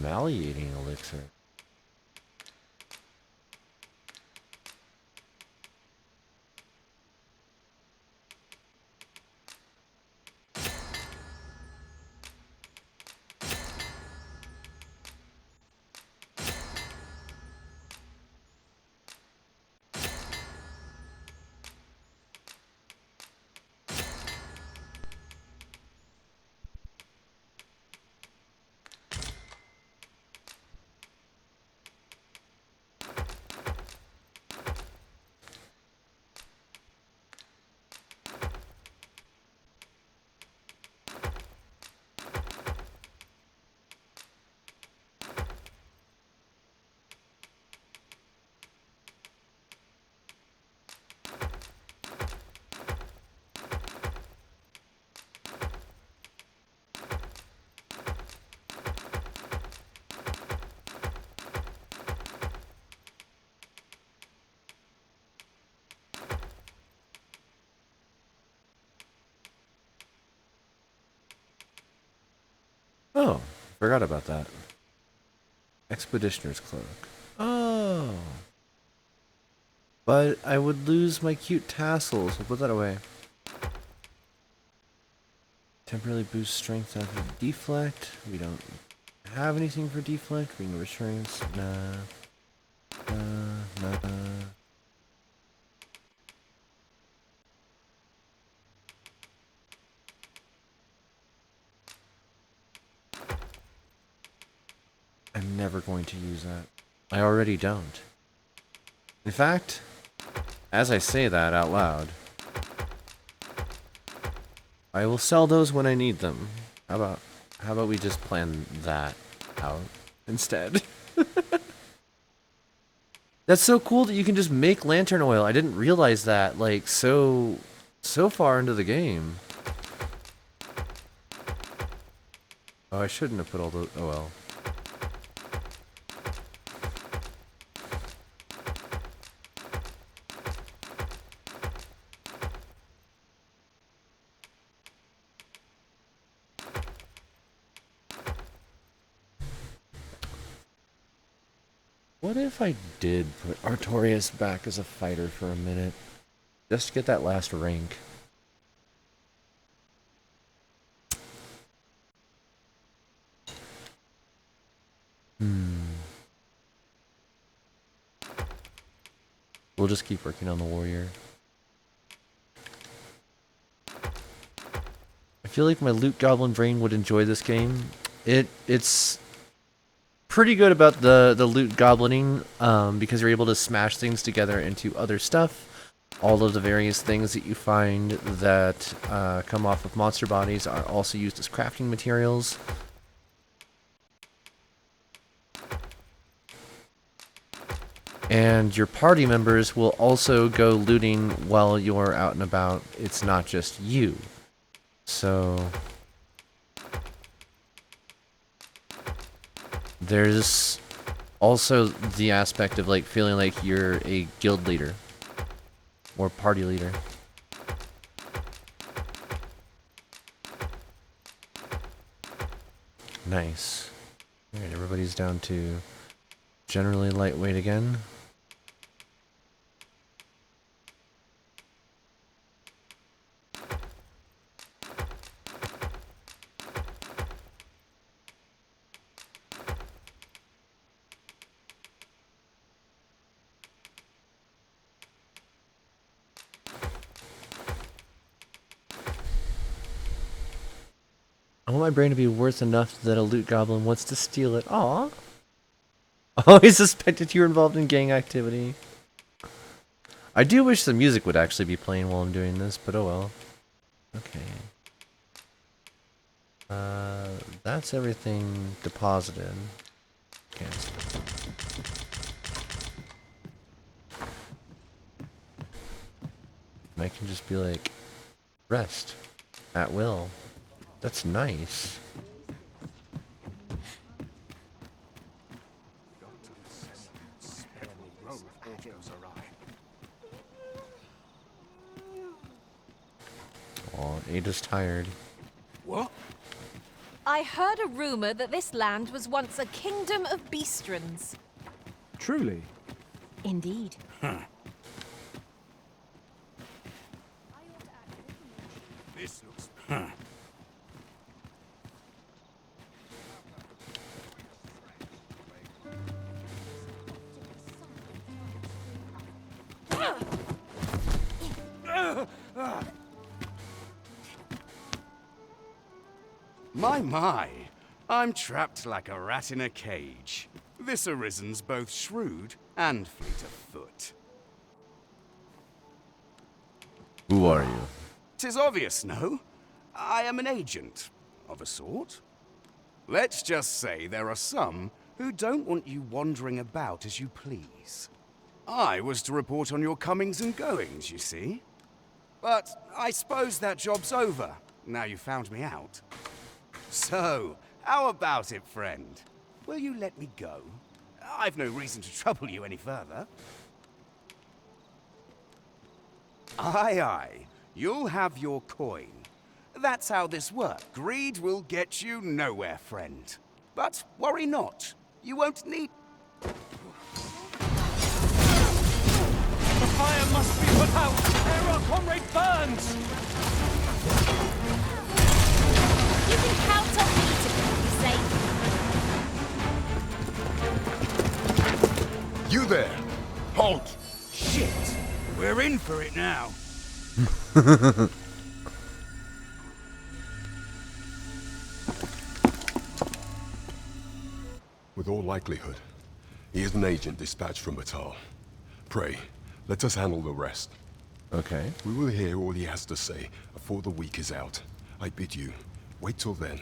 Malleating elixir. Forgot about that. Expeditioner's cloak. Oh. But I would lose my cute tassels. We'll put that away. Temporarily boost strength after deflect. We don't have anything for deflect. Ring of assurance. Nah. Nah. I'm never going to use that. I already don't. In fact, as I say that out loud, I will sell those when I need them. How about we just plan that out instead? That's so cool that you can just make lantern oil. I didn't realize that, like, so far into the game. Oh, I shouldn't have put all those. Oh well. What if I did put Artorias back as a fighter for a minute? Just to get that last rank. We'll just keep working on the warrior. I feel like my loot goblin brain would enjoy this game. It's pretty good about the loot goblining, because you're able to smash things together into other stuff. All of the various things that you find that come off of monster bodies are also used as crafting materials. And your party members will also go looting while you're out and about. It's not just you. So there's also the aspect of like feeling like you're a guild leader or party leader. Nice. Alright, everybody's down to generally lightweight again. I want my brain to be worth enough that a loot goblin wants to steal it. Aw. Oh, he suspected you were involved in gang activity. I do wish the music would actually be playing while I'm doing this, but oh well. Okay. That's everything deposited. Okay. I can just be like, rest at will. That's nice. Oh, Ada's tired. What? I heard a rumor that this land was once a kingdom of beastrons. Truly? Indeed. This looks... My, I'm trapped like a rat in a cage. This Arisen's both shrewd and fleet of foot. Who are you? 'Tis obvious, no? I am an agent, of a sort. Let's just say there are some who don't want you wandering about as you please. I was to report on your comings and goings, you see. But I suppose that job's over, now you found me out. So, how about it, friend? Will you let me go? I've no reason to trouble you any further. Aye, aye. You'll have your coin. That's how this works. Greed will get you nowhere, friend. But worry not. You won't need... The fire must be put out ere our comrade burns! You can count on me to keep you safe. You there! Halt! Shit! We're in for it now. With all likelihood, he is an agent dispatched from Batal. Pray, let us handle the rest. Okay. We will hear all he has to say before the week is out. I bid you, wait till then.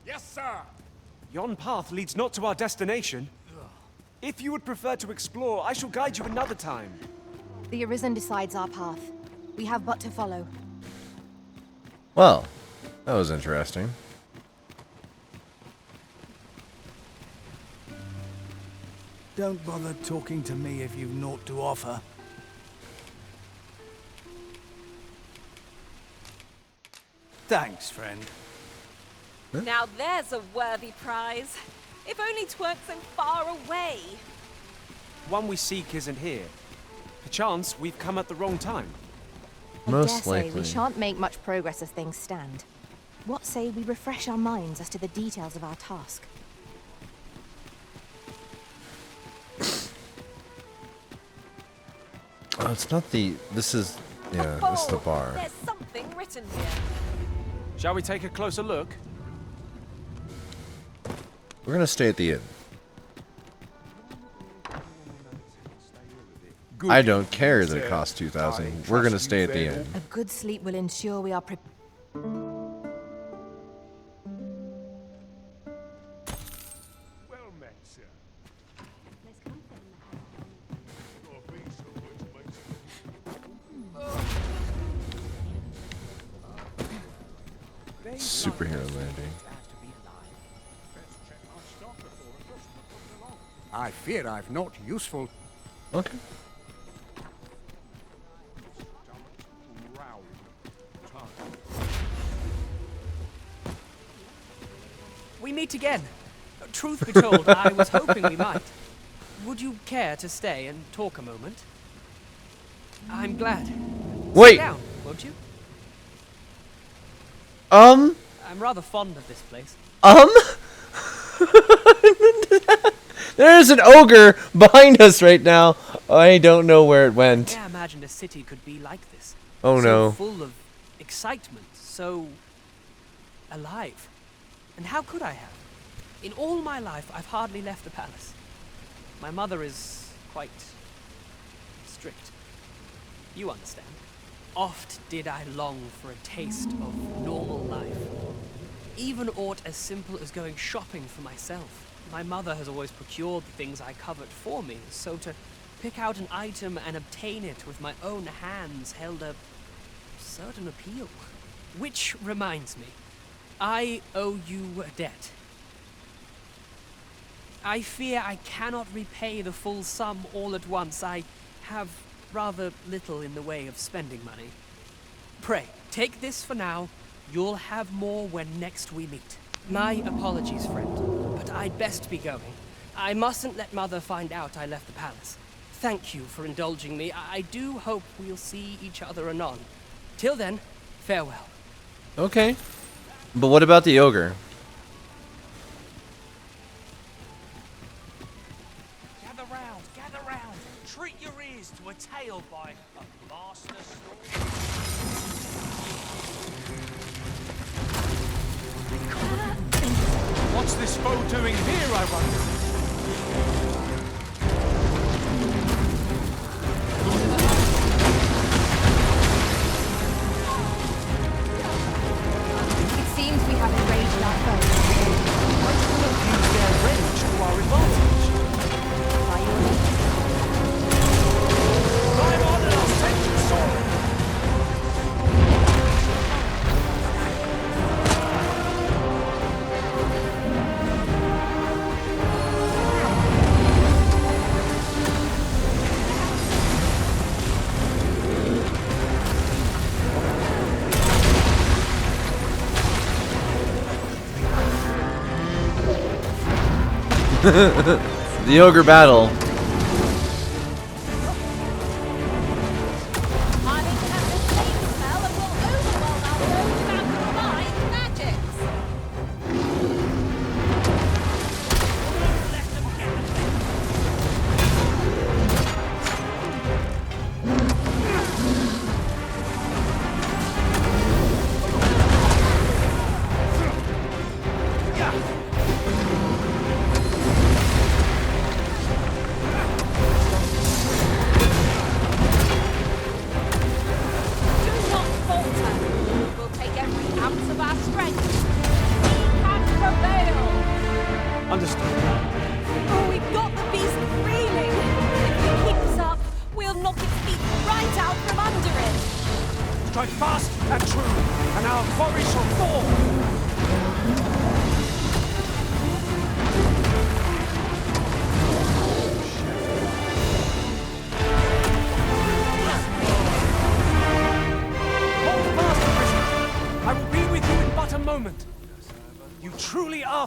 Yes, sir! Yon path leads not to our destination. If you would prefer to explore, I shall guide you another time. The Arisen decides our path. We have but to follow. Well, that was interesting. Don't bother talking to me if you've naught to offer. Thanks, friend. Now there's a worthy prize. If only 'tweren't so far away. One we seek isn't here. Perchance we've come at the wrong time. I Most dare say likely. we shan't make much progress as things stand. What say we refresh our minds as to the details of our task? Oh, it's not the. This is. Yeah, this is the bar. There's something written here. Shall we take a closer look? We're gonna stay at the inn. I don't care that it costs 2,000. We're gonna stay at the inn. A good sleep will ensure we are Well met, sir. Superhero landing. I fear I've not useful. Okay. We meet again. Truth be told, I was hoping we might. Would you care to stay and talk a moment? I'm glad. Wait. Sit down, won't you? I'm rather fond of this place. There's an ogre behind us right now. I don't know where it went. I imagined a city could be like this. Oh, so no. Full of excitement, so alive. And how could I have? In all my life, I've hardly left the palace. My mother is quite strict. You understand. Oft did I long for a taste of normal life. Even aught as simple as going shopping for myself. My mother has always procured the things I covet for me, so to pick out an item and obtain it with my own hands held a certain appeal. Which reminds me, I owe you a debt. I fear I cannot repay the full sum all at once. I have rather little in the way of spending money. Pray, take this for now. You'll have more when next we meet. My apologies, friend, but I'd best be going. I mustn't let Mother find out I left the palace. Thank you for indulging me. I do hope we'll see each other anon. Till then, farewell. Okay. But what about the ogre? Gather round. Treat your ears to a tale by a master story. What's this foe doing here, I wonder? It seems we have enraged our foes. Why do we not use their rage to our advantage? By your leave. Climb on and I'll send you sword! The ogre battle.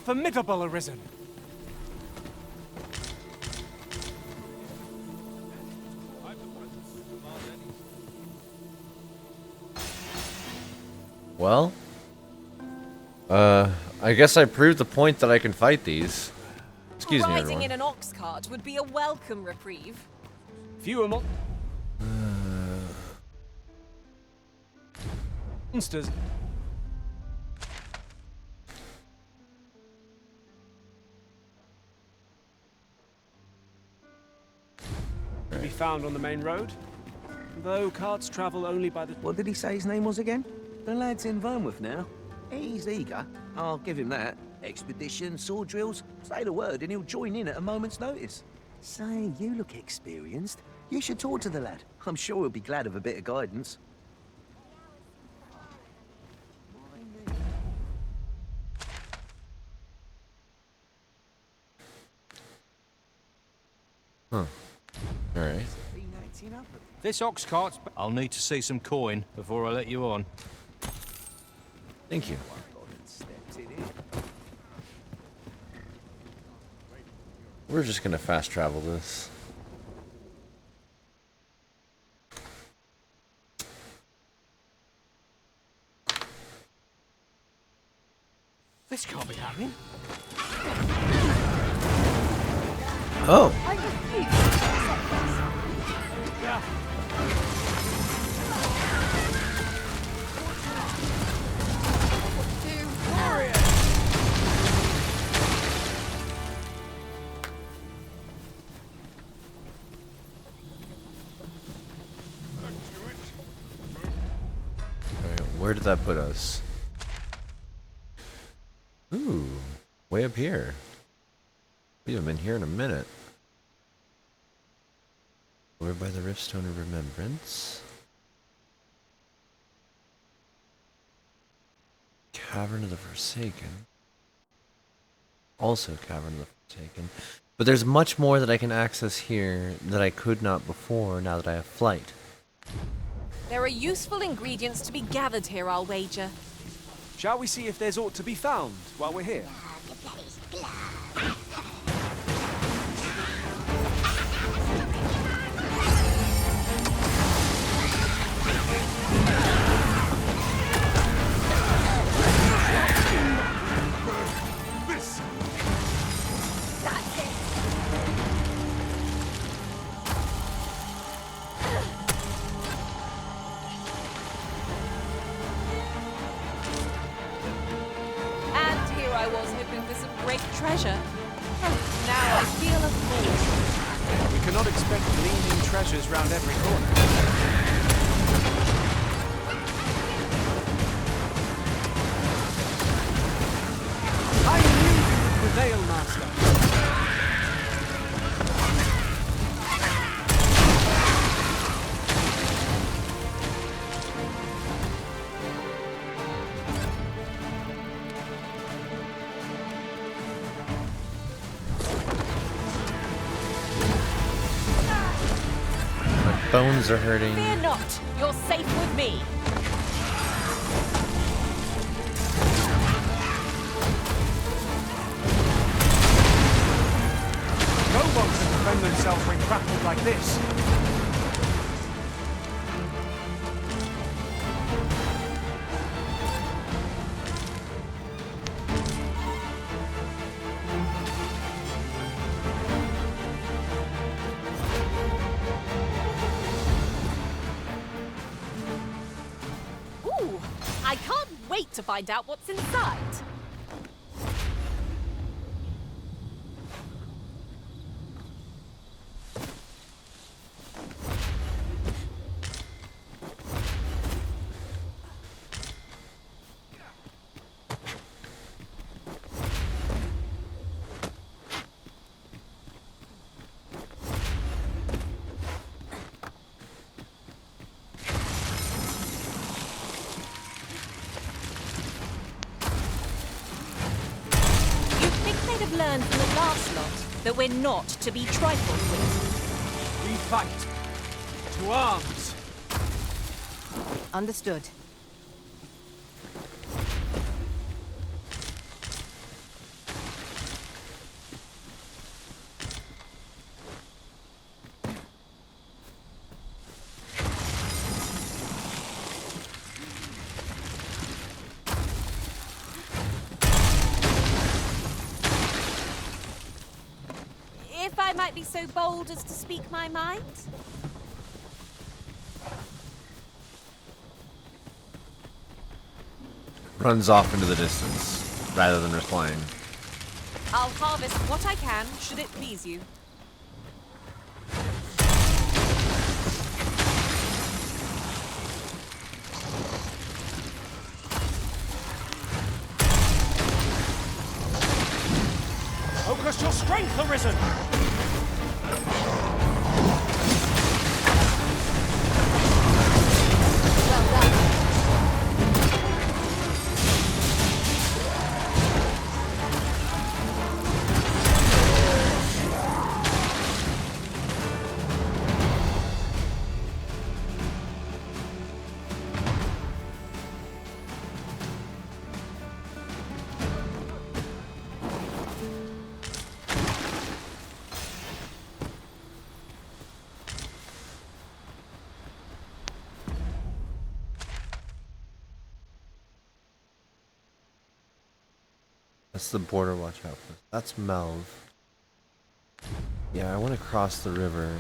Formidable, Arisen. Well, I guess I proved the point that I can fight these. Excuse me, Riding everyone. in an ox cart would be a welcome reprieve. Fewer monsters. Be found on the main road, though carts travel only by the... What did he say his name was again? The lad's in Vermouth now. He's eager. I'll give him that. Expedition, sword drills. Say the word and he'll join in at a moment's notice. Say, you look experienced. You should talk to the lad. I'm sure he'll be glad of a bit of guidance. Huh. Alright. This ox cart's... I'll need to see some coin before I let you on. Thank you. We're just gonna fast travel this. This can't be happening. Oh. Where did that put us? Ooh, way up here. We haven't been here in a minute. Over by the Riftstone of Remembrance. Cavern of the Forsaken. Also Cavern of the Forsaken. But there's much more that I can access here that I could not before now that I have flight. There are useful ingredients to be gathered here, I'll wager. Shall we see if there's aught to be found while we're here? Treasure. Now I feel a fool. We cannot expect gleaming treasures round every corner. I knew the Veil Master. Bones are hurting. Fear not, you're safe with me. defend themselves when grappled like this. Ooh, I can't wait to find out what's inside. Learned from the last lot that we're not to be trifled with. We fight. To arms. Understood. If I might be so bold as to speak my mind? Runs off into the distance, rather than replying. I'll harvest what I can, should it please you. Focus your strength, Arisen! That's the border watch outpost. That's Melv. Yeah, I want to cross the river.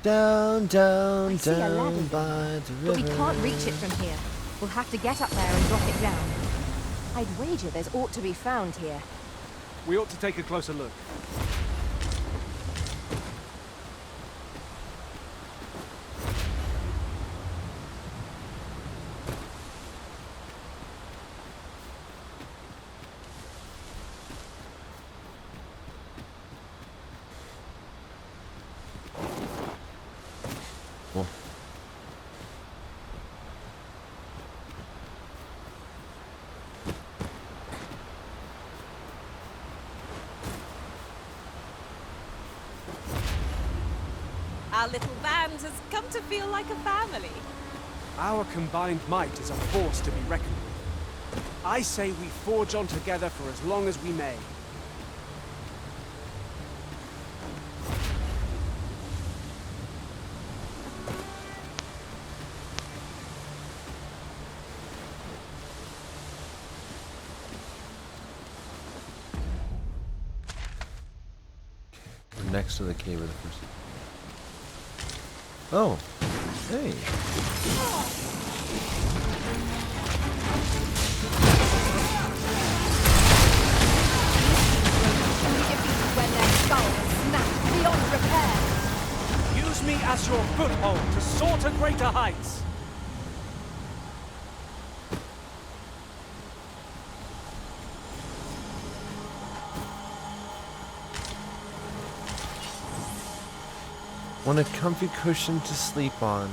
Down, down, down by the river. But we can't reach it from here. We'll have to get up there and drop it down. I'd wager there's ought to be found here. We ought to take a closer look. Our little band has come to feel like a family. Our combined might is a force to be reckoned with. I say we forge on together for as long as we may. We're next to the cave of the first. Oh, hey. When their skulls are smashed beyond repair. Use me as your foothold to soar to greater heights. Want a comfy cushion to sleep on.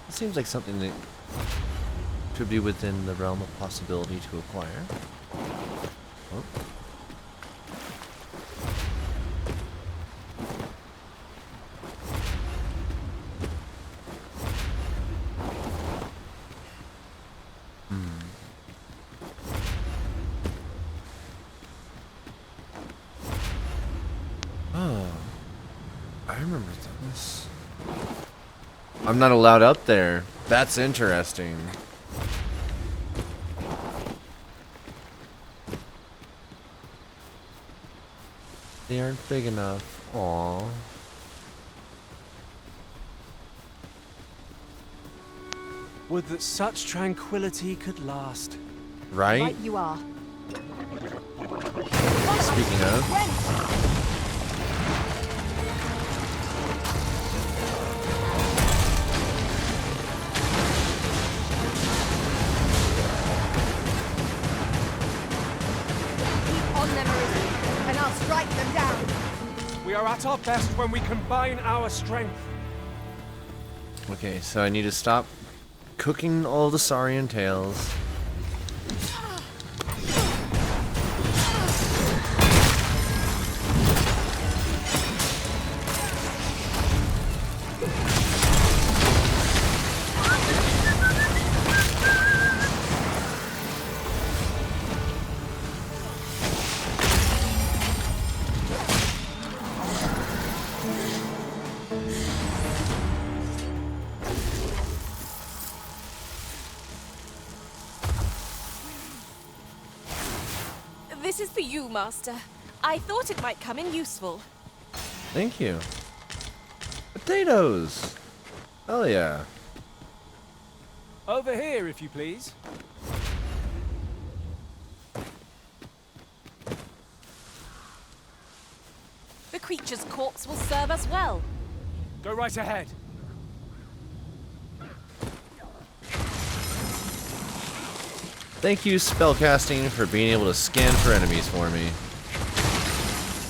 It seems like something that could be within the realm of possibility to acquire. Oh. I remember this. I'm not allowed up there. That's interesting. They aren't big enough. Aww. Would that such tranquility could last. Right? Right you are. Speaking of. On them, Arisen, and I'll strike them down. We are at our best when we combine our strength. Okay, so I need to stop cooking all the Saurian tails. This is for you, Master. I thought it might come in useful. Thank you. Potatoes! Hell yeah. Over here, if you please. The creature's corpse will serve us well. Go right ahead. Thank you, spellcasting, for being able to scan for enemies for me.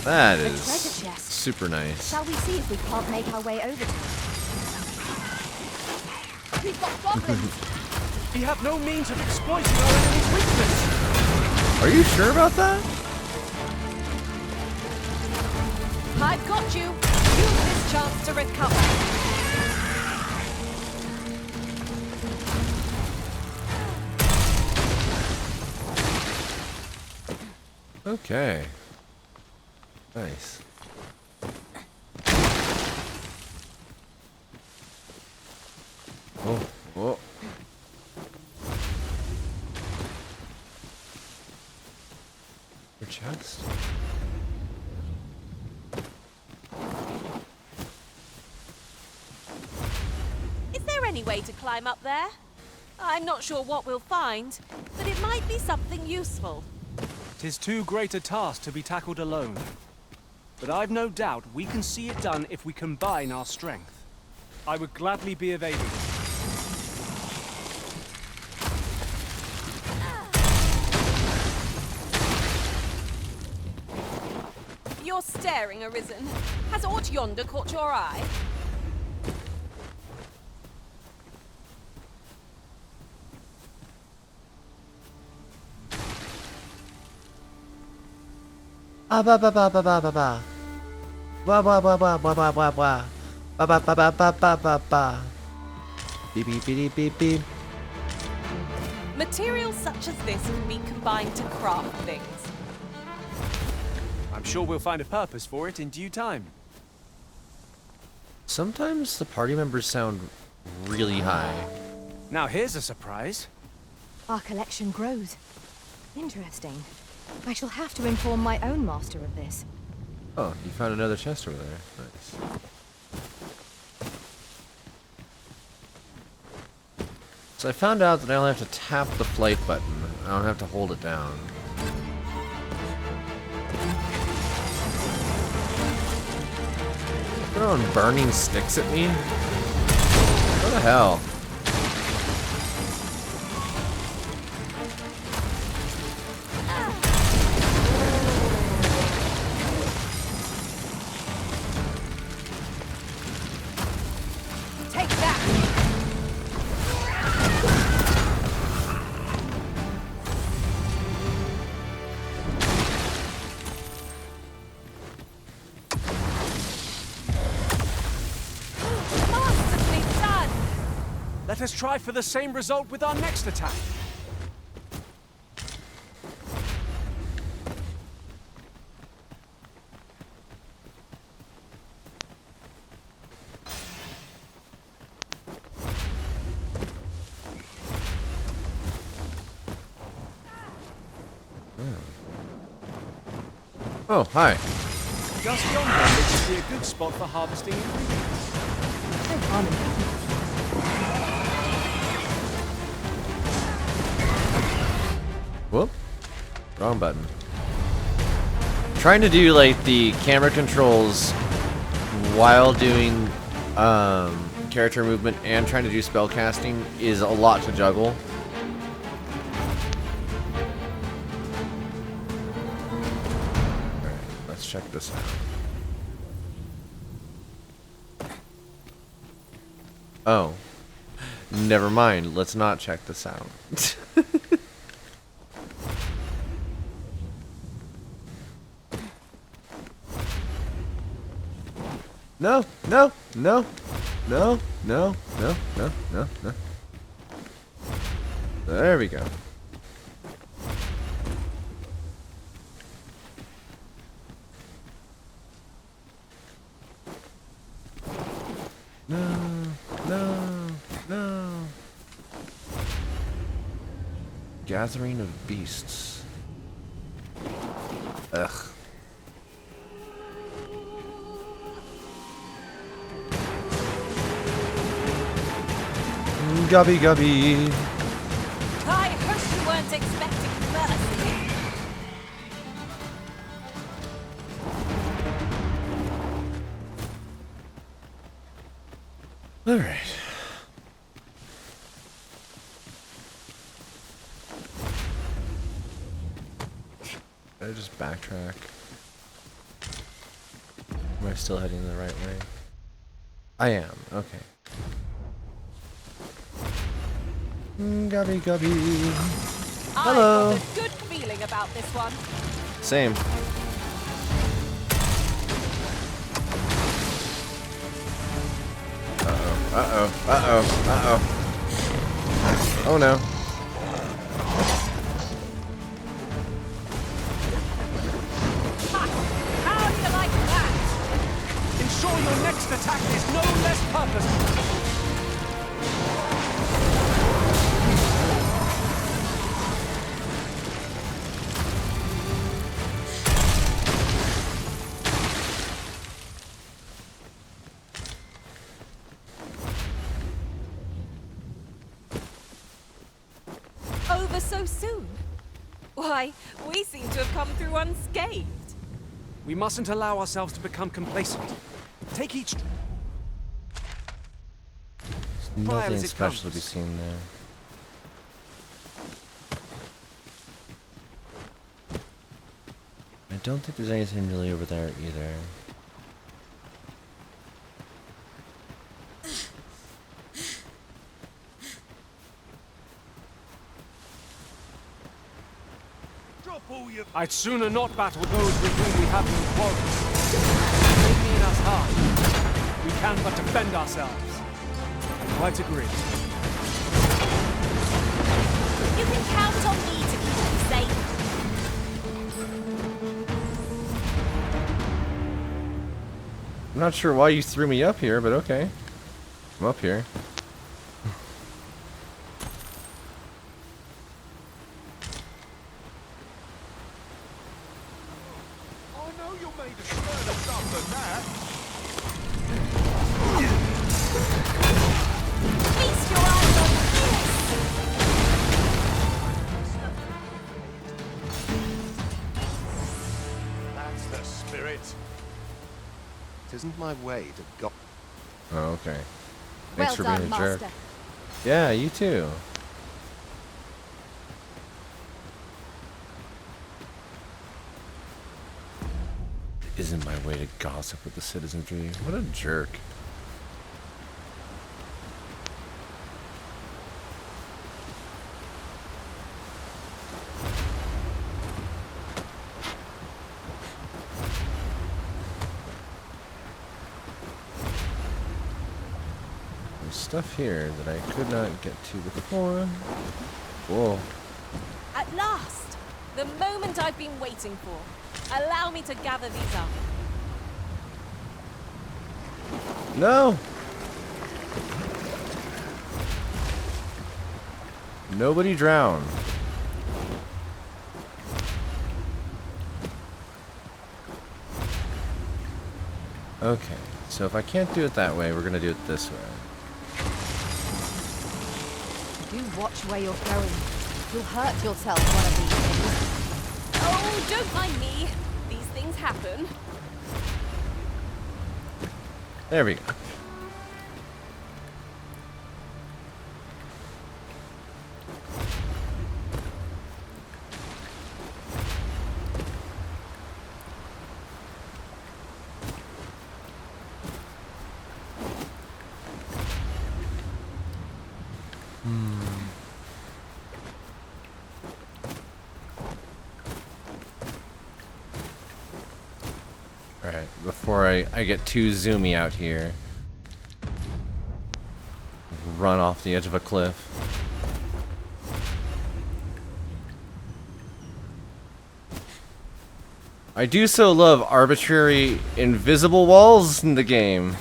That is treasure chest. super nice. Shall we see if we can't make our way over to it? We've got goblins. We have no means of exploiting our enemy's weakness. Are you sure about that? I've got you. Use this chance to recover. Okay. Nice. Oh, oh. Your chest? Is there any way to climb up there? I'm not sure what we'll find, but it might be something useful. 'Tis too great a task to be tackled alone. But I've no doubt we can see it done if we combine our strength. I would gladly be of aid with it. You're staring, Arisen. Has aught yonder caught your eye? Ah ba ba ba ba ba ba ba. Ba ba ba ba ba ba ba ba. Ba ba ba ba ba ba ba ba. Beep beep beep beep beep. Materials such as this can be combined to craft things. I'm sure we'll find a purpose for it in due time. Sometimes the party members sound really high. Now here's a surprise. Our collection grows. Interesting. I shall have to inform my own master of this. Oh, you found another chest over there. Nice. So I found out that I only have to tap the flight button. I don't have to hold it down. Throwing burning sticks at me? What the hell? Take that. Masterfully done! Let us try for the same result with our next attack. Oh, hi. Just yonder looks to be a good spot for harvesting ingredients. Whoop. Wrong button. Trying to do like the camera controls while doing character movement and trying to do spell casting is a lot to juggle. Alright, let's check this out. Oh. Never mind, let's not check this out. No, no, no, no, no, no, no, no, no. There we go. No, no, no. Gathering of beasts. Ugh. Gubby gubby. I hope you weren't expecting mercy. All right. Did I just backtrack? Am I still heading the right way? I am. Okay. Gubby gubby. Hello. I've got a good feeling about this one. Same. Uh-oh. Oh no. How do you like that? Ensure your next attack is no less purposeful. Over so soon? Why, we seem to have come through unscathed. We mustn't allow ourselves to become complacent. Take each Nothing special to be seen there. I don't think there's anything really over there either. I'd sooner not battle those with whom we have no quarrels. They mean us harm. We can but defend ourselves. I quite agree. You can count on me to keep you safe. I'm not sure why you threw me up here, but okay. I'm up here. Feast your eyes on this! That's the spirit. It isn't my way to go. Oh, okay. Thanks for Well being a done, jerk. Master. Yeah, you too. It isn't my way to gossip with the citizenry. What a jerk. There's stuff here that I could not get to before. Whoa. At last! The moment I've been waiting for. Allow me to gather these up. No! Nobody drown. Okay, so if I can't do it that way, we're gonna do it this way. Do watch where you're going. You'll hurt yourself one of these days. Oh, don't mind me. These things happen. There we go. Alright, before I get too zoomy out here. Run off the edge of a cliff. I do so love arbitrary invisible walls in the game.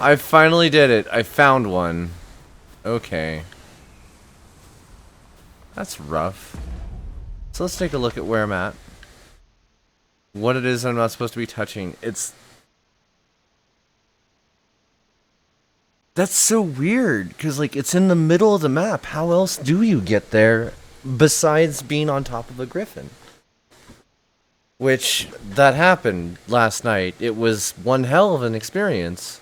I finally did it. I found one. Okay. That's rough. So let's take a look at where I'm at. What it is I'm not supposed to be touching. That's so weird, because like it's in the middle of the map. How else do you get there besides being on top of a griffin? Which, that happened last night. It was one hell of an experience.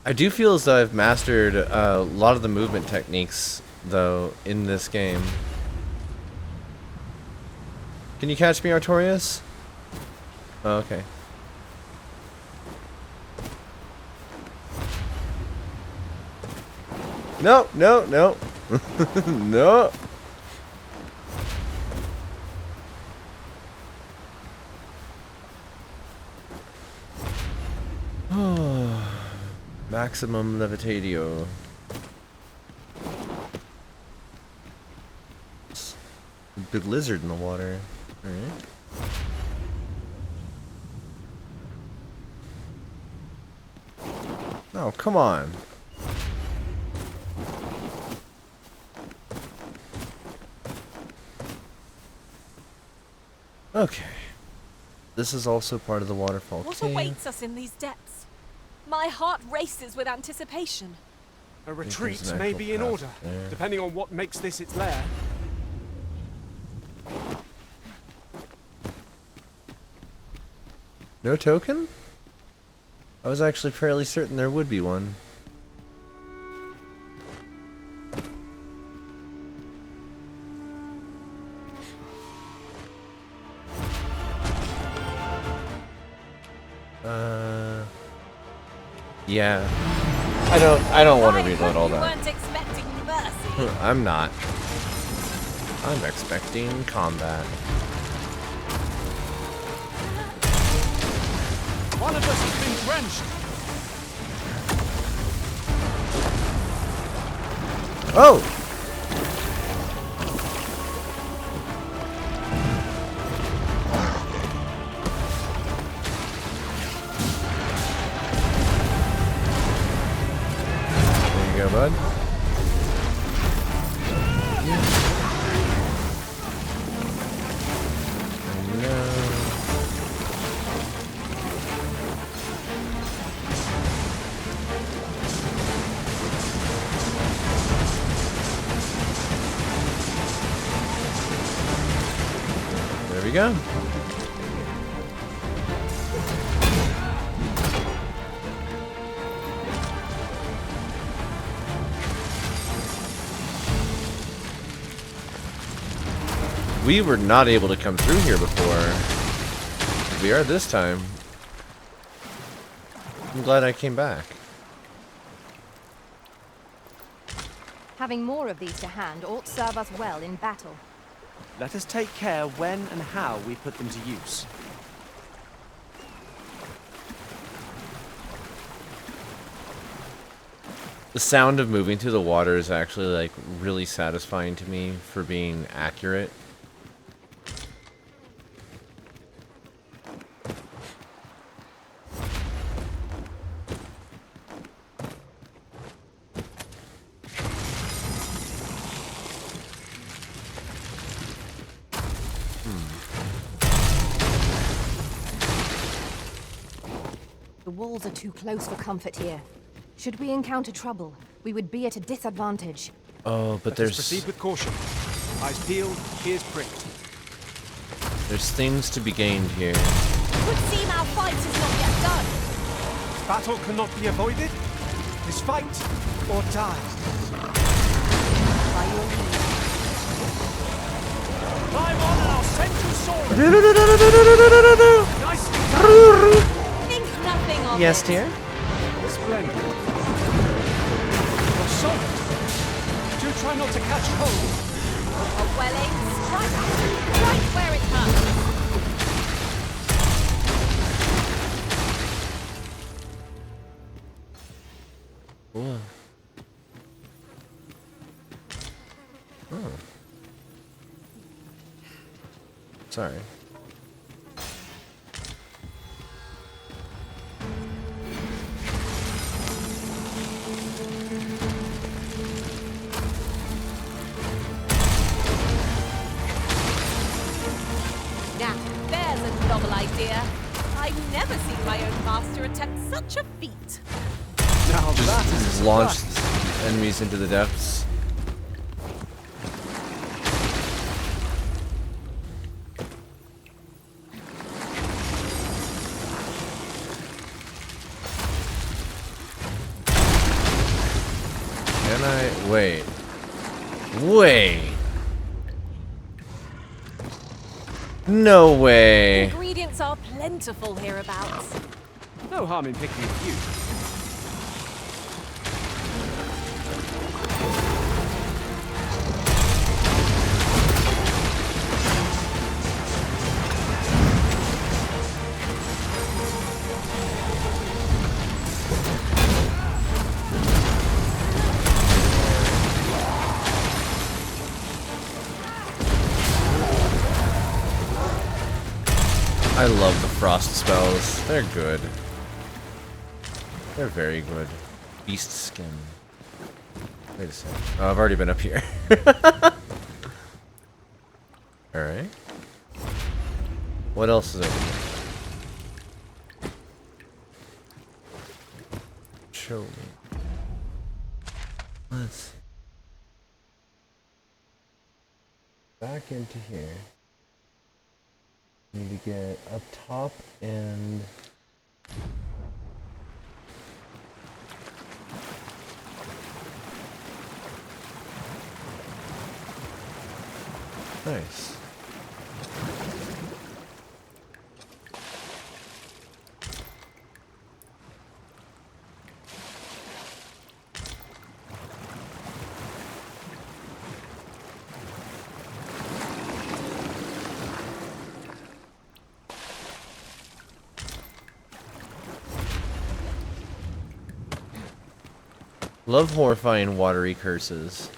I do feel as though I've mastered a lot of the movement techniques, though, in this game. Can you catch me, Artorias? Oh, okay. No, no, no. No. Maximum levitatio. Big lizard in the water. Alright. Oh, come on. Okay. This is also part of the waterfall What cave. awaits us in these depths? My heart races with anticipation. A there's retreat an may actual be in path order, there. depending on what makes this its lair. No token? I was actually fairly certain there would be one. Yeah. I don't want to reload all You that. weren't expecting mercy. I'm not. I'm expecting combat. One of us has been drenched. Oh! There you go, bud. There we go. We were not able to come through here before. We are this time. I'm glad I came back. Having more of these to hand ought serve us well in battle. Let us take care when and how we put them to use. The sound of moving through the water is actually like really satisfying to me for being accurate. walls are too close for comfort here. Should we encounter trouble, we would be at a disadvantage. Oh, but Let us proceed with caution. Eyes peeled, ears pricked. there's things to be gained here. It would seem our fight is not yet done. Battle cannot be avoided. It's fight or die. By your leave. Climb on and I'll send you sword. Nicely done. Think nothing of Yes, it. dear. Splendid. You're soft. Do try not to catch cold. A well-aimed strike. Right where it hurts. Whoa. Oh. Sorry. Now, there's a novel idea. I've never seen my own master attempt such a feat. Now that is a Just surprise. launched enemies into the depths. Can I wait? Wait. No way. Ingredients are plentiful hereabouts. No harm in picking a few. I love the frost spells. They're good. They're very good. Beast skin. Wait a second. Oh, I've already been up here. Alright. What else is over here? Show me. Let's back into here. Need to get up top and nice. Love horrifying watery curses.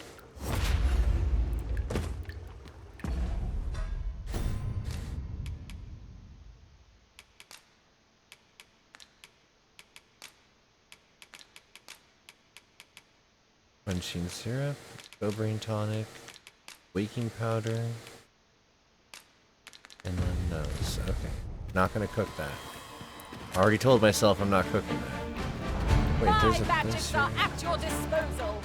Punching syrup, go brain tonic, waking powder, and then nose. Okay, not gonna cook that. I already told myself I'm not cooking that. Wait, there's My a magics place are here. at your disposal.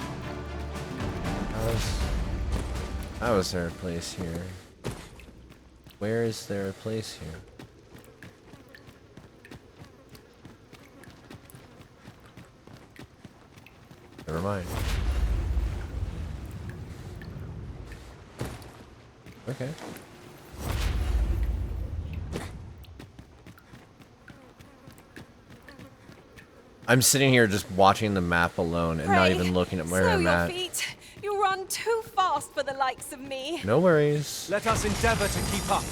How is there a place here? Where is there a place here? Never mind. Okay. I'm sitting here just watching the map alone and not Pray, even looking at where slow I'm your at. feet. You run too fast for the likes of me. No worries. Let us endeavor to keep up,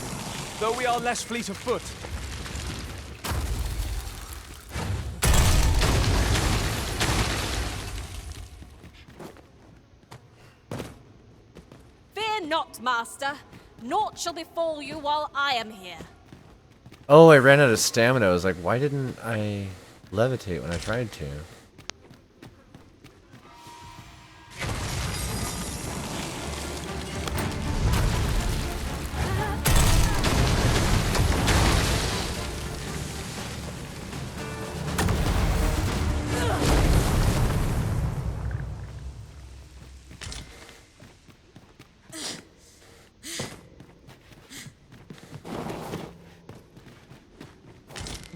though we are less fleet of foot. Fear not, master. Naught shall befall you while I am here. Oh, I ran out of stamina. I was like, why didn't I levitate when I tried to?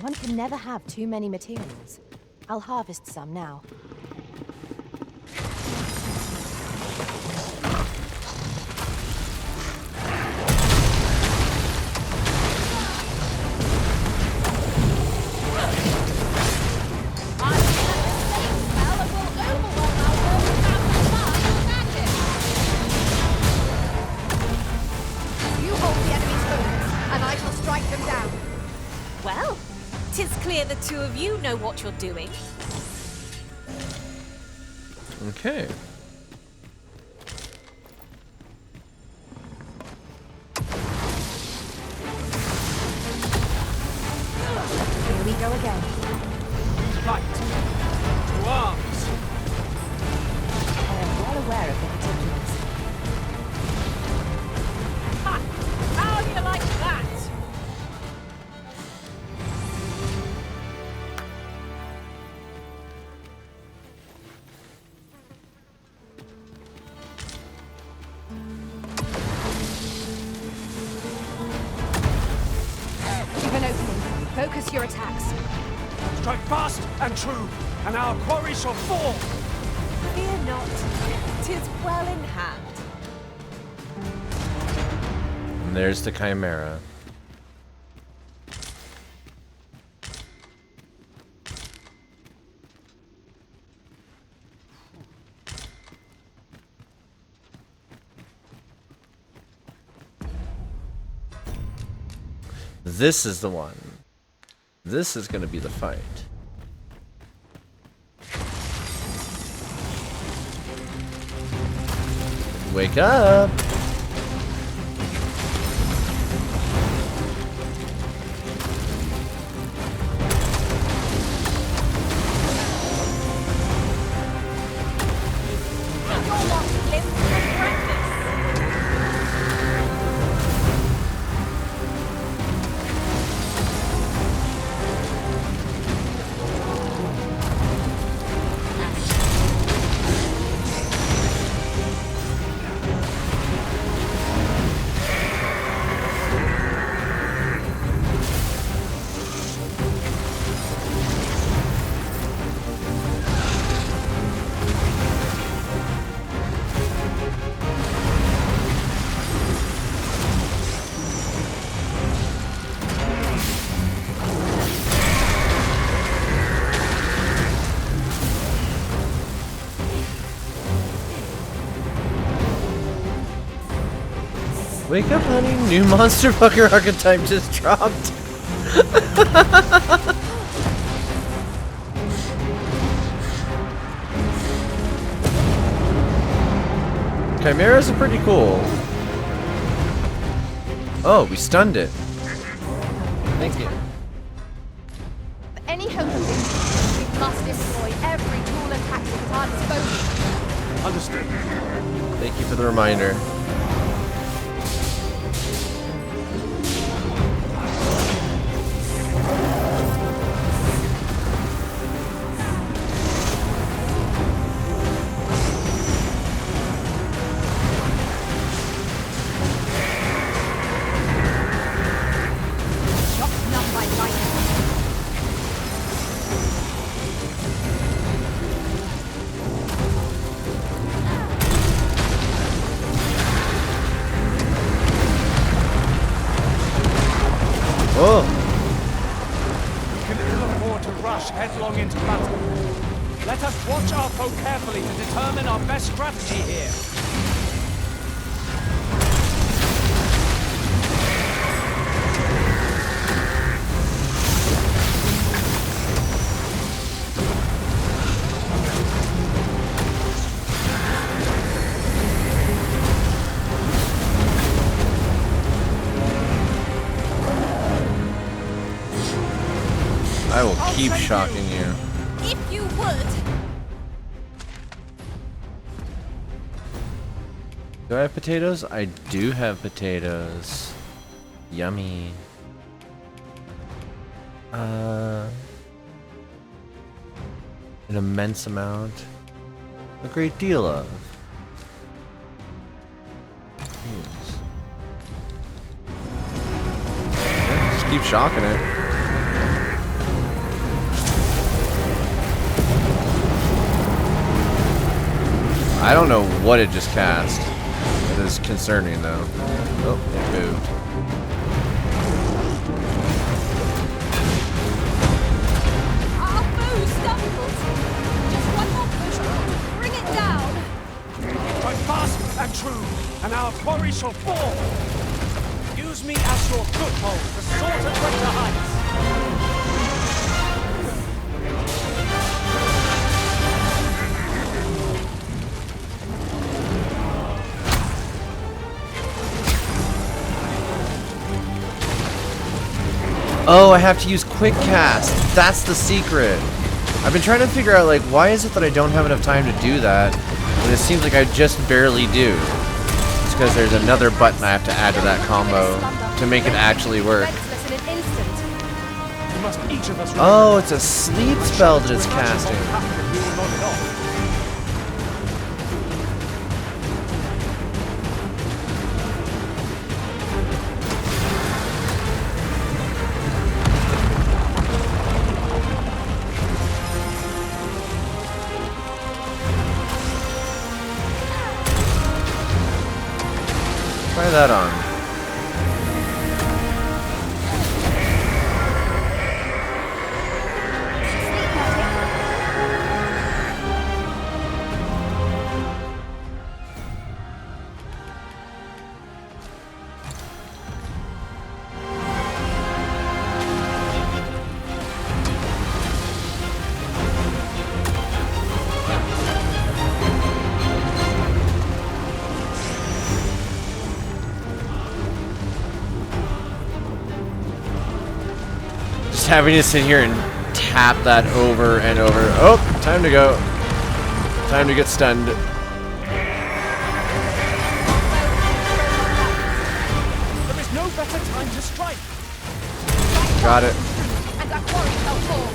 One can never have too many materials. I'll harvest some now. You hold the enemy's focus, and I shall strike them down. Well, 'tis clear the two of you know what you're doing. Okay. Here we go again. Fight! To arms! I am well aware of the particulars. Ha! How do you like that? Keep an opening. Focus your attacks. Strike fast and true, and our quarry shall fall! Fear not. 'Tis well in hand. And there's the Chimera. This is the one. This is gonna be the fight. Wake up! Wake up, honey. New monster fucker archetype just dropped. Chimeras are pretty cool. Oh, we stunned it. Thank you. For any hope of victory, we must employ every tool and tactic at our disposal. Understood. Thank you for the reminder. Oh! We can ill afford to rush headlong into battle. Let us watch our foe carefully to determine our best strategy here. I will keep shocking you. If you would. Do I have potatoes? I do have potatoes. Yummy. An immense amount. A great deal of. Yeah, just keep shocking it. I don't know what it just cast. It is concerning though. Oh, it moved. Our foe stumbles. Just one more push. Bring it down. Fight fast and true, and our quarry shall fall. Use me as your foothold to soar to greater heights. Oh, I have to use quick cast. That's the secret. I've been trying to figure out, like, why is it that I don't have enough time to do that? And it seems like I just barely do. It's because there's another button I have to add to that combo to make it actually work. Oh, it's a sleep spell that it's casting. Try that on. Having to sit here and tap that over and over. Oh, time to go. Time to get stunned. There is no better time to strike. Got it. And our quarry shall fall.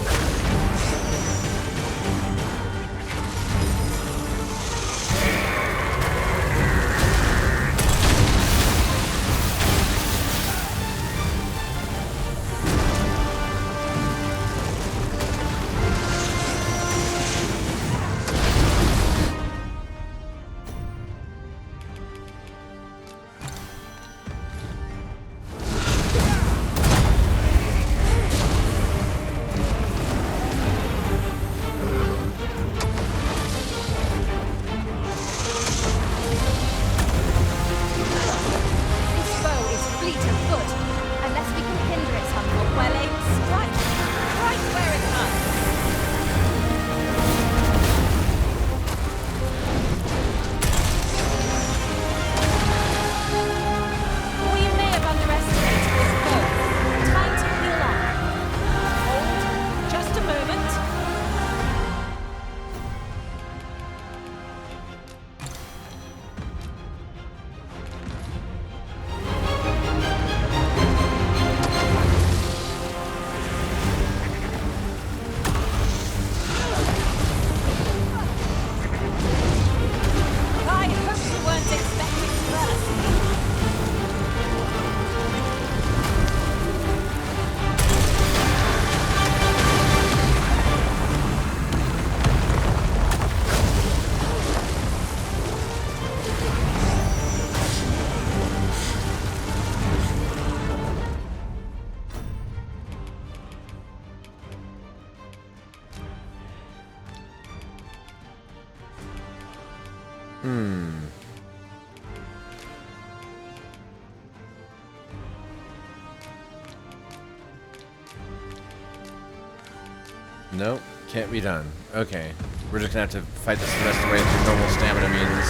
Nope, can't be done. Okay, we're just gonna have to fight this the rest of the way through normal stamina means.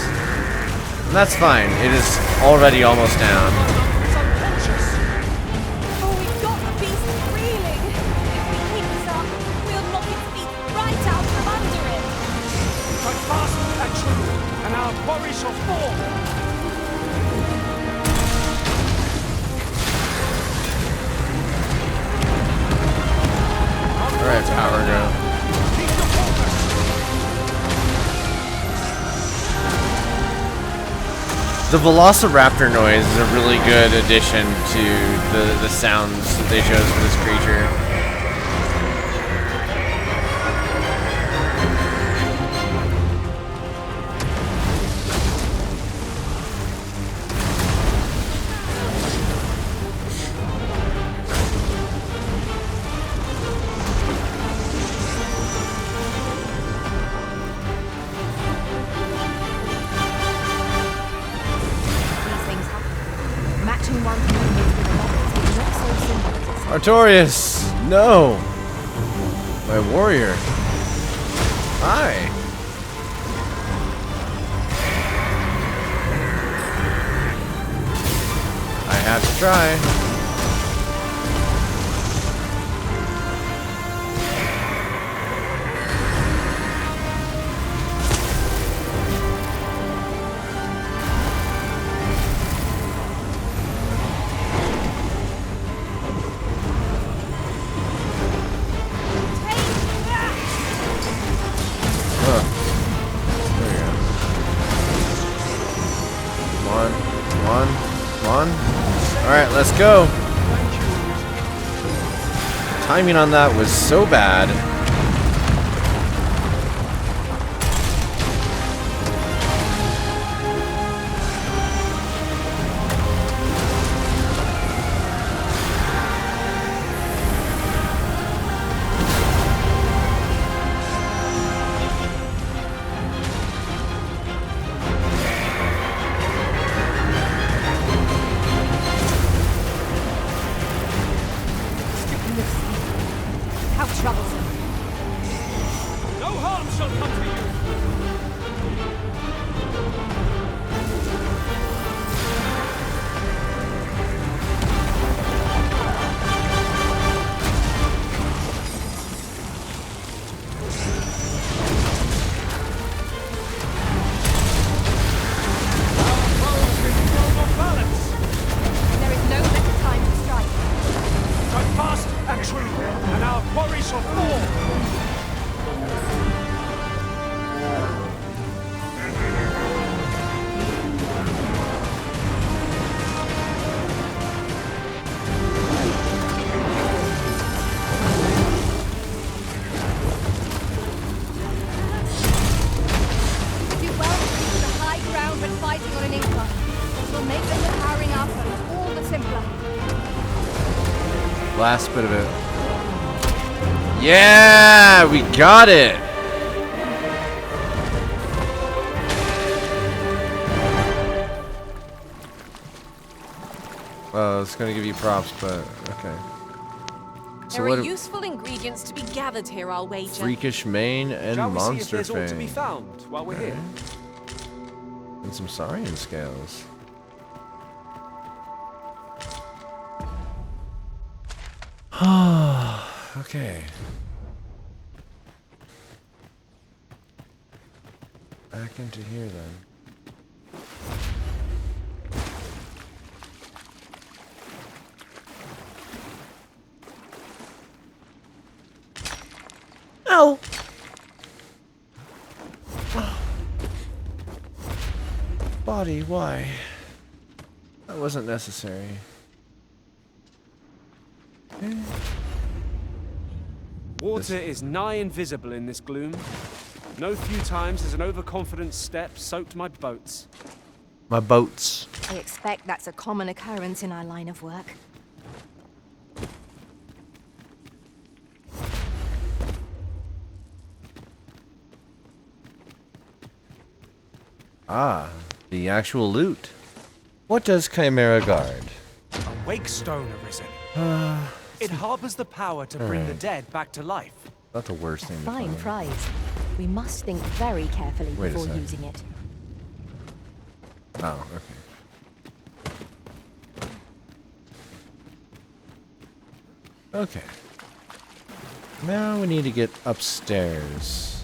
And that's fine, it is already almost down. Oh, we've got the beast reeling. If we keep this up, we'll knock its feet right out from under it. Fight fast and true, and our quarry shall fall. Alright, power go. The Velociraptor noise is a really good addition to the sounds that they chose for this creature. Approaching one communicates with others is not so simple as it sounds. Artorias! No! My warrior. Hi! I have to try. Alright, let's go. Timing on that was so bad. How troublesome. No harm shall come to you. There is no better time to strike. Strike fast and true, and our quarry shall fall. Do well to reach the high ground when fighting on an incline. It will make overpowering our foes all the simpler. Last bit of it. Yeah, we got it. Well, it's gonna give you props, but okay. So There what? are useful ingredients to be gathered here, I'll wager. Freakish mane and Shall we see if monster there's aught to be fang. found while we're here? And some saurian scales. Okay. Back into here then. Ow! Body, why? That wasn't necessary. Water is nigh invisible in this gloom. No few times has an overconfident step soaked my boats. My boats. I expect that's a common occurrence in our line of work. Ah, the actual loot. What does Chimera guard? A wake stone arisen. It harbors the power to bring the Alright. dead back to life. Not the worst thing to Fine find. prize. We must think very carefully Wait a before sec. using it. Oh, okay. Okay. Now we need to get upstairs.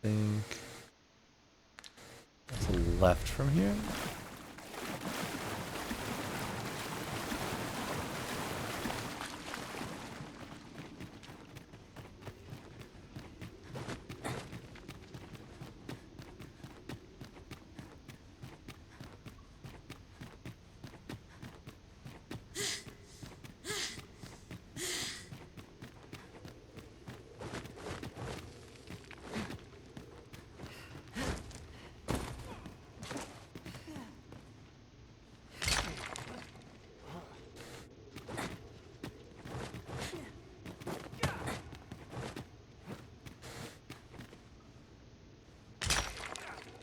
Think that's a left from here.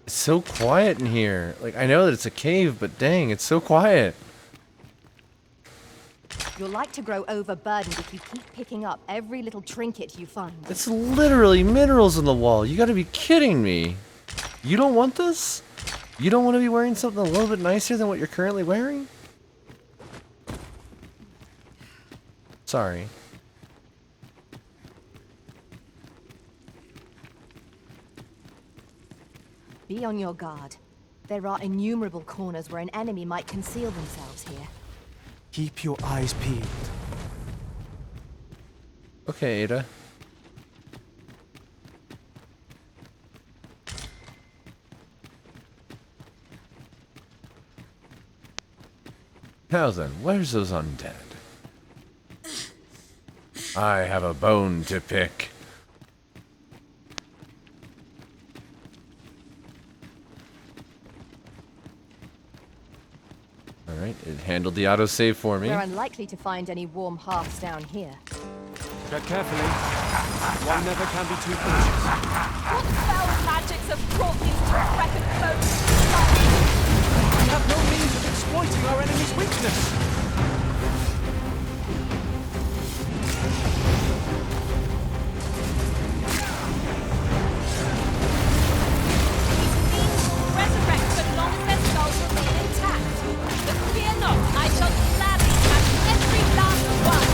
It's so quiet in here. Like, I know that it's a cave, but dang, it's so quiet. You'll like to grow overburdened if you keep picking up every little trinket you find. It's literally minerals on the wall. You gotta be kidding me. You don't want this? You don't want to be wearing something a little bit nicer than what you're currently wearing? Sorry. Be on your guard. There are innumerable corners where an enemy might conceal themselves here. Keep your eyes peeled. Okay, Ada. Now then, where's those undead? I have a bone to pick. Alright, it handled the autosave for me. We're unlikely to find any warm hearths down here. Tread carefully. One never can be too cautious. What foul magics have brought these decrepit bones? We have no means of exploiting our enemy's weakness. Resurrect as long as their skulls remain intact. But fear not, I shall gladly catch every last one.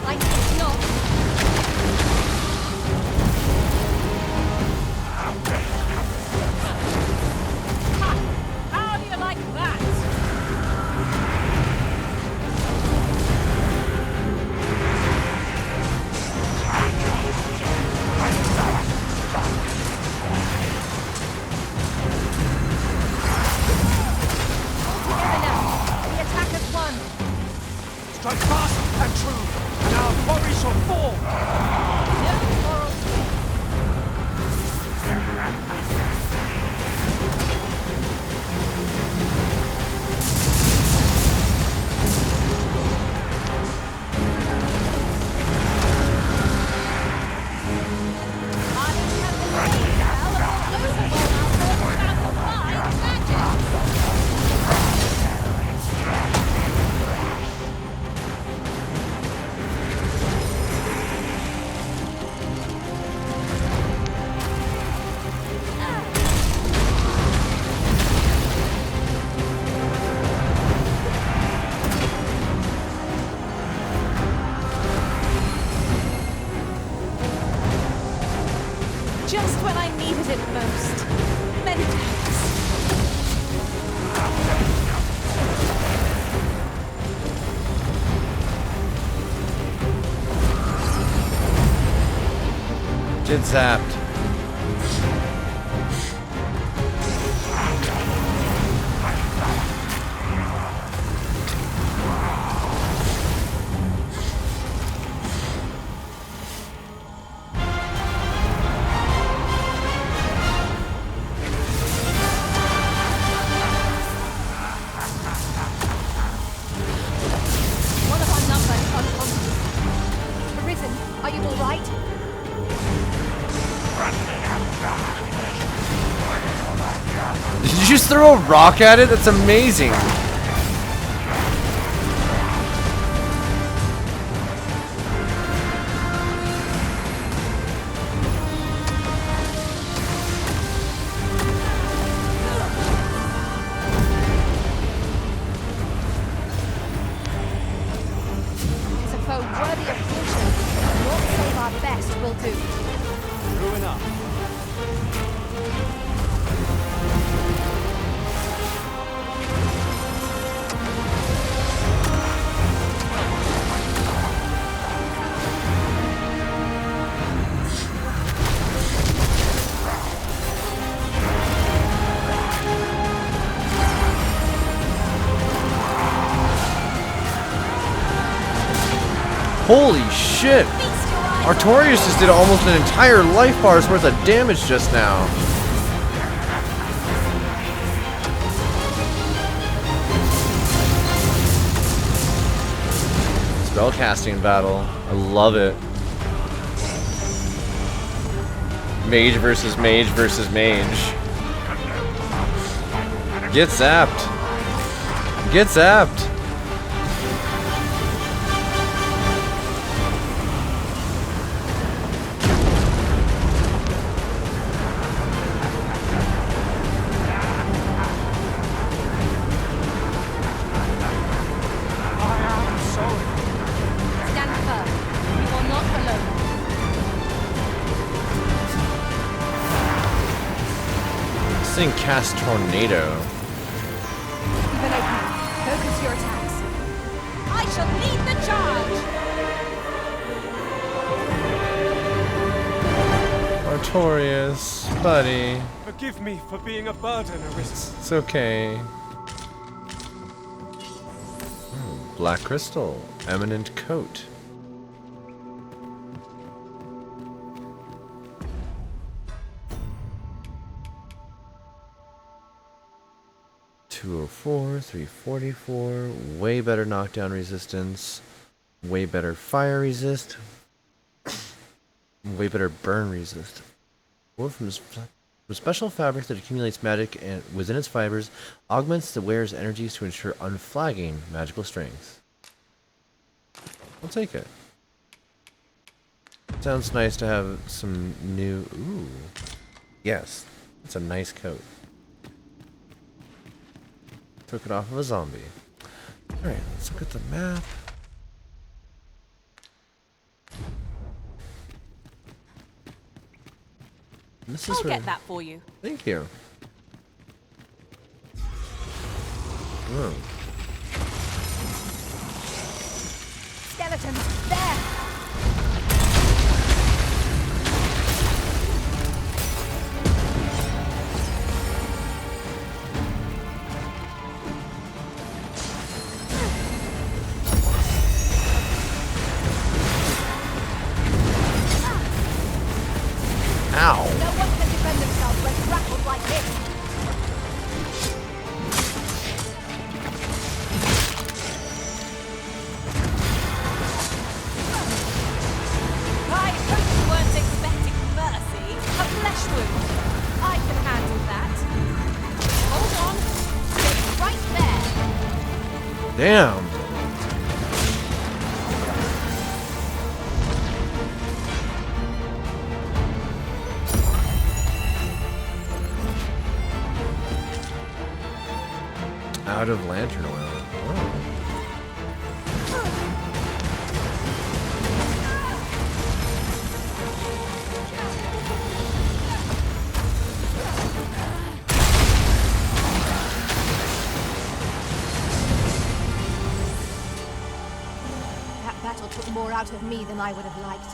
I think not. How do you like that? Together now. The attack has won. Strike fast and true, and our quarry shall fall. Just when I needed it most. Many thanks. Get zapped. One of our number is unconscious. Arisen, are you all right? Did you just throw a rock at it? That's amazing. It's a foe worthy of caution. Naught save our best will do. True enough. Holy shit! Artorias just did almost an entire life bar's worth of damage just now. Spellcasting battle. I love it. Mage versus mage versus mage. Get zapped. Get zapped. This thing casts tornado. Focus your attacks. I shall lead the charge! Artorias, buddy. Forgive me for being a burden, Arista. It's okay. Black crystal, eminent coat. .204, 344, way better knockdown resistance, way better fire resist, way better burn resist. Woven from special fabric that accumulates magic and within its fibers, augments the wearer's energies to ensure unflagging magical strength. I'll take it. Sounds nice to have some new. Ooh, yes, it's a nice coat. Took it off of a zombie. Alright, let's look at the map. This is I'll get that for you. Thank you. Whoa. Skeletons, there! Ow. No one can defend themselves when grappled like this. I hope you weren't expecting mercy. A flesh wound. I can handle that. Hold on. Stay right there. Damn. Out of lantern oil. Wow. That battle took more out of me than I would have liked.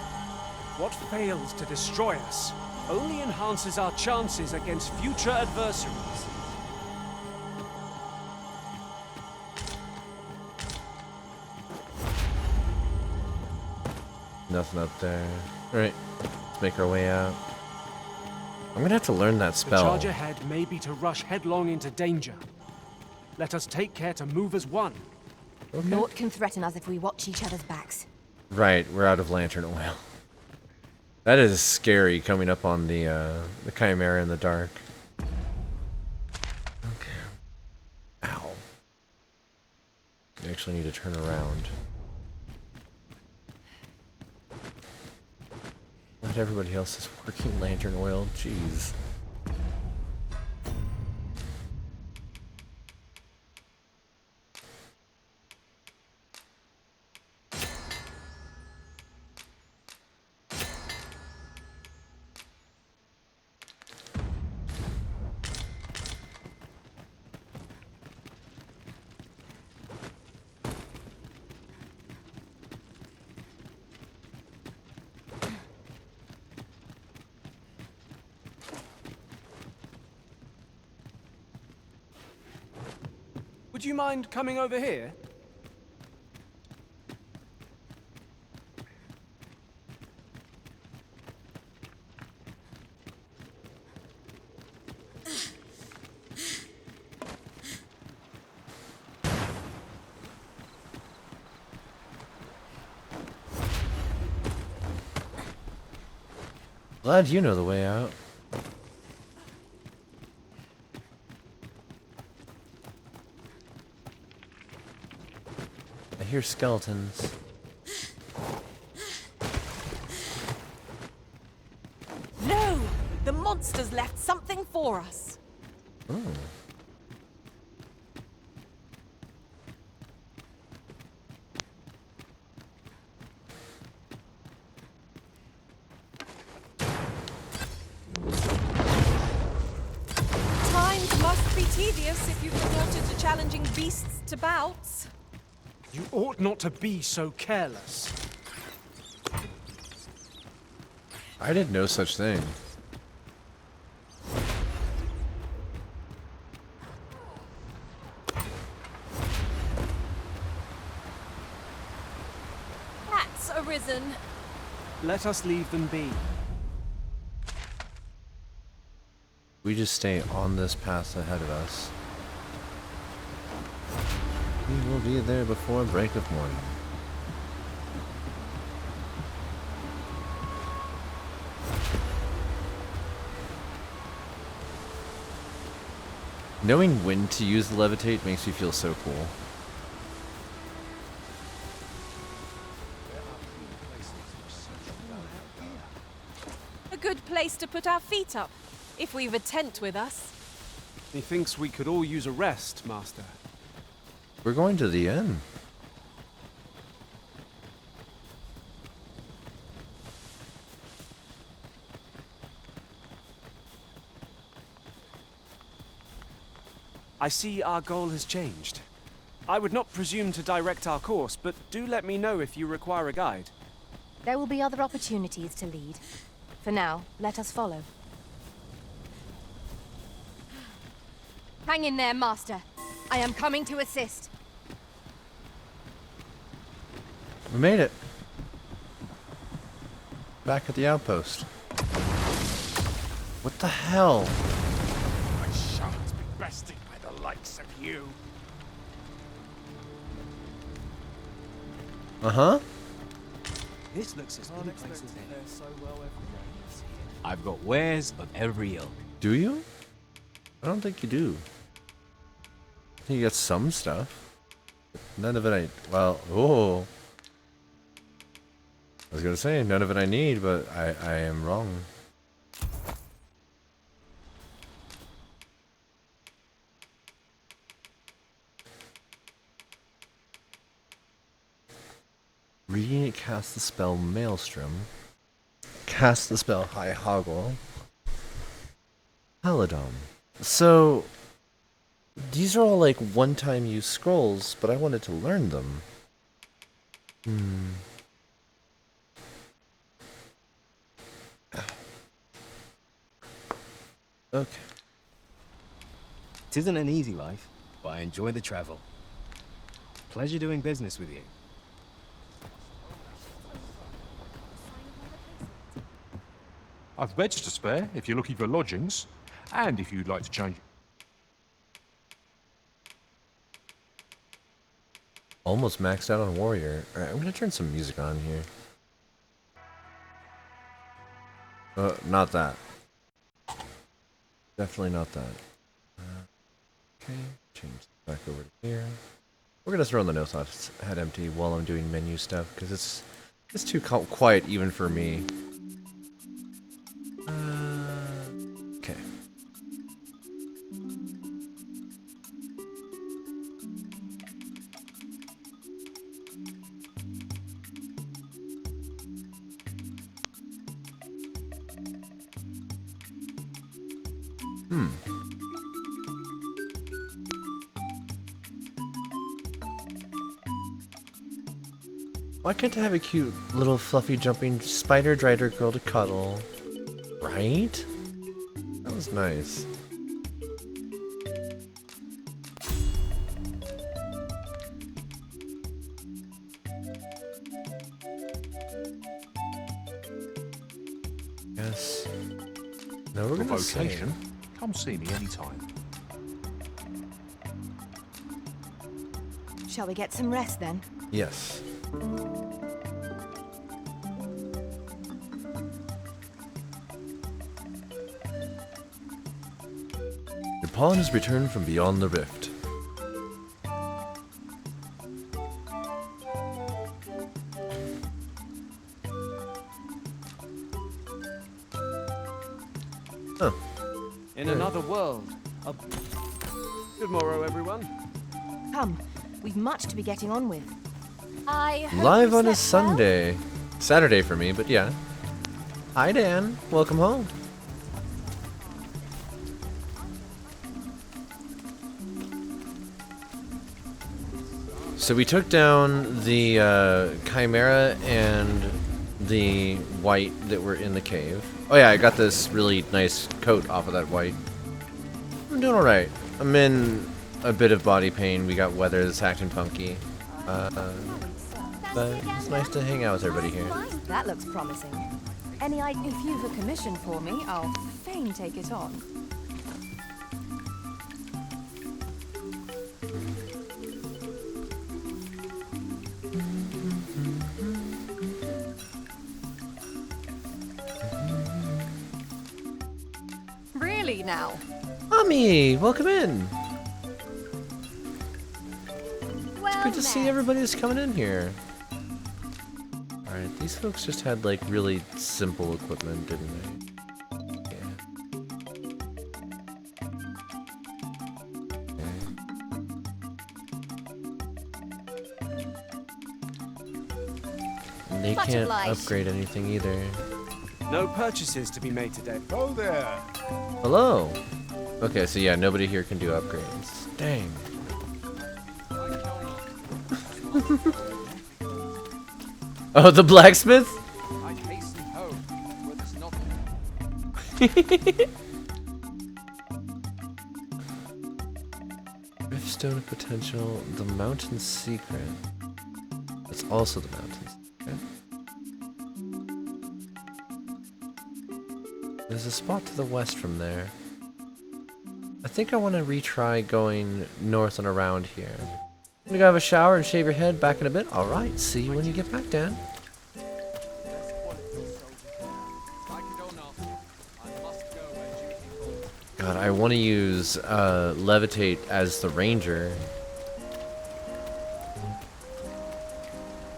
What fails to destroy us only enhances our chances against future adversaries. Nothing up there. Alright, let's make our way out. I'm gonna have to learn that spell. The charge ahead may be to rush headlong into danger. Let us take care to move as one. Okay. Naught can threaten us if we watch each other's backs. Right, we're out of lantern oil. That is scary coming up on the Chimera in the dark. Okay. Ow. You actually need to turn around. Not everybody else is working lantern oil, jeez. Would you mind coming over here? Glad you know the way out. I hear skeletons. No! The monsters left something for us. Oh. Times must be tedious if you've resorted to challenging beasts to bouts. You ought not to be so careless. I did no such thing. That's arisen. Let us leave them be. We just stay on this path ahead of us. We will be there before break of morning. Knowing when to use the levitate makes me feel so cool. A good place to put our feet up, if we've a tent with us. Methinks we could all use a rest, Master. We're going to the inn. I see our goal has changed. I would not presume to direct our course, but do let me know if you require a guide. There will be other opportunities to lead. For now, let us follow. Hang in there, Master. I am coming to assist. We made it. Back at the outpost. What the hell? I shan't be bested by the likes of you. Uh-huh. This looks as good a place as any. I've got wares of every ilk. Do you? I don't think you do. I think you got some stuff. None of it I... Well, oh. I was gonna say, none of it I need, but I am wrong. Recast the spell Maelstrom. Cast the spell High Hoggle. Paladon. So, these are all like one-time use scrolls, but I wanted to learn them. Okay. It isn't an easy life, but I enjoy the travel. Pleasure doing business with you. I've beds to spare if you're looking for lodgings, and if you'd like to change. Almost maxed out on Warrior. Alright, I'm gonna turn some music on here. Not that. Definitely not that. Okay, change back over to here. We're gonna throw in the no thoughts head empty while I'm doing menu stuff, because it's too quiet even for me. Okay. Why can't I have a cute little fluffy jumping spider drider girl to cuddle? Right? That was nice. Yes. No, we're For gonna vocation, come see me anytime. Shall we get some rest then? Yes. pawn has returned from beyond the rift. Huh. In another world. Good morrow, everyone. Come, we've much to be getting on with. I hope Live you on a slept well. Sunday. Saturday for me, but yeah. Hi, Dan. Welcome home. So we took down the Chimera and the white that were in the cave. Oh yeah, I got this really nice coat off of that white. I'm doing alright. I'm in a bit of body pain. We got weather that's acting funky. But it's nice to hang out with everybody here. That looks promising. If you've a commission for me, I'll fain take it on. Really now? Mommy, welcome in. Well Good to see met. everybody that's coming in here. Alright, these folks just had like really simple equipment, didn't they? And they Much can't obliged. upgrade anything either. No purchases to be made today. Oh there. Hello. Okay, so yeah, nobody here can do upgrades. Dang. Oh, the blacksmith? I hasten home, where there's nothing. Riftstone of Potential, the Mountain Secret. It's also the Mountain Secret. There's a spot to the west from there. I think I want to retry going north and around here. I'm gonna go have a shower and shave your head back in a bit. Alright, see you when you get back, Dan. God, I want to use Levitate as the ranger.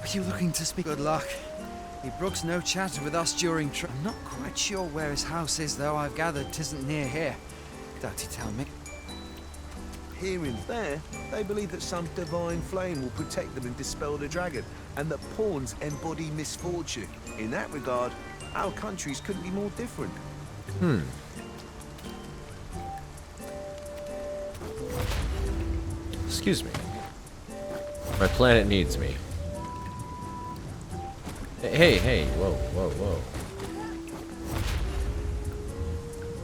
Are you looking to speak? Good luck. He brooks no chatter with us during I'm not quite sure where his house is, though. I've gathered 'tisn't near here. Don't you tell me. Hearing's there, they believe that some divine flame will protect them and dispel the dragon, and that pawns embody misfortune. In that regard, our countries couldn't be more different. Excuse me. My planet needs me. Hey, whoa, whoa, whoa.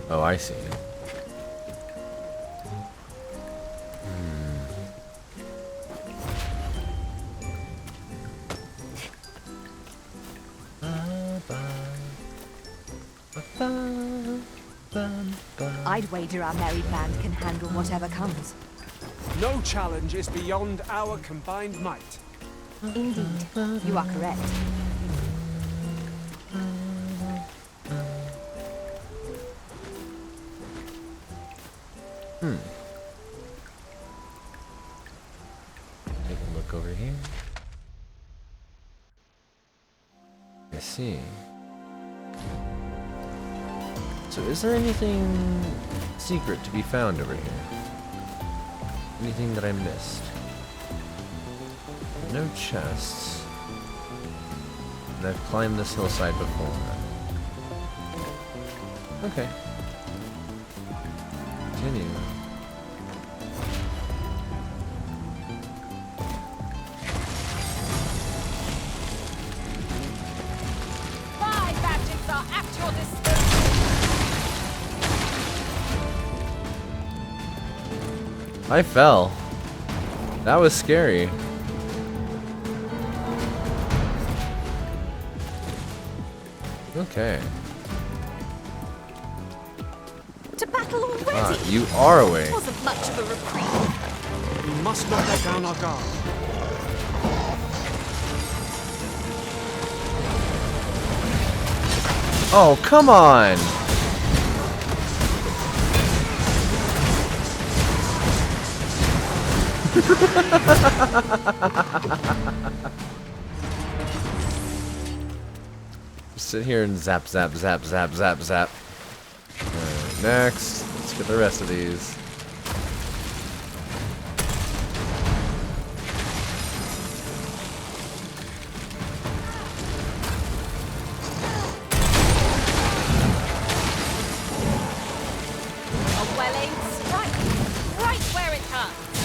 Oh, I see. I'd wager our merry band can handle whatever comes. No challenge is beyond our combined might. Indeed, you are correct. Take a look over here. I see. So is there anything secret to be found over here? Anything that I missed? No chests. And I've climbed this hillside before. Okay. Continue. My magics are at your disposal. I fell. That was scary. Okay. To battle already. Ah, you are away. Wasn't much of a reprieve. We must not let down our guard. Oh, come on! Sit here and zap, zap, zap, zap, zap, zap. Alright, next. Let's get the rest of these. A well-aimed strike, right where it hurts.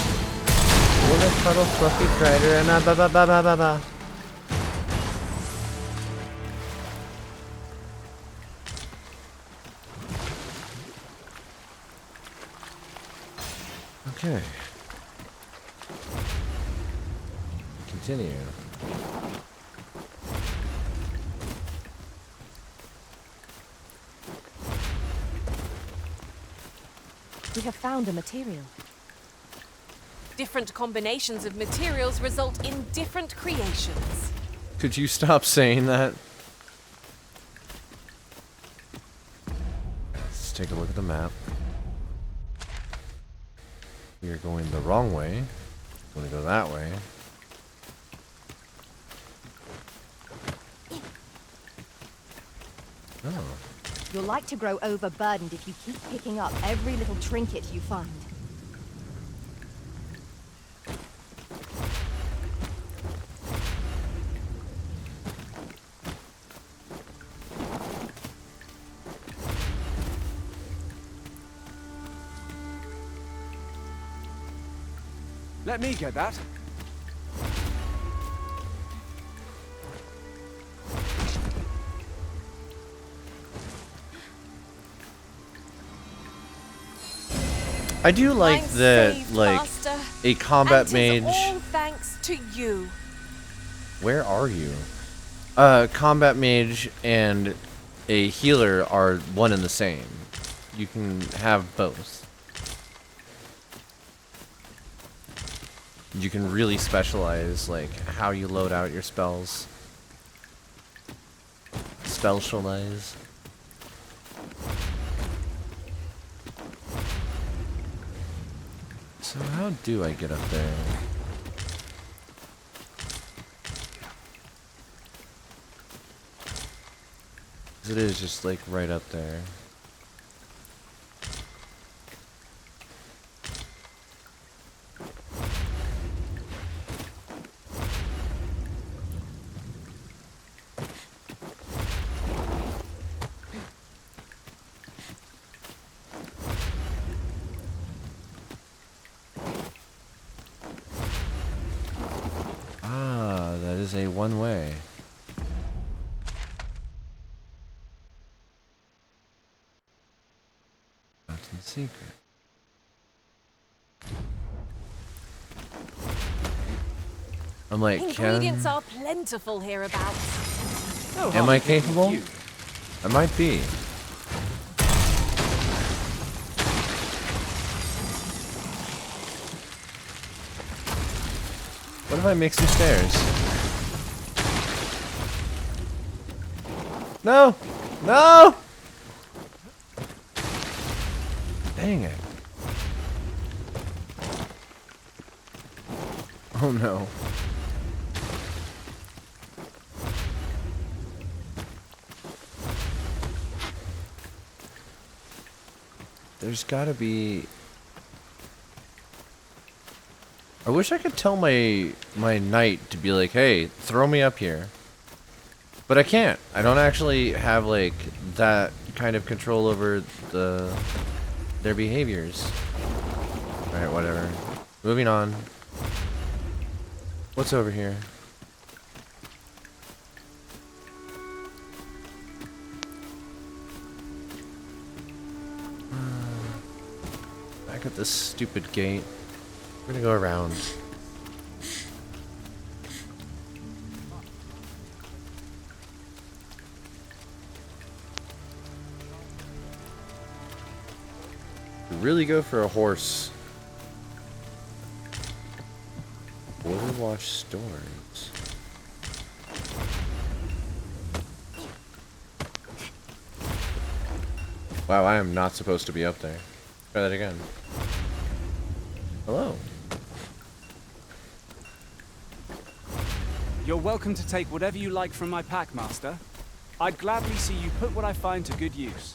What a cuddle fluffy crider and ba ba ba ba ba ba. Okay. Continue. We have found a material. Different combinations of materials result in different creations. Could you stop saying that? Let's take a look at the map. We are going the wrong way. I'm gonna go that way. Oh. You're like to grow overburdened if you keep picking up every little trinket you find. Let me get that. I do like I'm that, saved, like, Master, a combat and 'tis mage. all thanks to you. Where are you? Combat mage and a healer are one and the same. You can have both. You can really specialize, like, how you load out your spells. Specialize. So how do I get up there? 'Cause it is just, like, right up there. Ah, that is a one-way. Mountain secret. I'm like, Ingredients are plentiful hereabouts. am I capable? I might be. What if I make some stairs? No! No! Dang it. Oh no. There's gotta be... I wish I could tell my knight to be like, hey, throw me up here. But I can't. I don't actually have, like, that kind of control over their behaviors. Alright, whatever. Moving on. What's over here? Back at this stupid gate. We're gonna go around. Really go for a horse. Border Watch Stores. Wow, I am not supposed to be up there. Try that again. Hello. You're welcome to take whatever you like from my pack, Master. I'd gladly see you put what I find to good use.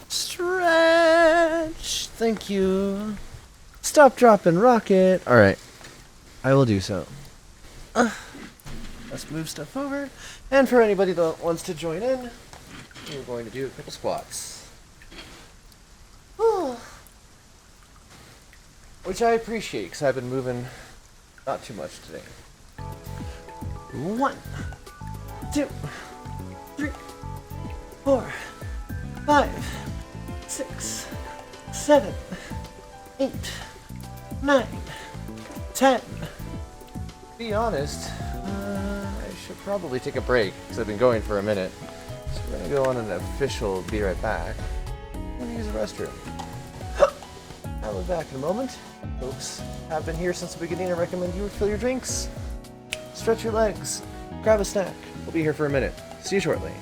Stretch! Thank you. Stop, drop, and rocket. Alright. I will do so. Let's move stuff over. And for anybody that wants to join in, we're going to do a couple squats. Which I appreciate, because I've been moving not too much today. 1, 2, 3, 4, 5, 6, 7, 8, 9, 10. To be honest, I should probably take a break, because I've been going for a minute. So we're going to go on an official be right back. I'm going to use the restroom. I'll be back in a moment. Folks have been here since the beginning. I recommend you refill your drinks, stretch your legs, grab a snack. We'll be here for a minute. See you shortly.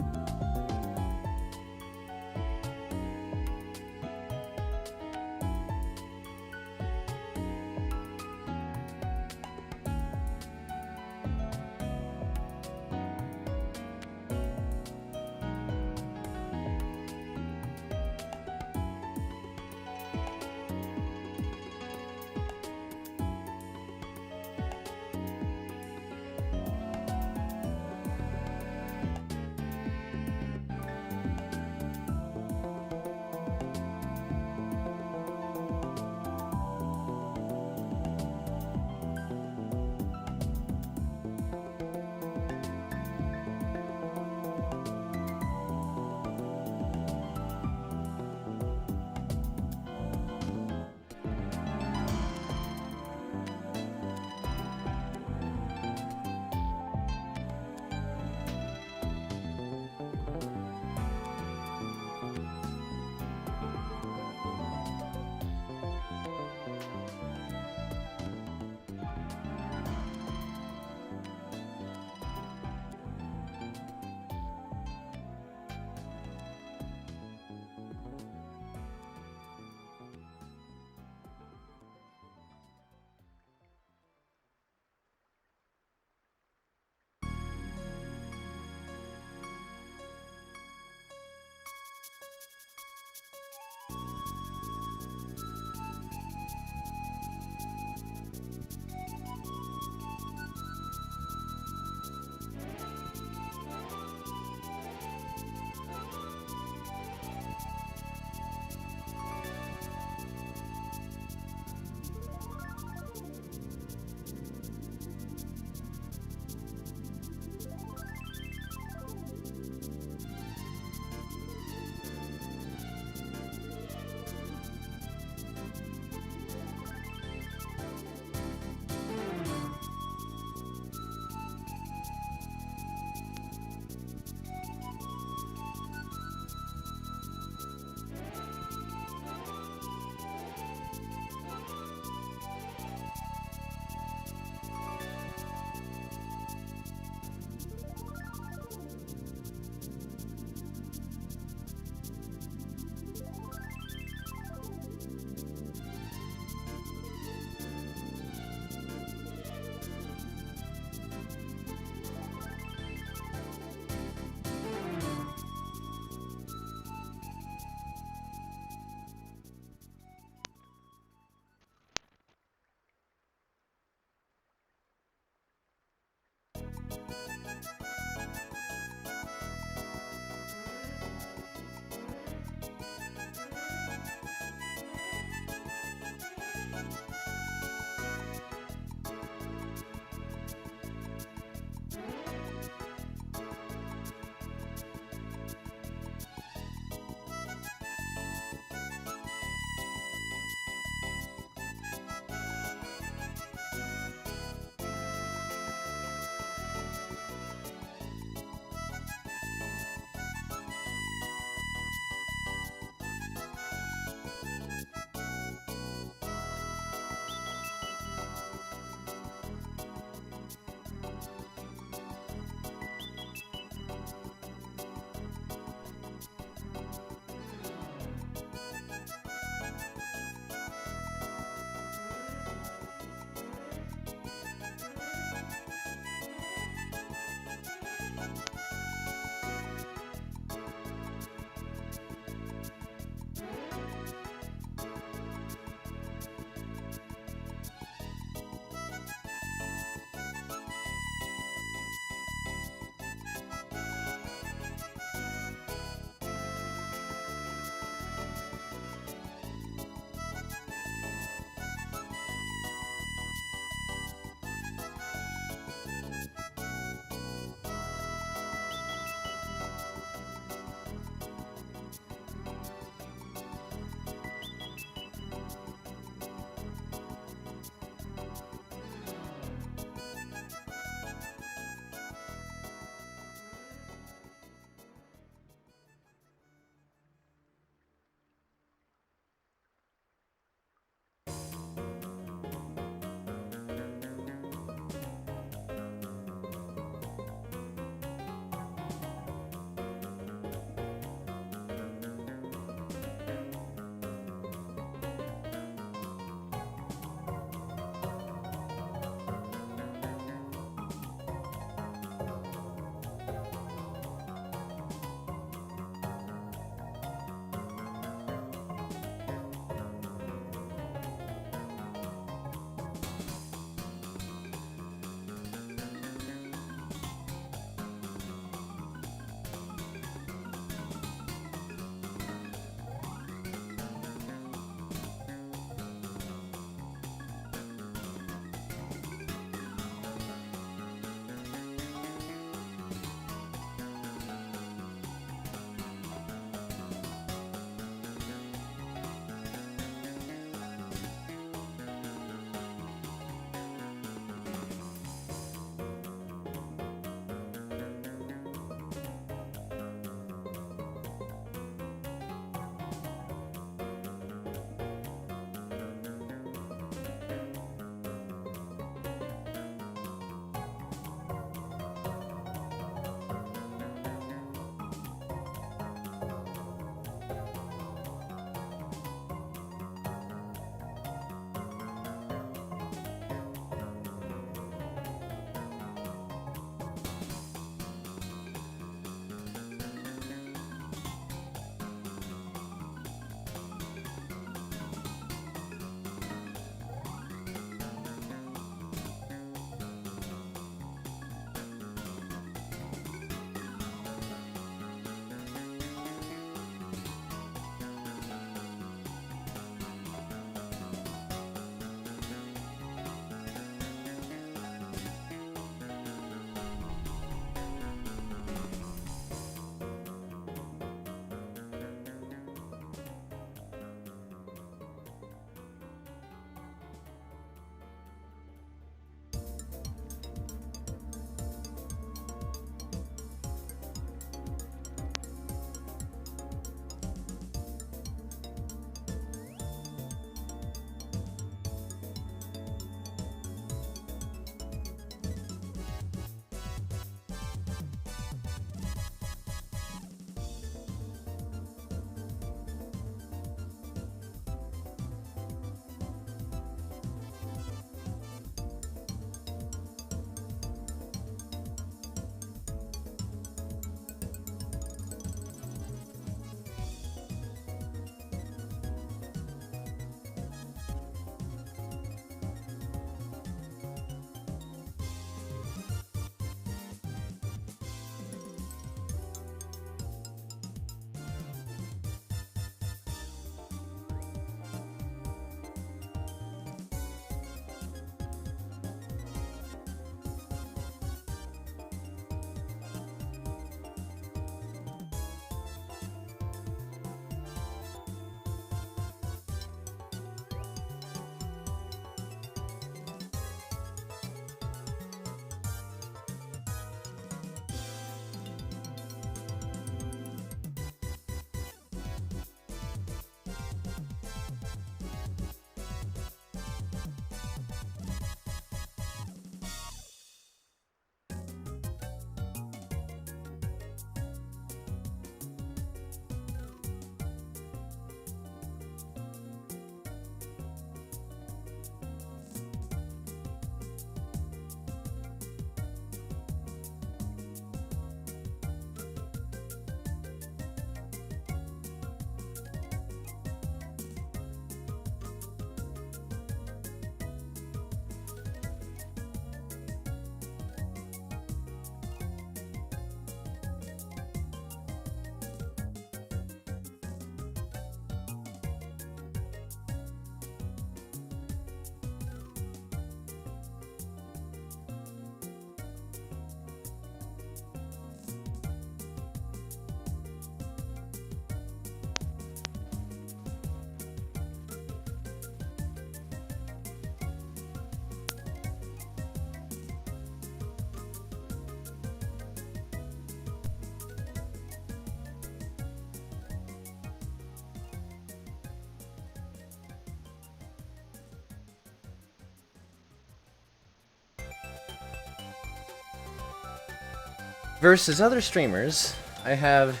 Versus other streamers, I have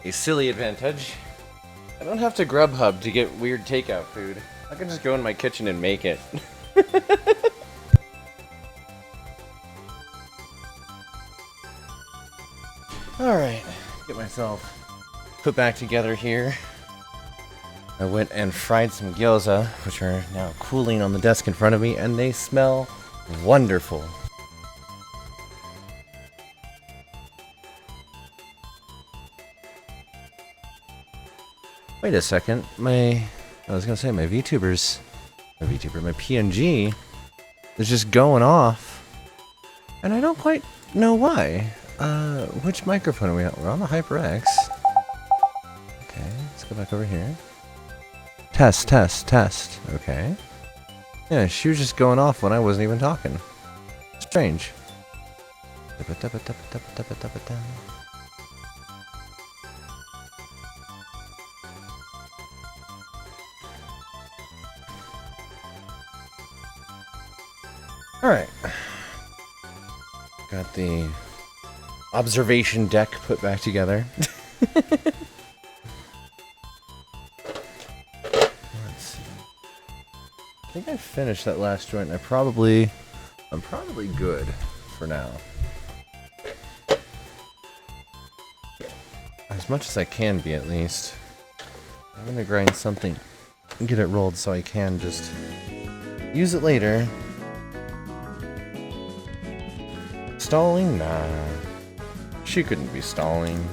a silly advantage. I don't have to Grubhub to get weird takeout food. I can just go in my kitchen and make it. Alright, get myself put back together here. I went and fried some gyoza, which are now cooling on the desk in front of me, and they smell wonderful. Wait a second, my VTuber, my PNG is just going off, and I don't quite know why. Which microphone are we on? We're on the HyperX. Okay, let's go back over here. Test. Okay. Yeah, she was just going off when I wasn't even talking. Strange. Alright. Got the observation deck put back together. Let's see. I think I finished that last joint. I'm probably good for now. As much as I can be, at least. I'm gonna grind something and get it rolled so I can just use it later. Stalling? Nah. She couldn't be stalling.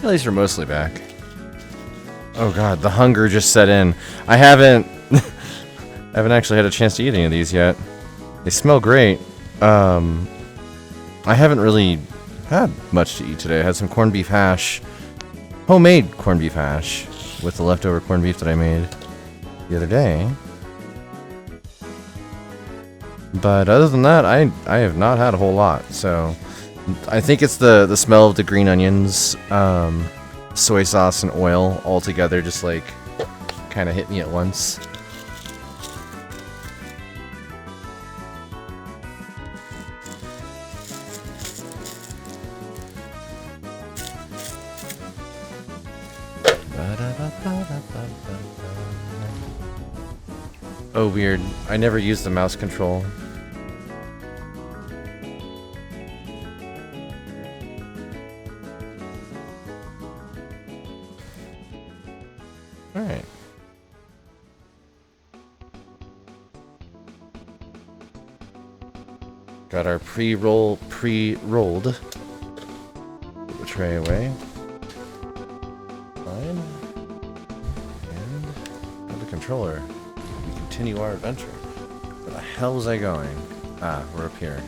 At least we're mostly back. Oh god, the hunger just set in. I haven't actually had a chance to eat any of these yet. They smell great. I haven't really had much to eat today. I had some corned beef hash. Homemade corned beef hash with the leftover corned beef that I made the other day. But other than that, I have not had a whole lot, so I think it's the smell of the green onions, soy sauce, and oil all together just like kind of hit me at once. Oh, weird. I never used the mouse control. Alright. Got our pre-rolled. Put the tray away. Fine. And got the controller. We continue our adventure. Where the hell was I going? Ah, we're up here.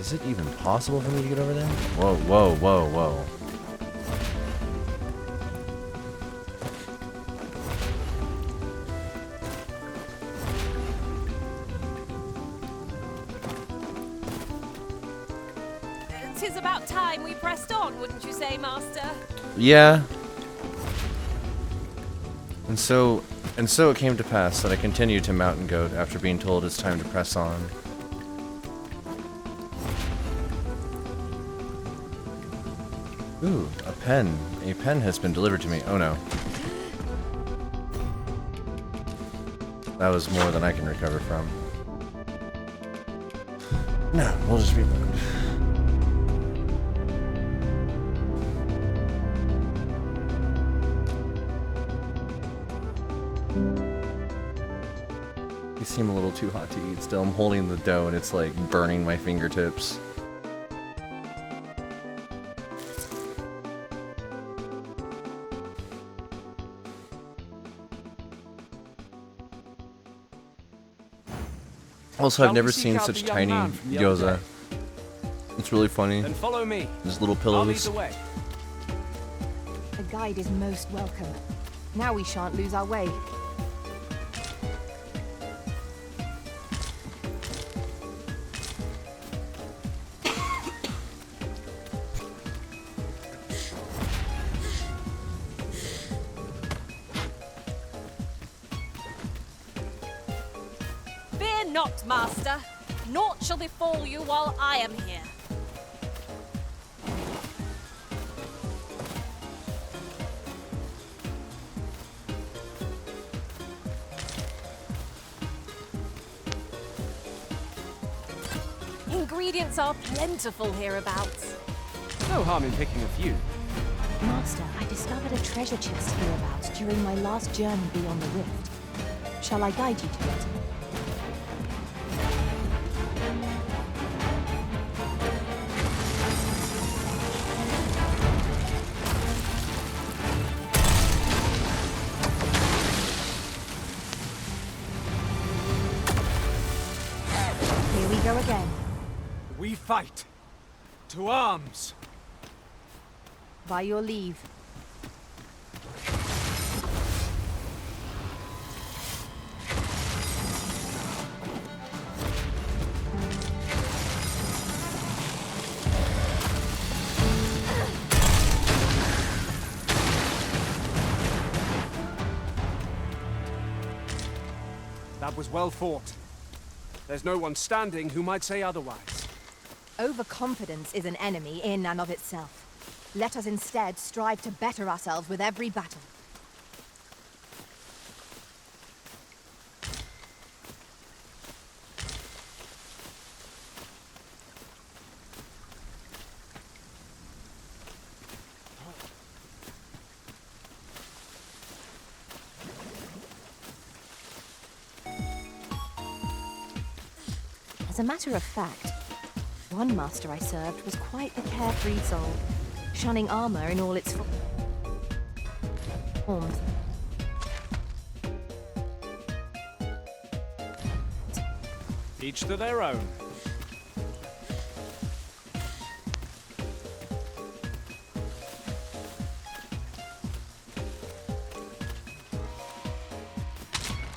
Is it even possible for me to get over there? Whoa, whoa, whoa, whoa. Tis about time we pressed on, wouldn't you say, Master? Yeah. And so it came to pass that I continued to mountain goat after being told it's time to press on. Ooh, a pen. A pen has been delivered to me. Oh no. That was more than I can recover from. No, we'll just reload. These seem a little too hot to eat still. I'm holding the dough and it's like burning my fingertips. Also, Shall I've we never seek seen out such the young tiny man from the other gyoza. day? It's really funny. Then follow me. These little I'll lead pillows. the way. A guide is most welcome. Now we shan't lose our way. Fear not, master. Naught shall befall you while I am here. Ingredients are plentiful hereabouts. No harm in picking a few. Master, I discovered a treasure chest hereabouts during my last journey beyond the rift. Shall I guide you to it? Here we go again. We fight. To arms. By your leave. That was well fought. There's no one standing who might say otherwise. Overconfidence is an enemy in and of itself. Let us instead strive to better ourselves with every battle. As a matter of fact, one master I served was quite the carefree soul, shunning armor in all its forms. Each to their own.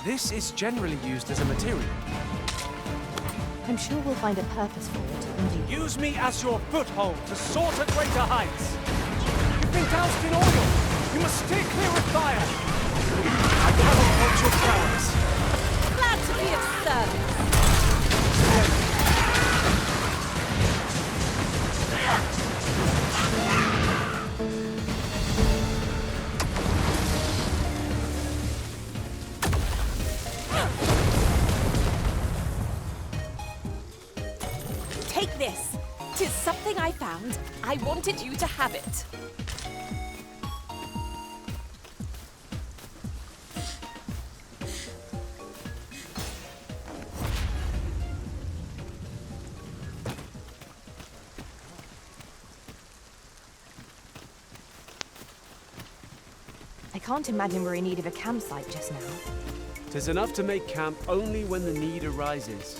This is generally used as a material. I'm sure we'll find a purpose for it in due. Use me as your foothold to soar to greater heights. You've been doused in oil. You must stay clear of fire. I cannot hold your prowess. Glad to be of service. Take this. 'Tis something I found. I wanted you to have it. I can't imagine we're in need of a campsite just now. 'Tis enough to make camp only when the need arises.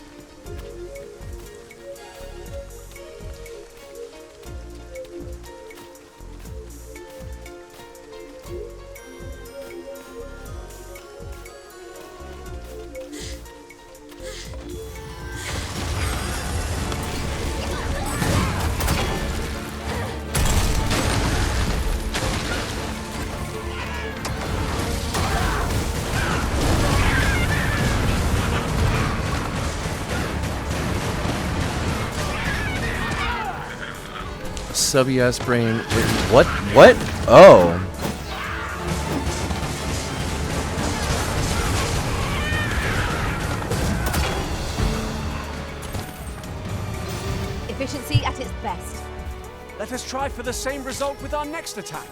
Subby ass brain. Wait, what? What? Oh. Efficiency at its best. Let us try for the same result with our next attack.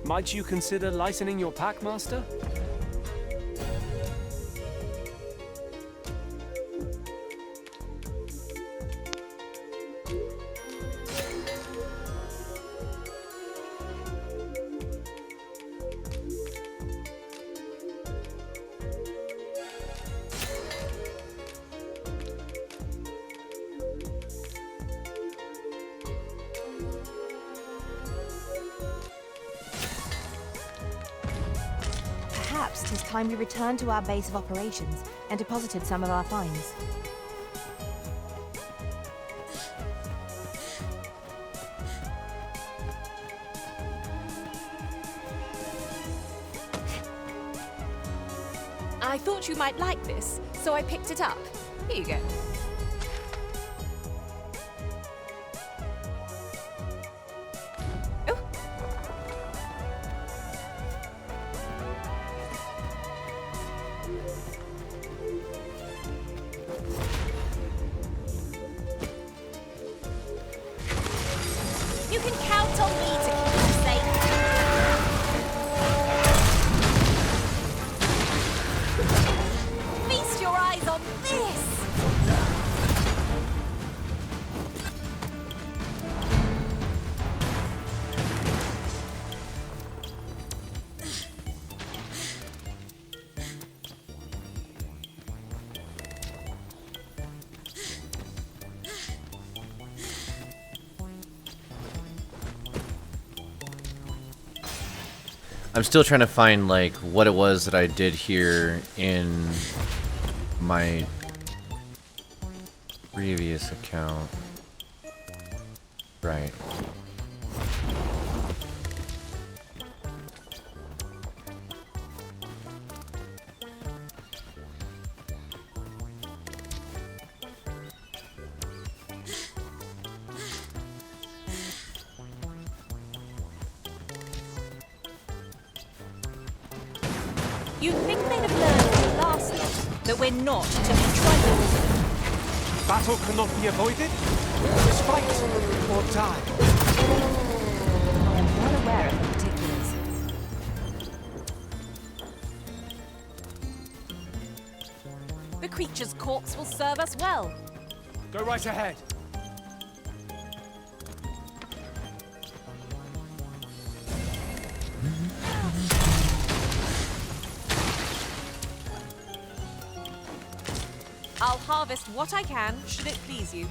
Might you consider lightening your pack, Master? Perhaps 'tis time we returned to our base of operations and deposited some of our finds. I thought you might like this, so I picked it up. Here you go. You can count on me to keep you safe. Feast your eyes on this! I'm still trying to find, like, what it was that I did here in my previous account. Right. You'd think they'd have learned from last lot that we're not to be trifled with. Battle cannot be avoided. Just fight or die. I am well aware of the particulars. The creature's corpse will serve us well. Go right ahead. I'll harvest what I can, should it please you.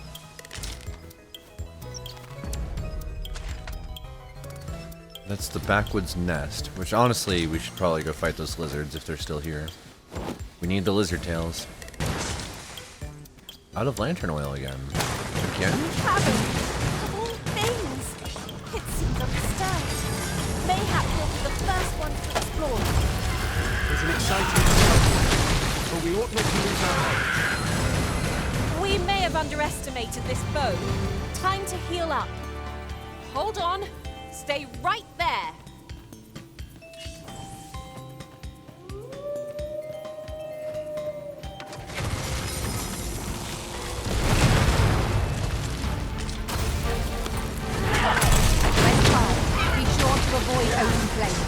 That's the backwoods nest, which honestly, we should probably go fight those lizards if they're still here. We need the lizard tails. Out of lantern oil again. Again? Cabin, of all things, it seems undisturbed. Mayhap will be the first one to explore. It's an exciting discovery, but we ought not to lose our heads. We may have underestimated this foe. Time to heal up. Hold on. Stay right there. Be sure to avoid open flame.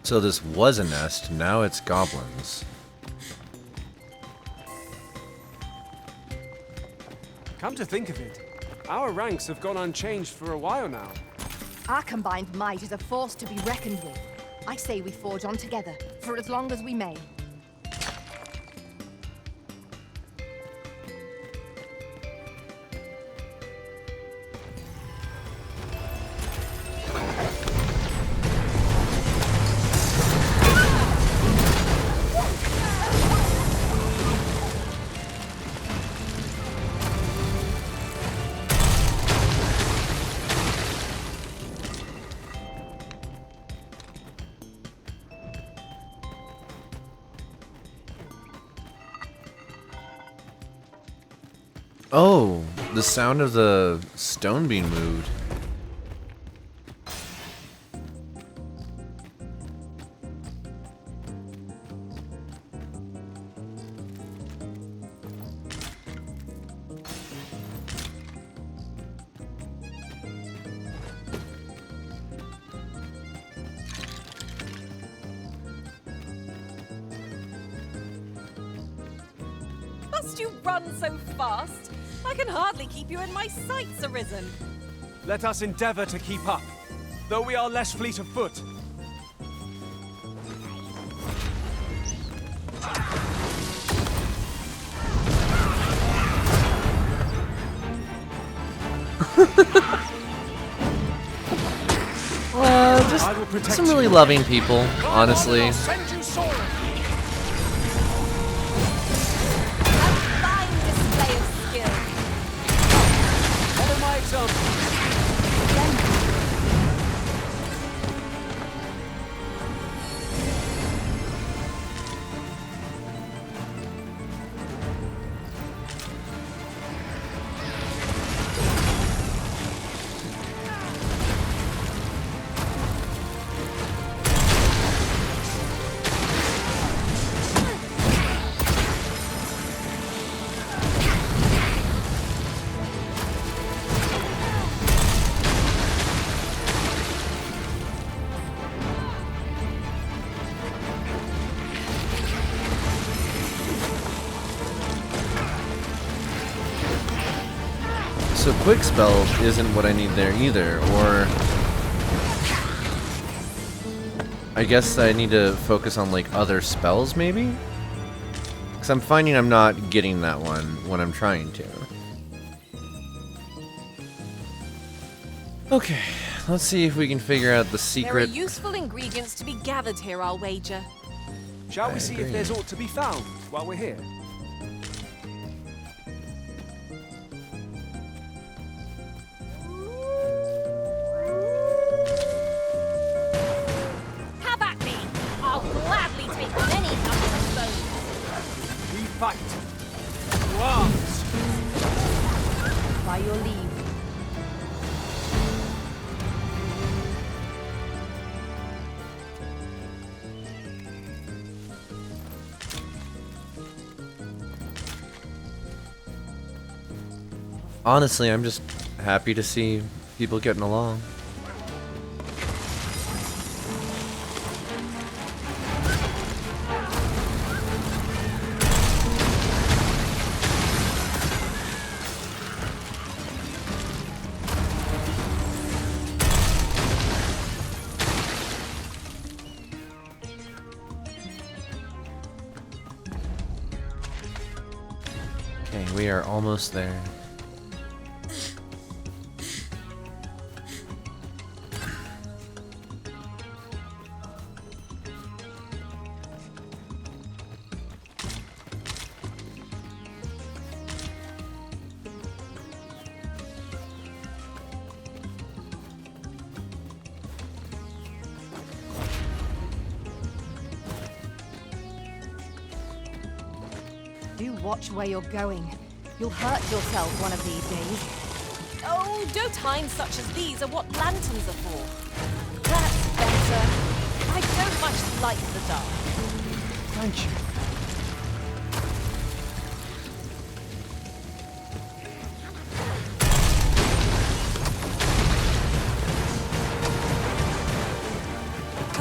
So this was a nest, now it's goblins. Come to think of it, our ranks have gone unchanged for a while now. Our combined might is a force to be reckoned with. I say we forge on together, for as long as we may. Oh, the sound of the stone being moved. must you run so fast? I can hardly keep you in my sights, Arisen. Let us endeavor to keep up, though we are less fleet of foot. Just some really loving people, honestly. Follow my example. So quick spell isn't what I need there either, or I guess I need to focus on like other spells maybe? Because I'm finding I'm not getting that one when I'm trying to. Okay, let's see if we can figure out the secret. There are useful ingredients to be gathered here, I'll wager. Shall we see if there's aught to be found while we're here? Have at me! I'll gladly take many numberless bones. We fight. To arms! By your leave. Honestly, I'm just happy to see people getting along. Okay, we are almost there. Do watch where you're going. You'll hurt yourself one of these days. Oh, dough times such as these are what lanterns are for. That's better. I don't much like the dark. Thank you.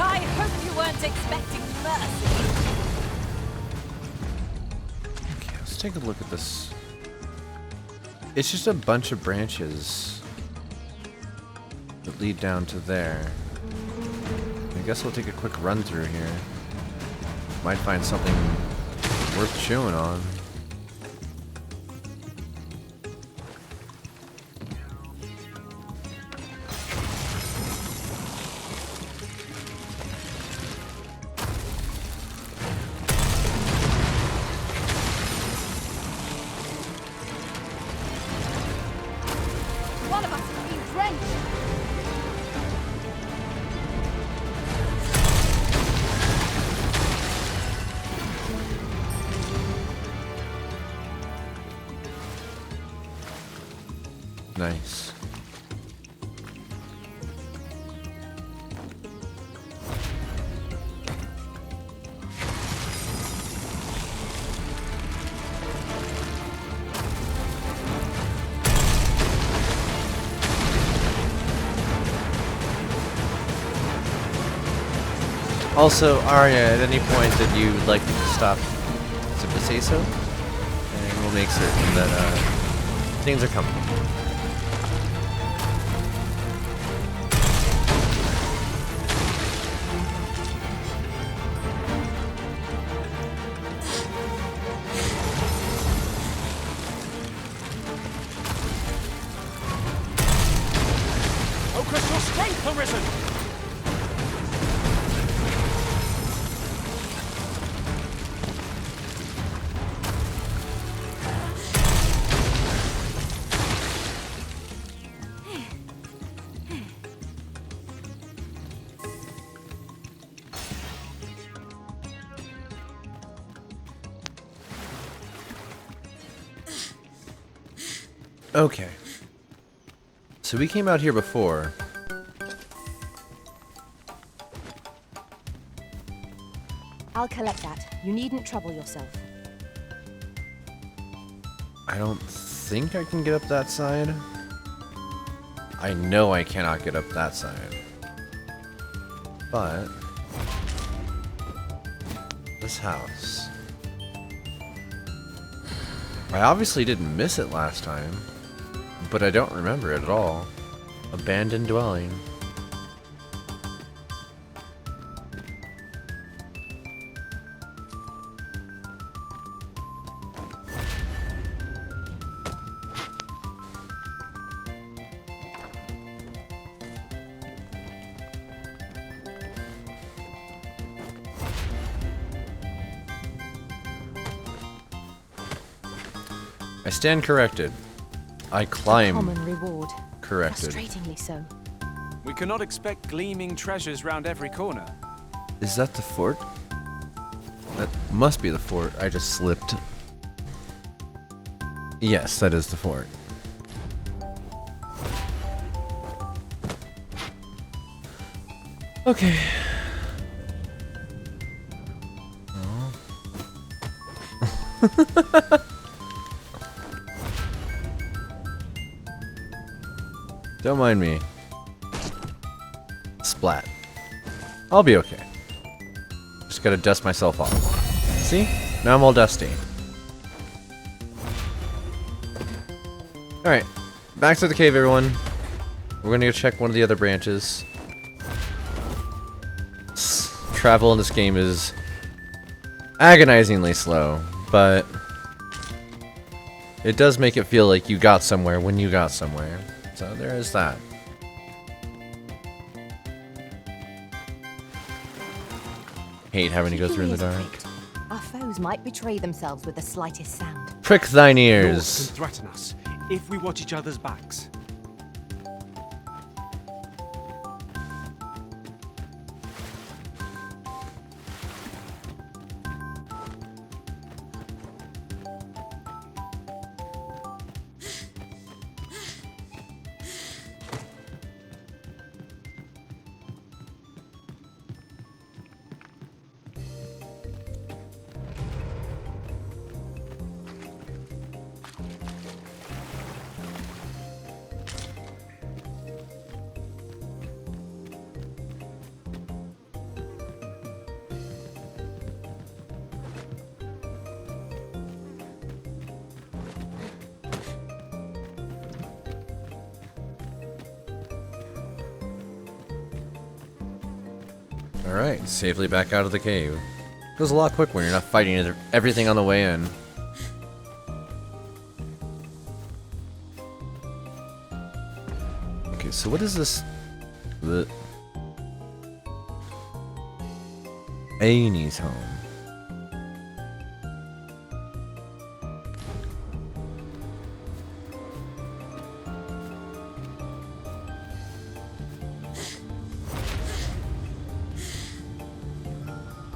I hope you weren't expecting mercy. Let's take a look at this. It's just a bunch of branches that lead down to there. I guess we'll take a quick run through here. Might find something worth chewing on. One of us has been drenched. Nice. Also, Arya, at any point that you'd like to stop, simply say so. And will make certain that things are coming. Oh, crystal strength arisen! Okay. So we came out here before. I'll collect that. You needn't trouble yourself. I don't think I can get up that side. I know I cannot get up that side. But this house. I obviously didn't miss it last time, but I don't remember it at all. Abandoned dwelling. I stand corrected. I climb. Common reward. Corrected. Frustratingly so. We cannot expect gleaming treasures round every corner. Is that the fort? That must be the fort. I just slipped. Yes, that is the fort. Okay. Oh. Don't mind me. Splat. I'll be okay. Just gotta dust myself off. See? Now I'm all dusty. Alright. Back to the cave, everyone. We're gonna go check one of the other branches. Travel in this game is agonizingly slow, but it does make it feel like you got somewhere when you got somewhere. So there is that. Hate having to go through in the dark. Our foes might betray themselves with the slightest sound. Prick thine Lords ears. can threaten us if we watch each other's backs. Alright, safely back out of the cave. Goes a lot quicker when you're not fighting everything on the way in. Okay, so what is this? The Annie's home.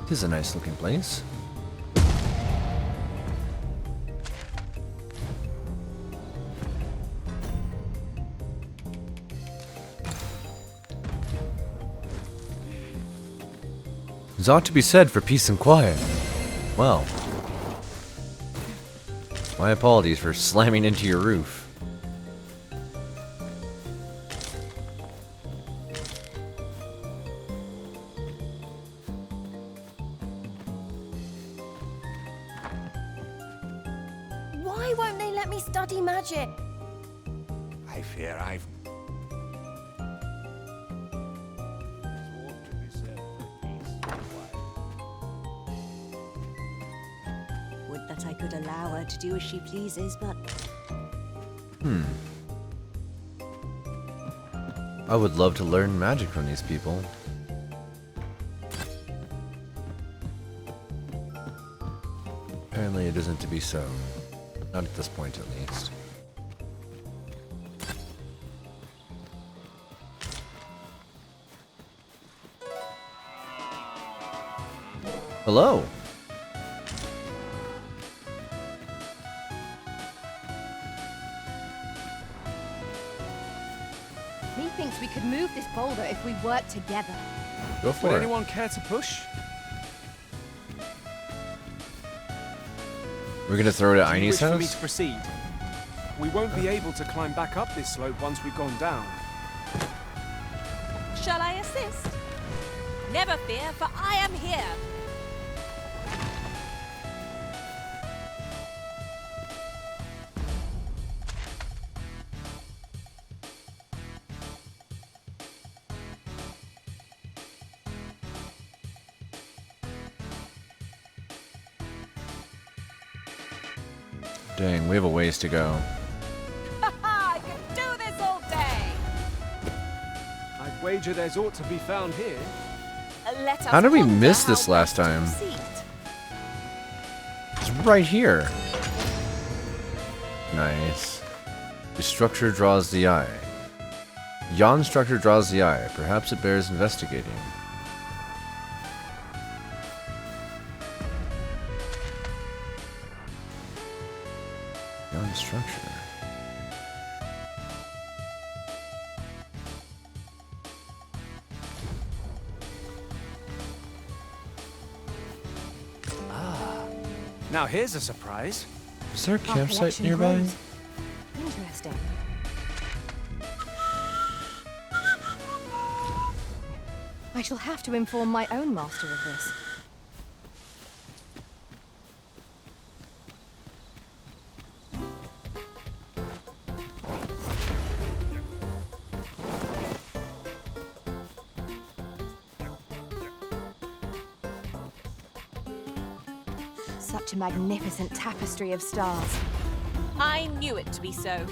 This is a nice looking place. There's ought to be said for peace and quiet. Well, my apologies for slamming into your roof. Why Why won't they let me study magic? I fear I've... Would that I could allow her to do as she pleases, but I would love to learn magic from these people. Apparently it isn't to be so. Not at this point, at least. Hello! Methinks we could move this boulder if we work together. Go for Would it. anyone care to push? We're gonna throw it at Do you Aine's wish for me house? to proceed? We won't be able to climb back up this slope once we've gone down. Shall I assist? Never fear, for I am here. Dang, we have a ways to go. I could do this all day. I'd wager there's ought to be found here. Let us How did we ponder miss how this last best to time? proceed. It's right here. Nice. The structure draws the eye. Yon structure draws the eye. Perhaps it bears investigating. Yon structure. Now here's a surprise. Is there a our campsite collection nearby? grows. Interesting. I shall have to inform my own master of this. Such a magnificent tapestry of stars. I knew it to be so.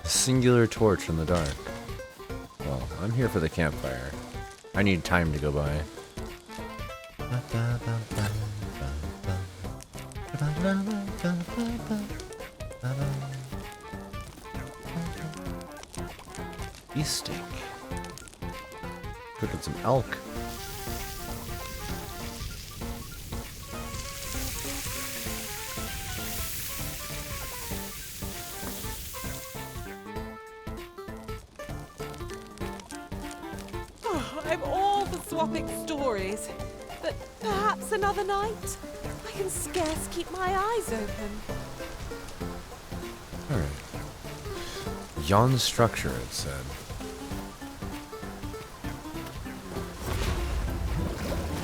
Singular torch in the dark. Well, I'm here for the campfire. I need time to go by. Beef steak. Cooking some elk. Oh, I'm all for swapping stories, but perhaps another night? I can scarce keep my eyes open. Alright. Yon structure, it said.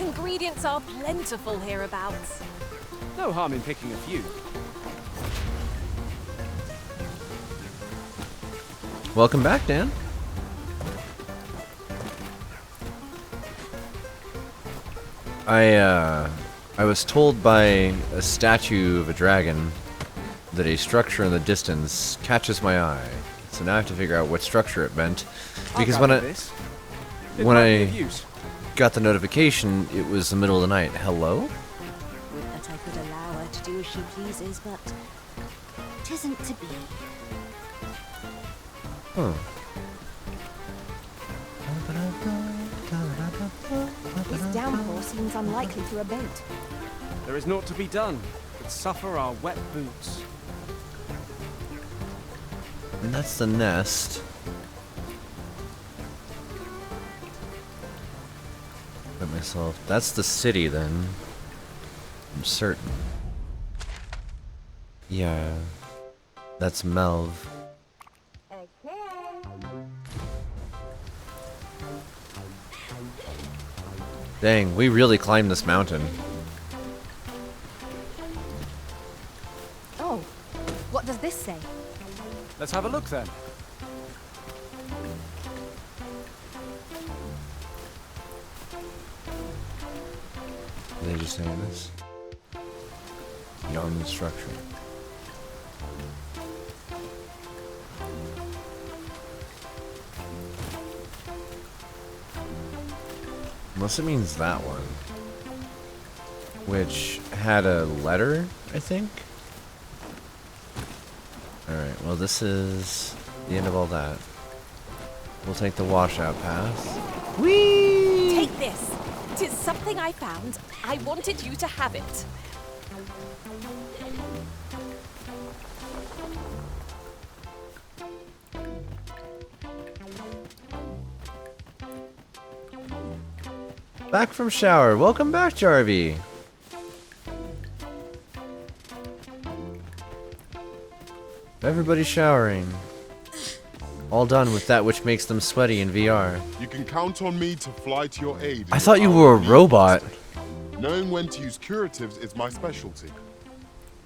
Ingredients are plentiful hereabouts. No harm in picking a few. Welcome back, Dan. I was told by a statue of a dragon that a structure in the distance catches my eye. So now I have to figure out what structure it meant. Because when I got the notification, it was the middle of the night. Hello? Would that I could allow her to do as she pleases, but 'tisn't to be. Huh. This downpour seems unlikely to abate. There is naught to be done but suffer our wet boots. And that's the nest. Let myself. That's the city then. I'm certain. Yeah. That's Melv. Dang, we really climbed this mountain. Oh, what does this say? Let's have a look then. Are they just saying this? Beyond the structure. Unless it means that one. Which had a letter, I think? Alright, well this is the end of all that. We'll take the washout path. Whee! Take this. 'Tis something I found. I wanted you to have it. Back from shower. Welcome back, Jarvie. Everybody showering. All done with that which makes them sweaty in VR. You can count on me to fly to your aid. I thought you were a robot. Knowing when to use curatives is my specialty.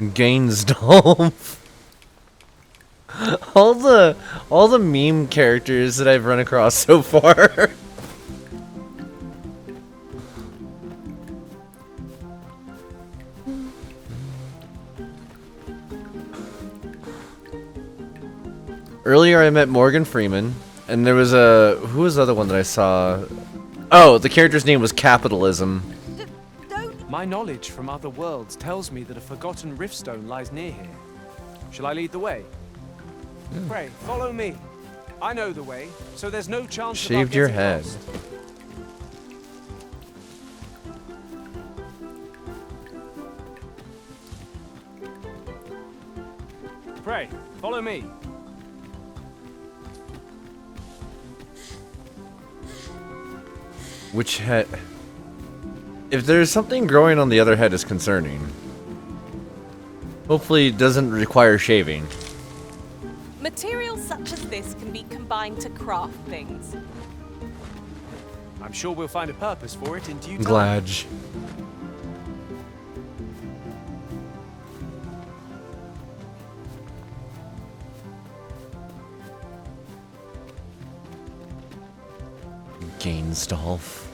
Gainsdolf. all the meme characters that I've run across so far. Earlier I met Morgan Freeman, and there was who was the other one that I saw? Oh, the character's name was Capitalism. My knowledge from other worlds tells me that a forgotten riftstone lies near here. Shall I lead the way? Pray, follow me. I know the way, so there's no chance of our Shaved your getting head. lost. Pray, follow me. Which head? If there's something growing on the other head is concerning. Hopefully it doesn't require shaving. Materials such as this can be combined to craft things. I'm sure we'll find a purpose for it in due time. Glad. Gainsdolf.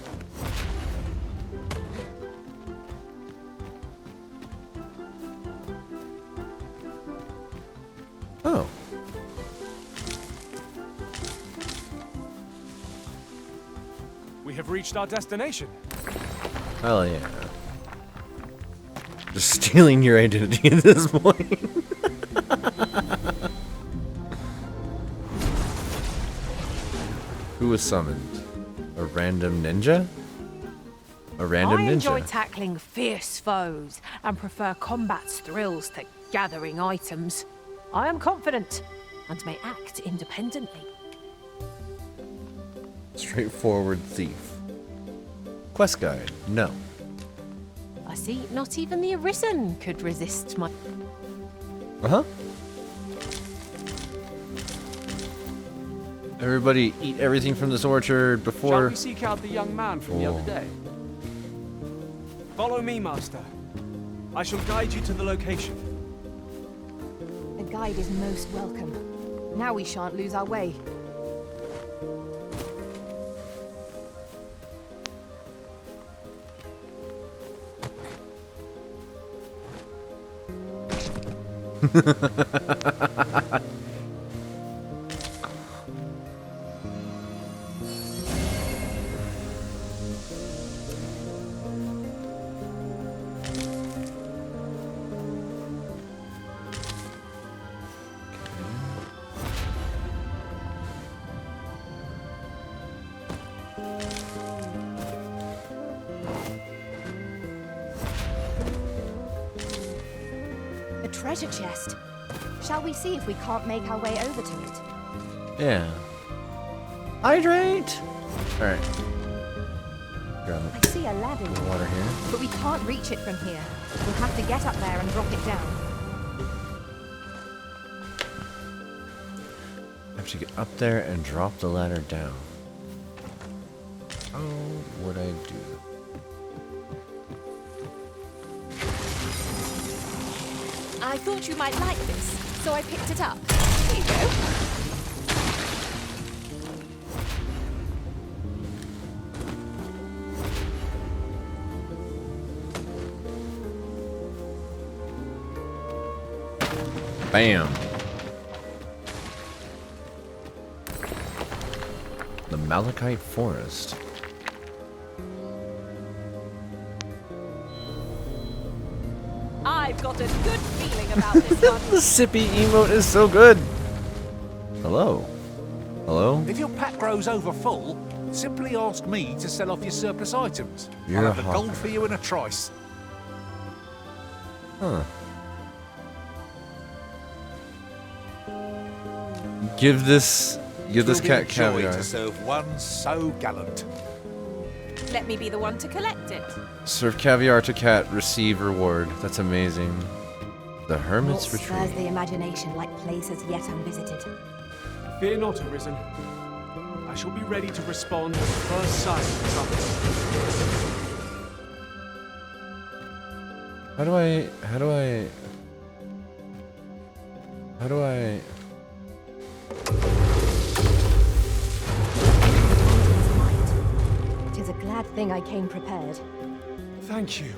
Oh. We have reached our destination. Hell yeah. Just stealing your identity at this point. Who was summoned? A random ninja? A random I enjoy ninja. tackling fierce foes and prefer combat's thrills to gathering items. I am confident and may act independently. Straightforward thief. Quest guide. No. I see not even the Arisen could resist my... Uh-huh. Everybody eat everything from this orchard Shall before... we seek out the young man from the other day? Follow me, Master. I shall guide you to the location. A guide is most welcome. Now we shan't lose our way. A treasure chest. Shall we see if we can't make our way over to it? Yeah. Hydrate! Alright. Grab I it. see a ladder, Water here. but we can't reach it from here. We'll have to get up there and drop it down. I have to get up there and drop the ladder down. How would I do? I thought you might like this, so I picked it up. Here you go. Bam. The Malachite Forest. I've got a good feeling about this one. The sippy emote is so good. Hello. Hello? If your pack grows over full, simply ask me to sell off your surplus items. You're I'll a have the hawker. gold for you in a trice. Huh. Give this Twill be a cat joy caviar. to serve one so gallant. Let me be the one to collect it. Serve caviar to cat, receive reward. That's amazing. The Hermit's What stirs Retreat. the imagination like places yet unvisited? Fear not, Arisen. I shall be ready to respond at the first sign of trouble. How do I... It is a glad thing I came prepared. Thank you.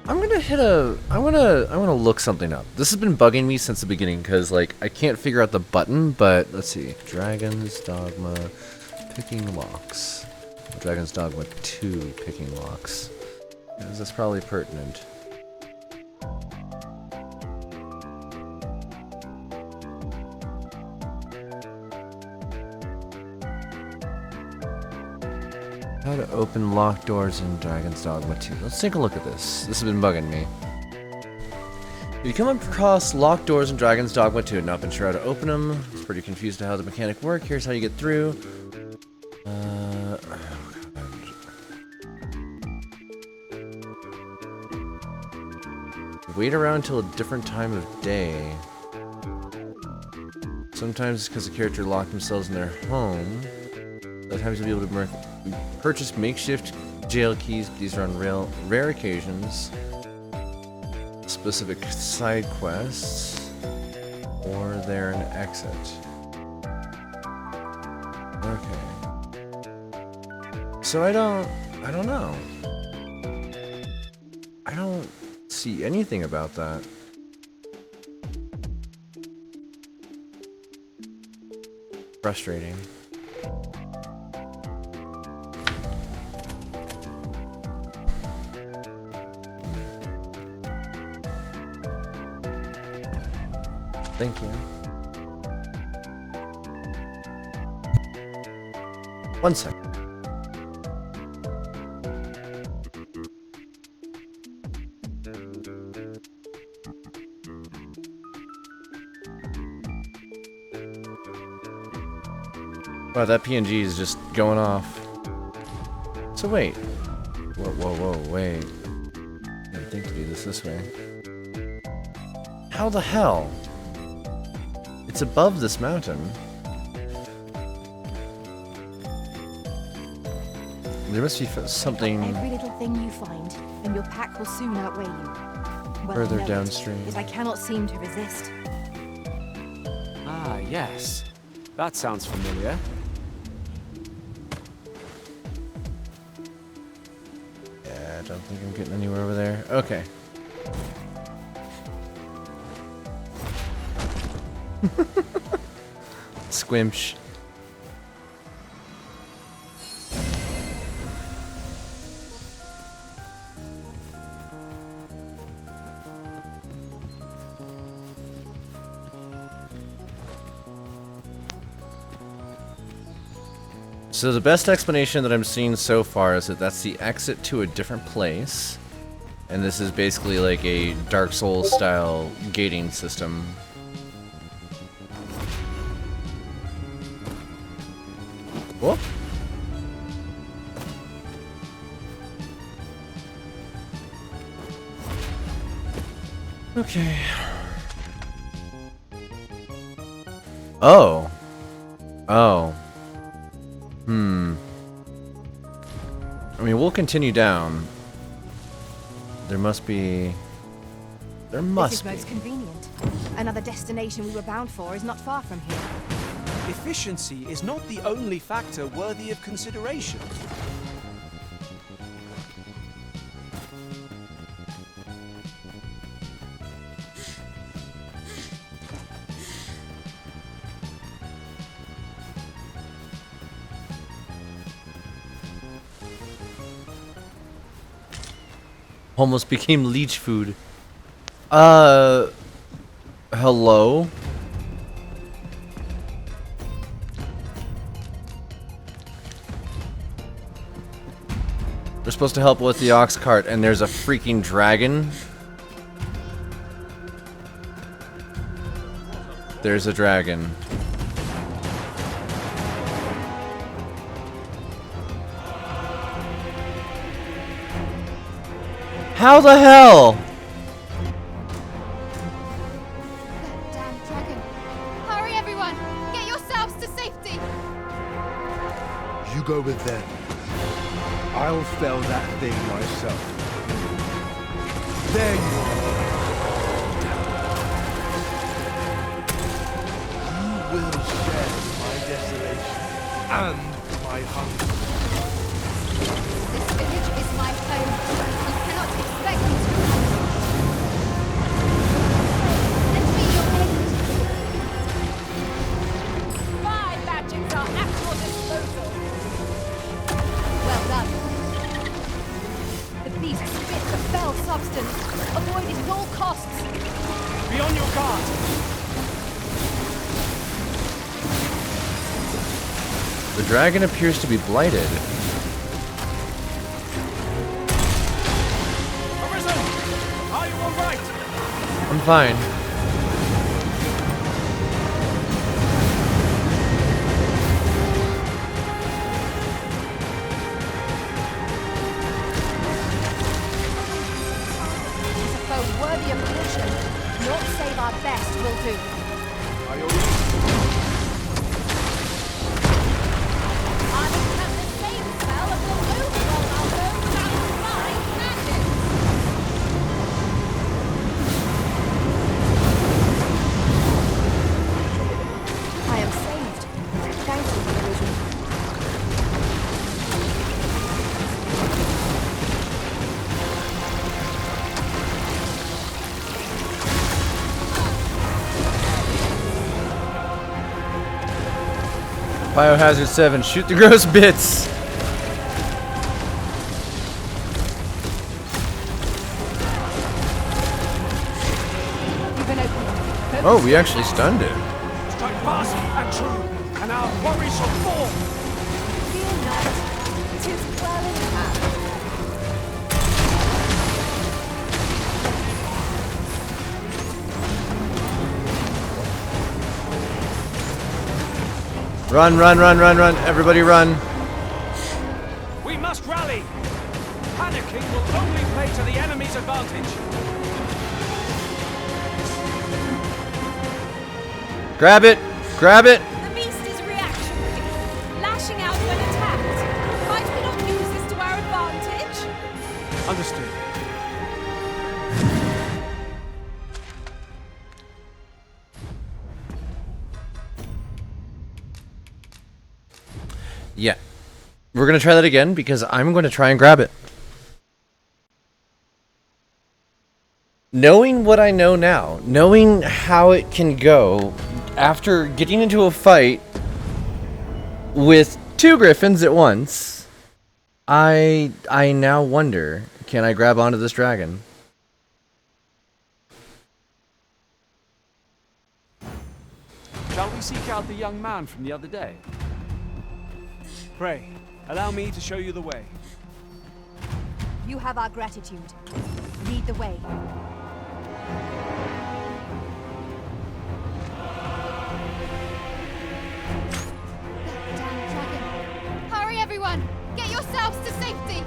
I'm gonna hit a... I wanna look something up. This has been bugging me since the beginning, because, like, I can't figure out the button, but let's see. Dragon's Dogma, picking locks. Dragon's Dogma 2, picking locks. Because that's probably pertinent. How to open locked doors in Dragon's Dogma 2. Let's take a look at this. This has been bugging me. If you come across locked doors in Dragon's Dogma 2 and not been sure how to open them, it's pretty confused to how the mechanic work. Here's how you get through. Oh God. Wait around till a different time of day. Sometimes it's because the character locked themselves in their home. Other times you'll be able to purchase makeshift jail keys. These are on rare occasions. Specific side quests. Or they're an exit. Okay. So I don't know. I don't see anything about that. Frustrating. Thank you. 1 second. Wow, that PNG is just going off. So wait. Whoa, wait. I didn't think to do this way. How the hell? It's above this mountain. There must be something Every little thing you find, and your pack will soon outweigh you. Well, further I know it, downstream. yet I cannot seem to resist. Ah, yes. That sounds familiar. Yeah, I don't think I'm getting anywhere over there. Okay. Squimch. So the best explanation that I'm seeing so far is that that's the exit to a different place. And this is basically like a Dark Souls style gating system. Whoop. Okay. Oh. Oh. I mean, we'll continue down. There must be... There This must is be. most convenient. Another destination we were bound for is not far from here. Efficiency is not the only factor worthy of consideration. Almost became leech food. Hello? We're supposed to help with the ox cart, and there's a freaking dragon. There's a dragon. How the hell? Damn dragon. Hurry, everyone! Get yourselves to safety! You go with them. I'll fell that thing myself. There you are. You will share my desolation and my hunger. This village is my home. You cannot expect me to. Lend me your aid. My magics are at your disposal. Well done. The beast spits a fell substance. Avoid it at all costs. Be on your guard. The dragon appears to be blighted. Arisen! Are you all right? I'm fine. It's a foe worthy of caution. Not save our best will do. Are you all right? I will have the same spell of the overall alto without flying magic. I am saved. Thank you, Arisen. Biohazard 7, shoot the gross bits! You've been opened. Oh, we actually stunned it. Strike fast and true, and our worry shall fall. Fear not. 'Tis well in hand. Run, run, run, run, run. Everybody run. We must rally. Panicking will only play to the enemy's advantage. Grab it! Grab it! The beast is reactionary, lashing out when attacked. Might we not use this to our advantage? Understood. Yeah. We're gonna try that again because I'm going to try and grab it. Knowing what I know now, knowing how it can go, after getting into a fight with two griffins at once, I now wonder, can I grab onto this dragon? Shall we seek out the young man from the other day? Pray, allow me to show you the way. You have our gratitude. Lead the way. Damn dragon. Hurry, everyone! Get yourselves to safety!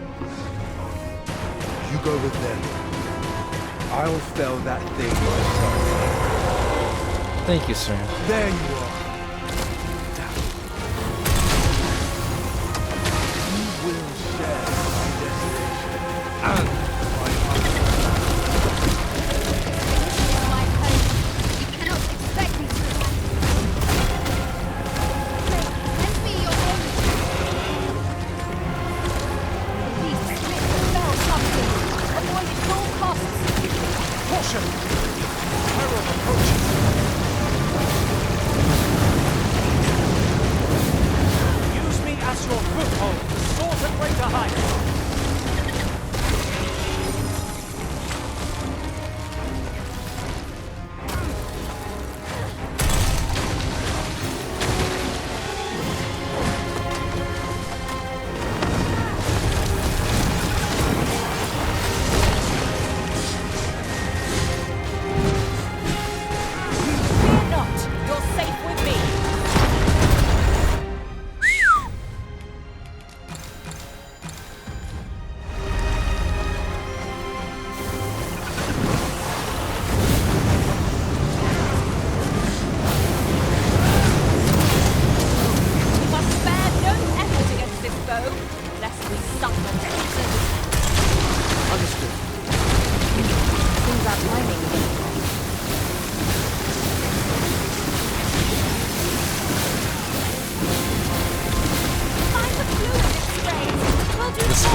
You go with them. I'll fell that thing myself. Thank you, sir. There you are. You will share my desolation and my hunger.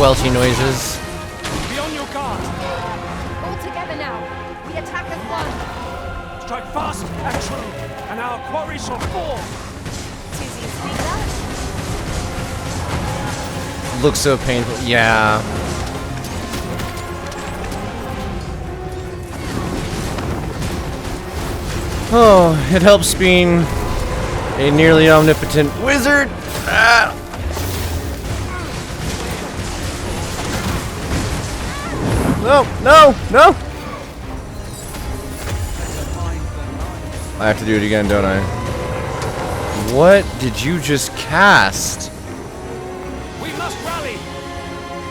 squelchy noises. Be on your guard. All together now. We attack as one. Strike fast and true, and our quarry shall fall. Tis you speak that? Looks so painful. Yeah. Oh, it helps being a nearly omnipotent wizard. Ah. No, no, no! I have to do it again, don't I? What did you just cast? We must rally.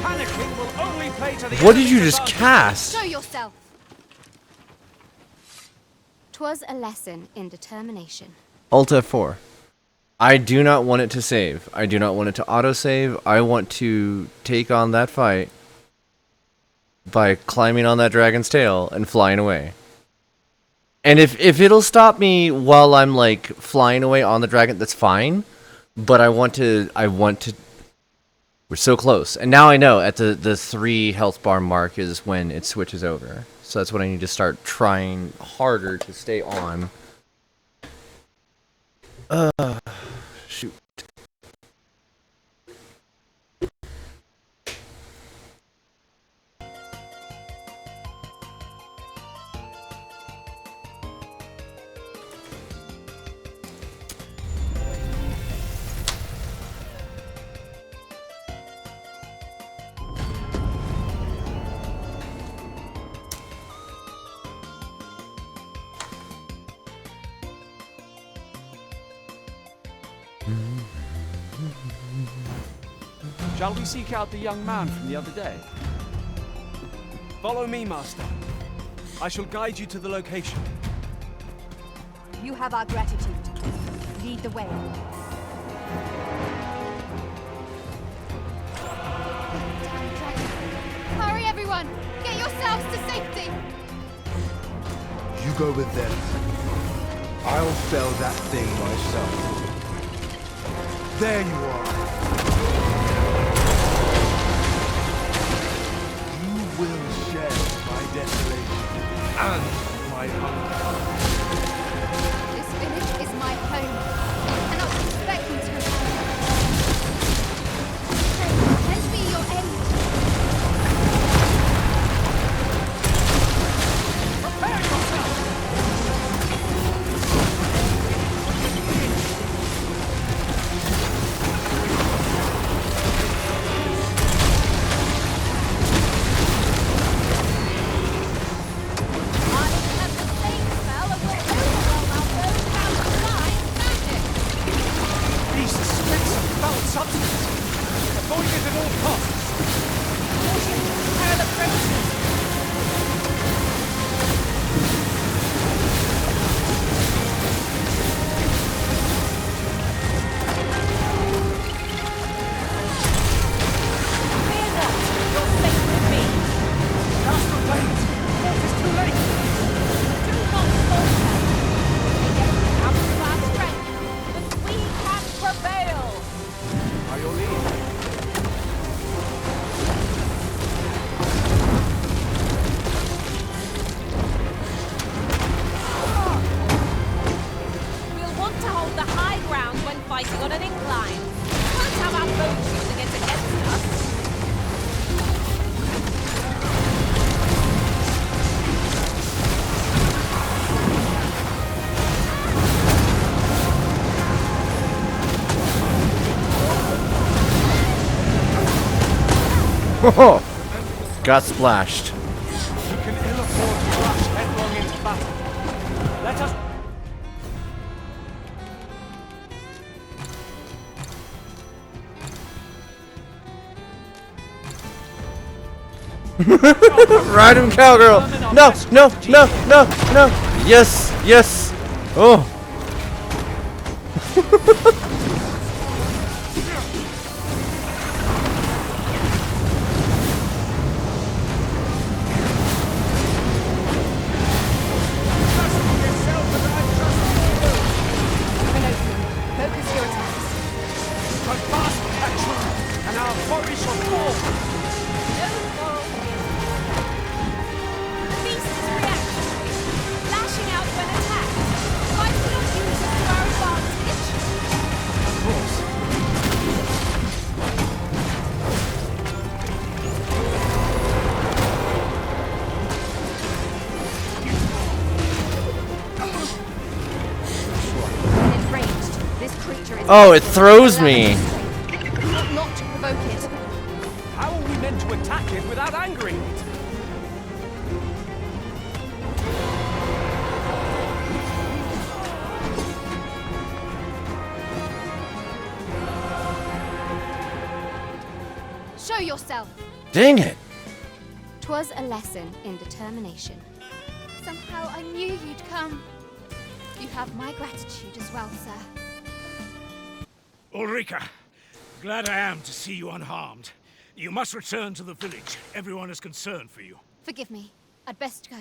Panicking will only play to the What did you enemy's just advantage. cast? Show yourself. 'Twas a lesson in determination. Alt F4. I do not want it to save. I do not want it to autosave. I want to take on that fight by climbing on that dragon's tail and flying away. And if it'll stop me while I'm like flying away on the dragon, that's fine. But I want to we're so close. And now I know at the 3 health bar mark is when it switches over. So that's when I need to start trying harder to stay on. Shoot. Shall we seek out the young man from the other day? Follow me, Master. I shall guide you to the location. You have our gratitude. Lead the way. Hurry, everyone! Get yourselves to safety! You go with them. I'll fell that thing myself. There you are. You will share my desolation and my hunger. This village is my home. You cannot expect me to return. Pray, lend me your aid. Prepare yourself! These sticks of foul substance. Avoid it at all costs. Caution! Hell approaches! Fear not! You're safe with me! Master Blade! It is too late! Do not falter! We have our strength, but we can prevail! By your leave. We'll want to hold the high ground when fighting on an incline. We won't have our foes using it against us. Got splashed. We can ill afford to rush headlong into battle. Let us... Ride him, cowgirl! No, no, no, no, no! Yes, yes! Oh! Focus your attacks. Strike fast and true, and our quarry shall fall. Oh, it throws me. Not to provoke it. How are we meant to attack it without angering it? Show yourself. Dang it. 'Twas a lesson in determination. Somehow I knew you'd come. You have my gratitude as well, sir. Ulrika, glad I am to see you unharmed. You must return to the village. Everyone is concerned for you. Forgive me. I'd best go.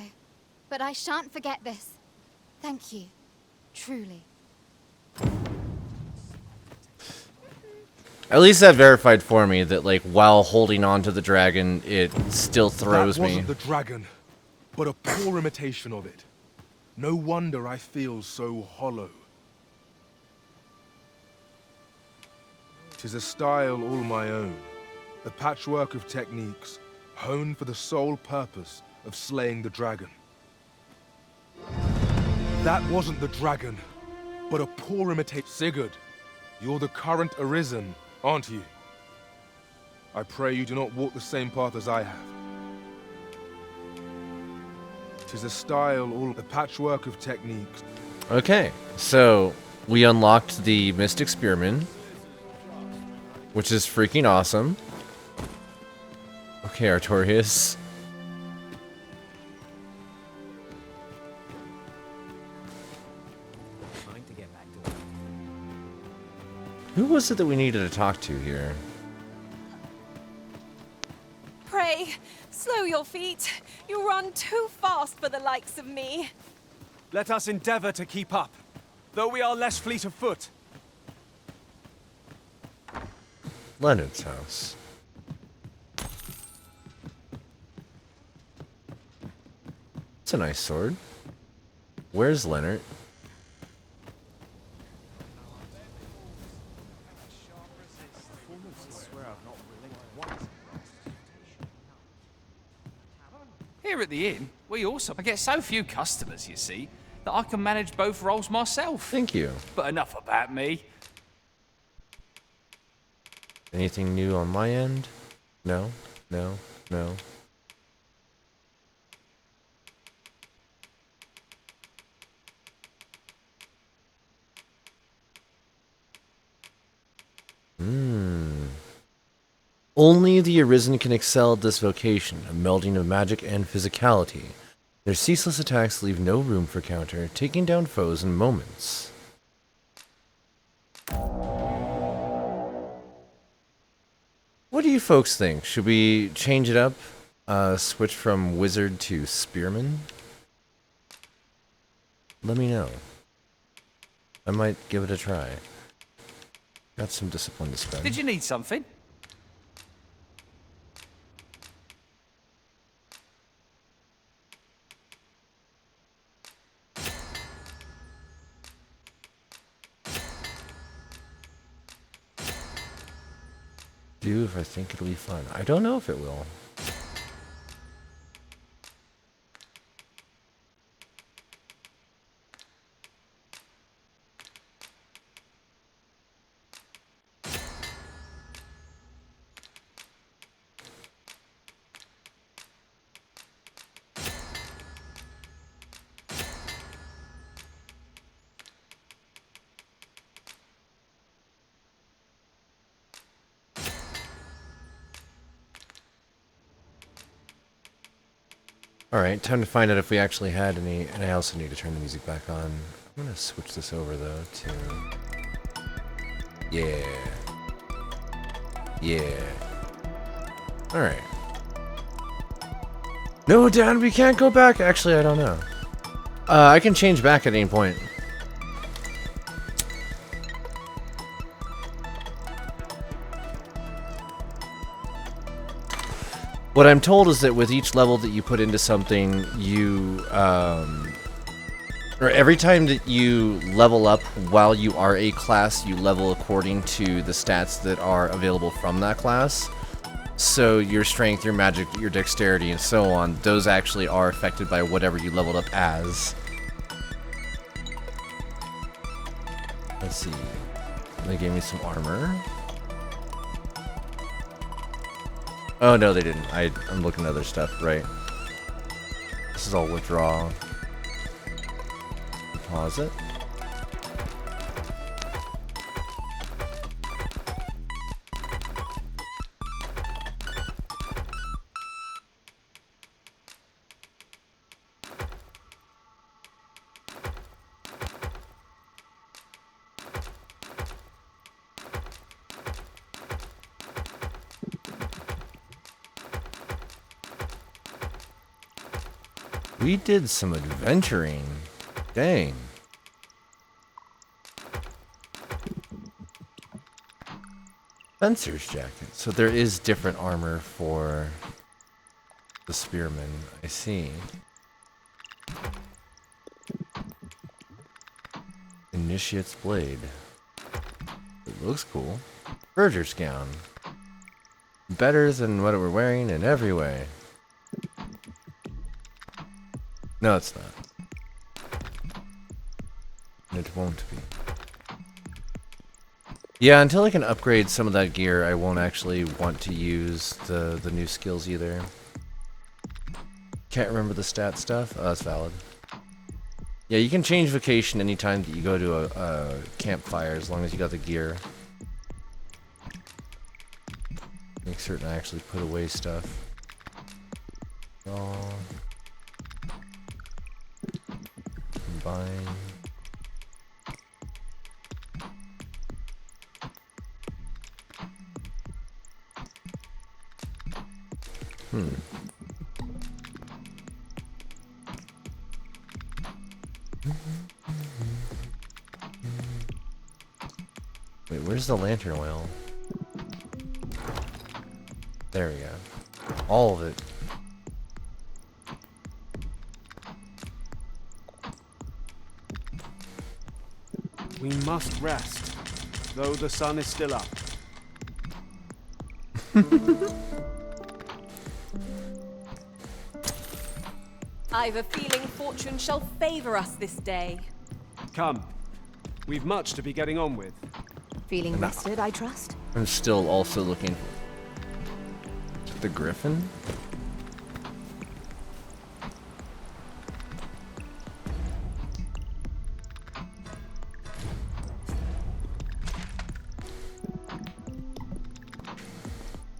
But I shan't forget this. Thank you. Truly. At least that verified for me that, like, while holding on to the dragon, it still throws That me. wasn't the dragon, but a poor imitation of it. No wonder I feel so hollow. 'Tis a style all my own, a patchwork of techniques, honed for the sole purpose of slaying the dragon. That wasn't the dragon, but a poor imitation. Sigurd, you're the current Arisen, aren't you? I pray you do not walk the same path as I have. 'Tis a style, all a patchwork of techniques. Okay, so we unlocked the Mystic Spearman, which is freaking awesome. Okay, Artorias. Who was it that we needed to talk to here? Pray, slow your feet. You run too fast for the likes of me. Let us endeavor to keep up, though we are less fleet of foot. Leonard's house. It's a nice sword. Where's Leonard? Here at the inn, we also get so few customers, you see, that I can manage both roles myself. Thank you. But enough about me. Anything new on my end? No, no, no. Only the Arisen can excel at this vocation, a melding of magic and physicality. Their ceaseless attacks leave no room for counter, taking down foes in moments. What do you folks think? Should we change it up? Switch from wizard to spearman? Let me know. I might give it a try. Got some discipline to spend. Did you need something? Do if I think it'll be fun. I don't know if it will. Alright, time to find out if we actually had any, and I also need to turn the music back on. I'm gonna switch this over though to... Yeah. Yeah. Alright. No, Dad, we can't go back! Actually, I don't know. I can change back at any point. What I'm told is that with each level that you put into something, you, or every time that you level up while you are a class, you level according to the stats that are available from that class. So your strength, your magic, your dexterity, and so on, those actually are affected by whatever you leveled up as. Let's see. They gave me some armor. Oh no, they didn't. I'm looking at other stuff, right? This is all withdraw. Deposit. We did some adventuring. Dang. Fencer's jacket. So there is different armor for the spearmen. I see. Initiate's blade. It looks cool. Verger's gown. Better than what we're wearing in every way. No, it's not. It won't be. Yeah, until I can upgrade some of that gear, I won't actually want to use the new skills either. Can't remember the stat stuff? Oh, that's valid. Yeah, you can change vocation anytime that you go to a campfire, as long as you got the gear. Make certain I actually put away stuff. Oh. Combine. Wait, where's the lantern oil? There we go. All of it. We must rest, though the sun is still up. I've a feeling fortune shall favor us this day. Come. We've much to be getting on with. Feeling rested, I trust? I'm still also looking for the griffin.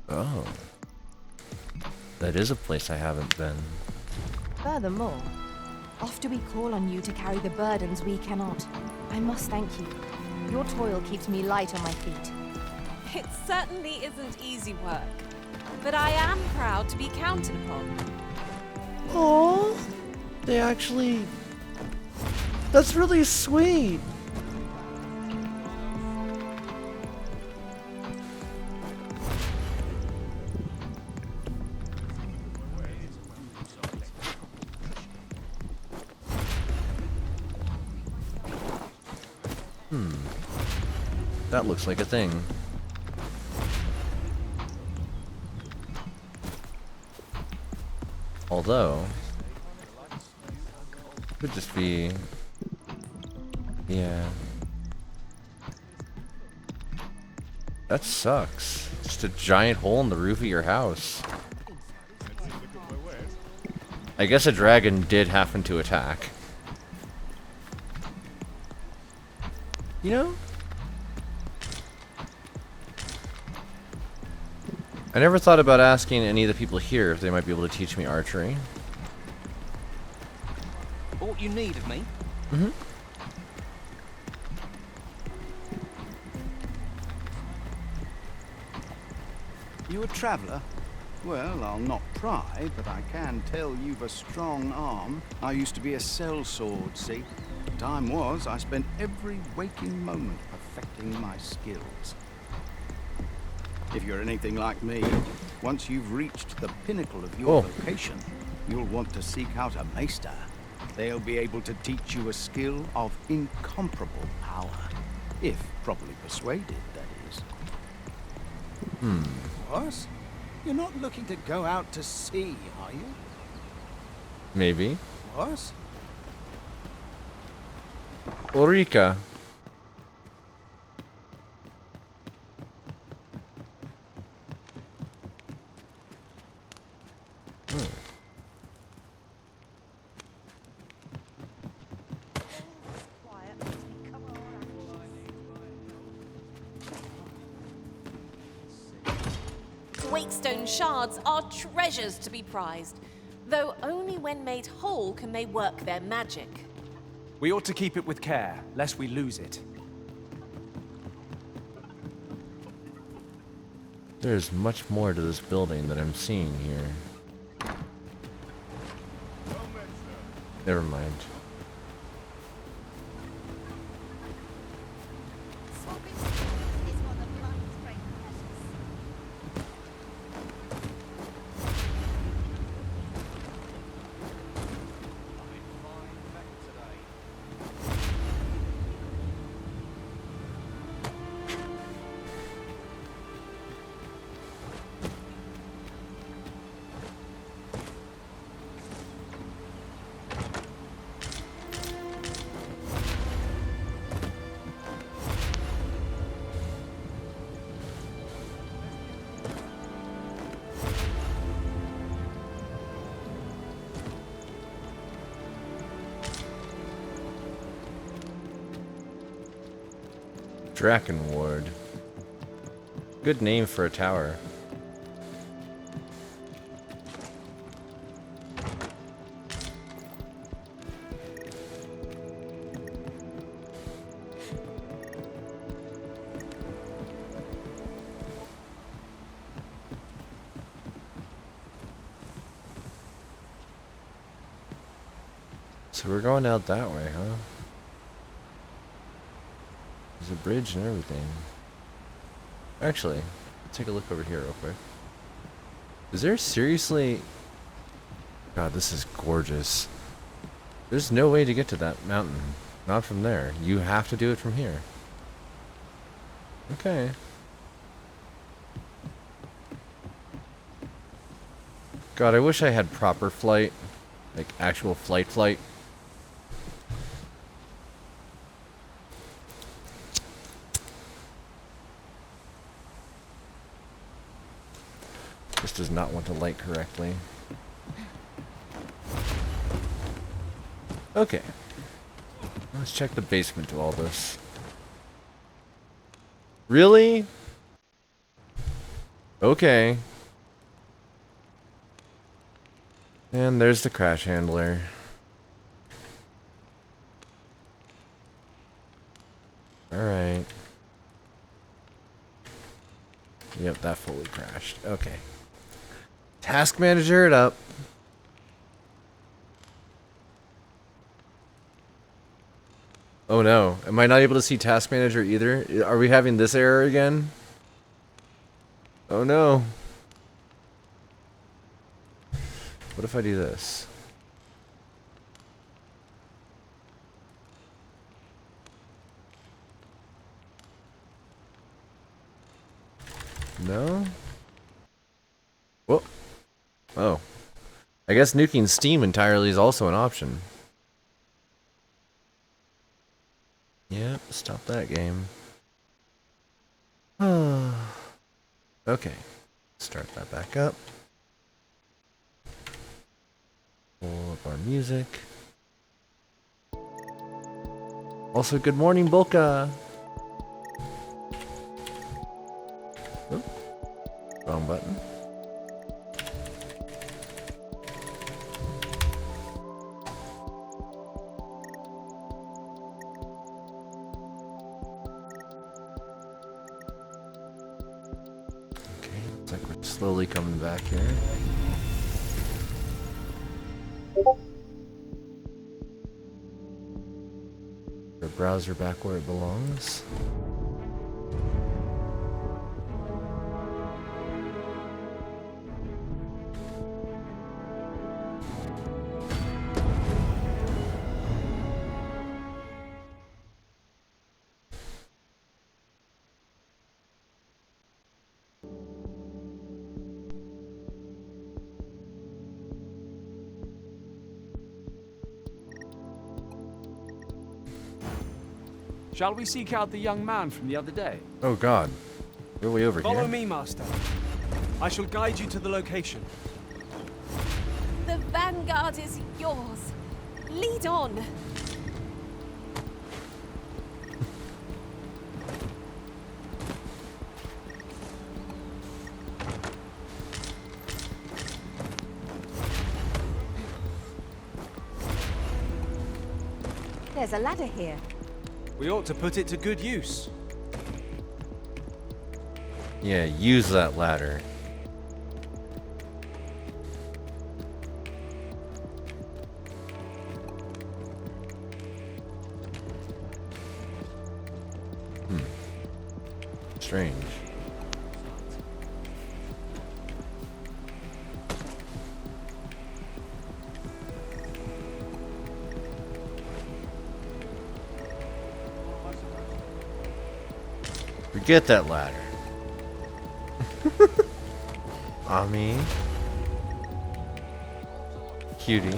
Oh. That is a place I haven't been. Furthermore, oft do we call on you to carry the burdens we cannot. I must thank you. Your toil keeps me light on my feet. It certainly isn't easy work, but I am proud to be counted upon. Oh, they actually... That's really sweet. That looks like a thing. Although, could just be, yeah. That sucks. Just a giant hole in the roof of your house. I guess a dragon did happen to attack. You know? I never thought about asking any of the people here if they might be able to teach me archery. What you need of me? Mm-hmm. You a traveller? Well, I'll not pry, but I can tell you've a strong arm. I used to be a sellsword, see? Time was, I spent every waking moment perfecting my skills. If you're anything like me, once you've reached the pinnacle of your vocation, you'll want to seek out a maester. They'll be able to teach you a skill of incomparable power. If properly persuaded, that is. What? You're not looking to go out to sea, are you? Maybe. What? Ulrika. whitestone shards are treasures to be prized, though only when made whole can they work their magic. We ought to keep it with care, lest we lose it. There's much more to this building that I'm seeing here. Never mind. Draken Ward. Good name for a tower. So we're going out that way, huh? There's a bridge and everything. Actually, take a look over here real quick. Is there seriously... God, this is gorgeous. There's no way to get to that mountain. Not from there. You have to do it from here. Okay. God, I wish I had proper flight. Like, actual flight. This does not want to light correctly. Okay. Let's check the basement to all this. Really? Okay. And there's the crash handler. Alright. Yep, that fully crashed. Okay. Task manager it up. Oh no. Am I not able to see task manager either? Are we having this error again? Oh no. What if I do this? No? Whoa. Oh. I guess nuking Steam entirely is also an option. Yep, stop that game. Okay. Start that back up. Pull up our music. Also, good morning, Bolka! Oop. Wrong button. Okay, looks like we're slowly coming back here. Our browser back where it belongs. Shall we seek out the young man from the other day? Oh god. We're way over Follow here. me, Master. I shall guide you to the location. The vanguard is yours. Lead on. There's a ladder here. We ought to put it to good use. Yeah, use that ladder. Strange. Forget that ladder. Ami. Cutie.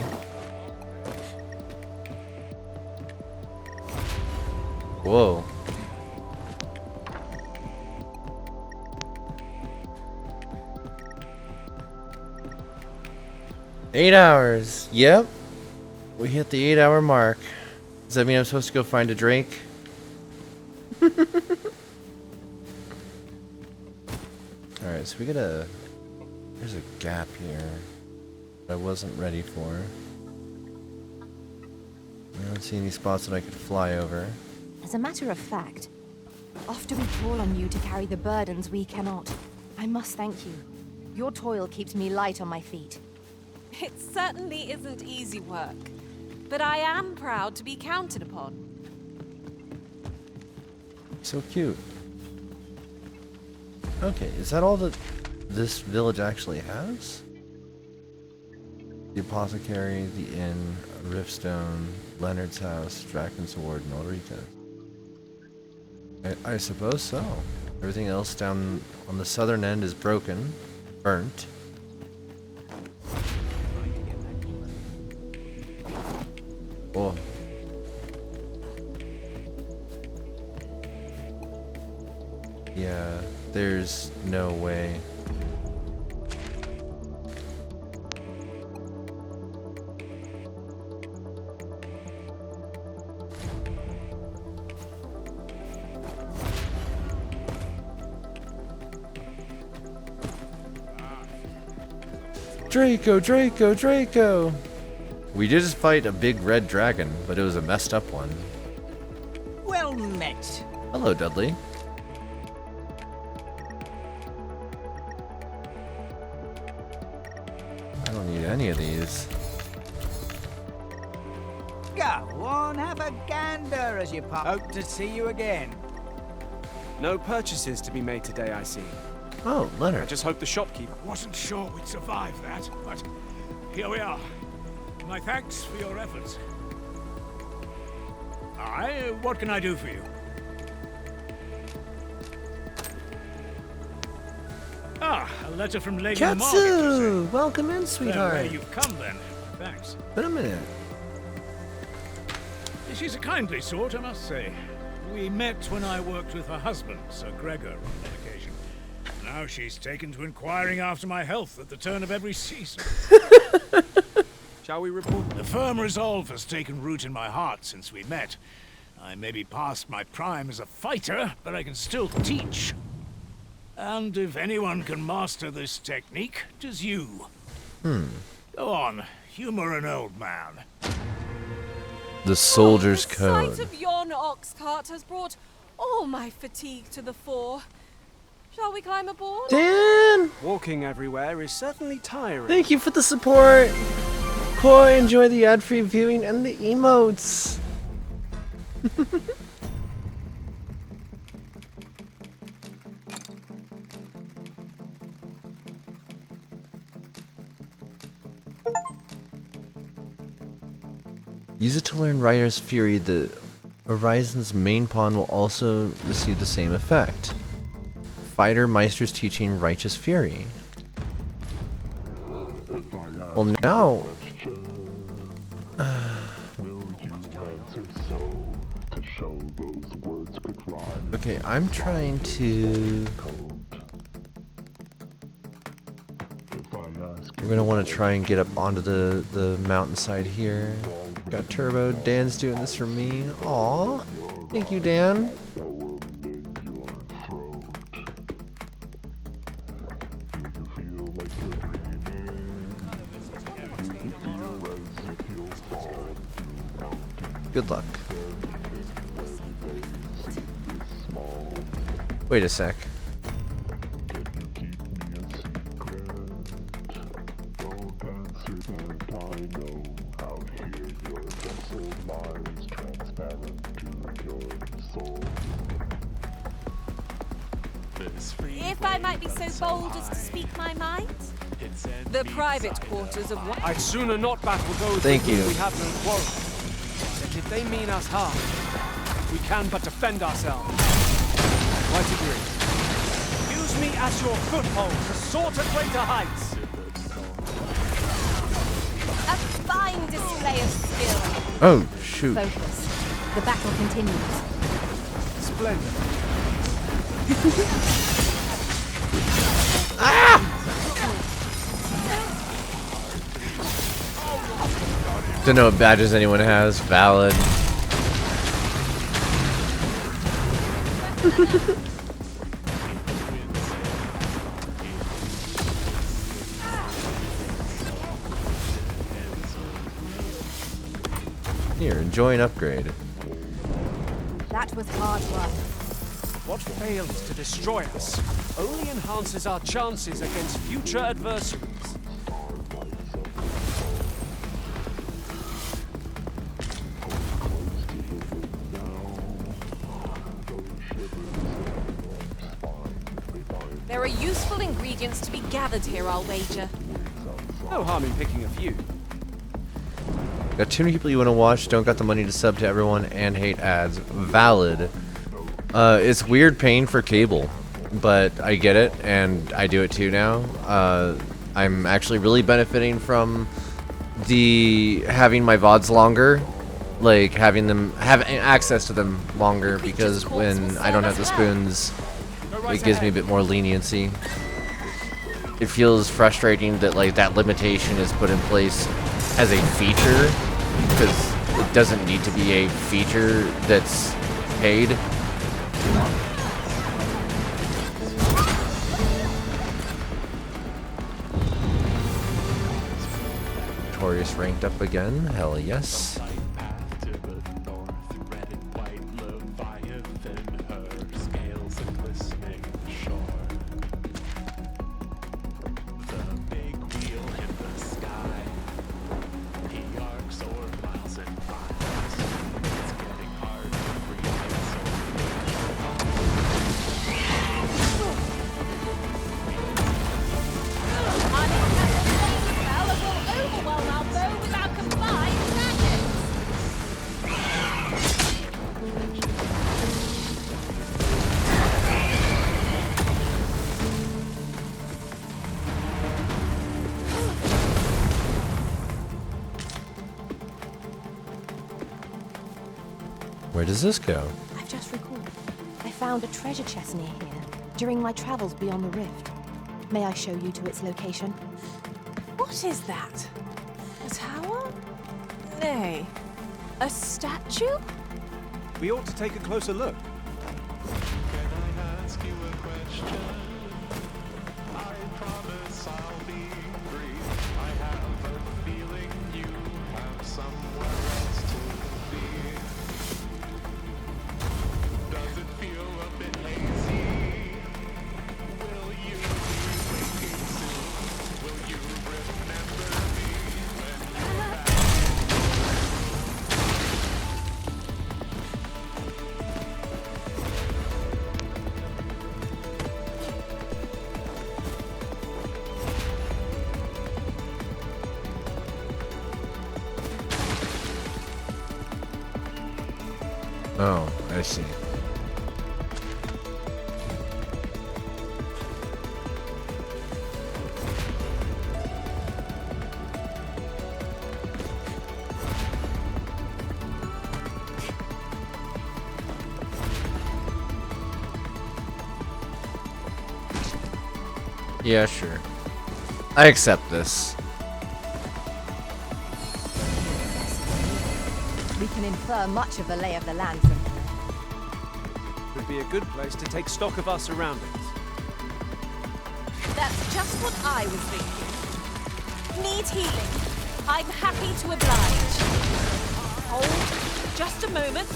Whoa. Eight hours. Yep. We hit the 8-hour mark. Does that mean I'm supposed to go find a drink? Alright, so we got a... There's a gap here that I wasn't ready for. I don't see any spots that I could fly over. As a matter of fact, after we call on you to carry the burdens we cannot, I must thank you. Your toil keeps me light on my feet. It certainly isn't easy work, but I am proud to be counted upon. So cute. Okay, is that all that this village actually has? The apothecary, the inn, Riftstone, Leonard's house, Drakensward, and Ulrika. I suppose so. Everything else down on the southern end is broken, burnt. Oh. Yeah, there's no way. Draco, Draco, Draco! We did just fight a big red dragon, but it was a messed up one. Well met. Hello, Dudley. I don't need any of these. Go on, have a gander as you pop. Hope to see you again. No purchases to be made today, I see. Oh, Leonard. I just hope the shopkeeper... Wasn't sure we'd survive that, but here we are. My thanks for your efforts. Aye, what can I do for you? Ah, a letter from Lady Margaret. Katsu! Welcome in, sweetheart. Where you've come then. Thanks. Been a minute. She's a kindly sort, I must say. We met when I worked with her husband, Sir Gregor, on one occasion. Now she's taken to inquiring after my health at the turn of every season. Shall we report? The firm resolve has taken root in my heart since we met. I may be past my prime as a fighter, but I can still teach. And if anyone can master this technique, 'tis you. Go on, humor an old man. The soldier's The code. sight of yon ox cart has brought all my fatigue to the fore. Shall we climb aboard? Dan! Walking everywhere is certainly tiring. Thank you for the support. Koi, enjoy the ad-free viewing and the emotes. Use it to learn Rider's Fury. The Horizon's main pawn will also receive the same effect. Fighter Meister's teaching Righteous Fury. Well, now... Okay, I'm trying to... We're gonna want to try and get up onto the mountainside here. Got Turbo. Dan's doing this for me. Aw. Thank you, Dan. Good luck. Wait a sec. If I might be so bold as to speak my mind, the private quarters of one. I'd sooner not battle those Thank with whom you. we have no quarrel. Yet if they mean us harm, we can but defend ourselves. Quite agree. Use me as your foothold to soar to greater heights. A fine display of skill. Oh, shoot. Focus. The battle continues. Splendid. Don't know what badges anyone has. Valid. Here, enjoy an upgrade. That was hard work. What fails to destroy us only enhances our chances against future adversaries. There are useful ingredients to be gathered here, I'll wager. No harm in picking a few. Got too many people you want to watch, don't got the money to sub to everyone, and hate ads. Valid. It's weird paying for cable, but I get it, and I do it too now. I'm actually really benefiting from having my VODs longer, like having access to them longer, because when I don't have the spoons, it gives me a bit more leniency. It feels frustrating that like that limitation is put in place as a feature, because it doesn't need to be a feature that's paid. Victorious ranked up again, hell yes. Where does this go? I've just recalled. I found a treasure chest near here during my travels beyond the rift. May I show you to its location? What is that? A tower? Nay. A statue? We ought to take a closer look. Oh, I see. Yeah, sure. I accept this. We can infer much of the lay of the land from here. Would be a good place to take stock of our surroundings. That's just what I was thinking. Need healing. I'm happy to oblige. Hold just a moment.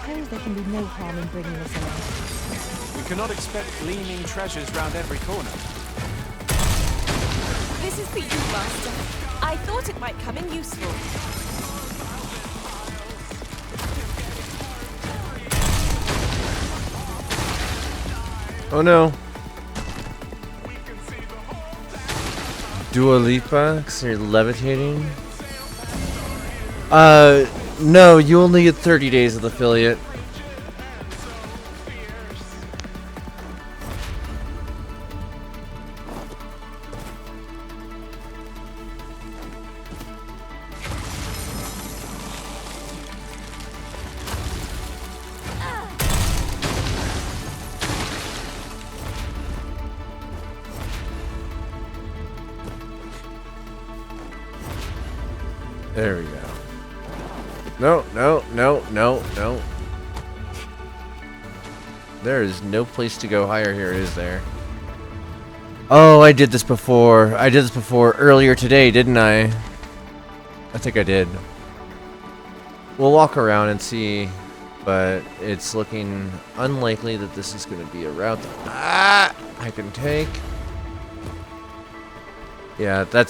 suppose there can be no harm in bringing us along. We cannot expect gleaming treasures round every corner. This is for you, Master. I thought it might come in useful. Oh no. Dua Lipa, 'cause you're levitating? No, you only get 30 days of affiliate. There we go. No, no, no, no, no. There is no place to go higher here, is there? Oh, I did this before. I did this before earlier today, didn't I? I think I did. We'll walk around and see, but it's looking unlikely that this is going to be a route that I can take. Yeah, that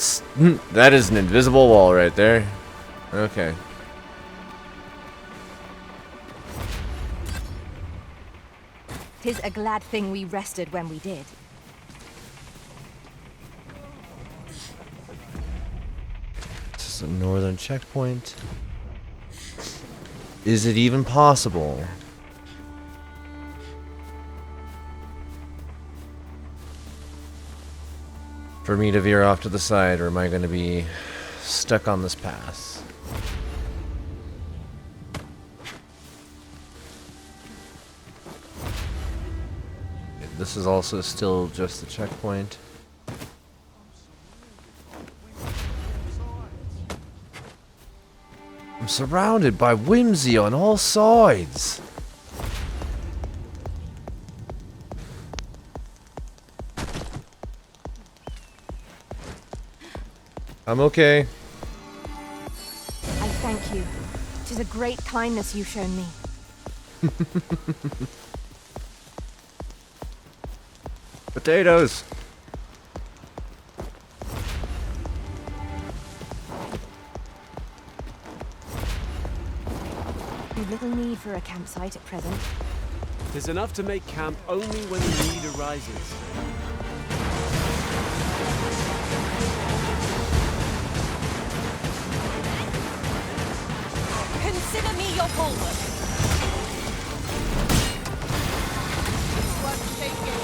is an invisible wall right there. Okay. 'Tis a glad thing we rested when we did. This is a northern checkpoint. Is it even possible? For me to veer off to the side, or am I going to be stuck on this path? This is also still just the checkpoint. I'm surrounded by whimsy on all sides. I'm okay. I thank you. 'Tis a great kindness you've shown me. Potatoes. We've little need for a campsite at present. There's enough to make camp only when the need arises. Consider me your bulwark. It's worth taking.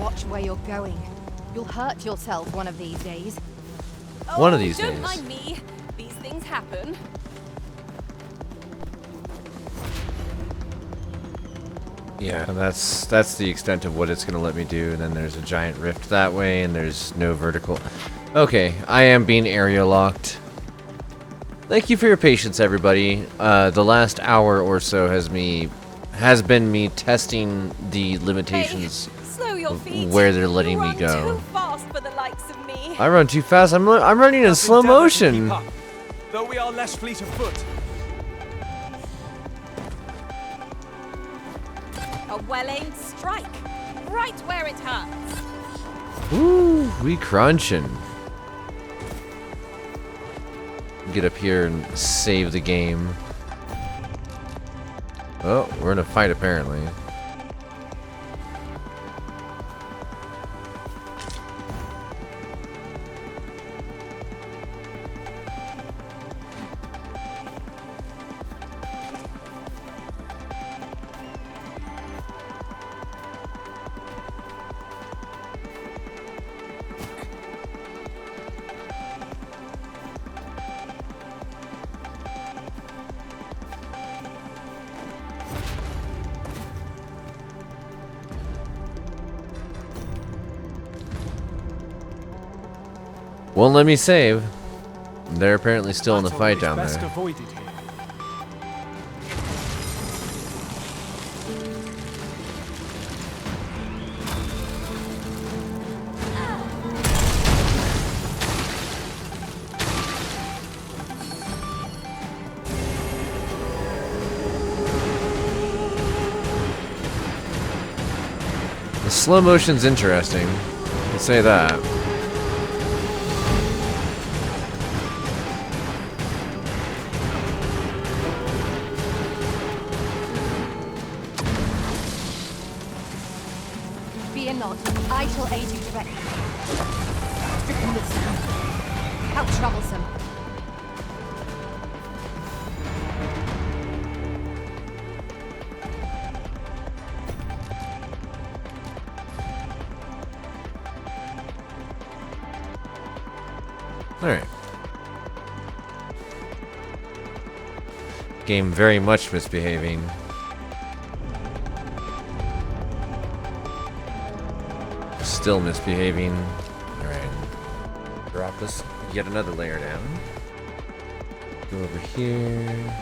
Watch where you're going. You'll hurt yourself one of these days. One of these Don't days. mind me. These things happen. Yeah, that's the extent of what it's going to let me do. And then there's a giant rift that way, and there's no vertical. Okay, I am being area locked. Thank you for your patience, everybody. The last hour or so has been me testing the limitations Slow your feet. where they're letting You me run go. Too fast for the likes of me. I run too fast. I'm running in slow motion. Though we are less fleet of foot. A well-aimed strike, right where it hurts. Ooh, we crunching. Get up here and save the game. Oh, we're in a fight apparently. Won't let me save. They're apparently still in the fight down Best there. avoided here. The slow motion's interesting. I'll say that. Fear not, I shall aid you directly. Stricken with sound. How troublesome. Alright. Game very much misbehaving. Still misbehaving. Alright. Drop this yet another layer down. Go over here.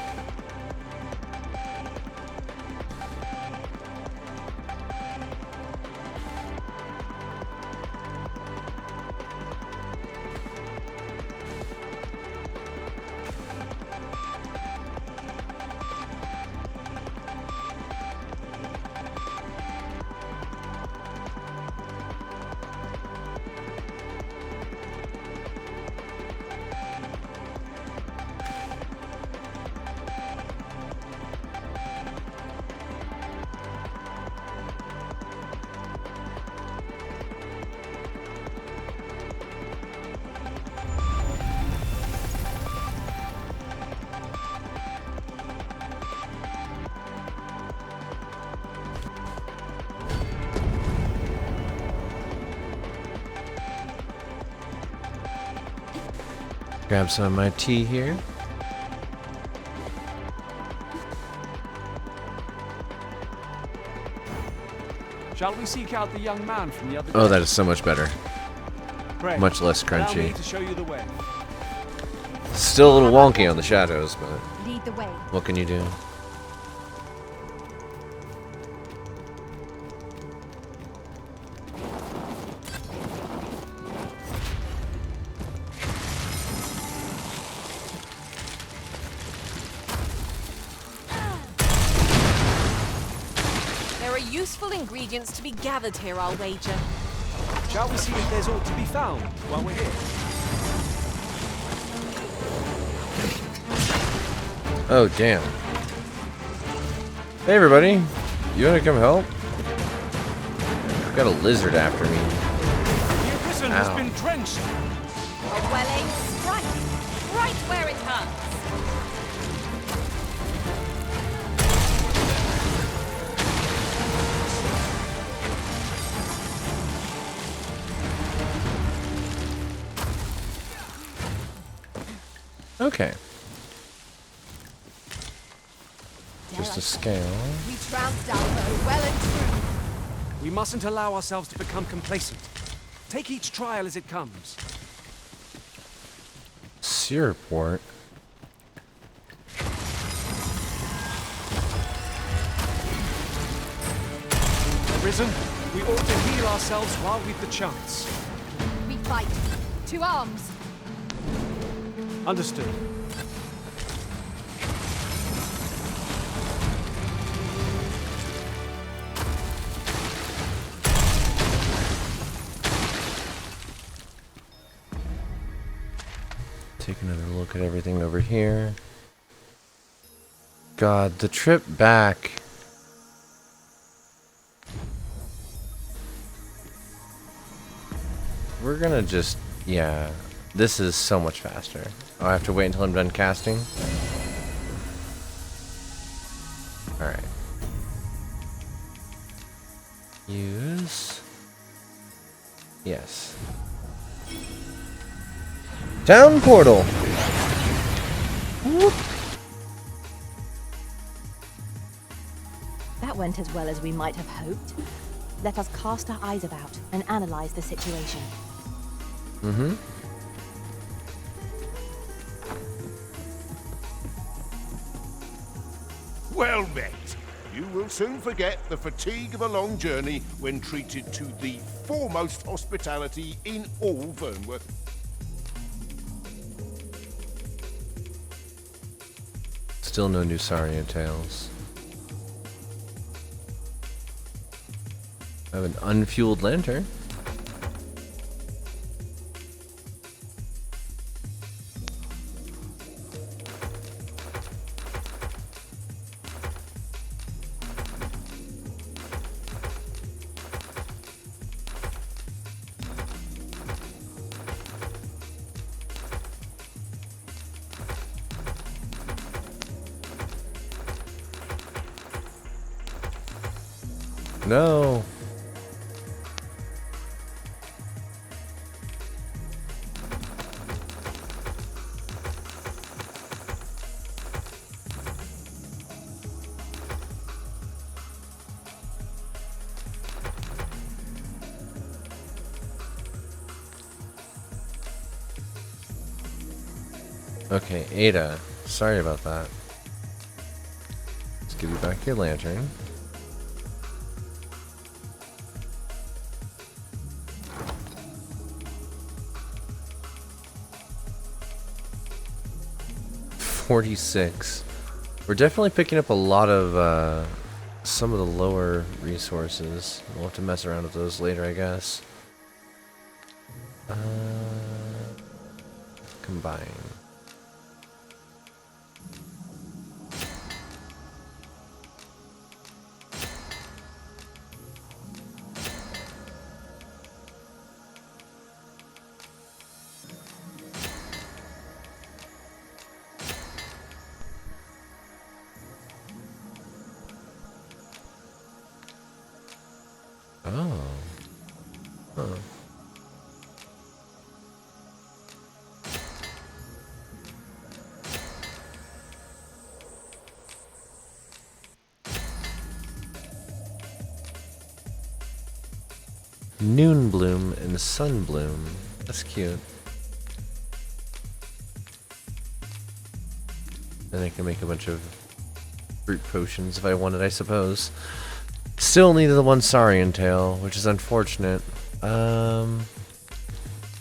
Grab some of my tea here. Shall we seek out the young man from the other Oh, day? that is so much better. Pray, Much less allow me crunchy. to show you the way. Still a little wonky on the shadows, but Lead the way. what can you do? There are useful ingredients to be gathered here, I'll wager. Shall we see if there's aught to be found while we're here? Oh, damn. Hey, everybody. You wanna come help? I've got a lizard after me. The prison has Ow. been drenched. A well-aimed strike, right where it hurts. Okay. Just a scale. We trounced our foe well and true. We mustn't allow ourselves to become complacent. Take each trial as it comes. Syrup wort. Risen, we ought to heal ourselves while we've the chance. We fight. To arms. Understood. Take another look at everything over here. God, the trip back. We're gonna just, yeah, this is so much faster. Oh, I have to wait until I'm done casting? Alright. Use. Yes. Town portal! Whoop. That went as well as we might have hoped. Let us cast our eyes about and analyze the situation. Mm-hmm. Well met. You will soon forget the fatigue of a long journey when treated to the foremost hospitality in all Vernworth. Still no new Saria tales. I have an unfueled lantern. No. Okay, Ada. Sorry about that. Let's give you back your lantern. $46. We're definitely picking up a lot of some of the lower resources. We'll have to mess around with those later, I guess. Combine. Oh. Huh. Noon bloom and sun bloom. That's cute. And I can make a bunch of fruit potions if I wanted, I suppose. Still needed the one Saurian tail, which is unfortunate.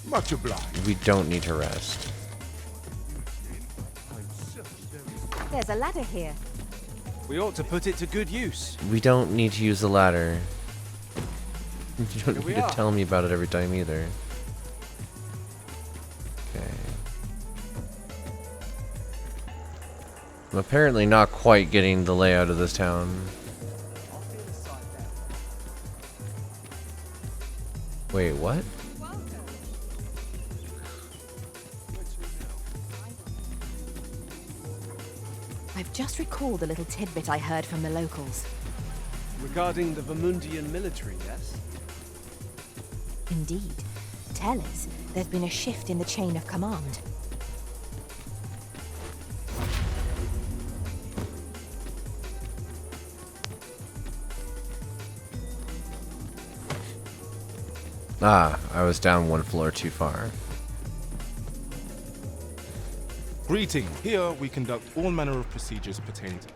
Much obliged. We don't need to rest. There's a ladder here. We ought to put it to good use. We don't need to use the ladder. You don't Here we need to are. tell me about it every time either. Okay. I'm apparently not quite getting the layout of this town. Wait, what? I've just recalled a little tidbit I heard from the locals. Regarding the Vermundian military, yes? Indeed. Tell us, there's been a shift in the chain of command. Ah, I was down one floor too far. Greeting. Here we conduct all manner of procedures pertaining to...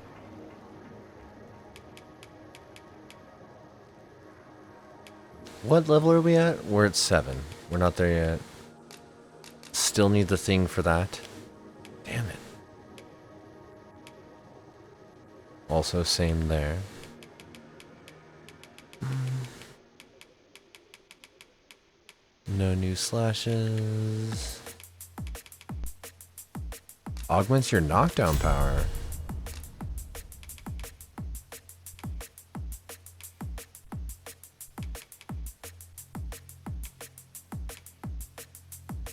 What level are we at? We're at 7. We're not there yet. Still need the thing for that. Damn it. Also same there. No new slashes. Augments your knockdown power.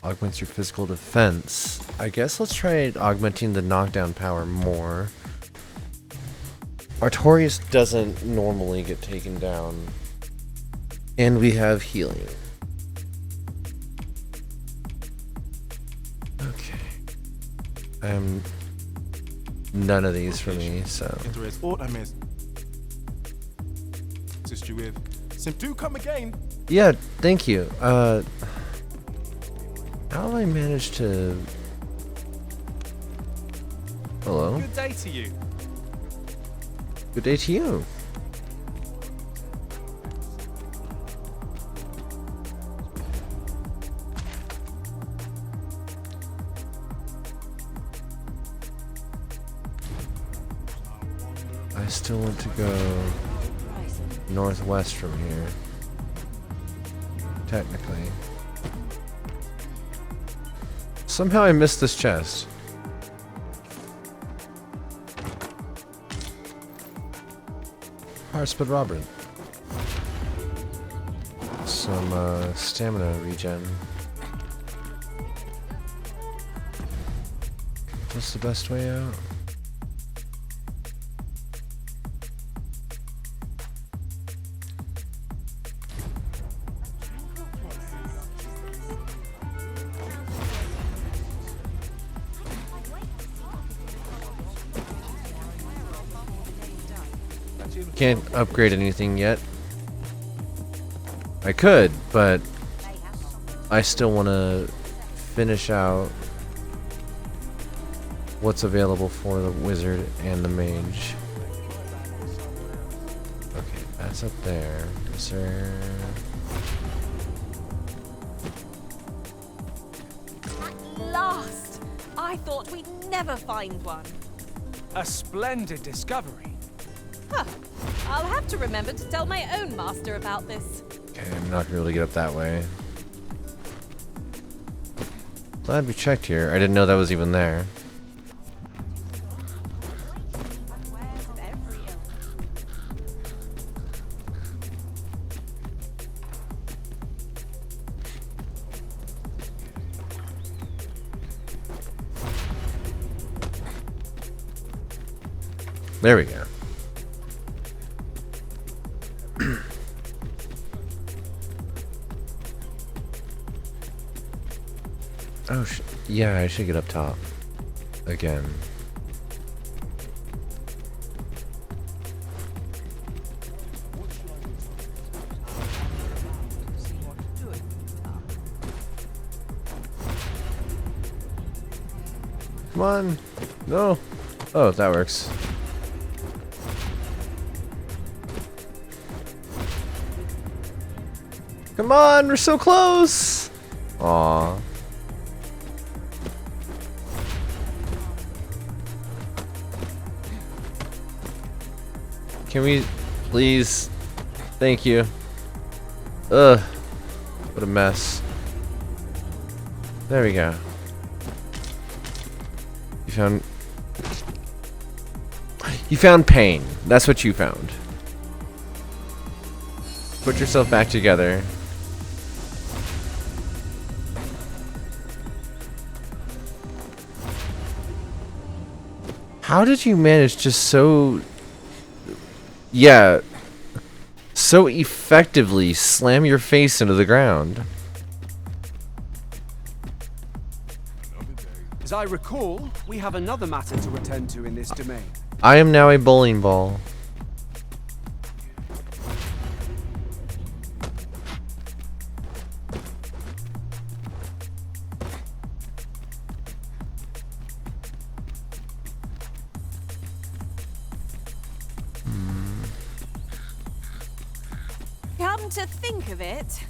Augments your physical defense. I guess let's try augmenting the knockdown power more. Artorias doesn't normally get taken down. And we have healing. Okay. None of these for me, so. Interest ought I may assist you with. Sim, do come again. Yeah, thank you. How have I managed to... Hello? Good day to you. Good day to you. I still want to go northwest from here. Technically. Somehow I missed this chest. Heartspud Robert. Some stamina regen. What's the best way out? Can't upgrade anything yet. I could, but I still want to finish out what's available for the wizard and the mage. Okay, that's up there. Is there... At last! I thought we'd never find one. A splendid discovery. Huh. I'll have to remember to tell my own master about this. Okay, I'm not gonna be able to get up that way. Glad we checked here. I didn't know that was even there. There we go. Oh, yeah, I should get up top. Again. Come on. No. Oh, that works. Come on, we're so close. Aww. Can we please? Thank you. Ugh. What a mess. There we go. You found pain. That's what you found. Put yourself back together. How did you manage to so effectively slam your face into the ground? As I recall, we have another matter to attend to in this domain. I am now a bowling ball. Come to think of it,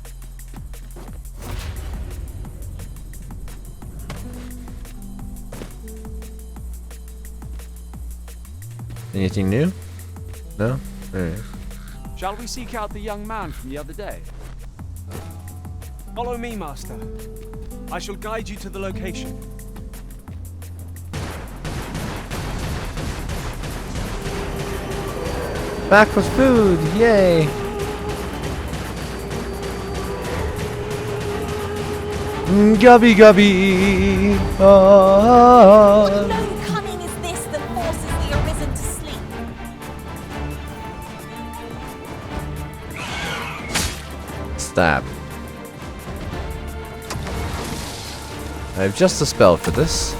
Anything new? No? Alright. Shall we seek out the young man from the other day? Follow me, Master. I shall guide you to the location. Back with food! Yay! Gubby gubby! what lone cunning is this that forces the arisen to sleep? Stab. I have just a spell for this.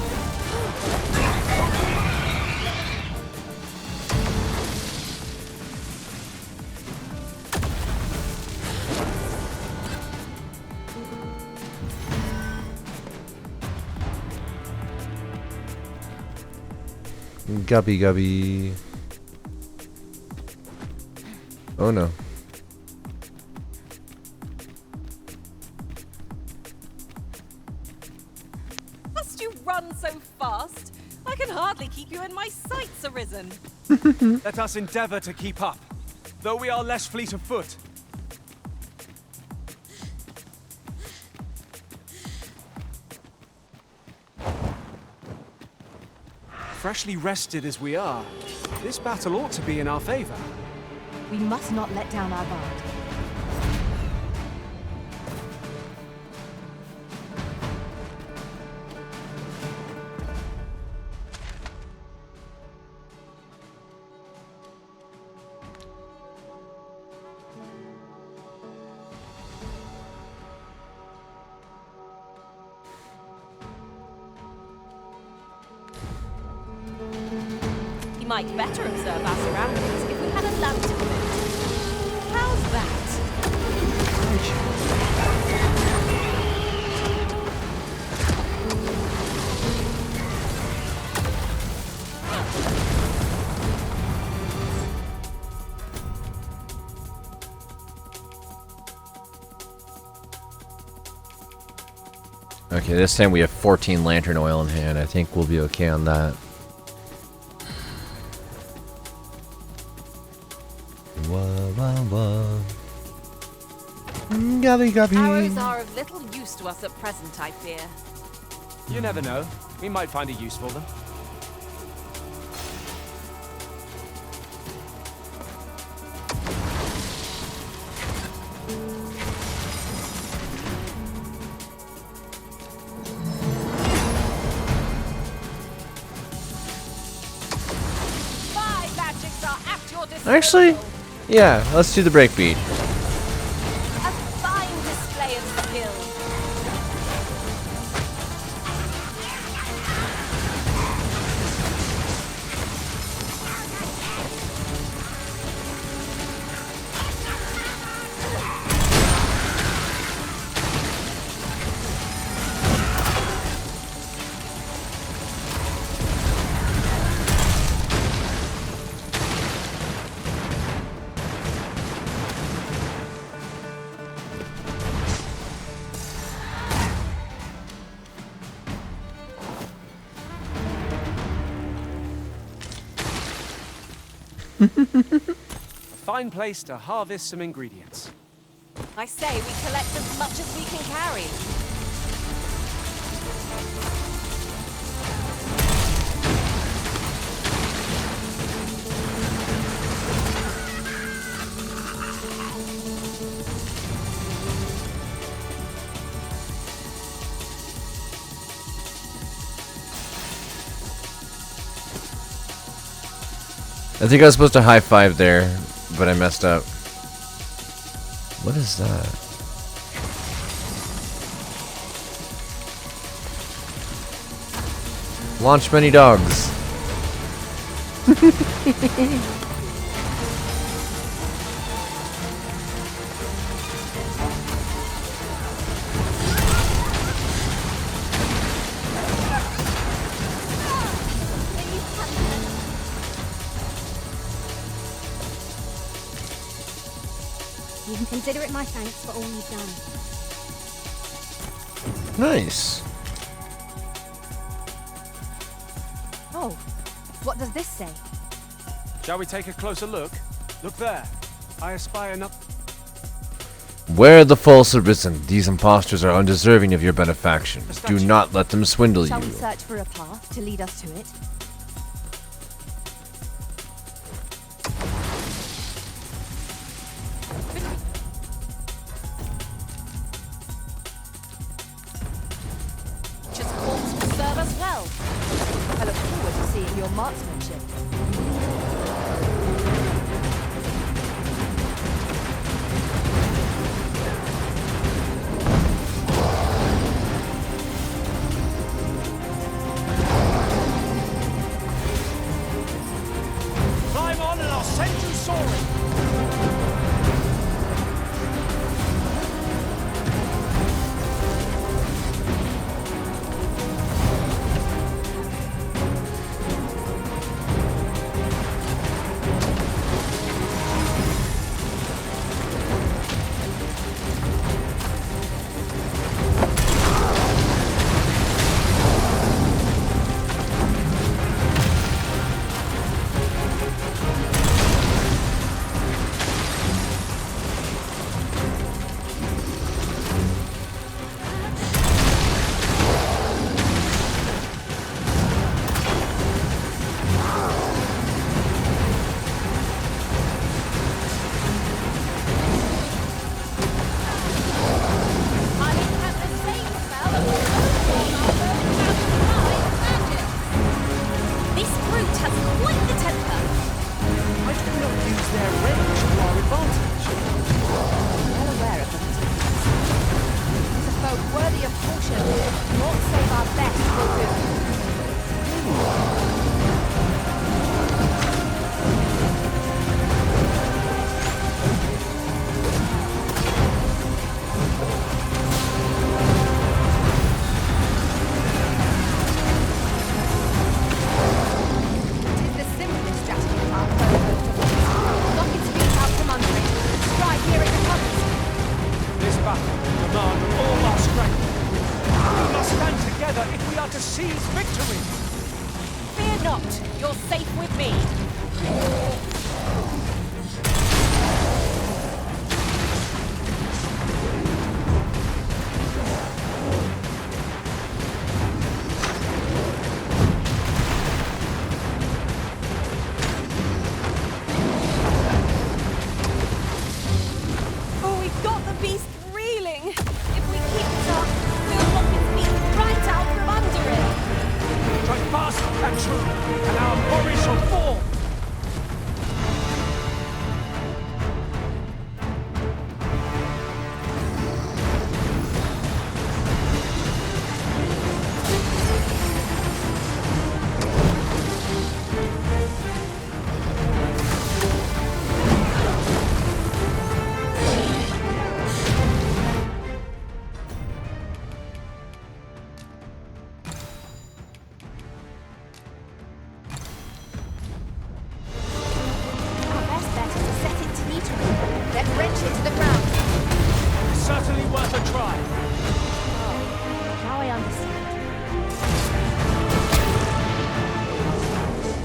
Gubby gubby. Oh no. Must you run so fast? I can hardly keep you in my sights, Arisen. Let us endeavor to keep up, though we are less fleet of foot. Freshly rested as we are, this battle ought to be in our favor. We must not let down our guard. You might better observe our surroundings if we had a lantern. How's that? Okay, this time we have 14 lantern oil in hand. I think we'll be okay on that. Arrows are of little use to us at present, I fear. You never know. We might find a use for them. My magics are at your disposal. Actually, yeah, let's do the breakbeat. A fine display of skill. A fine place to harvest some ingredients. I say we collect as much as we can carry. I think I was supposed to high five there, but I messed up. What is that? Launch many dogs. You can consider it my thanks for all you've done. Nice. Oh, what does this say? Shall we take a closer look? Look there. I espy enough. Where the false arisen, these impostors are undeserving of your benefaction. Do not let them swindle Shall you. we search for a path to lead us to it? Just corpse will serve us well. I look forward to seeing your marksmanship. Climb on and I'll send you soaring. foe worthy of caution. Not save our best will do.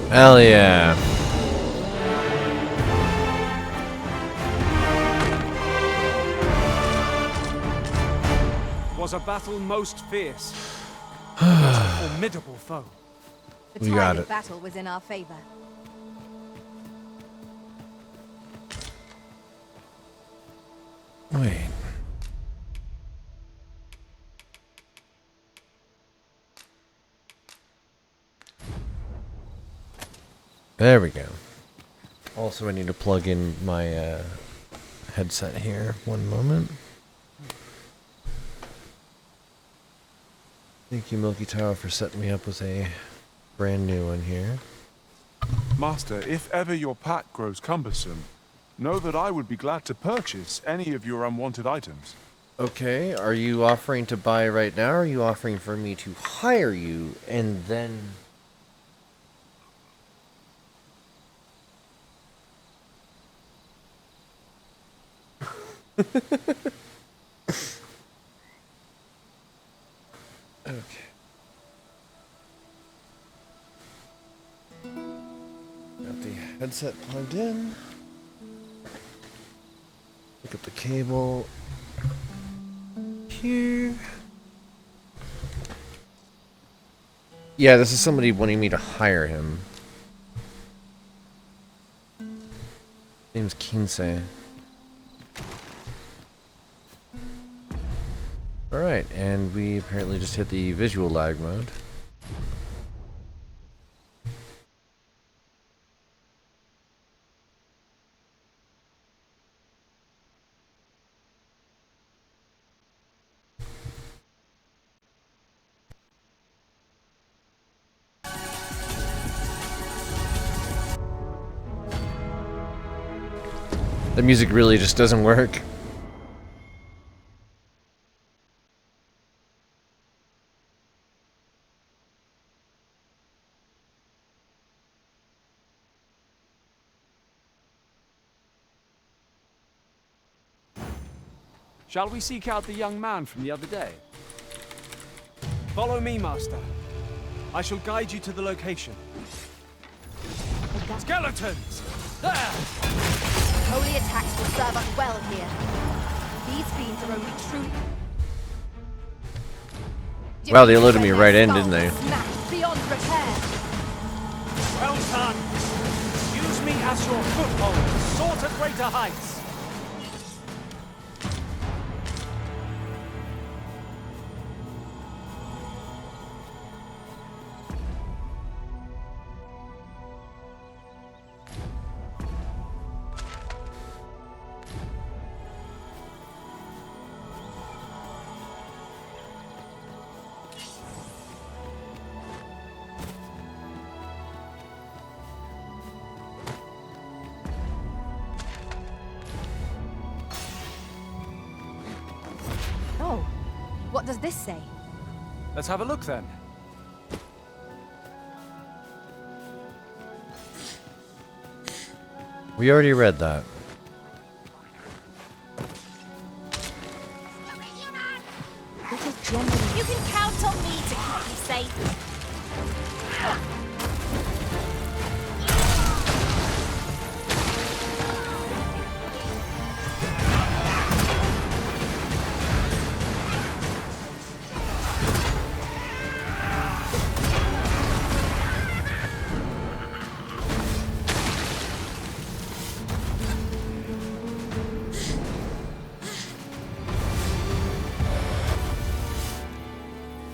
Hell yeah. Was a battle most fierce. Against a formidable foe. The tide of battle was in our favor. Wait. There we go. Also, I need to plug in my headset here. One moment. Thank you, Milky Tower, for setting me up with a brand new one here. Master, if ever your pack grows cumbersome, know that I would be glad to purchase any of your unwanted items. Okay, are you offering to buy right now, or are you offering for me to hire you and then... Okay. Got the headset plugged in. Look at the cable here. Yeah, this is somebody wanting me to hire him. Name's Kinsey. Alright, and we apparently just hit the visual lag mode. The music really just doesn't work. Shall we seek out the young man from the other day? Follow me, Master. I shall guide you to the location. Skeletons! There! Holy attacks will serve us well here. These fiends are only true. Wow, they loaded me right in, didn't they? Beyond repair. Well done. Use me as your foothold. Soar to greater heights. does this say? Let's have a look then. We already read that. It is generally... You can count on me to keep you safe.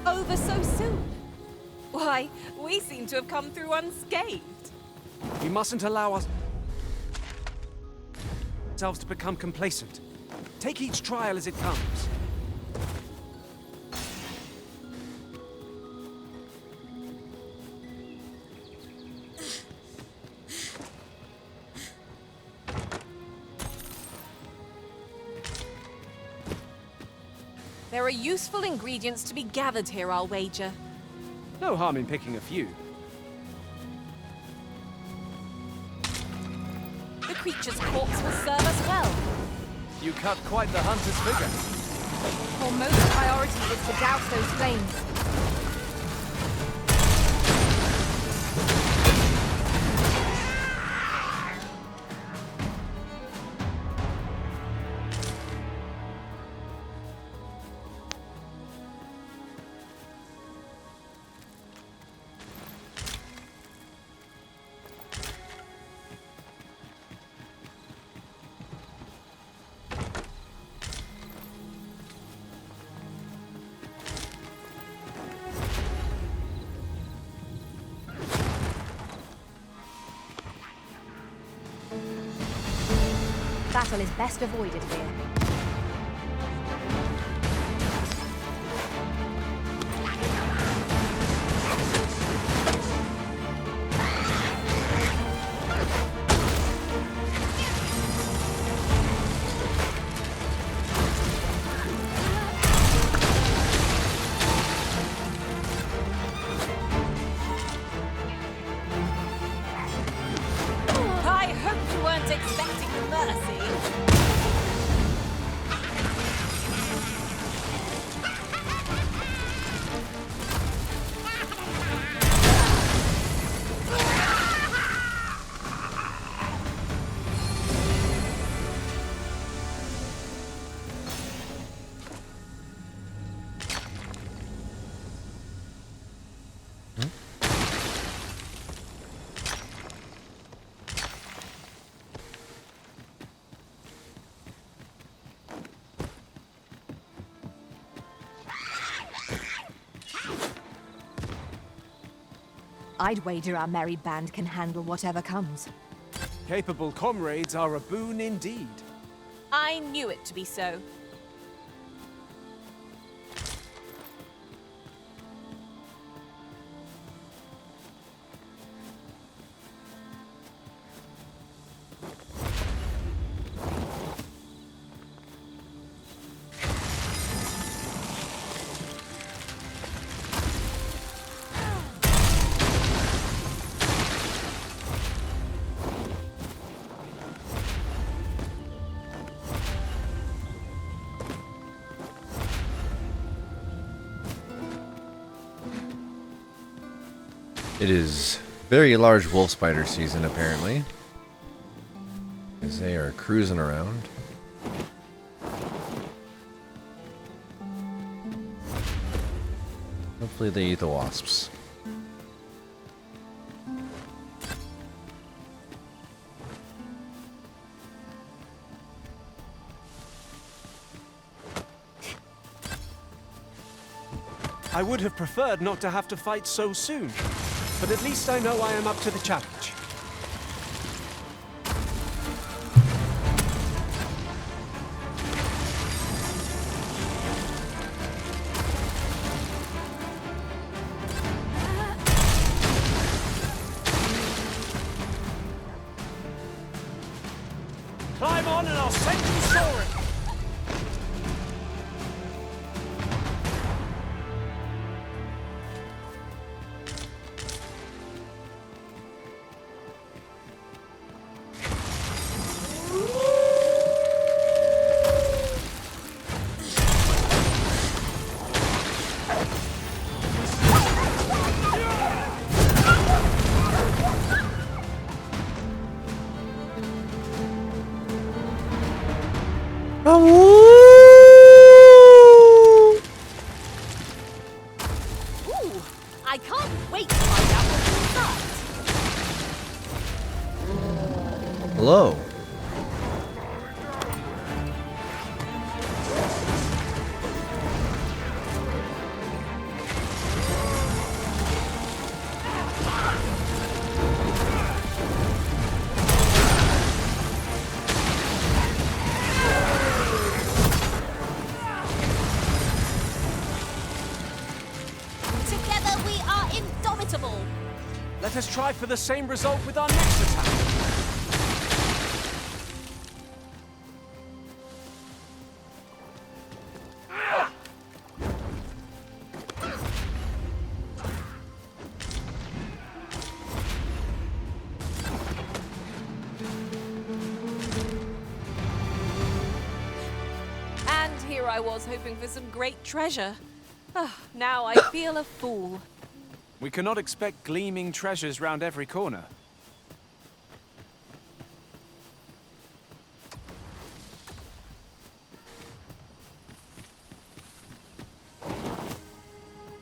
Over so soon? Why, we seem to have come through unscathed. We mustn't allow ourselves to become complacent. Take each trial as it comes. There are useful ingredients to be gathered here, I'll wager. No harm in picking a few. The creature's corpse will serve us well. You cut quite the hunter's figure. Foremost priority is to douse those flames. Battle is best avoided here. I hope you weren't expecting mercy. I'd wager our merry band can handle whatever comes. Capable comrades are a boon indeed. I knew it to be so. It is very large wolf spider season, apparently, as they are cruising around. Hopefully they eat the wasps. I would have preferred not to have to fight so soon, but at least I know I am up to the challenge. Climb on and I'll send you soaring! Hello. Together we are indomitable. Let us try for the same result with our next attack. And here I was hoping for some great treasure. Ah, now I feel a fool. We cannot expect gleaming treasures round every corner.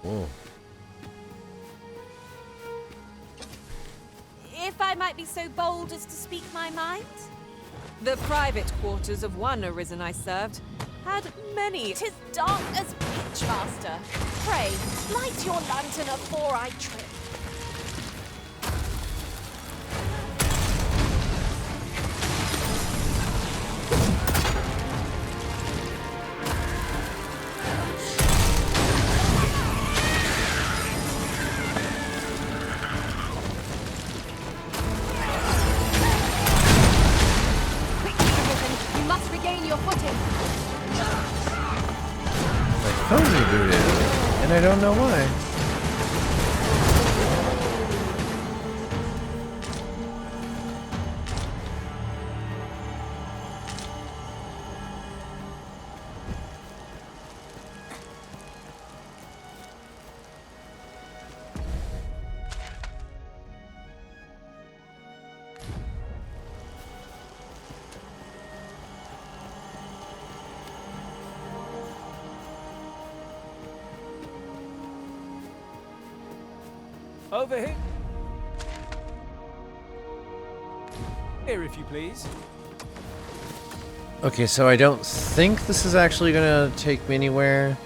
Whoa. If I might be so bold as to speak my mind. The private quarters of one arisen I served had many. 'Tis dark as pitch, master. Pray, light your lantern afore I trip. You must regain your footing. My phone rebooted, and I don't know why. Over here. Here, if you please. Okay, so I don't think this is actually gonna take me anywhere,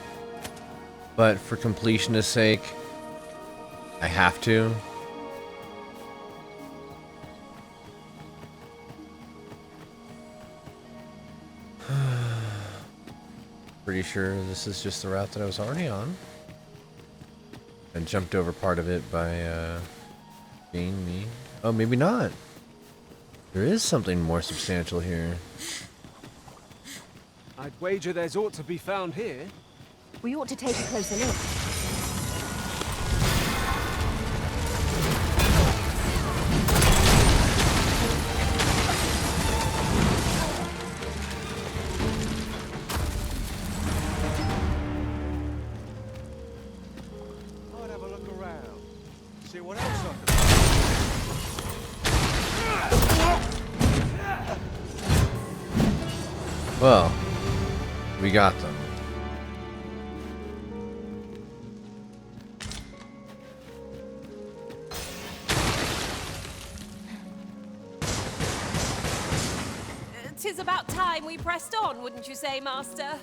but for completionist sake, I have to. Pretty sure this is just the route that I was already on. And jumped over part of it by being me. Oh, maybe not. There is something more substantial here. I'd wager there's ought to be found here. We ought to take a closer look. I'd have a look around. See what else I Well, we got them. Tis about time we pressed on, wouldn't you say, master?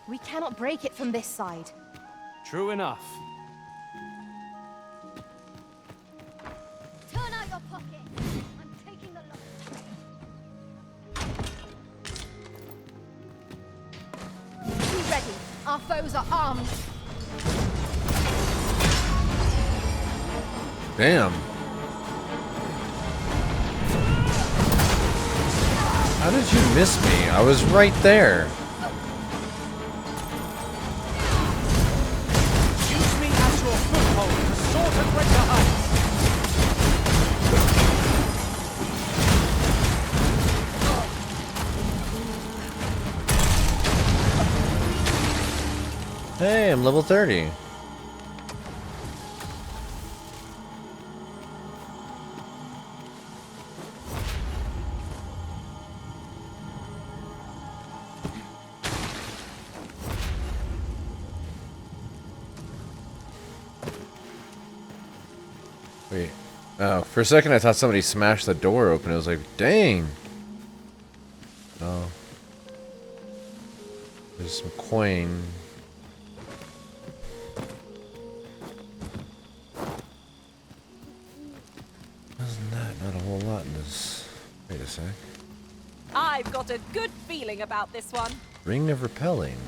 We cannot break it from this side. True enough. Turn out your pocket. I'm taking the lock. Be ready. Our foes are armed. Damn. How did you miss me? I was right there. Use me as your foothold to soar to greater heights. Hey, I'm level 30. Oh, for a second I thought somebody smashed the door open. I was like, dang. Oh. There's some coin. Isn't that not a whole lot in this? Wait a sec. I've got a good feeling about this one. Ring of repelling.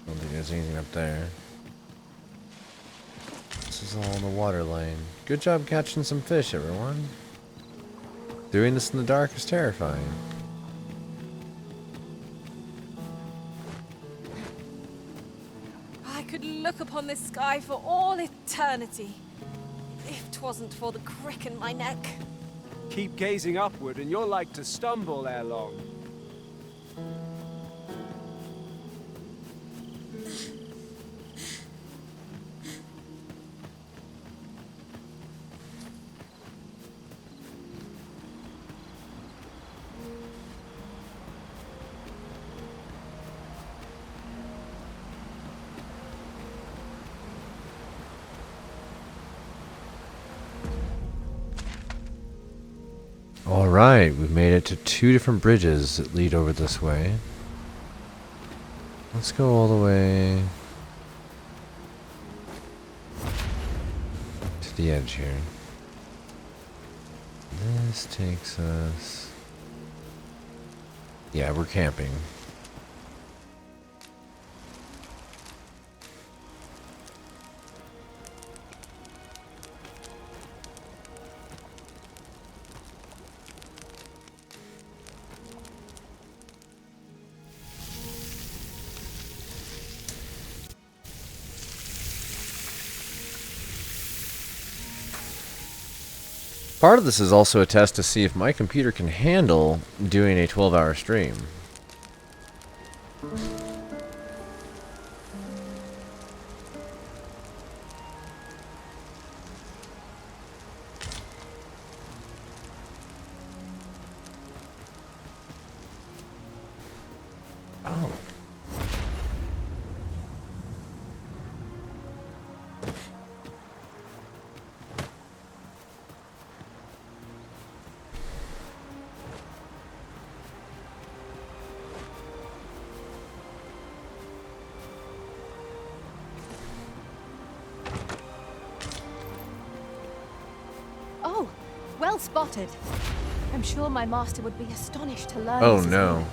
Don't think there's anything up there. This is all in the water lane. Good job catching some fish, everyone. Doing this in the dark is terrifying. I could look upon this sky for all eternity, if 'twasn't for the crick in my neck. Keep gazing upward and you're like to stumble ere long. Alright, we've made it to 2 different bridges that lead over this way. Let's go all the way to the edge here. This takes us... Yeah, we're camping. Part of this is also a test to see if my computer can handle doing a 12-hour stream. Oh. Oh, well spotted. I'm sure my master would be astonished to learn. Oh this is no.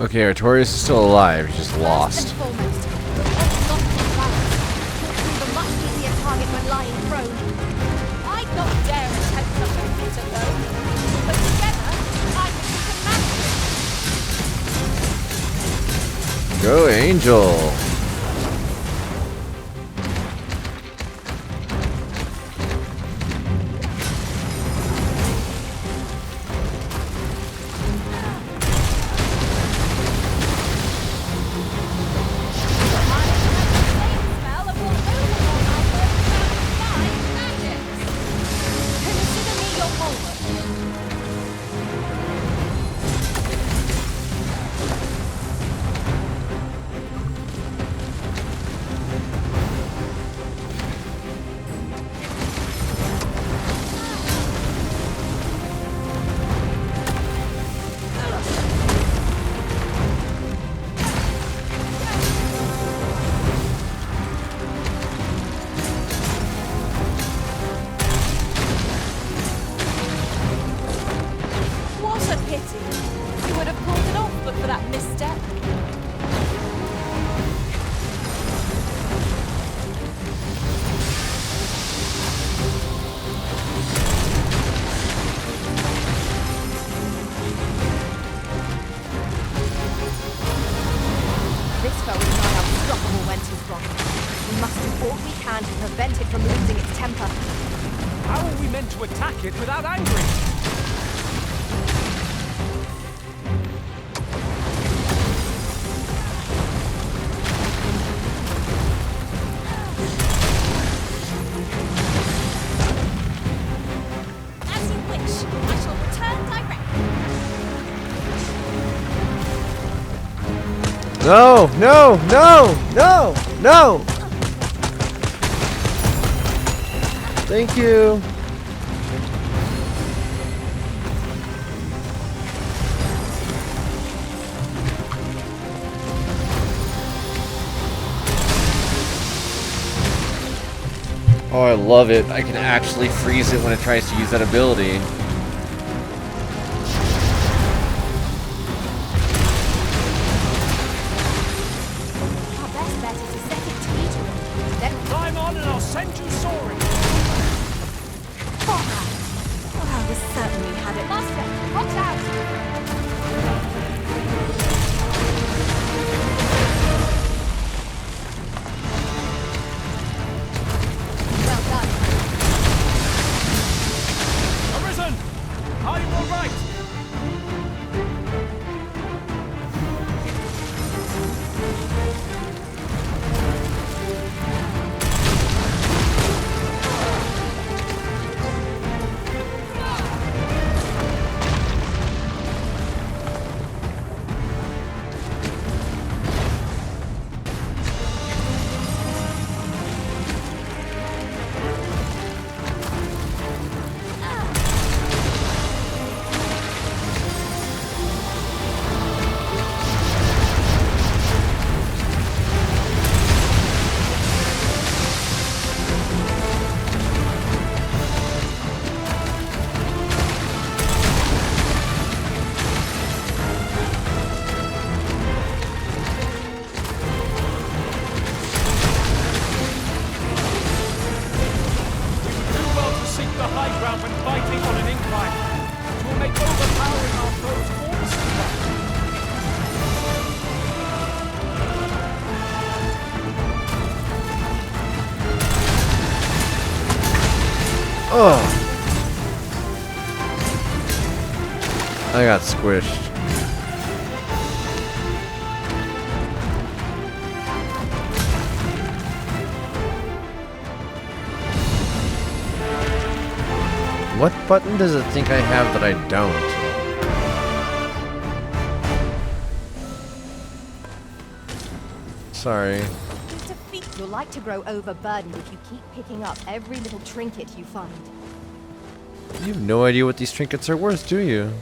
Okay, Artorias is still alive. He's just lost. I'd not dare attempt such a feat alone, but together I think we can manage. Go, Angel. How are we meant to attack it without angering? As you wish, I shall return directly. No, no, no, no, no! Thank you. Oh, I love it. I can actually freeze it when it tries to use that ability. Climb on and I'll send you soaring. We certainly had it. Master, watch out! Well done. Arisen! Are you all right? Oh. I got squished. What button does it think I have that I don't? Sorry. You'll like to grow overburdened if you keep picking up every little trinket you find. You have no idea what these trinkets are worth, do you?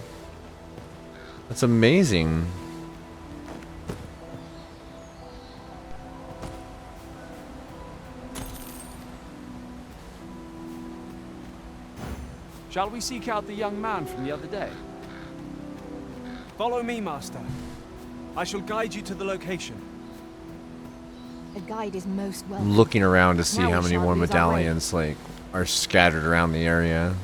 That's amazing. Shall we seek out the young man from the other day? Follow me, Master. I shall guide you to the location. A guide is most welcome. Looking around to see Now how we many shan't more lose our way. medallions like are scattered around the area.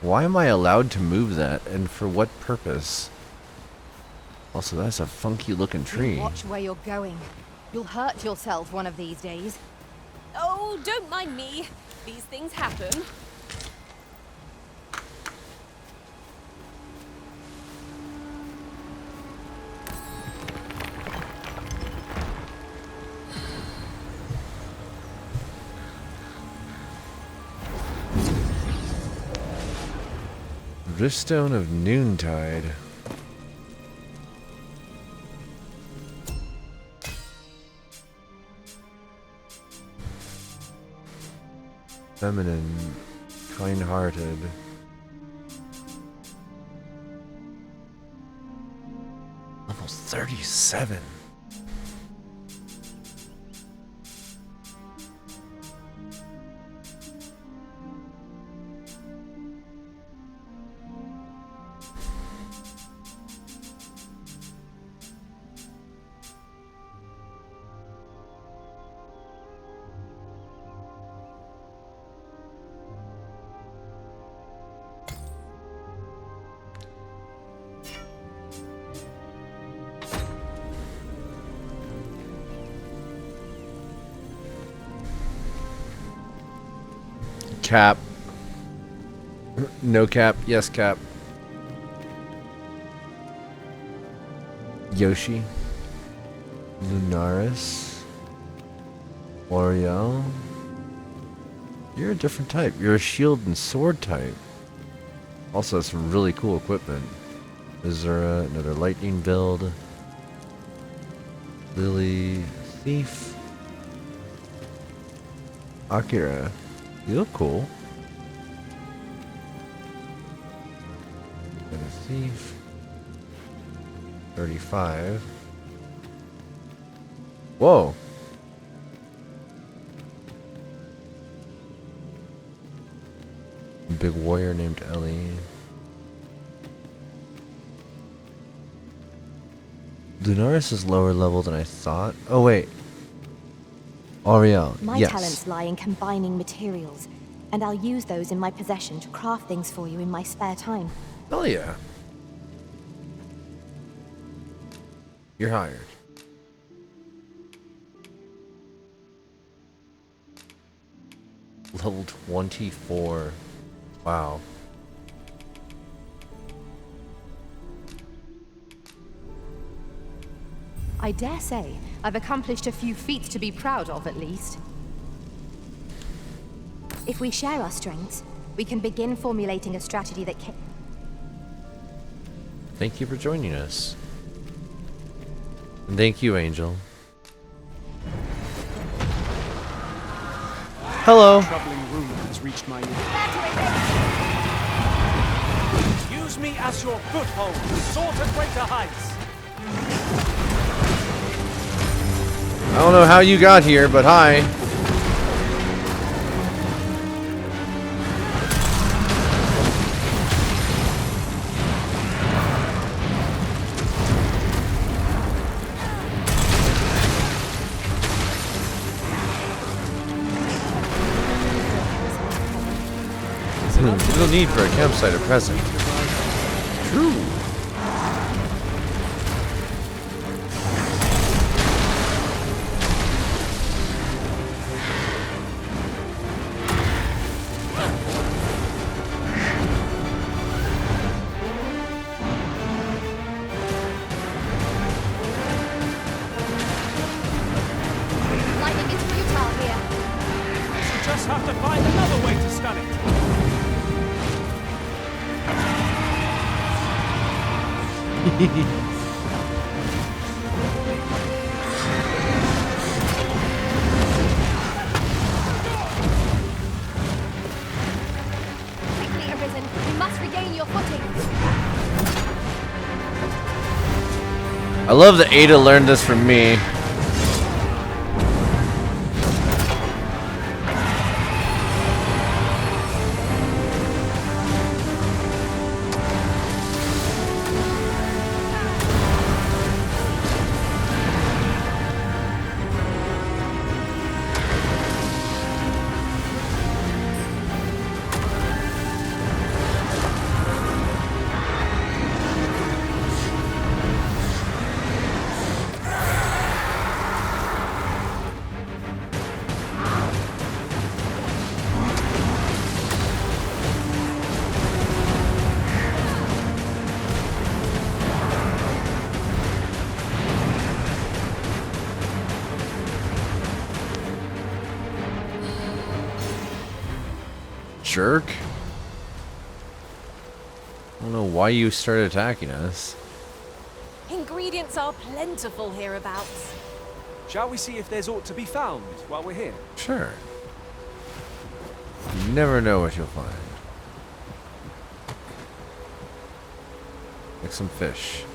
Why am I allowed to move that, and for what purpose? Also, that's a funky looking tree. Watch where you're going. You'll hurt yourself one of these days. Oh, don't mind me. These things happen. Riftstone of Noontide. Feminine, kind-hearted. Level 37. Cap. No cap. Yes, cap. Yoshi. Lunaris. Oriel. You're a different type. You're a shield and sword type. Also has some really cool equipment. Azura, another lightning build. Lily. Thief. Akira. You look cool. And a thief. 35. Whoa. Big warrior named Ellie. Lunaris is lower level than I thought. Oh wait. Oriel, My yes. talents lie in combining materials, and I'll use those in my possession to craft things for you in my spare time. Hell yeah. You're hired. Level 24. Wow. I dare say I've accomplished a few feats to be proud of, at least. If we share our strengths, we can begin formulating a strategy that can... Thank you for joining us. And thank you, Angel. Hello. Troubling rumor has reached my ears. Use me as your foothold to soar to greater heights. I don't know how you got here, but hi. Little need for a campsite at present. True. Lightning is futile here. You just have to find another way to stun it. Quickly, Arisen. You must regain your footing. I love that Ada learned this from me. jerk. I don't know why you started attacking us. Ingredients are plentiful hereabouts. Shall we see if there's aught to be found while we're here? Sure. You never know what you'll find. Like some fish.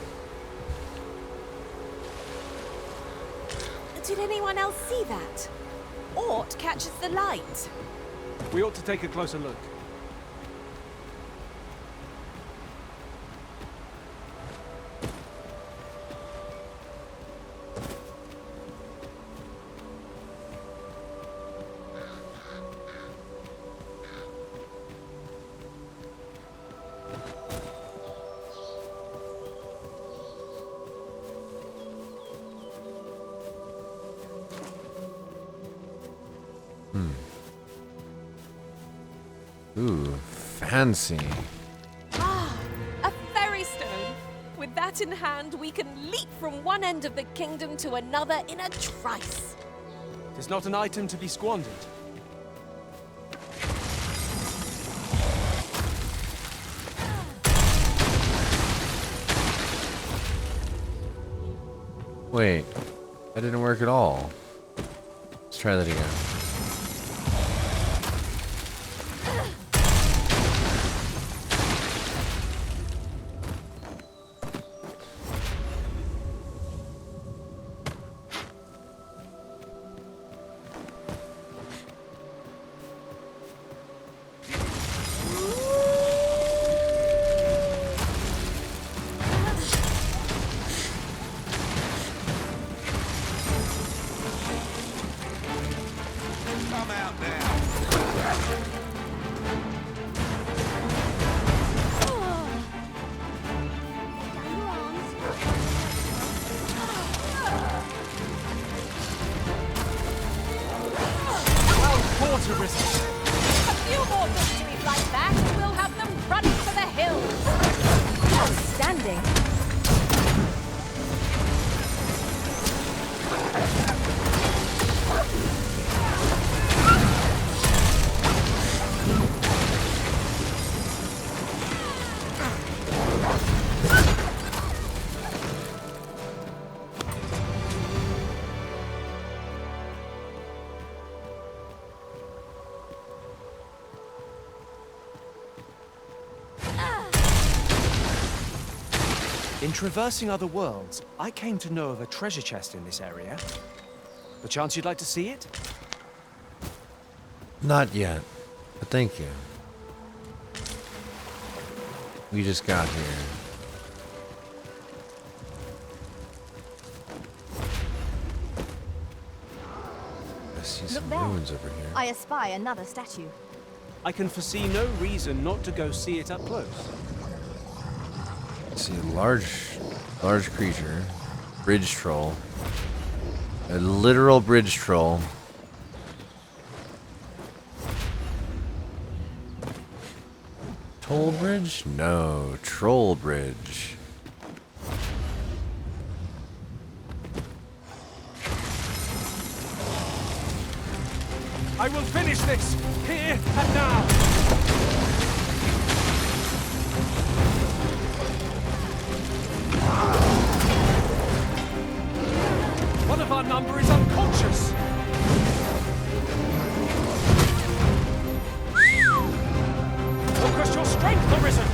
Did anyone else see that? Aught catches the light. We ought to take a closer look. Ooh, fancy. Ah, a ferry stone. With that in hand, we can leap from one end of the kingdom to another in a trice. It's not an item to be squandered. Wait, that didn't work at all. Let's try that again. A few more victories like that, and we'll have them running for the hills. Outstanding. In traversing other worlds, I came to know of a treasure chest in this area. Perchance you'd like to see it? Not yet, but thank you. We just got here. I see some Look there. ruins over here. I espy another statue. I can foresee no reason not to go see it up close. I see a large creature. Bridge troll. A literal bridge troll. Toll bridge? No, troll bridge. I will finish this, here and now! One of our number is unconscious! Focus your strength, Arisen!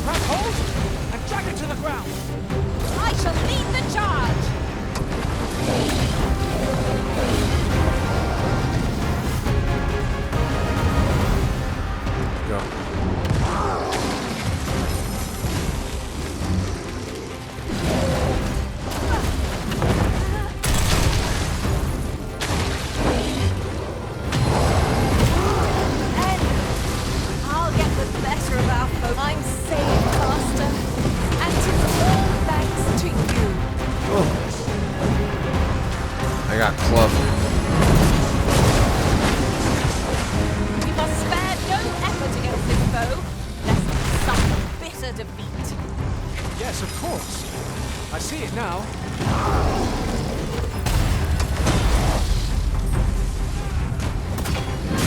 Grab hold and drag it to the ground. I shall lead the charge. Go. I'll get the better of our folk. I'm saved, Master. And 'tis all thanks to you. I got clubbed. We must spare defeat. Yes, of course. I see it now.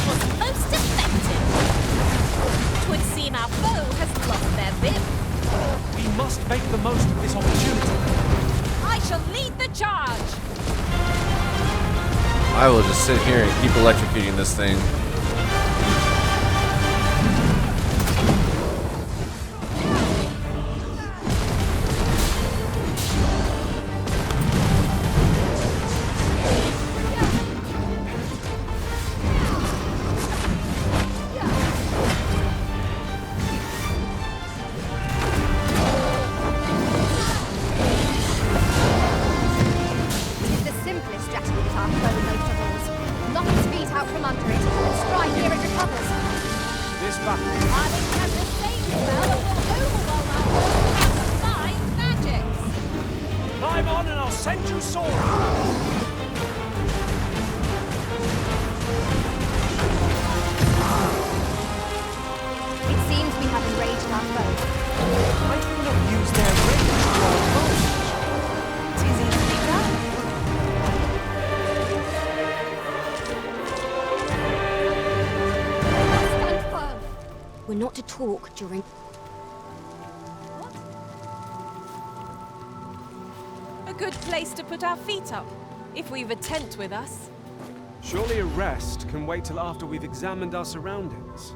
Was most effective. Twould seem our foe has lost their vim. We must make the most of this opportunity. I shall lead the charge. I will just sit here and keep electrocuting this thing. We're not to talk during... A good place to put our feet up, if we've a tent with us. Surely a rest can wait till after we've examined our surroundings.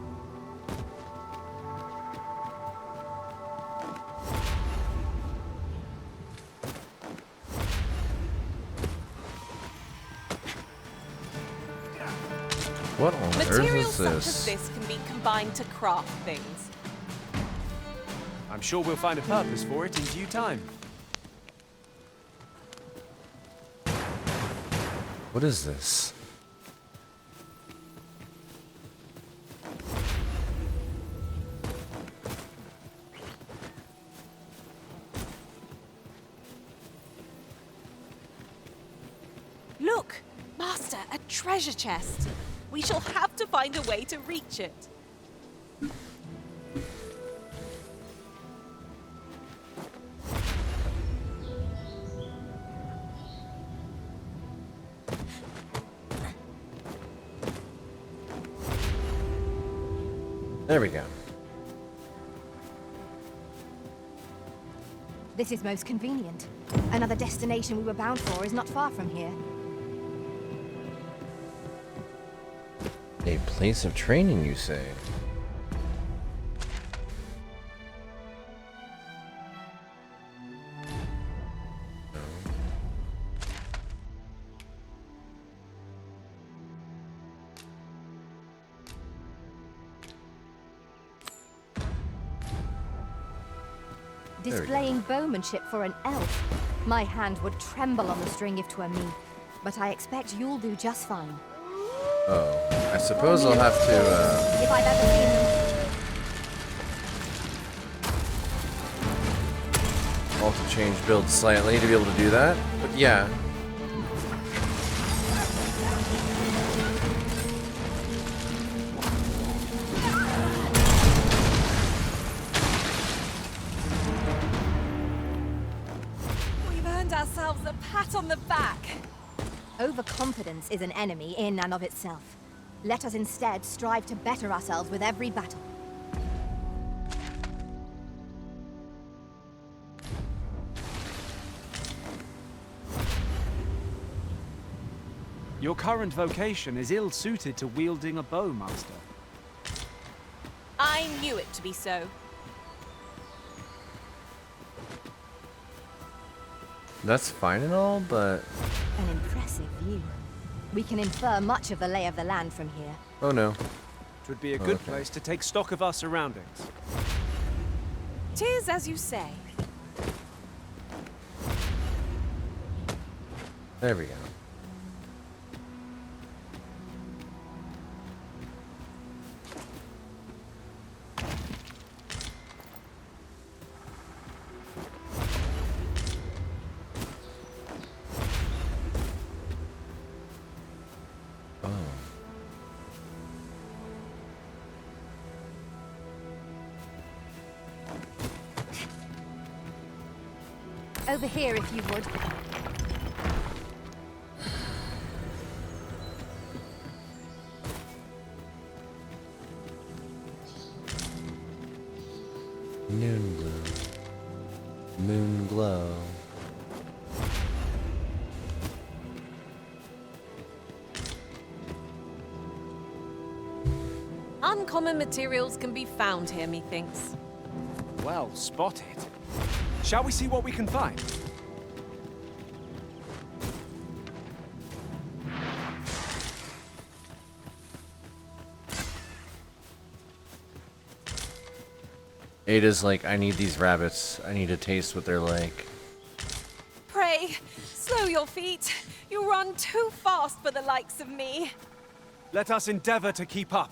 What on earth Materials is such as this? this can be combined to craft things. I'm sure we'll find a purpose for it in due time. What is this? Look, Master, a treasure chest. We shall have to find a way to reach it. There we go. This is most convenient. Another destination we were bound for is not far from here. A place of training, you say? No. Displaying bowmanship for an elf. My hand would tremble on the string if 'twere me, but I expect you'll do just fine. Oh, I suppose I'll have to, If I've ever seen them. I'll have to change build slightly to be able to do that. But yeah. We've earned ourselves a pat on the back. Overconfidence is an enemy in and of itself. Let us instead strive to better ourselves with every battle. Your current vocation is ill-suited to wielding a bow, Master. I knew it to be so. That's fine and all, but... An impressive view. We can infer much of the lay of the land from here. Oh no. It would be a good place to take stock of our surroundings. 'Tis as you say. There we go. Over here, if you would. Noon glow. Moon glow. Uncommon materials can be found here, methinks. Well spotted. Shall we see what we can find? Ada's like, I need these rabbits. I need to taste what they're like. Pray, slow your feet. You run too fast for the likes of me. Let us endeavor to keep up,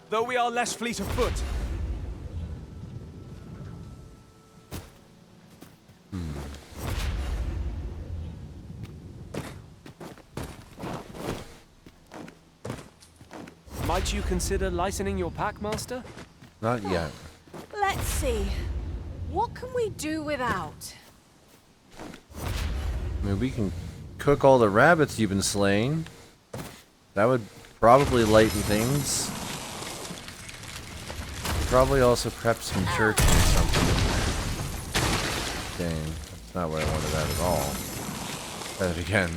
though we are less fleet of foot. Might you consider licensing your pack, Master? Not yet. Let's see. What can we do without? I mean, we can cook all the rabbits you've been slaying. That would probably lighten things. Probably also prep some jerky or something. Dang, that's not what I wanted that at all. Try that again.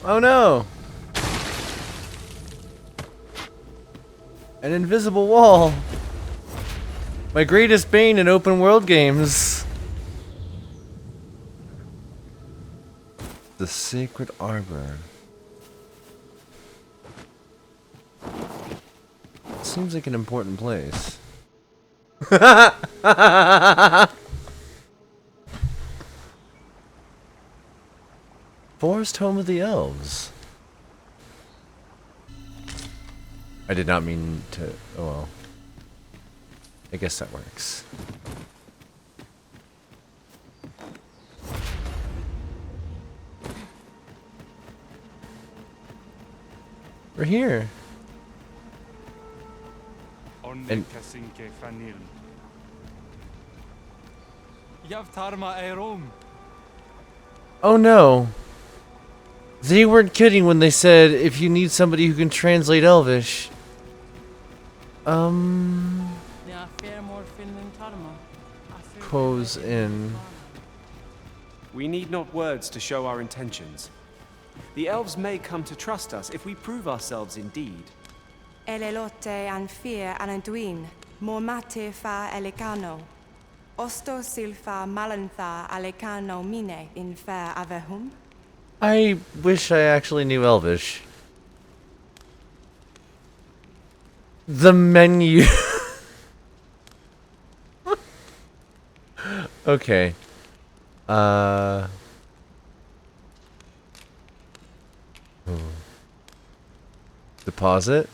Oh no! An invisible wall! My greatest bane in open world games! The Sacred Arbor. Seems like an important place. Forest Home of the Elves. I did not mean to. Oh well. I guess that works. We're here. And oh no. They weren't kidding when they said if you need somebody who can translate Elvish. Pose in. We need not words to show our intentions. The elves may come to trust us if we prove ourselves indeed. Elelote an fear ananduin, mormate fa elecano. Osto silfa malantha alecano mine in fair avehum. I wish I actually knew Elvish. The menu. Okay. Deposit?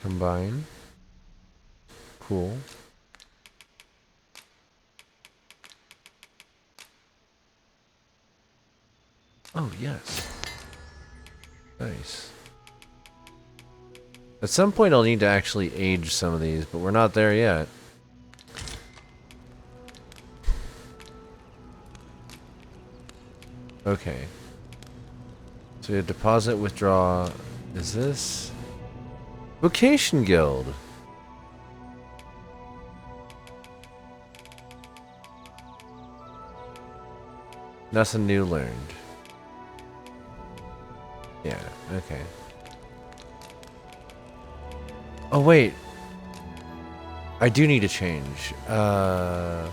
Combine. Cool. Oh, yes. Nice. At some point I'll need to actually age some of these, but we're not there yet. Okay. So we have deposit, withdraw. Is this? Vocation Guild. Nothing new learned. Yeah, okay. Oh wait. I do need to change. Archer.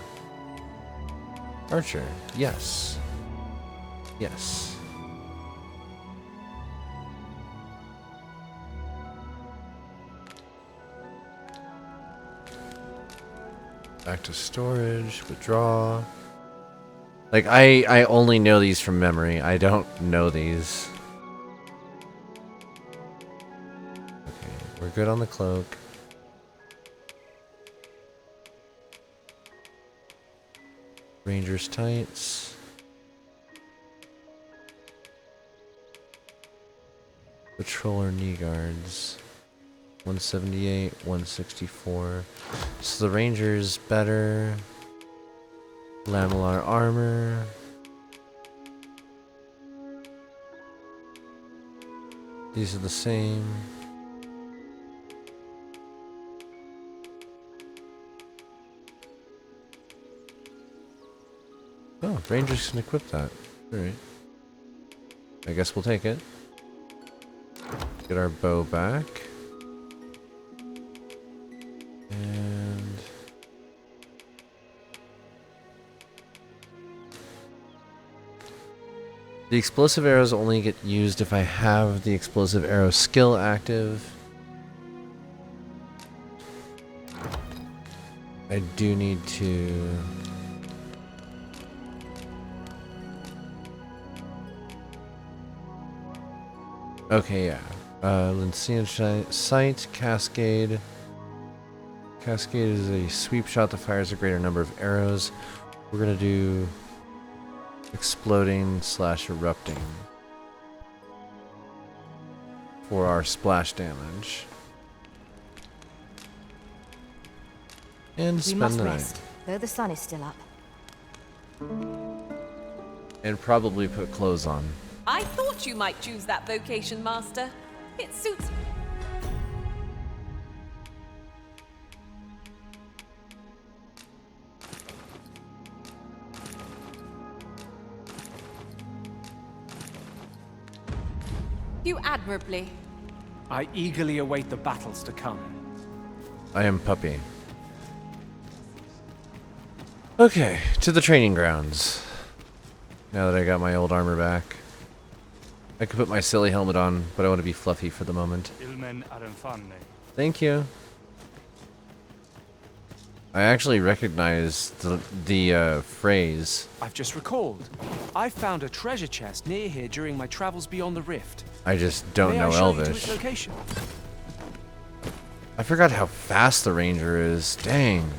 Yes. Yes. Back to storage, withdraw. Like, I only know these from memory. I don't know these. Okay, we're good on the cloak. Ranger's tights. Patroller knee guards. 178, 164. So the Ranger's better. Lamellar armor. These are the same. Oh, Rangers can equip that. Alright. I guess we'll take it. Get our bow back. And the explosive arrows only get used if I have the explosive arrow skill active. I do need to... Okay, yeah. Lincean sight, cascade. Cascade is a sweep shot that fires a greater number of arrows. We're gonna do exploding / erupting for our splash damage. And We spend must the rest, night. though the sun is still up. And probably put clothes on. I thought you might choose that vocation, Master. It suits... you admirably. I eagerly await the battles to come. I am Puppy. Okay, to the training grounds. Now that I got my old armor back. I could put my silly helmet on, but I want to be fluffy for the moment. Thank you. I actually recognize the phrase. I've just recalled. I found a treasure chest near here during my travels beyond the rift. I just don't May know I show you to Elvish. its location? I forgot how fast the Ranger is. Dang.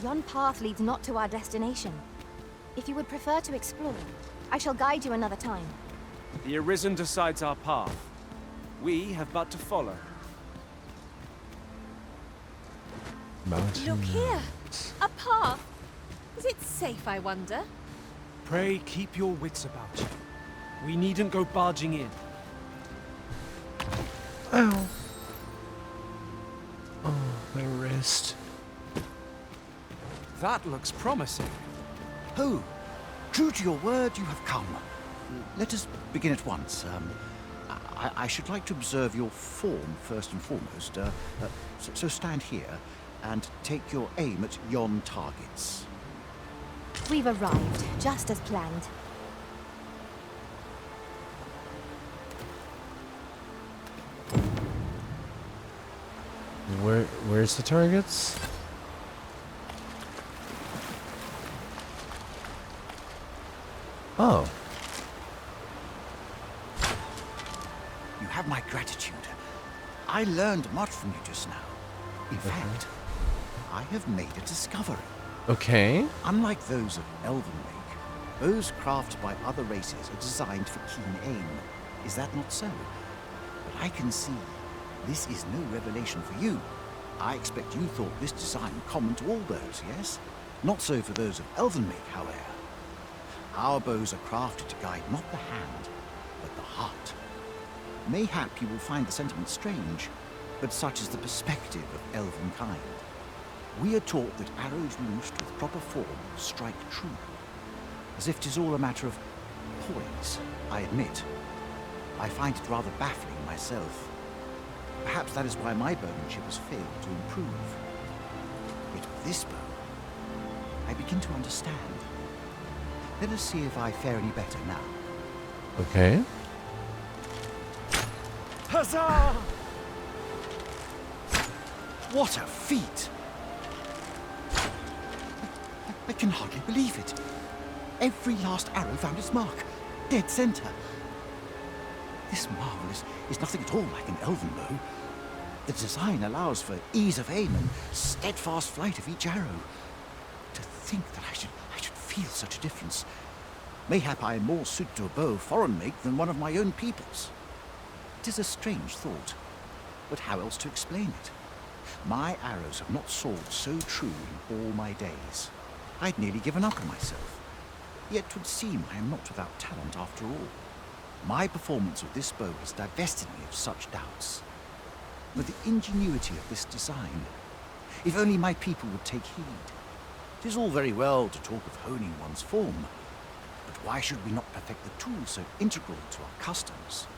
Yon path leads not to our destination. If you would prefer to explore, I shall guide you another time. The Arisen decides our path. We have but to follow. Mountain. Look here! A path! Is it safe, I wonder? Pray keep your wits about you. We needn't go barging in. Ow. Oh, my wrist. That looks promising. Oh, true to your word, you have come. Let us begin at once. I should like to observe your form first and foremost. So stand here and take your aim at yon targets. We've arrived, just as planned. Where's the targets? Oh. You have my gratitude. I learned much from you just now. In fact, I have made a discovery. Okay. Unlike those of Elven make, bows crafted by other races are designed for keen aim. Is that not so? But I can see this is no revelation for you. I expect you thought this design common to all bows, yes? Not so for those of Elven make, however. Our bows are crafted to guide not the hand, but the heart. Mayhap you will find the sentiment strange, but such is the perspective of Elven kind. We are taught that arrows loosed with proper form strike true, as if 'tis all a matter of poise. I admit, I find it rather baffling myself. Perhaps that is why my bowmanship has failed to improve. Yet with this bow, I begin to understand. Let us see if I fare any better now. Okay. Huzzah! What a feat! I can hardly believe it. Every last arrow found its mark. Dead center. This marvel is nothing at all like an elven bow. The design allows for ease of aim and steadfast flight of each arrow. To think that I should feel such a difference. Mayhap I am more suited to a bow of foreign make than one of my own people's. It is a strange thought, but how else to explain it? My arrows have not soared so true in all my days. I'd nearly given up on myself. Yet 'twould seem I am not without talent after all. My performance with this bow has divested me of such doubts. But the ingenuity of this design, if only my people would take heed. It is all very well to talk of honing one's form, but why should we not perfect the tool so integral to our customs?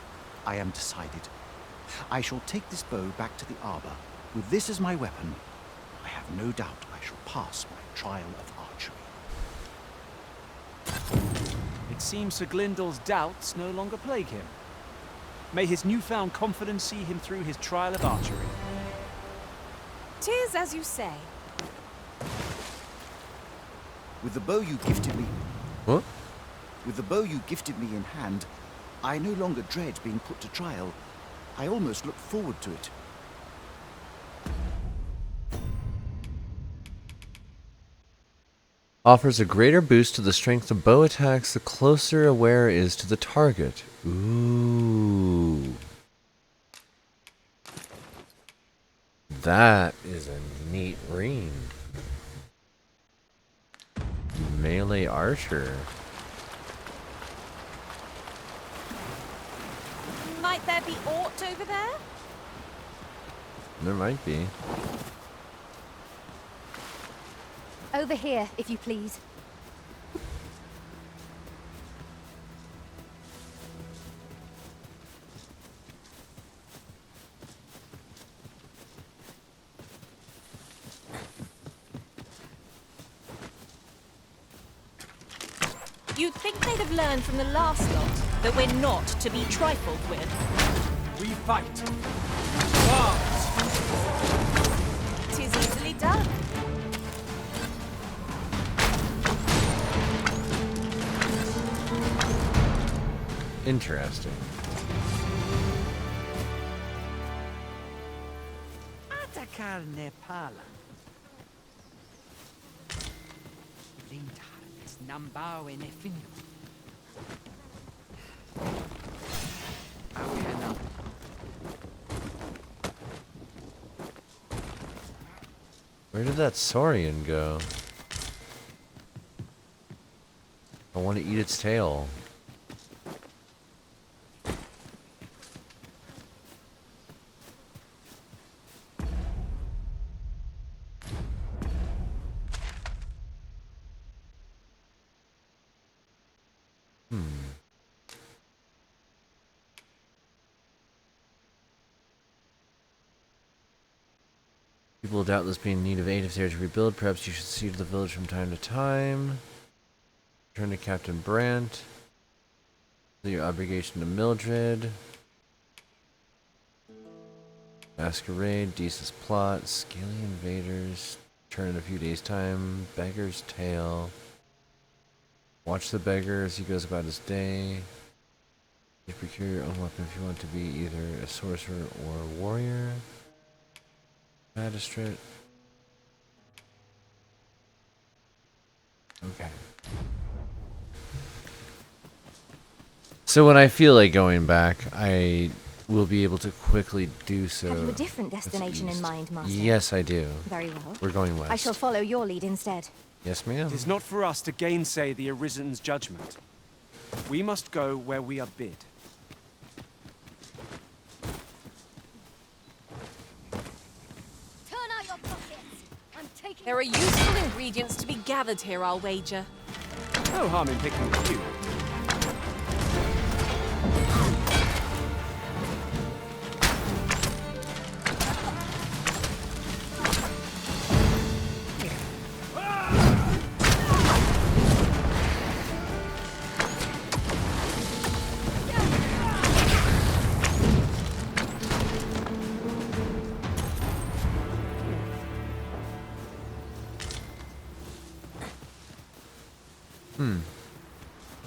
I am decided. I shall take this bow back to the arbor. With this as my weapon, I have no doubt I shall pass my trial of archery. It seems Sir Glyndal's doubts no longer plague him. May his newfound confidence see him through his trial of archery. 'Tis as you say. With the bow you gifted me... What? With the bow you gifted me in hand, I no longer dread being put to trial. I almost look forward to it. Offers a greater boost to the strength of bow attacks the closer a wearer is to the target. Ooh. That is a neat ring. Melee archer. Might there be aught over there? There might be. Over here, if you please. You'd think they'd have learned from the last lot that we're not to be trifled with. We fight. Tis easily done. Interesting. Atakar Nepala. Lintarnes Nambao in Efinu. Where did that Saurian go? I want to eat its tail. People will doubtless be in need of aid if they are to rebuild. Perhaps you should see to the village from time to time. Return to Captain Brandt. Your obligation to Mildred. Masquerade, Deesa's plot, Scaly invaders. Turn in a few days' time. Beggar's tale. Watch the beggar as he goes about his day. You procure your own weapon if you want to be either a sorcerer or a warrior. Magistrate. Okay. So when I feel like going back, I will be able to quickly do so. Have you a different destination in mind, Master? Yes, I do. Very well. We're going west. I shall follow your lead instead. Yes, ma'am. It is not for us to gainsay the Arisen's judgment. We must go where we are bid. Turn out your pockets. I'm taking. There are useful ingredients to be gathered here, I'll wager. No harm in picking a few.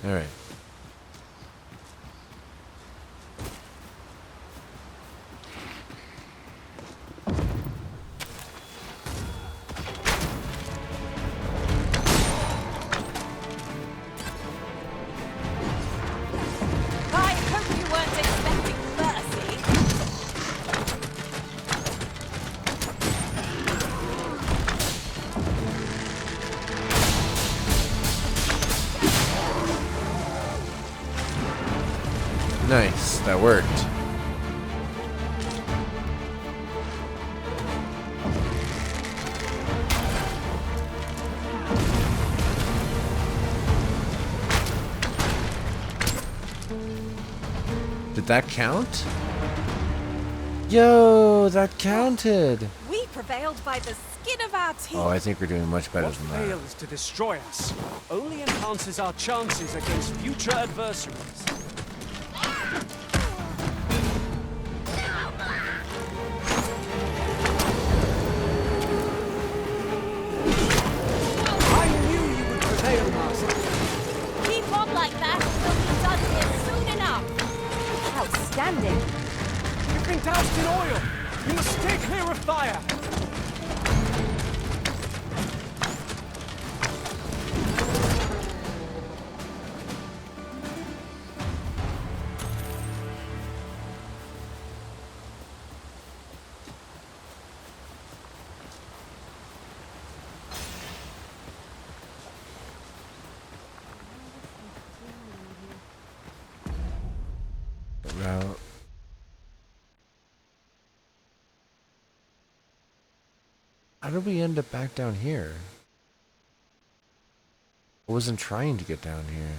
All right. I hope you weren't expecting mercy. Nice, that worked. Did that count? Yo, that counted. We prevailed by the skin of our teeth. Oh, I think we're doing much better What than that. fails to destroy us only enhances our chances against future adversaries. I knew you would prevail, Master. Keep on like that, and we'll be done here soon enough. Outstanding. You've been doused in oil. You must stay clear of fire. Route. How did we end up back down here? I wasn't trying to get down here.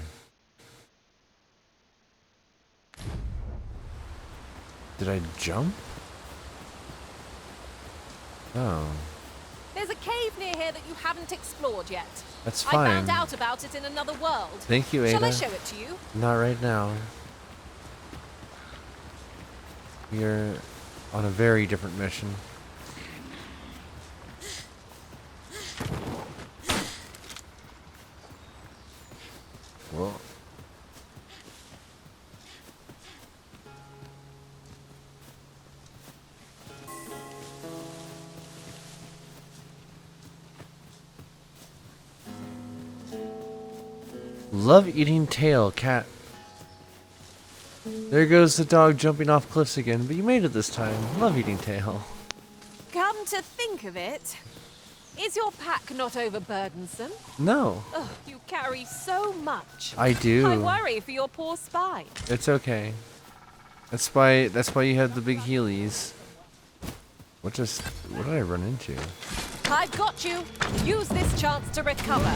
Did I jump? Oh. There's a cave near here that you haven't explored yet. That's I found fine. out about it in another world. Thank you, Ada. Shall I show it to you? Not right now. We're on a very different mission. Whoa. Love eating tail, cat. There goes the dog jumping off cliffs again, but you made it this time. Love eating tail. Come to think of it, is your pack not overburdensome? No, Ugh, you carry so much. I do. I worry for your poor spine. It's okay. That's why you have the big heelys. What did I run into? I've got you. Use this chance to recover.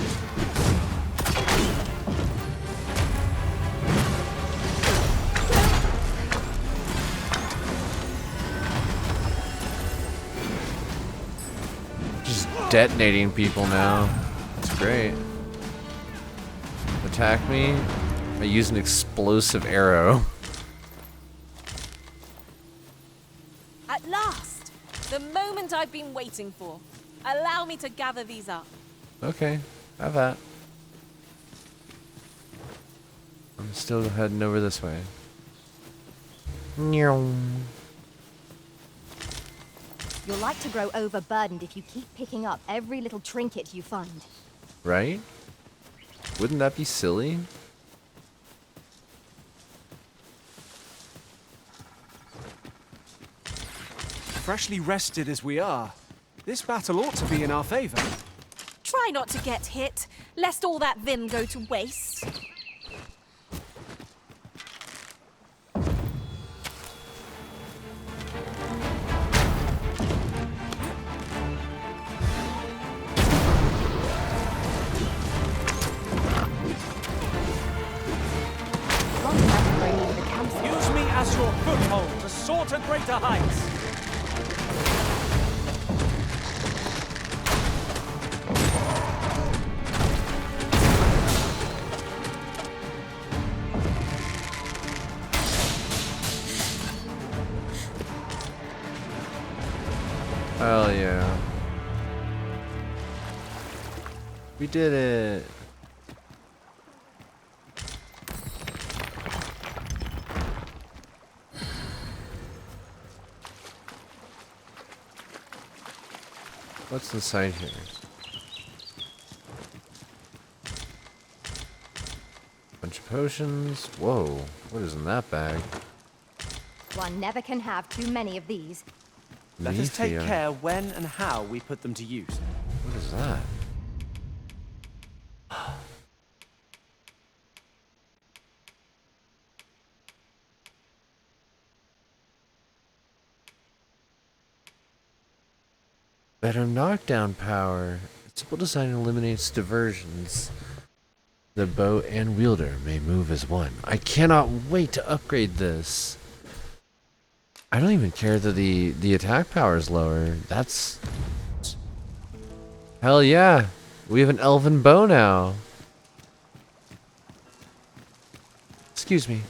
Just detonating people now. It's great. Attack me. I use an explosive arrow. At last, the moment I've been waiting for. Allow me to gather these up. Okay, have that. I'm still heading over this way. Meow. You'll like to grow overburdened if you keep picking up every little trinket you find. Right? Wouldn't that be silly? Freshly rested as we are, this battle ought to be in our favor. Try not to get hit, lest all that vim go to waste. Use me as your foothold to soar to greater heights. Hell yeah. We did it. What's inside here? Bunch of potions. Whoa, what is in that bag? One never can have too many of these. Let us take Lethia. care when and how we put them to use. What is that? Better knockdown power. Its simple design eliminates diversions. The bow and wielder may move as one. I cannot wait to upgrade this. I don't even care that the attack power is lower. That's... Hell yeah. We have an elven bow now. Excuse me.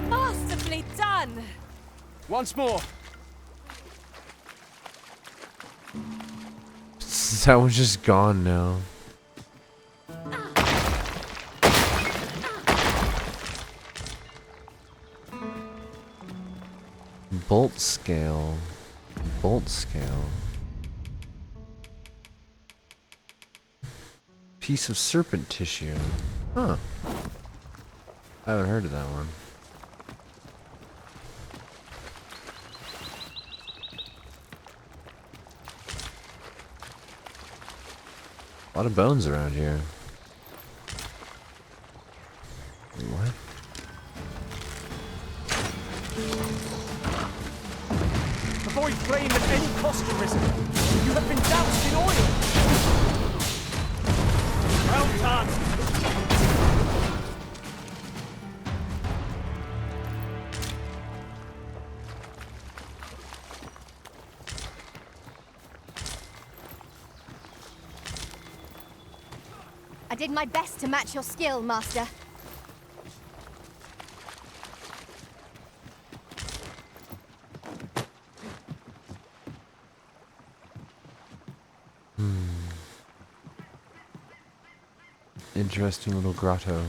Masterfully done! Once more. That one's just gone now. Bolt scale. Bolt scale. Piece of serpent tissue. Huh. I haven't heard of that one. A lot of bones around here. What? Avoid flame at any cost, Arisen. You have been doused in oil. Well done. I did my best to match your skill, Master. Interesting little grotto.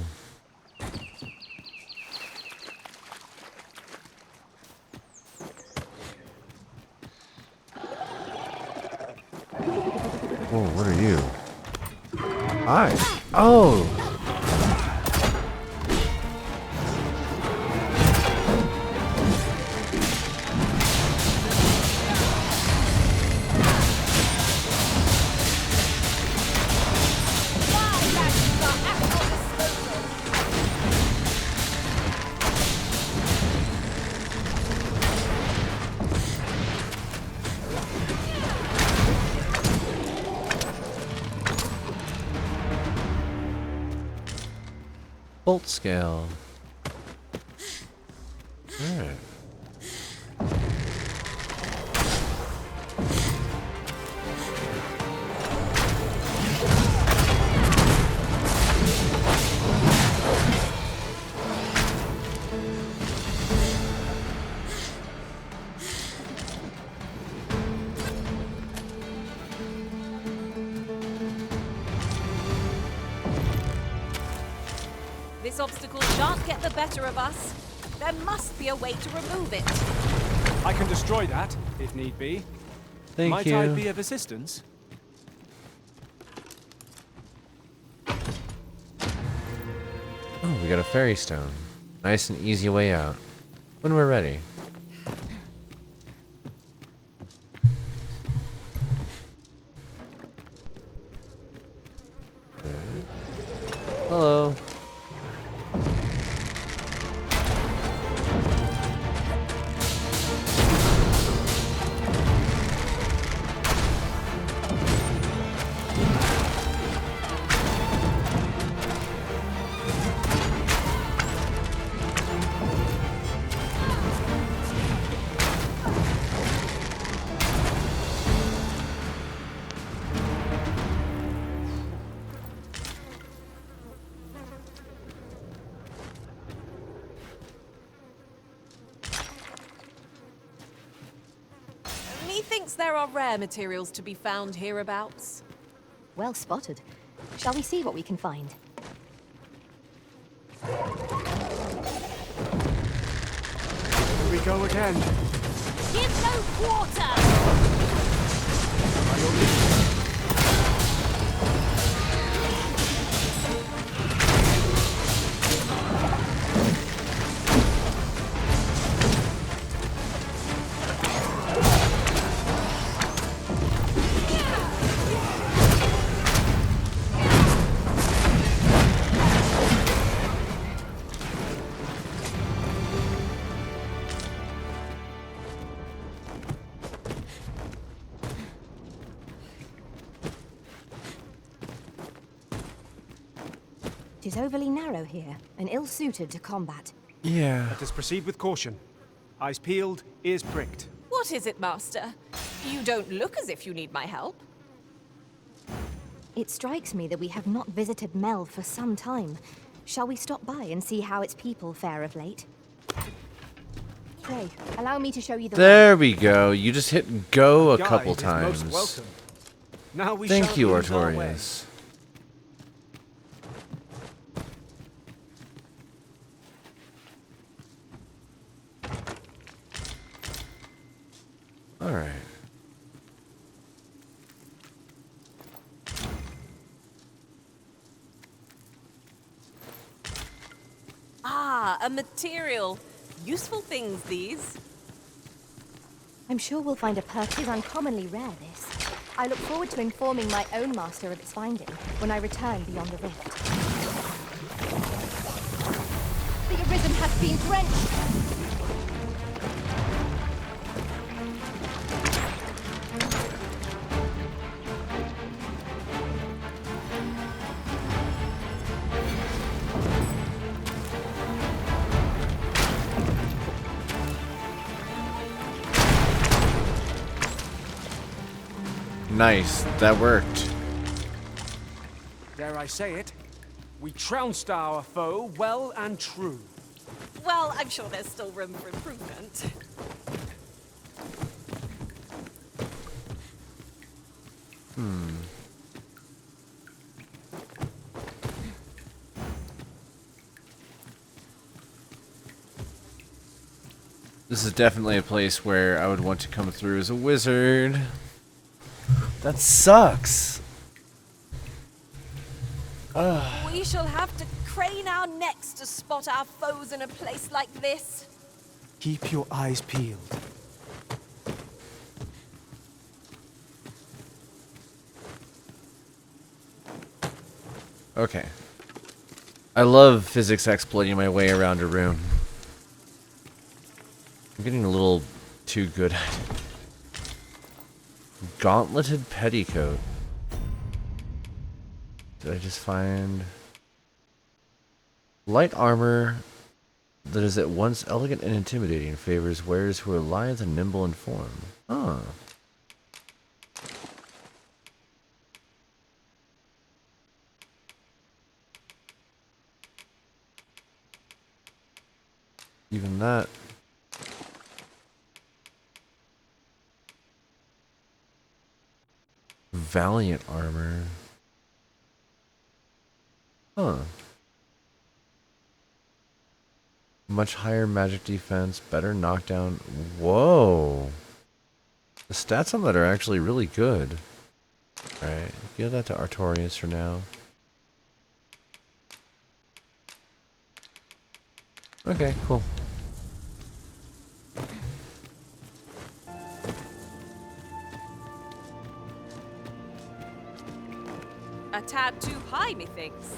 Whoa, what are you? Hi. Oh! Bolt scale. Alright. This obstacle shan't get the better of us. There must be a way to remove it. I can destroy that, if need be. Thank Might you. I be of assistance? Oh, we got a fairy stone. Nice and easy way out. When we're ready. Hello. Methinks there are rare materials to be found hereabouts. Well spotted. Shall we see what we can find? Here we go again. Give no quarter! It is overly narrow here and ill-suited to combat. Yeah. Let us proceed with caution. Eyes peeled, ears pricked. What is it, Master? You don't look as if you need my help. It strikes me that we have not visited Mel for some time. Shall we stop by and see how its people fare of late? Pray, allow me to show you the way. There we go. You just hit go a Guide couple is most times. welcome. Now we Thank shan't you, lose our way. Artorias. Alright. Ah, a material. Useful things, these. I'm sure we'll find a perk is uncommonly rare, this. I look forward to informing my own master of its finding when I return beyond the rift. The Arisen has been drenched! Nice. That worked. Dare I say it? We trounced our foe well and true. Well, I'm sure there's still room for improvement. This is definitely a place where I would want to come through as a wizard. That sucks. We shall have to crane our necks to spot our foes in a place like this. Keep your eyes peeled. Okay. I love physics exploiting my way around a room. I'm getting a little too good at it. Gauntleted petticoat. Did I just find light armor, that is at once elegant and intimidating, favors wearers who are lithe and nimble in form. Huh. Even that. Valiant armor. Huh. Much higher magic defense, better knockdown. Whoa. The stats on that are actually really good. Alright, give that to Artorias for now. Okay, cool. A tad too high, methinks.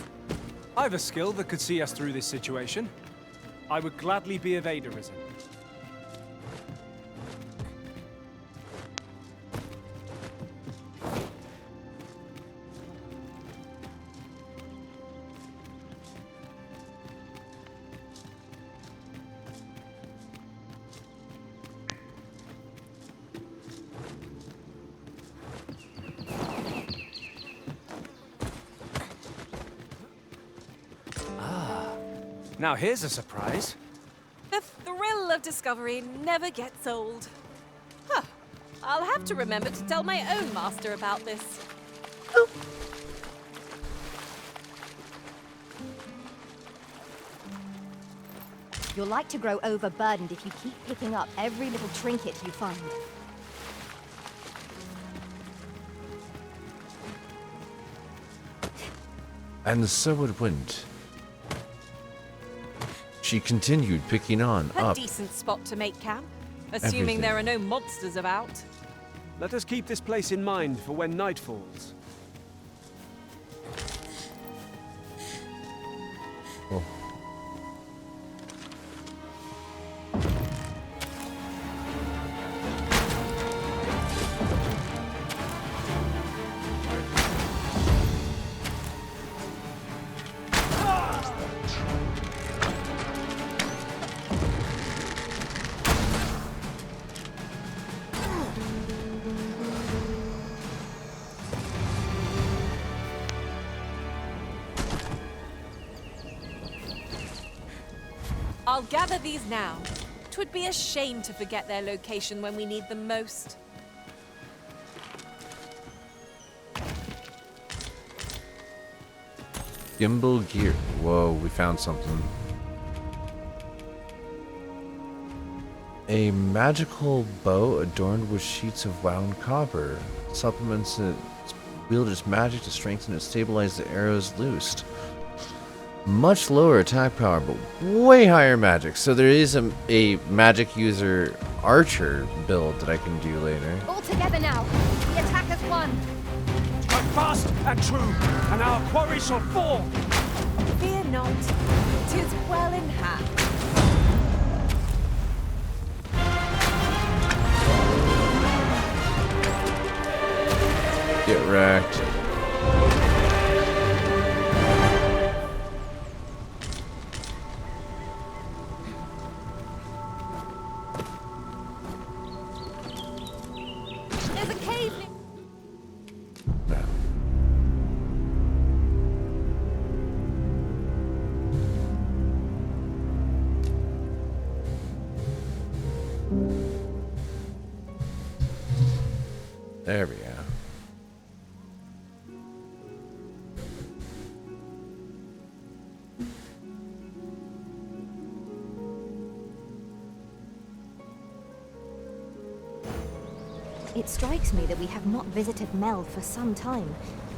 I've a skill that could see us through this situation. I would gladly be of aid, Arisen. Now here's a surprise. The thrill of discovery never gets old. Huh. I'll have to remember to tell my own master about this. You're like to grow overburdened if you keep picking up every little trinket you find. And so it went. She continued picking on A up. decent spot to make camp, assuming Everything. there are no monsters about. Let us keep this place in mind for when night falls. Cool. I'll gather these now. 'Twould be a shame to forget their location when we need them most. Gimbal gear. Whoa, we found something. A magical bow adorned with sheets of wound copper. Supplements its wielder's magic to strengthen and stabilize the arrows loosed. Much lower attack power, but way higher magic. So there is a magic user archer build that I can do later. All together now. The attack has won. Strike fast and true, and our quarry shall fall. Fear not. 'Tis well in hand. Get wrecked. There's a cave. There we go. It strikes me that we have not visited Mel for some time.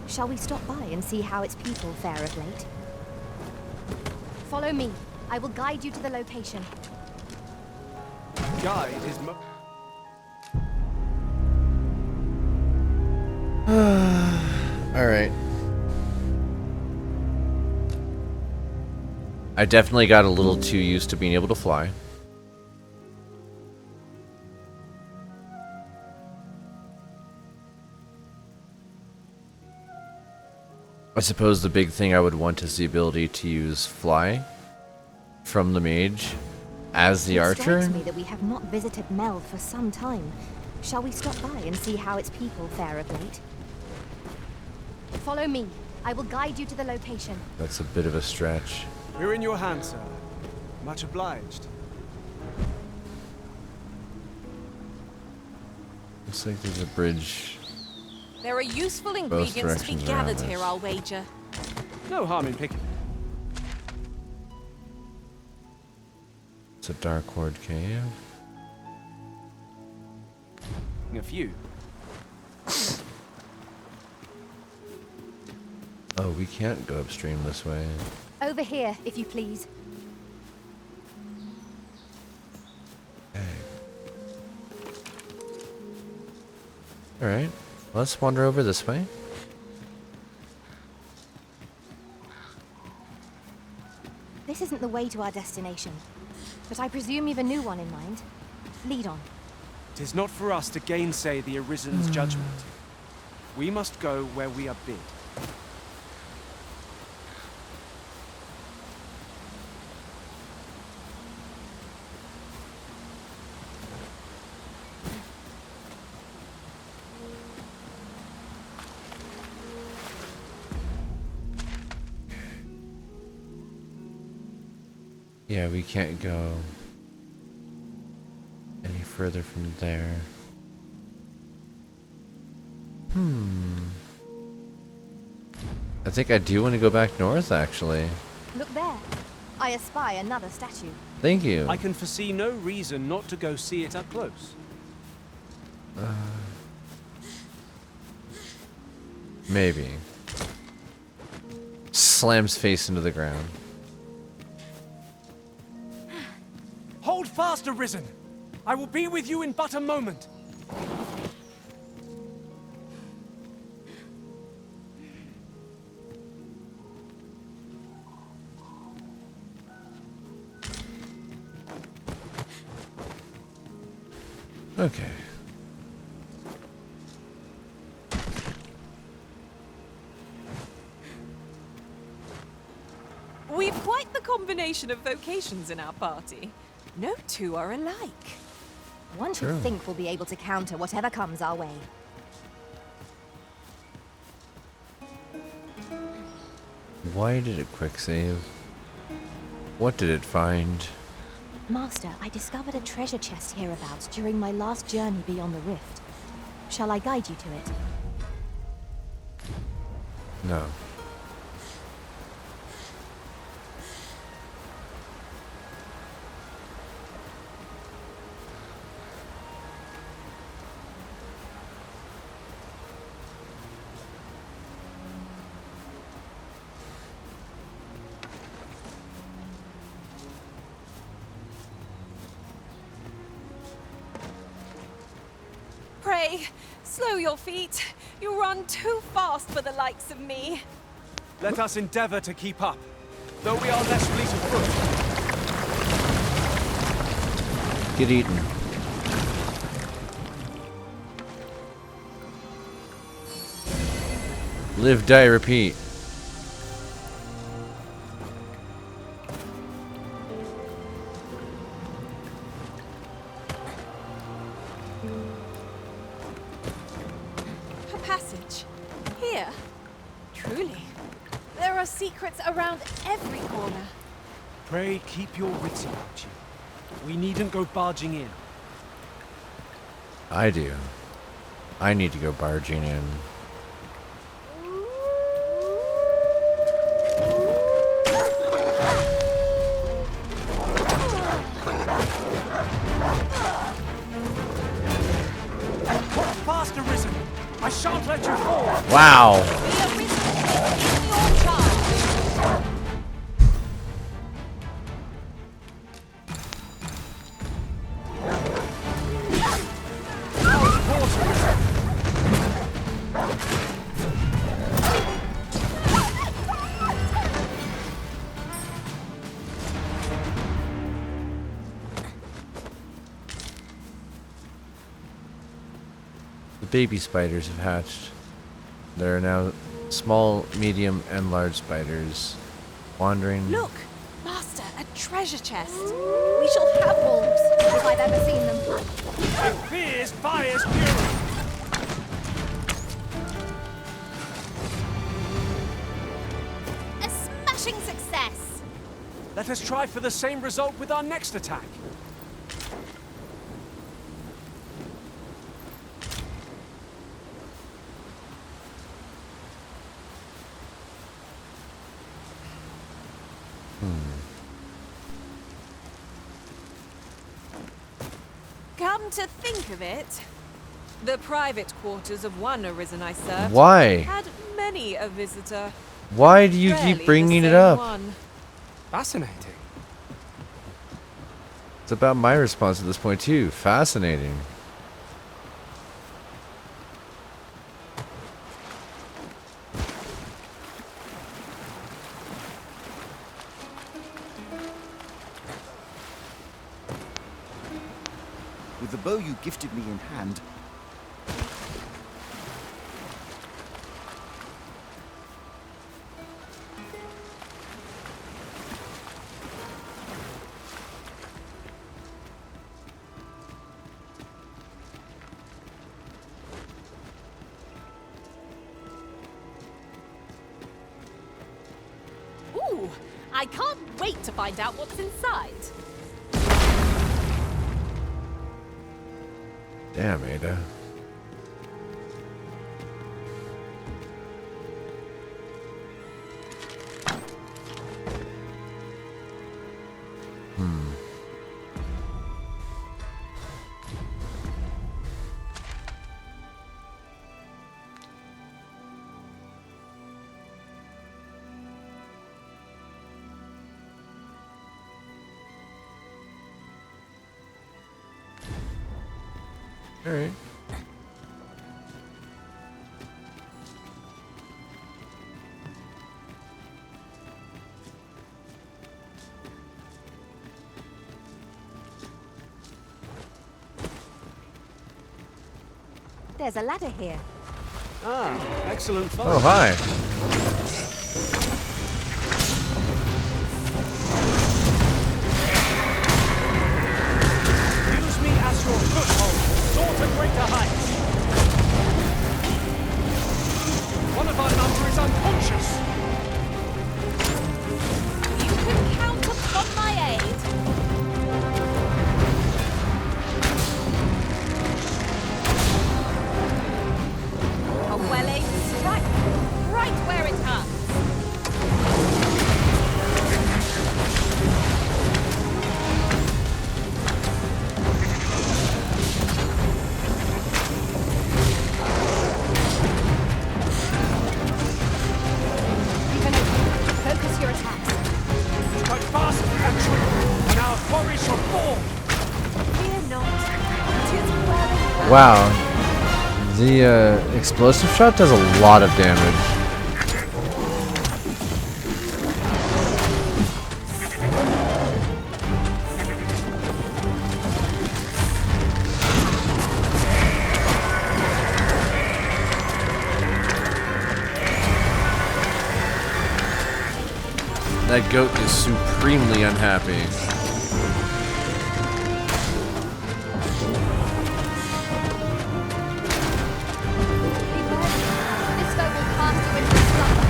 Shall we stop by and see how its people fare of late? Follow me. I will guide you to the location. Guide is Alright. I definitely got a little too used to being able to fly. I suppose the big thing I would want is the ability to use fly from the mage as the It archer. strikes me that we have not visited Mel for some time. Shall we stop by and see how its people fare of late? Follow me. I will guide you to the location. That's a bit of a stretch. We're in your hands, sir. Much obliged. Looks like there's a bridge. There are useful ingredients to be directions around gathered this. here, I'll wager. No harm in picking. It's a dark horde cave. A few. Oh, we can't go upstream this way. Over here, if you please. Alright, let's wander over this way. This isn't the way to our destination, but I presume you've a new one in mind. Lead on. It is not for us to gainsay the Arisen's judgment. We must go where we are bid. Yeah, we can't go any further from there. I think I do want to go back north, actually. Look there. I espy another statue. Thank you. I can foresee no reason not to go see it up close. Maybe. Slams face into the ground. Hold fast, Arisen! I will be with you in but a moment. Okay. We've quite the combination of vocations in our party. No two are alike. One should True. think we'll be able to counter whatever comes our way. Why did it quick save? What did it find? Master, I discovered a treasure chest hereabouts during my last journey beyond the rift. Shall I guide you to it? No. Pray, slow your feet. You run too fast for the likes of me. Let us endeavor to keep up, though we are less fleet of foot. Get eaten. Live, die, repeat. A passage. Here. Truly. There are secrets around every corner. Pray keep your wits about you. We needn't go barging in. I do. I need to go barging in. Fast, Arisen! I shan't let you fall! Wow. The baby spiders have hatched. There are now small, medium, and large spiders wandering. Look, Master, a treasure chest. We shall have wolves, if I've ever seen them. Fears fire's fury. A smashing success! Let us try for the same result with our next attack. Come to think of it, the private quarters of one arisen I served Why? had many a visitor. Why do you Rarely keep bringing the it same up? one. Fascinating. It's about my response at this point too. Fascinating. With the bow you gifted me in hand, Ooh, I can't wait to find out what's inside. Damn, Ada. All right. There's a ladder here. Ah, excellent fun. Oh, hi. Use me as your foothold. Soar to greater heights. One of our number is unconscious. You can count upon my aid. A well-aimed strike, right where it hurts. Focus your attacks. Strike fast and true, and our quarry shall fall. Fear not. 'Tis well. Wow. The explosive shot does a lot of damage. That goat is supremely unhappy. This foe will cast you into slumber.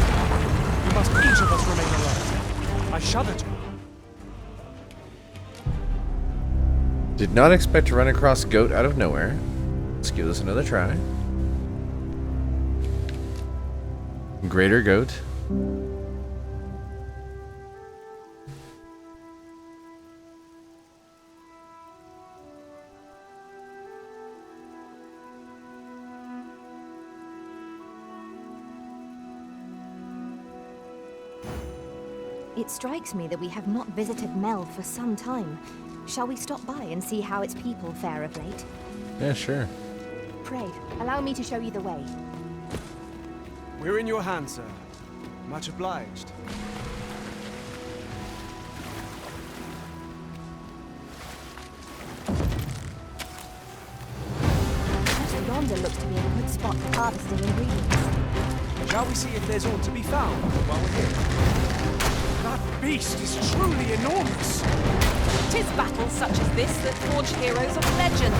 We must each of us remain alert. I shudder to. Did not expect to run across a goat out of nowhere. Let's give this another try. Greater goat. It strikes me that we have not visited Mel for some time. Shall we stop by and see how its people fare of late? Yeah, sure. Pray, allow me to show you the way. We're in your hands, sir. Much obliged. Just yonder looks to be a good spot for harvesting ingredients. Shall we see if there's aught to be found while we're here? That beast is truly enormous. 'Tis battles such as this that forge heroes of legend.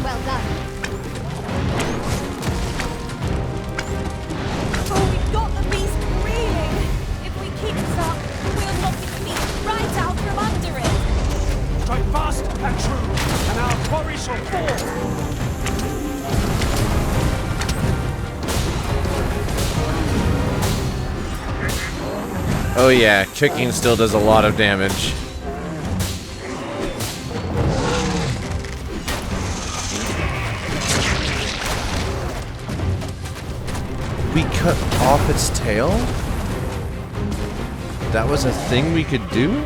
Well done. Oh, we've got the beast reeling! If we keep this up, we'll knock its feet right out from under it! Strike fast and true, and our quarry shall fall! Oh yeah, kicking still does a lot of damage. We cut off its tail? That was a thing we could do?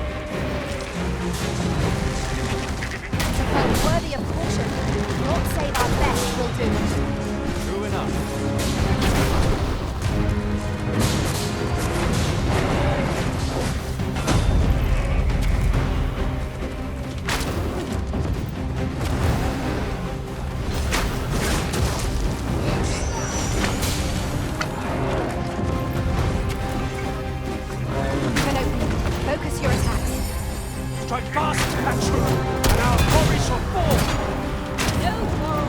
Worthy of caution. Not save our best will do. True enough. Focus your attacks. Strike fast and true, and our quarry shall fall! No more.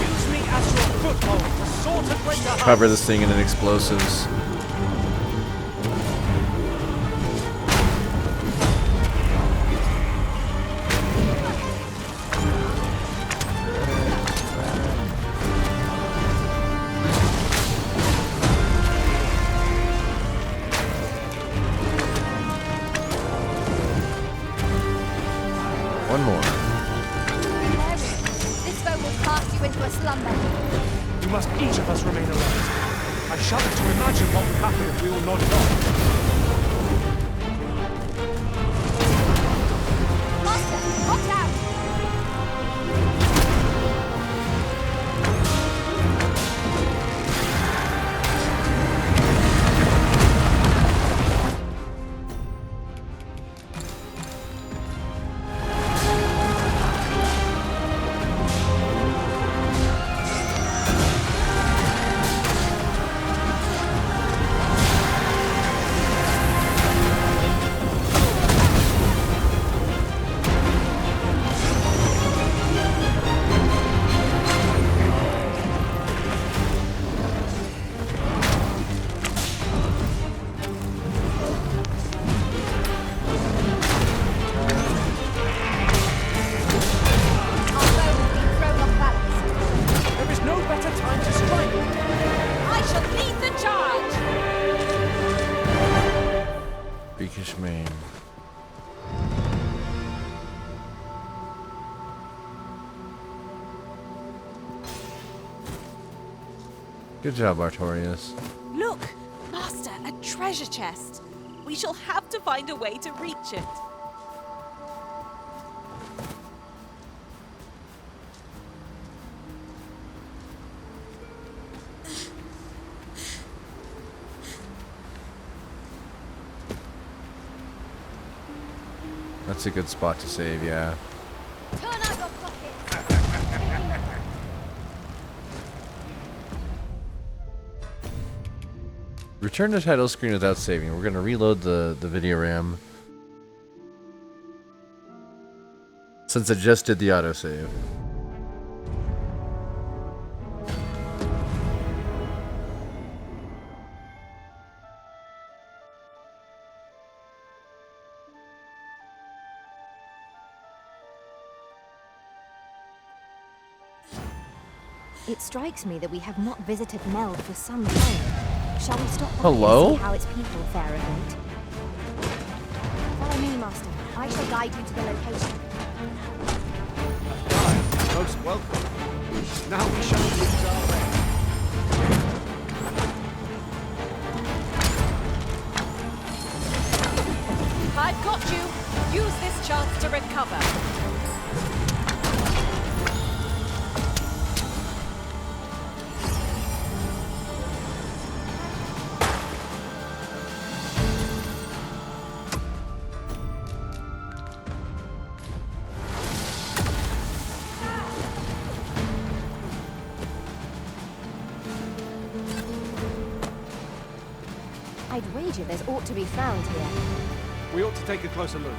Use me as your foothold to sort a greater height. Cover this thing in explosives. One more. This foe will cast you into a slumber. We must each of us remain alert. I shudder to imagine what would happen if we all nodded off. Master, watch out! Good job, Artorias. Look, Master, a treasure chest. We shall have to find a way to reach it. That's a good spot to save, yeah. Turn out your pockets. Return to title screen without saving. We're gonna reload the video RAM. Since I just did the autosave. It strikes me that we have not visited Mel for some time. Shall we stop by Hello? and see how its people fare of late? Follow me, Master. I shall guide you to the location. Most welcome. Now we shall use our way. I've got you. Use this chance to recover. I'd wager there's ought to be found here. We ought to take a closer look.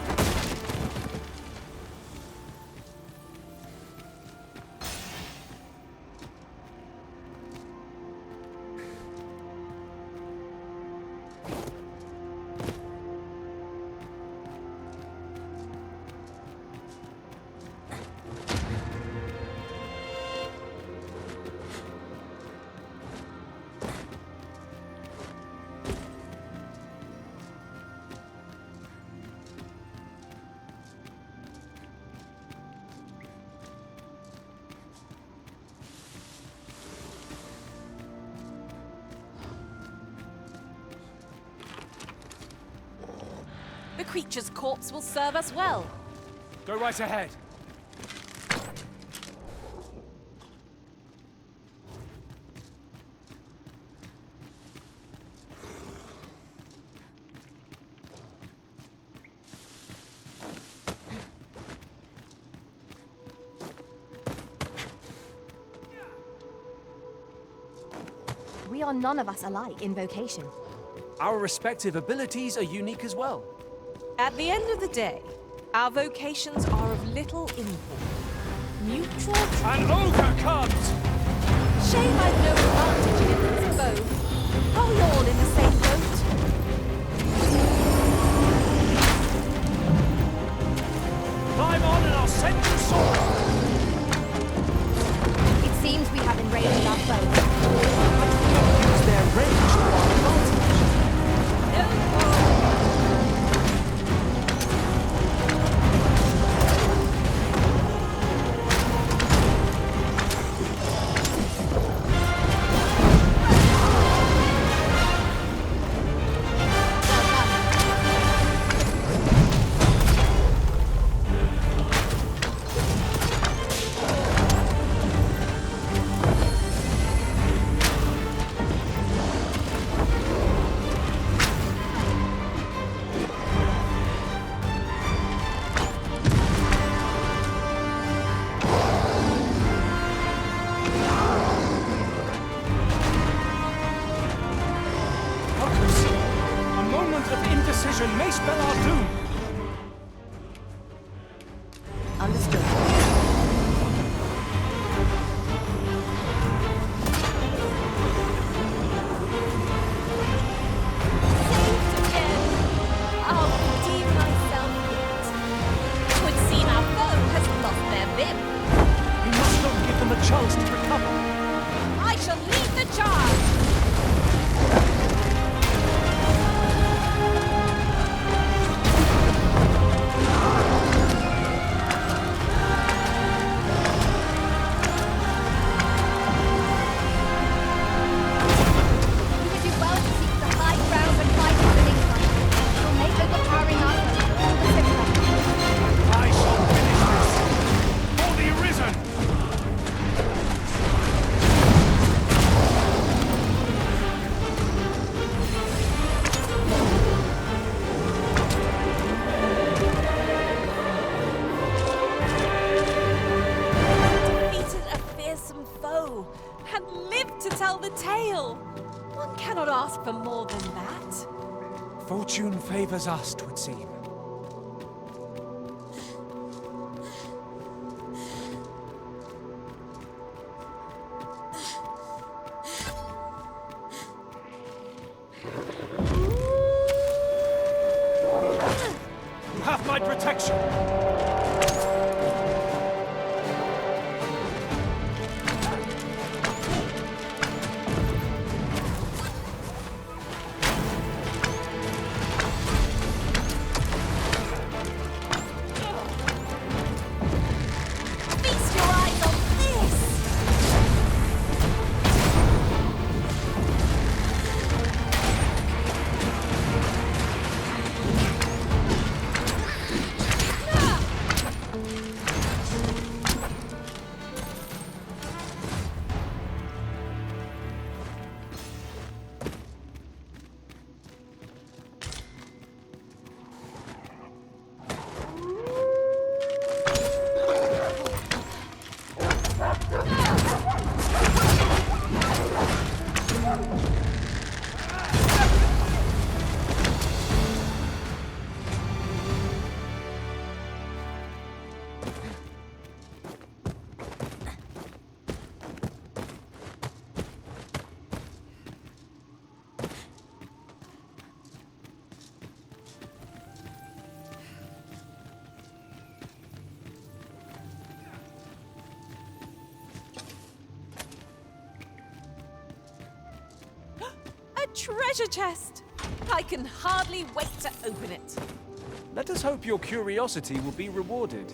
The creature's corpse will serve us well. Go right ahead. We are none of us alike in vocation. Our respective abilities are unique as well. At the end of the day, our vocations are of little import. Neutral. An ogre comes! Shame I've no advantage against this bow. Are we all in the same boat? Climb on and I'll send you sword! It seems we have enraged our foes. Use their range to our advantage. Indecision may spell our doom. Understood. Saved again. I'll redeem myself yet. It would seem our foe has lost their vim. We must not give them a chance to recover. I shall lead the charge. And lived to tell the tale. One cannot ask for more than that. Fortune favors us, 'twould seem. You have my protection. No! treasure chest! I can hardly wait to open it. Let us hope your curiosity will be rewarded.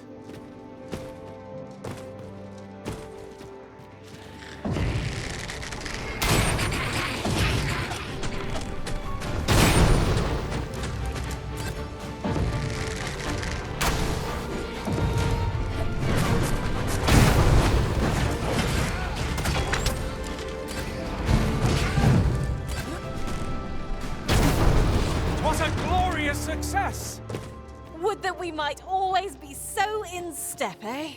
What a glorious success! Would that we might always be so in step, eh?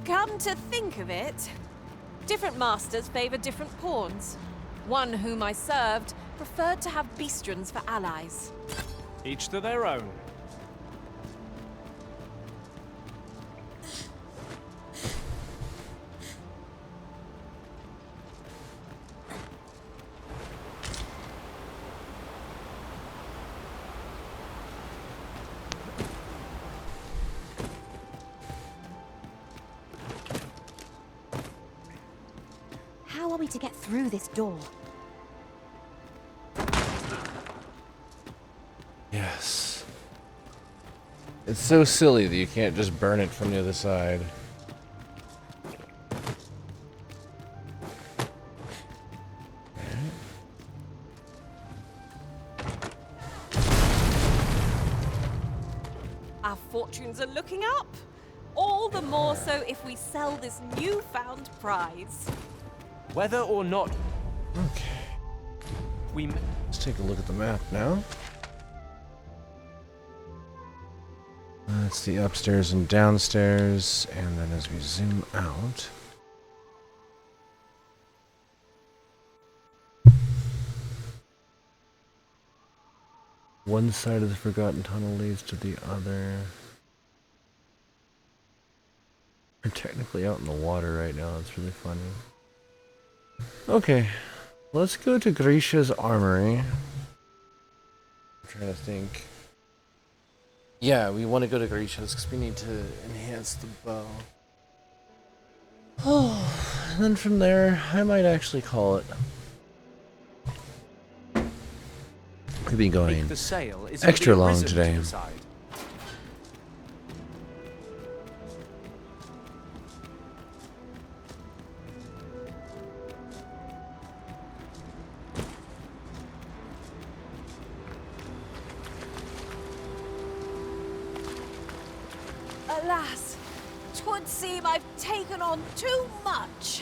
Come to think of it, different masters favor different pawns. One whom I served preferred to have beastrons for allies. Each to their own. How are we to get through this door? Yes. It's so silly that you can't just burn it from the other side. Our fortunes are looking up. All the more so if we sell this newfound prize. Whether or not... Okay. Let's take a look at the map now. That's the upstairs and downstairs, and then as we zoom out... One side of the Forgotten Tunnel leads to the other. We're technically out in the water right now, that's really funny. Okay, let's go to Grisha's armory. I'm trying to think. Yeah, we want to go to Grisha's because we need to enhance the bow. Oh, and then from there, I might actually call it. We've been going The sail is extra long risen today. to the side. Alas, 'twould seem I've taken on too much.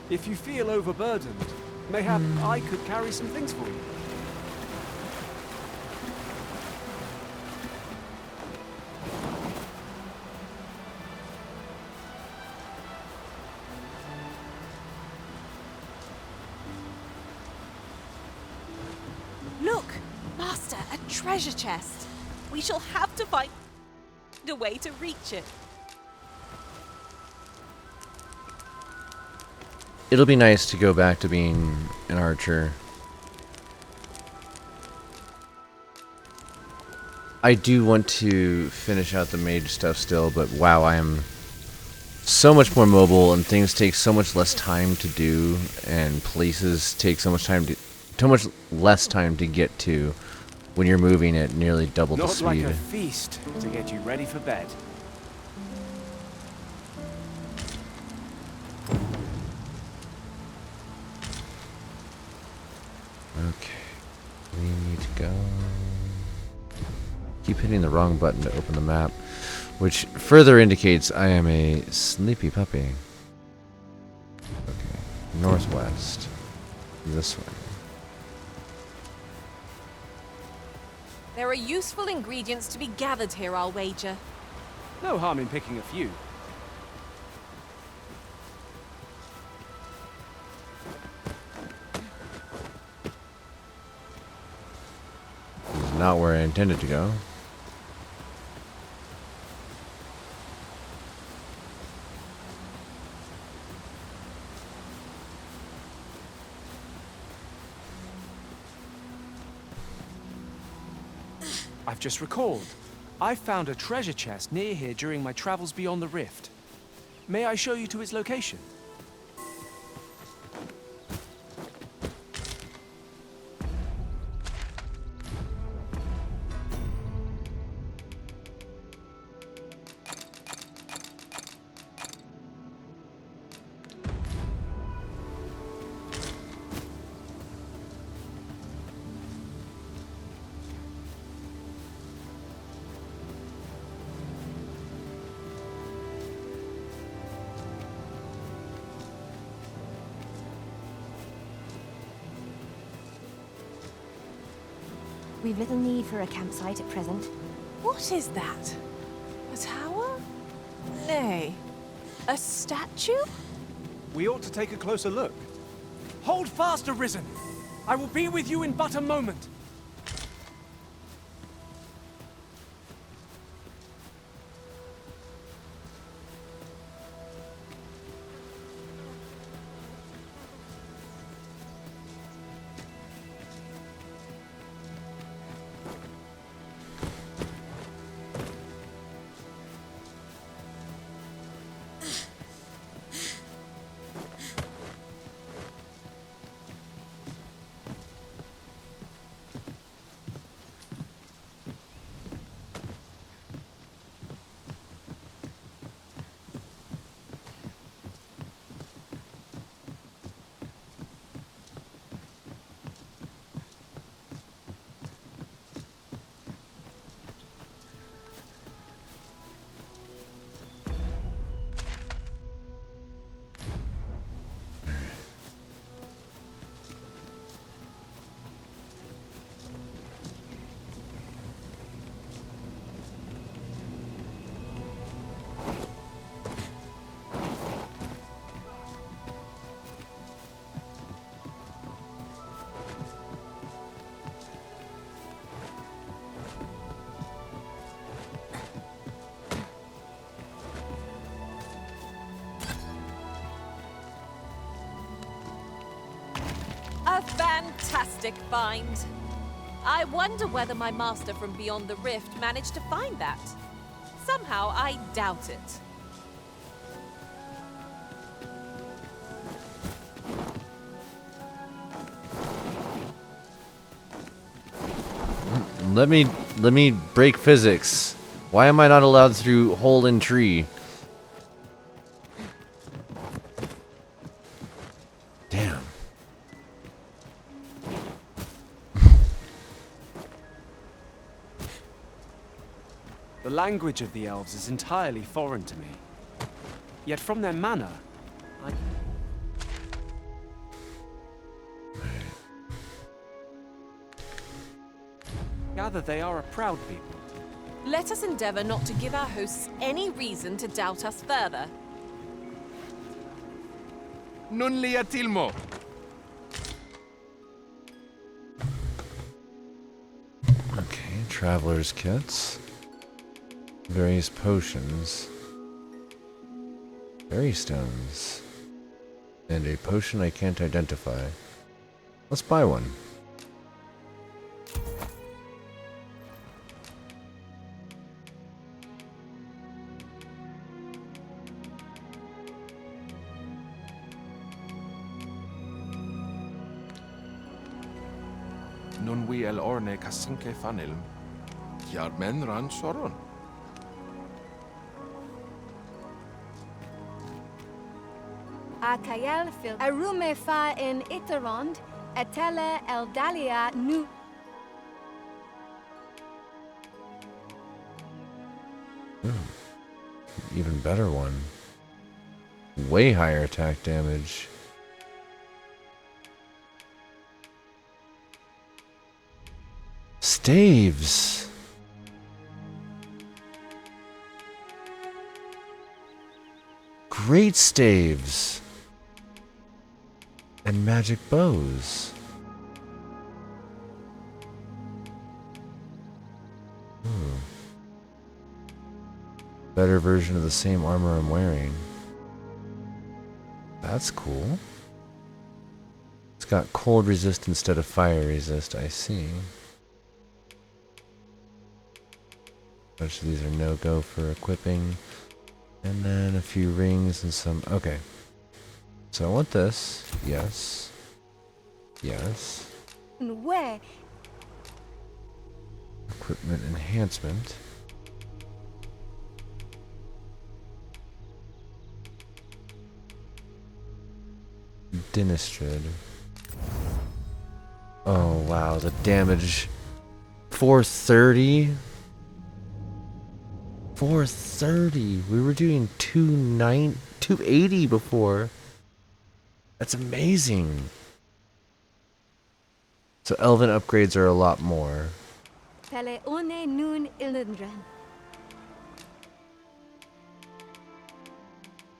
If you feel overburdened, mayhap I could carry some things for you. Look, Master, a treasure chest. We shall have to find a way to reach it. It'll be nice to go back to being an archer. I do want to finish out the mage stuff still, but wow, I am so much more mobile and things take so much less time to do and places take so much less time to get to when you're moving at nearly double the Not speed. like a feast to get you ready for bed. Okay, we need to go. Keep hitting the wrong button to open the map, which further indicates I am a sleepy puppy. Okay, northwest, this way. There are useful ingredients to be gathered here, I'll wager. No harm in picking a few. not where I intended to go. I've just recalled. I found a treasure chest near here during my travels beyond the rift. May I show you to its location? We've little need for a campsite at present. What is that? A tower? Nay. A statue? We ought to take a closer look. Hold fast, Arisen! I will be with you in but a moment. A fantastic find. I wonder whether my master from beyond the rift managed to find that. Somehow, I doubt it. Let me break physics. Why am I not allowed through hole in tree? Damn. The language of the elves is entirely foreign to me. Yet from their manner, I... gather they are a proud people. Let us endeavor not to give our hosts any reason to doubt us further. Nun lia tilmo. Okay, traveler's kits. Various potions. Berry stones. And a potion I can't identify. Let's buy one. Nun wi el orne kasinke fanilm. Yard men ran soron. Akael fil arume fa in iterond, etele el dalia nu. Even better one. Way higher attack damage. Staves. Great staves. And magic bows. Better version of the same armor I'm wearing. That's cool. It's got cold resist instead of fire resist, I see. Most of these are no-go for equipping. And then a few rings and some... Okay. So I want this. Yes. Yes. Where? Equipment enhancement. Dinistrid. Oh wow, the damage. 430? 430. We were doing 280 before. That's amazing. So elven upgrades are a lot more. Tele one nun ilundren.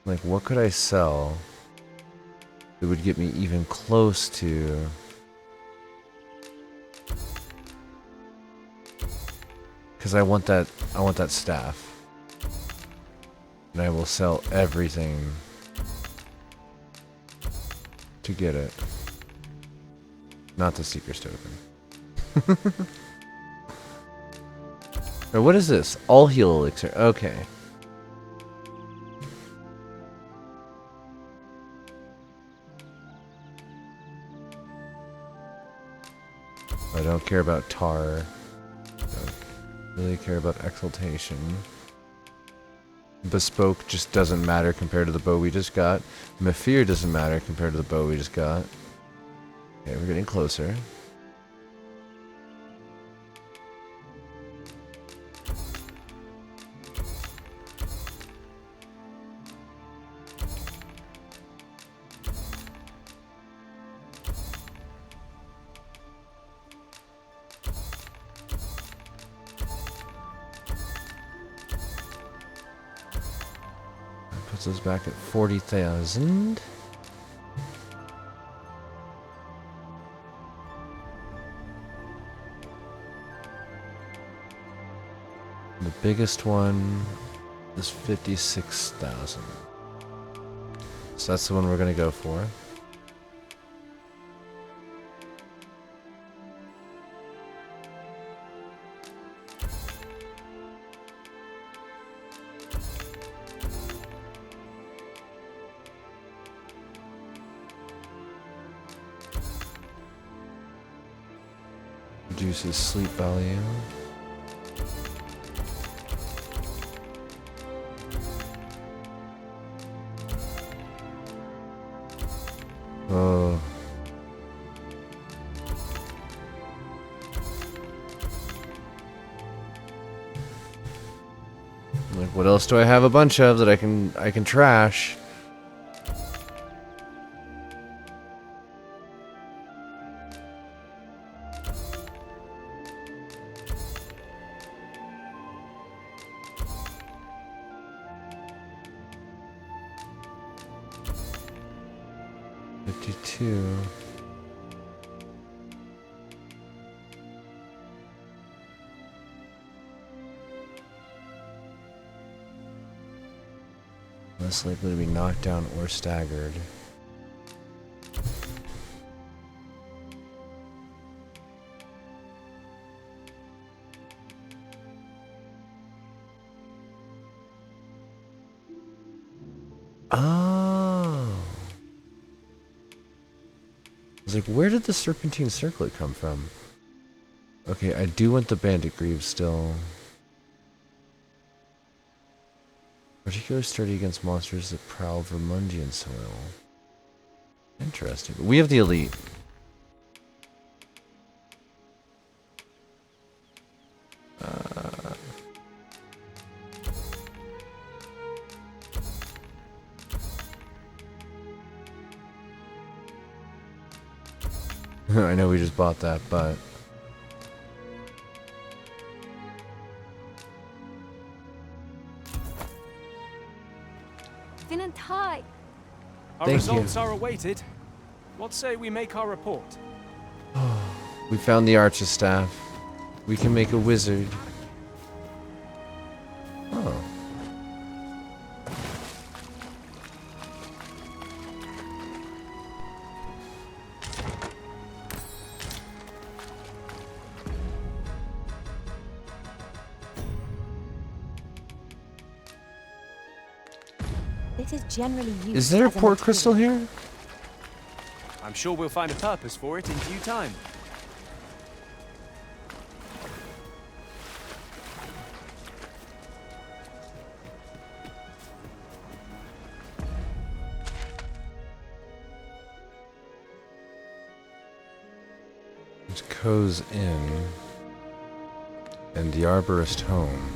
Like, what could I sell that would get me even close to... Because I want that staff. And I will sell everything to get it. Not the Seeker's Token. Now, what is this? All heal elixir. Okay. I don't care about tar. Don't really care about exaltation. Bespoke just doesn't matter compared to the bow we just got. Mephyr doesn't matter compared to the bow we just got. Okay, we're getting closer. Puts us back at 40,000. The biggest one is 56,000. So that's the one we're going to go for. Reduces sleep value. Oh. Like, what else do I have a bunch of that I can trash? Less likely to be knocked down or staggered. Oh. I was like, where did the serpentine circlet come from? Okay, I do want the bandit greaves still. Particularly sturdy against monsters that prowl Vermundian soil. Interesting. But we have the elite. I know we just bought that, but... Our results are awaited. What say we make our report? We found the Archer Staff. We can make a wizard. Oh. This is generally used. Is there a as port material. crystal here? I'm sure we'll find a purpose for it in due time. It's Co's Inn and the Arborist Home.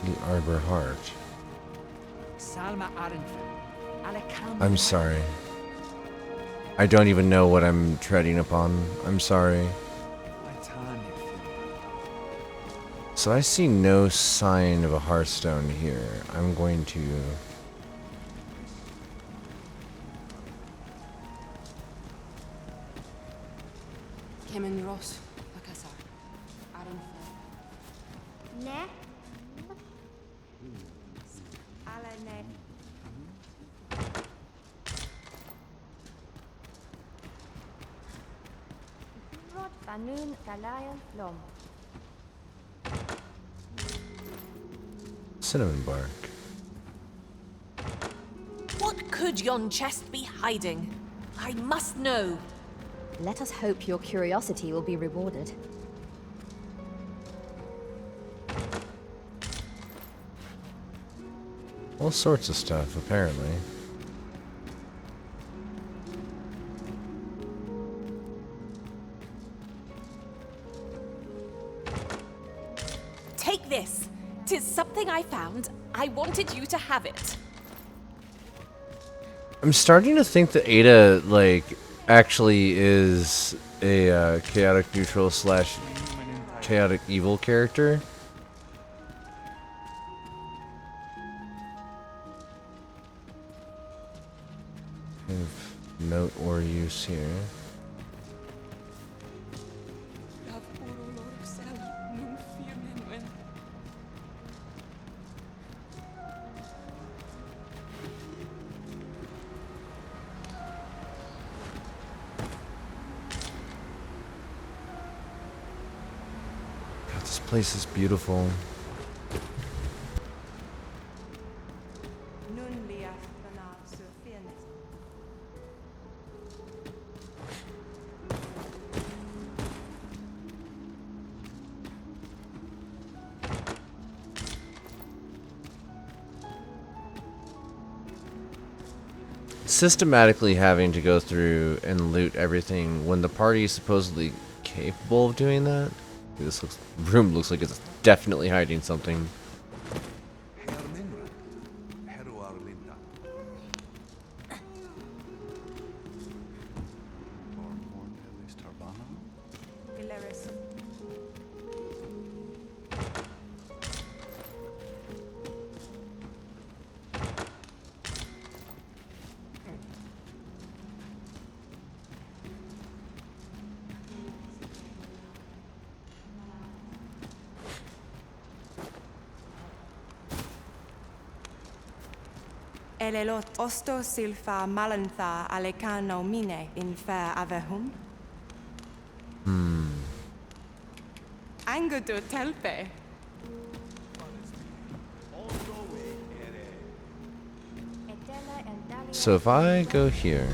The Arbor Heart. Salma I'm sorry. I don't even know what I'm treading upon. I'm sorry. So I see no sign of a hearthstone here. I'm going to... Kemen Ross, Lakasar. Ne? Alane. Rod Fanun Galayan Lom. Cinnamon bark. What could yon chest be hiding? I must know. Let us hope your curiosity will be rewarded. All sorts of stuff, apparently. Take this. 'Tis something I found. I wanted you to have it. I'm starting to think that Ada, like, actually is a chaotic neutral slash chaotic evil character. Of note or use here. God, this place is beautiful. Nun liaf bana surfirnes. Systematically having to go through and loot everything when the party is supposedly capable of doing that. This room looks like it's definitely hiding something. Galeris. Elelot osto silfa malantha alecano mine in fair avehum. Angudu telpe. So if I go here,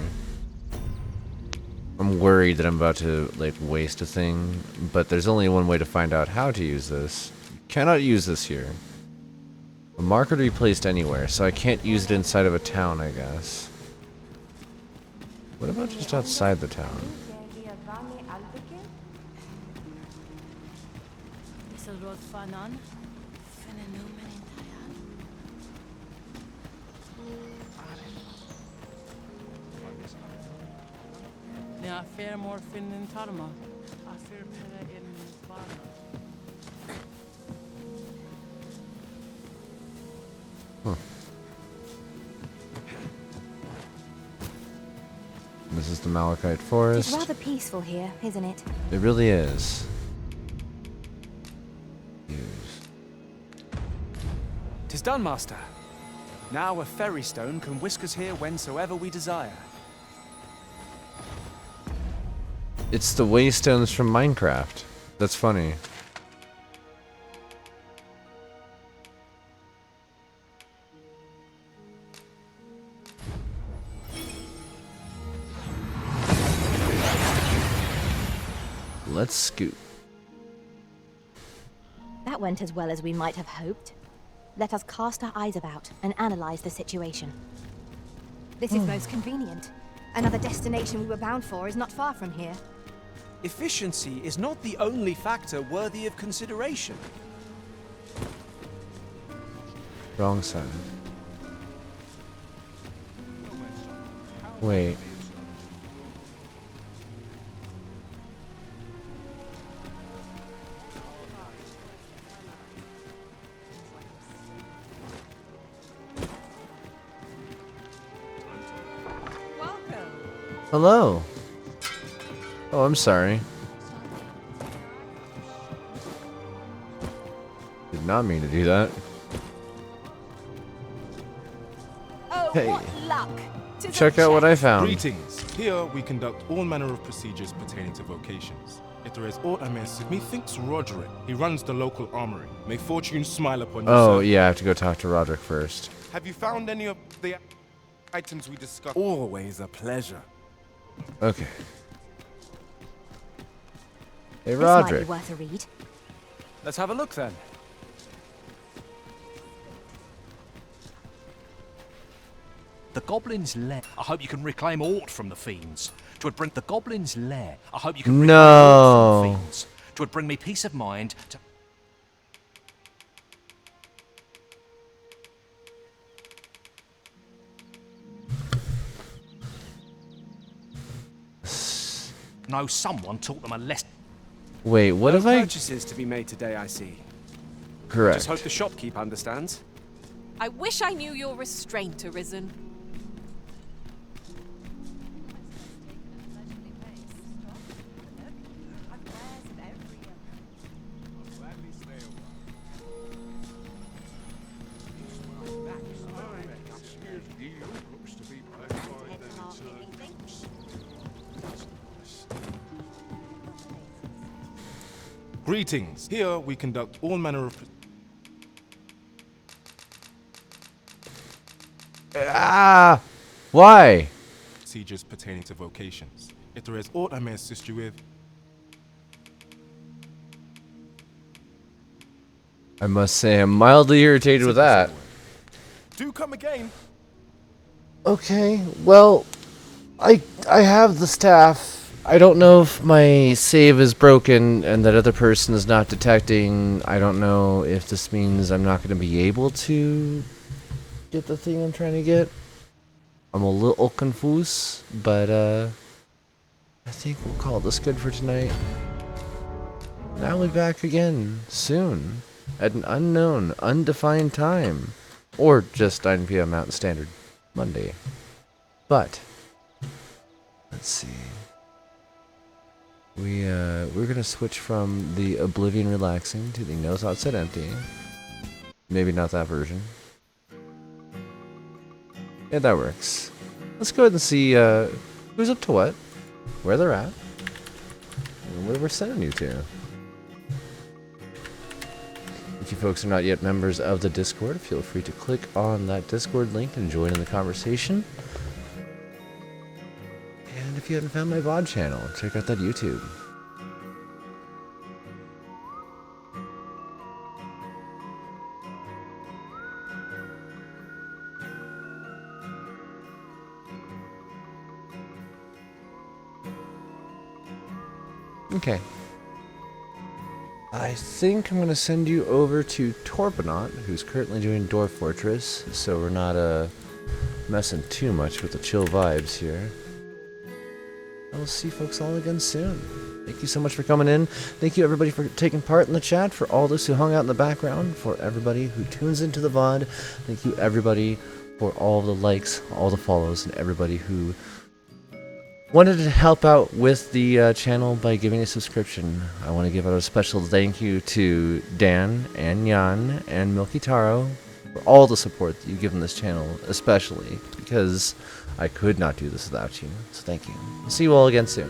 I'm worried that I'm about to like waste a thing, but there's only one way to find out how to use this. You cannot use this here. A marker to be placed anywhere, so I can't use it inside of a town, I guess. What about just outside the town? Ja, fair more fin in Tarma. A fair pere in Barna. Huh. This is the Malachite Forest. It's rather peaceful here, isn't it? It really is. Tis done, Master. Now a ferry stone can whisk us here whensoever we desire. It's the waystones from Minecraft. That's funny. let's scoot. That went as well as we might have hoped. Let us cast our eyes about and analyze the situation. This is most convenient. Another destination we were bound for is not far from here. Efficiency is not the only factor worthy of consideration. Wrong side. Wait. Hello. Oh, I'm sorry. Did not mean to do that. Oh, hey. what luck! Check out what I found. Greetings. Here we conduct all manner of procedures pertaining to vocations. If there is aught I may assist, methinks Roderick. He runs the local armory. May fortune smile upon you, Oh, sir. yeah, I have to go talk to Roderick first. Have you found any of the items we discussed? Always a pleasure. Okay. Hey, This Roderick. might be worth a read. Let's have a look then. The Goblin's Lair. I hope you can reclaim aught from the fiends. 'Twould bring the Goblin's Lair. I hope you can reclaim aught from the fiends. 'Twould bring me peace of mind to... No, someone taught them a lesson. Wait, what have I... Purchases to be made today, I see. Correct. Just hope the shopkeep understands. I wish I knew your restraint, Arisen. Greetings. Here we conduct all manner of... Ah! Why? procedures pertaining to vocations. If there is aught I may assist you with... I must say I'm mildly irritated with that. Do come again. Okay, well, I have the staff. I don't know if my save is broken and that other person is not detecting. I don't know if this means I'm not going to be able to get the thing I'm trying to get. I'm a little confused, but I think we'll call this good for tonight. And I'll be back again soon at an unknown, undefined time, or just 9 p.m. Mountain Standard Monday. But let's see. We're gonna switch from the Oblivion Relaxing to the No Thoughts Set Empty. Maybe not that version. Yeah, that works. Let's go ahead and see who's up to what, where they're at, and where we're sending you to. If you folks are not yet members of the Discord, feel free to click on that Discord link and join in the conversation. And if you haven't found my VOD channel, check out that YouTube. Okay. I think I'm going to send you over to Torpanaut, who's currently doing Dwarf Fortress, so we're not messing too much with the chill vibes here. I'll see folks all again soon. Thank you so much for coming in. Thank you everybody for taking part in the chat, for all those who hung out in the background, for everybody who tunes into the VOD. Thank you everybody for all the likes, all the follows, and everybody who wanted to help out with the channel by giving a subscription. I want to give out a special thank you to Dan and Jan and Milky Taro for all the support that you've given this channel, especially because I could not do this without you. So thank you. I'll see you all again soon.